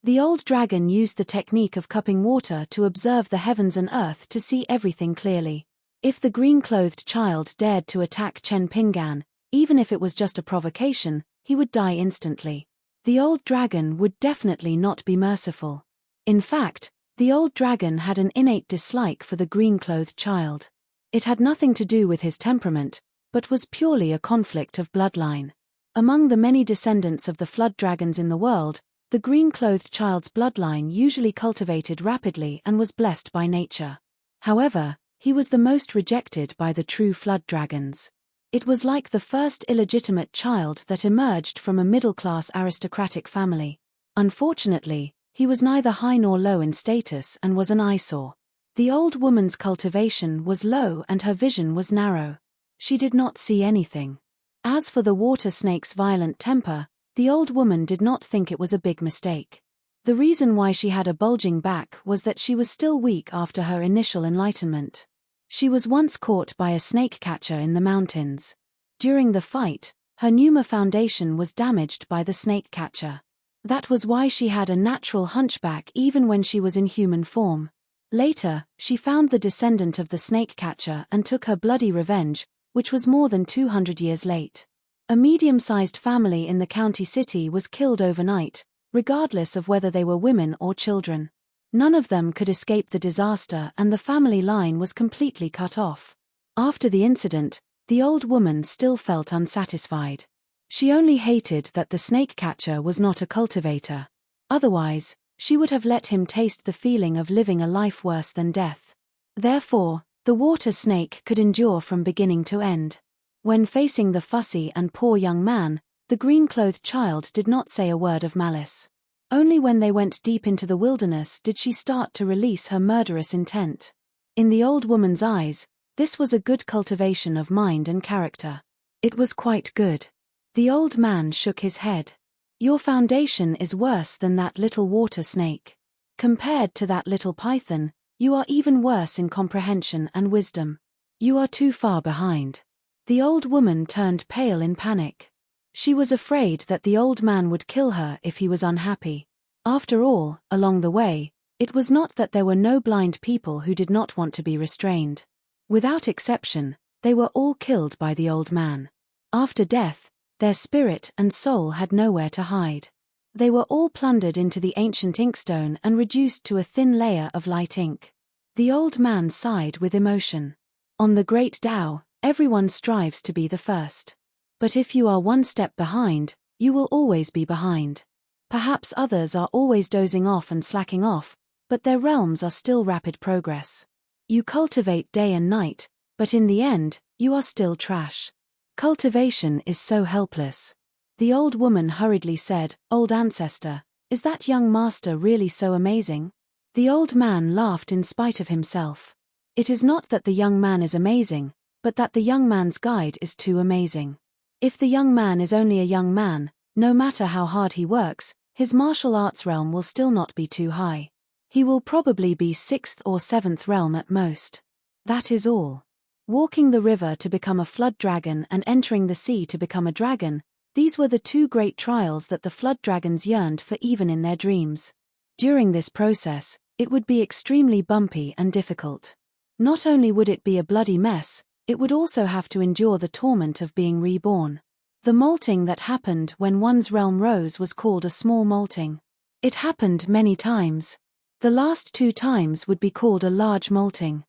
The old dragon used the technique of cupping water to observe the heavens and earth to see everything clearly. If the green-clothed child dared to attack Chen Pingan, even if it was just a provocation, he would die instantly. The old dragon would definitely not be merciful. In fact, the old dragon had an innate dislike for the green-clothed child. It had nothing to do with his temperament, but was purely a conflict of bloodline. Among the many descendants of the flood dragons in the world, the green-clothed child's bloodline usually cultivated rapidly and was blessed by nature. However, he was the most rejected by the true flood dragons. It was like the first illegitimate child that emerged from a middle-class aristocratic family. Unfortunately, he was neither high nor low in status and was an eyesore. The old woman's cultivation was low and her vision was narrow. She did not see anything. As for the water snake's violent temper, the old woman did not think it was a big mistake. The reason why she had a bulging back was that she was still weak after her initial enlightenment. She was once caught by a snake catcher in the mountains. During the fight, her pneuma foundation was damaged by the snake catcher. That was why she had a natural hunchback even when she was in human form. Later, she found the descendant of the snake catcher and took her bloody revenge, which was more than 200 years late. A medium-sized family in the county city was killed overnight, regardless of whether they were women or children. None of them could escape the disaster and the family line was completely cut off. After the incident, the old woman still felt unsatisfied. She only hated that the snake catcher was not a cultivator. Otherwise, she would have let him taste the feeling of living a life worse than death. Therefore, the water snake could endure from beginning to end. When facing the fussy and poor young man, the green-clothed child did not say a word of malice. Only when they went deep into the wilderness did she start to release her murderous intent. In the old woman's eyes, this was a good cultivation of mind and character. It was quite good. The old man shook his head. Your foundation is worse than that little water snake. Compared to that little python, you are even worse in comprehension and wisdom. You are too far behind. The old woman turned pale in panic. She was afraid that the old man would kill her if he was unhappy. After all, along the way, it was not that there were no blind people who did not want to be restrained. Without exception, they were all killed by the old man. After death, their spirit and soul had nowhere to hide. They were all plundered into the ancient inkstone and reduced to a thin layer of light ink. The old man sighed with emotion. On the great Tao, everyone strives to be the first. But if you are one step behind, you will always be behind. Perhaps others are always dozing off and slacking off, but their realms are still rapid progress. You cultivate day and night, but in the end, you are still trash. Cultivation is so helpless. The old woman hurriedly said, "Old ancestor, is that young master really so amazing?" The old man laughed in spite of himself. It is not that the young man is amazing, but that the young man's guide is too amazing. If the young man is only a young man, no matter how hard he works, his martial arts realm will still not be too high. He will probably be 6th or 7th realm at most. That is all. Walking the river to become a flood dragon and entering the sea to become a dragon, these were the two great trials that the flood dragons yearned for even in their dreams. During this process, it would be extremely bumpy and difficult. Not only would it be a bloody mess, it would also have to endure the torment of being reborn. The molting that happened when one's realm rose was called a small molting. It happened many times. The last 2 times would be called a large molting.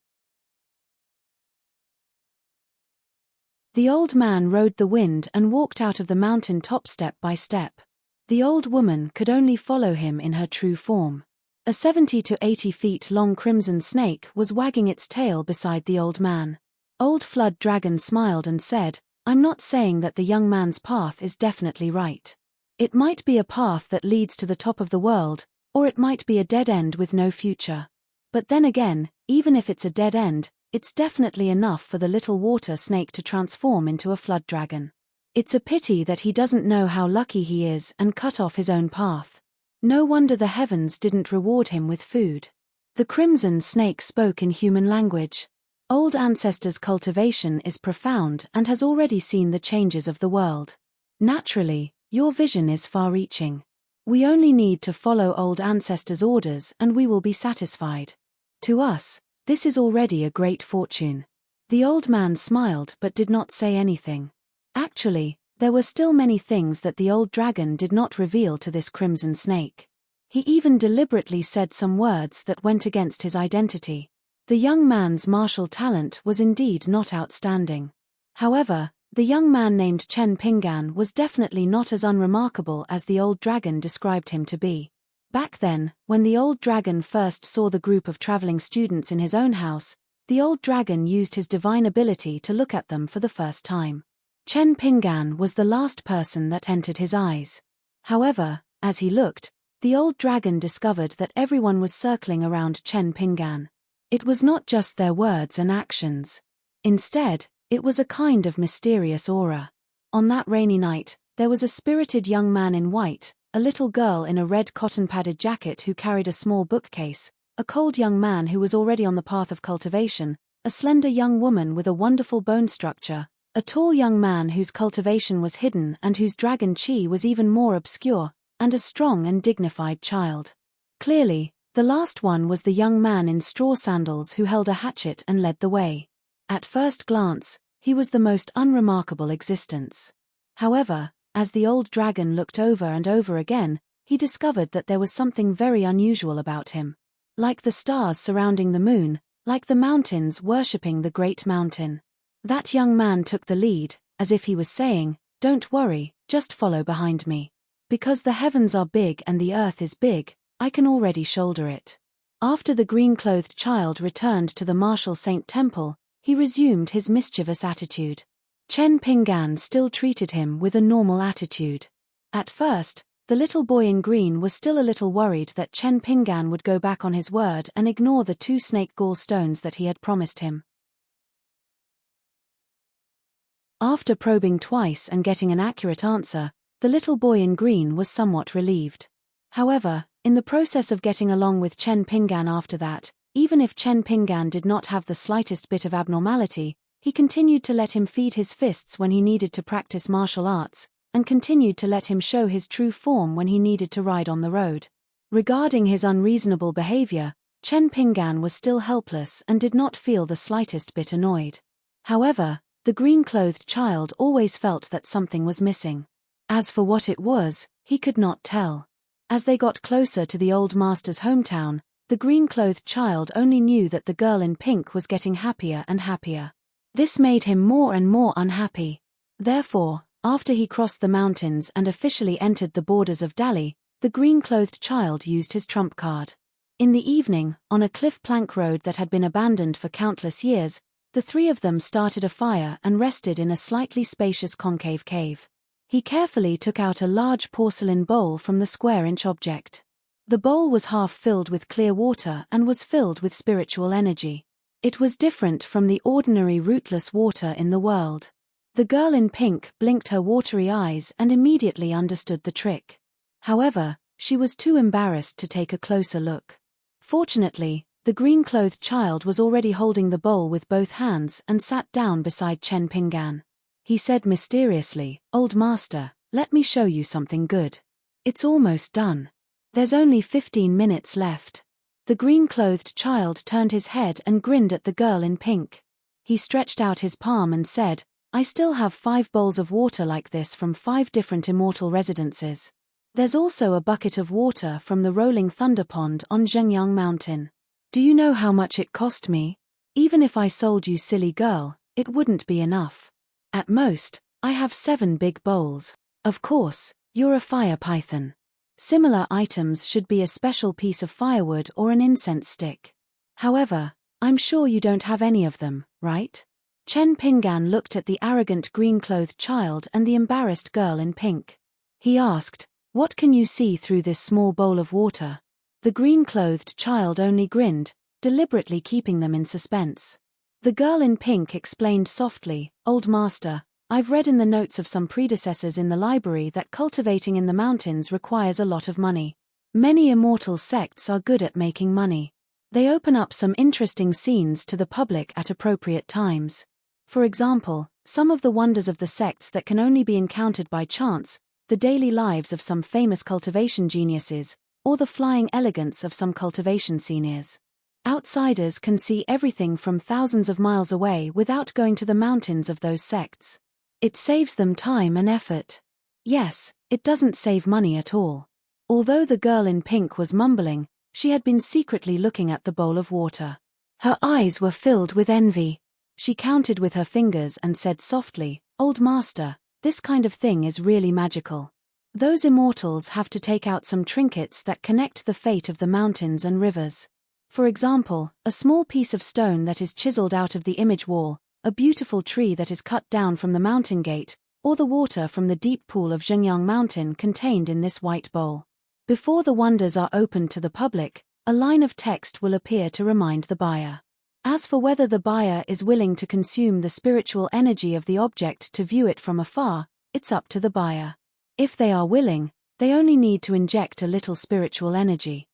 The old man rode the wind and walked out of the mountain top step by step. The old woman could only follow him in her true form. A 70 to 80 feet long crimson snake was wagging its tail beside the old man. Old Flood Dragon smiled and said, "I'm not saying that the young man's path is definitely right. It might be a path that leads to the top of the world, or it might be a dead end with no future. But then again, even if it's a dead end, it's definitely enough for the little water snake to transform into a flood dragon. It's a pity that he doesn't know how lucky he is and cut off his own path. No wonder the heavens didn't reward him with food." The crimson snake spoke in human language. Old ancestors' cultivation is profound and has already seen the changes of the world. Naturally, your vision is far-reaching. We only need to follow old ancestors' orders and we will be satisfied. To us, this is already a great fortune. The old man smiled but did not say anything. Actually, there were still many things that the old dragon did not reveal to this crimson snake. He even deliberately said some words that went against his identity. The young man's martial talent was indeed not outstanding. However, the young man named Chen Pingan was definitely not as unremarkable as the old dragon described him to be. Back then, when the old dragon first saw the group of traveling students in his own house, the old dragon used his divine ability to look at them for the first time. Chen Pingan was the last person that entered his eyes. However, as he looked, the old dragon discovered that everyone was circling around Chen Pingan. It was not just their words and actions. Instead, It was a kind of mysterious aura. On that rainy night, there was a spirited young man in white, a little girl in a red cotton-padded jacket who carried a small bookcase, a cold young man who was already on the path of cultivation, a slender young woman with a wonderful bone structure, a tall young man whose cultivation was hidden and whose dragon chi was even more obscure, and a strong and dignified child. Clearly, the last one was the young man in straw sandals who held a hatchet and led the way. At first glance, he was the most unremarkable existence. However, as the old dragon looked over and over again, he discovered that there was something very unusual about him. Like the stars surrounding the moon, like the mountains worshipping the great mountain. That young man took the lead, as if he was saying, "Don't worry, just follow behind me. Because the heavens are big and the earth is big, I can already shoulder it." After the green-clothed child returned to the martial saint temple, he resumed his mischievous attitude. Chen Pinggan still treated him with a normal attitude. At first, the little boy in green was still a little worried that Chen Pinggan would go back on his word and ignore the 2 snake gall stones that he had promised him. After probing twice and getting an accurate answer, the little boy in green was somewhat relieved. However, in the process of getting along with Chen Pinggan after that, even if Chen Pinggan did not have the slightest bit of abnormality, he continued to let him feed his fists when he needed to practice martial arts, and continued to let him show his true form when he needed to ride on the road. Regarding his unreasonable behavior, Chen Pinggan was still helpless and did not feel the slightest bit annoyed. However, the green-clothed child always felt that something was missing. As for what it was, he could not tell. As they got closer to the old master's hometown, the green-clothed child only knew that the girl in pink was getting happier and happier. This made him more and more unhappy. Therefore, after he crossed the mountains and officially entered the borders of Dali, the green-clothed child used his trump card. In the evening, on a cliff plank road that had been abandoned for countless years, the 3 of them started a fire and rested in a slightly spacious concave cave. He carefully took out a large porcelain bowl from the square-inch object. The bowl was half filled with clear water and was filled with spiritual energy. It was different from the ordinary rootless water in the world. The girl in pink blinked her watery eyes and immediately understood the trick. However, she was too embarrassed to take a closer look. Fortunately, the green-clothed child was already holding the bowl with both hands and sat down beside Chen Pinggan. He said mysteriously, "Old master, let me show you something good. It's almost done. There's only 15 minutes left." The green-clothed child turned his head and grinned at the girl in pink. He stretched out his palm and said, "I still have 5 bowls of water like this from 5 different immortal residences. There's also a bucket of water from the rolling thunder pond on Zhengyang Mountain. Do you know how much it cost me? Even if I sold you, silly girl, it wouldn't be enough. At most, I have 7 big bowls. Of course, you're a fire python. Similar items should be a special piece of firewood or an incense stick. However, I'm sure you don't have any of them, right?" Chen Pinggan looked at the arrogant green-clothed child and the embarrassed girl in pink. He asked, "What can you see through this small bowl of water?" The green-clothed child only grinned, deliberately keeping them in suspense. The girl in pink explained softly, "Old master, I've read in the notes of some predecessors in the library that cultivating in the mountains requires a lot of money. Many immortal sects are good at making money. They open up some interesting scenes to the public at appropriate times. For example, some of the wonders of the sects that can only be encountered by chance, the daily lives of some famous cultivation geniuses, or the flying elegance of some cultivation seniors. Outsiders can see everything from thousands of miles away without going to the mountains of those sects. It saves them time and effort. Yes, it doesn't save money at all." Although the girl in pink was mumbling, she had been secretly looking at the bowl of water. Her eyes were filled with envy. She counted with her fingers and said softly, "Old master, this kind of thing is really magical. Those immortals have to take out some trinkets that connect the fate of the mountains and rivers. For example, a small piece of stone that is chiseled out of the image wall, a beautiful tree that is cut down from the mountain gate, or the water from the deep pool of Zhengyang Mountain contained in this white bowl. Before the wonders are opened to the public, a line of text will appear to remind the buyer. As for whether the buyer is willing to consume the spiritual energy of the object to view it from afar, it's up to the buyer. If they are willing, they only need to inject a little spiritual energy.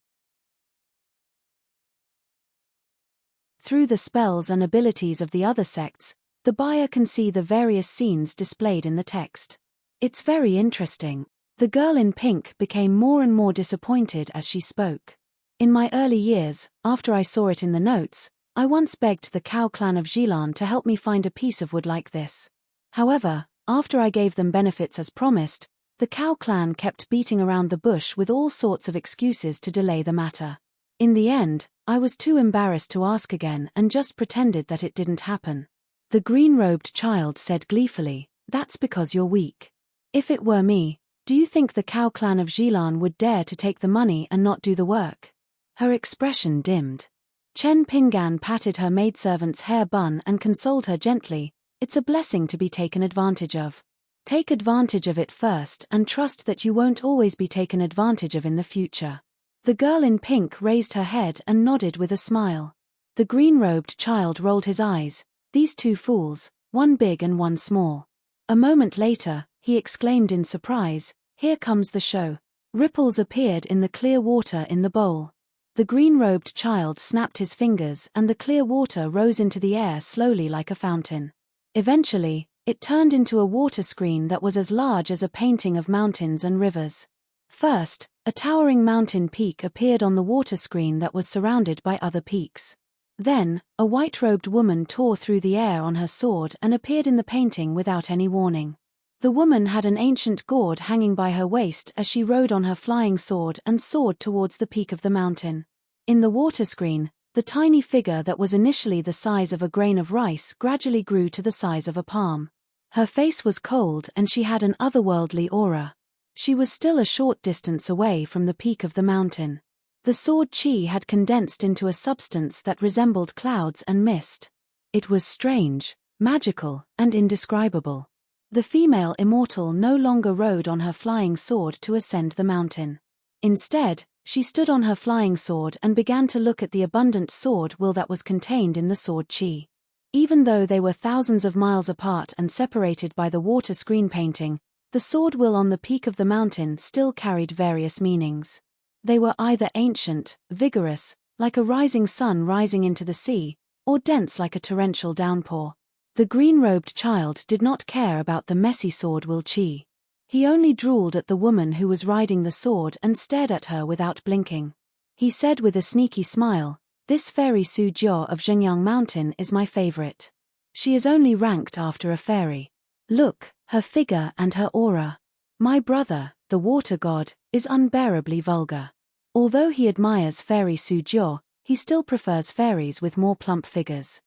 Through the spells and abilities of the other sects, the buyer can see the various scenes displayed in the text. It's very interesting. The girl in pink became more and more disappointed as she spoke. In my early years, after I saw it in the notes, I once begged the cow clan of Gilan to help me find a piece of wood like this. However, after I gave them benefits as promised, the cow clan kept beating around the bush with all sorts of excuses to delay the matter. In the end, I was too embarrassed to ask again and just pretended that it didn't happen. The green-robed child said gleefully, "That's because you're weak. If it were me, do you think the cow clan of Gilan would dare to take the money and not do the work?" Her expression dimmed. Chen Pingan patted her maidservant's hair bun and consoled her gently, "It's a blessing to be taken advantage of. Take advantage of it first and trust that you won't always be taken advantage of in the future." The girl in pink raised her head and nodded with a smile. The green-robed child rolled his eyes. "These two fools, one big and one small." A moment later, he exclaimed in surprise, "Here comes the show." Ripples appeared in the clear water in the bowl. The green-robed child snapped his fingers and the clear water rose into the air slowly like a fountain. Eventually, it turned into a water screen that was as large as a painting of mountains and rivers. First, a towering mountain peak appeared on the water screen that was surrounded by other peaks. Then, a white-robed woman tore through the air on her sword and appeared in the painting without any warning. The woman had an ancient gourd hanging by her waist as she rode on her flying sword and soared towards the peak of the mountain. In the water screen, the tiny figure that was initially the size of a grain of rice gradually grew to the size of a palm. Her face was cold and she had an otherworldly aura. She was still a short distance away from the peak of the mountain. The sword chi had condensed into a substance that resembled clouds and mist. It was strange, magical, and indescribable. The female immortal no longer rode on her flying sword to ascend the mountain. Instead, she stood on her flying sword and began to look at the abundant sword will that was contained in the sword chi. Even though they were thousands of miles apart and separated by the water screen painting, the sword will on the peak of the mountain still carried various meanings. They were either ancient, vigorous, like a rising sun rising into the sea, or dense like a torrential downpour. The green-robed child did not care about the messy sword will chi. He only drooled at the woman who was riding the sword and stared at her without blinking. He said with a sneaky smile, "This fairy Su Jiao of Zhengyang Mountain is my favorite. She is only ranked after a fairy. Look, her figure and her aura. My brother, the water god, is unbearably vulgar. Although he admires fairy Su Jiao, he still prefers fairies with more plump figures."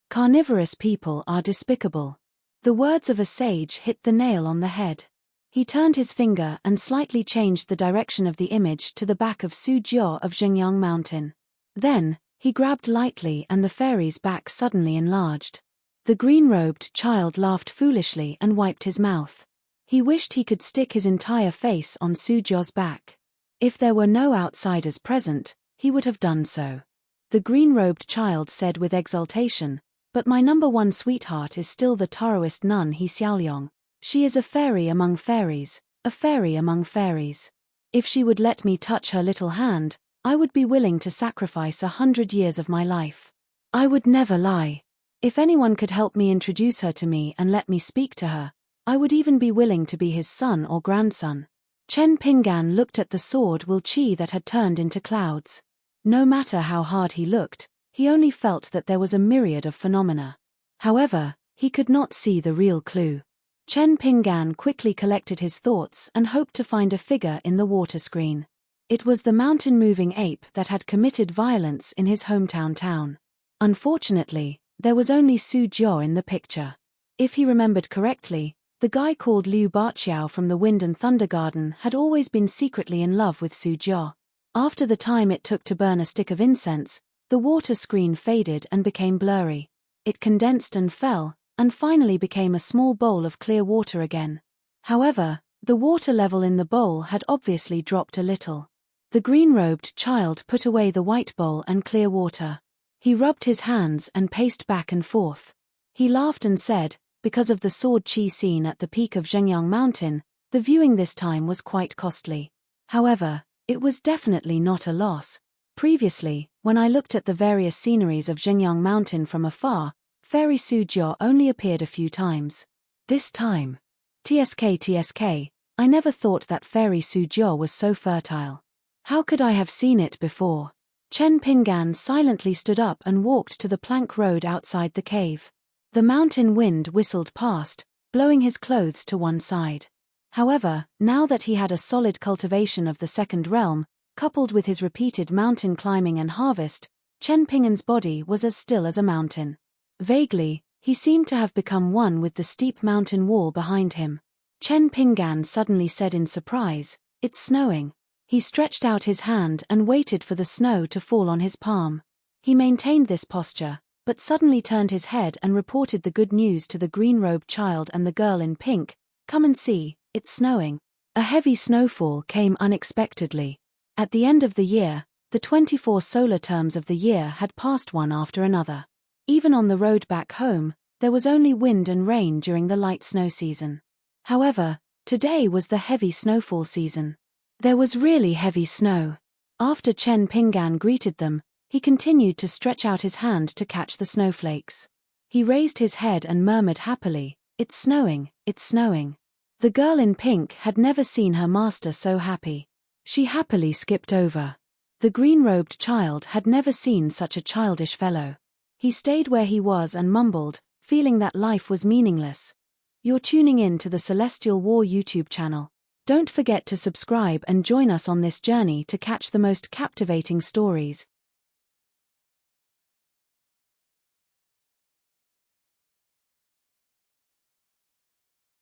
Carnivorous people are despicable. The words of a sage hit the nail on the head. He turned his finger and slightly changed the direction of the image to the back of Su Jiao of Zhengyang Mountain. Then, he grabbed lightly and the fairy's back suddenly enlarged. The green-robed child laughed foolishly and wiped his mouth. He wished he could stick his entire face on Su Jiao's back. If there were no outsiders present, he would have done so. The green-robed child said with exultation, "But my number one sweetheart is still the Taoist nun He Xiaoliang. She is a fairy among fairies, a fairy among fairies. If she would let me touch her little hand, I would be willing to sacrifice 100 years of my life. I would never lie. If anyone could help me introduce her to me and let me speak to her, I would even be willing to be his son or grandson." Chen Pingan looked at the sword will chi that had turned into clouds. No matter how hard he looked, he only felt that there was a myriad of phenomena. However, he could not see the real clue. Chen Pingan quickly collected his thoughts and hoped to find a figure in the water screen. It was the mountain-moving ape that had committed violence in his hometown town. Unfortunately, there was only Su Jiao in the picture. If he remembered correctly, the guy called Liu Baqiao from the Wind and Thunder Garden had always been secretly in love with Su Jiao. After the time it took to burn a stick of incense, the water screen faded and became blurry. It condensed and fell, and finally became a small bowl of clear water again. However, the water level in the bowl had obviously dropped a little. The green-robed child put away the white bowl and clear water. He rubbed his hands and paced back and forth. He laughed and said, because of the sword chi scene at the peak of Zhengyang Mountain, the viewing this time was quite costly. However, it was definitely not a loss. Previously, when I looked at the various sceneries of Zhengyang Mountain from afar, Fairy Sujiao only appeared a few times. This time, TSK, I never thought that Fairy Sujiao was so fertile. How could I have seen it before? Chen Pinggan silently stood up and walked to the plank road outside the cave. The mountain wind whistled past, blowing his clothes to one side. However, now that he had a solid cultivation of the second realm, coupled with his repeated mountain climbing and harvest, Chen Pinggan's body was as still as a mountain. Vaguely, he seemed to have become one with the steep mountain wall behind him. Chen Pinggan suddenly said in surprise, "It's snowing." He stretched out his hand and waited for the snow to fall on his palm. He maintained this posture, but suddenly turned his head and reported the good news to the green-robed child and the girl in pink. "Come and see, it's snowing." A heavy snowfall came unexpectedly. At the end of the year, the 24 solar terms of the year had passed one after another. Even on the road back home, there was only wind and rain during the light snow season. However, today was the heavy snowfall season. There was really heavy snow. After Chen Pinggan greeted them, he continued to stretch out his hand to catch the snowflakes. He raised his head and murmured happily, "It's snowing, it's snowing." The girl in pink had never seen her master so happy. She happily skipped over. The green-robed child had never seen such a childish fellow. He stayed where he was and mumbled, feeling that life was meaningless. You're tuning in to the Celestial War YouTube channel. Don't forget to subscribe and join us on this journey to catch the most captivating stories.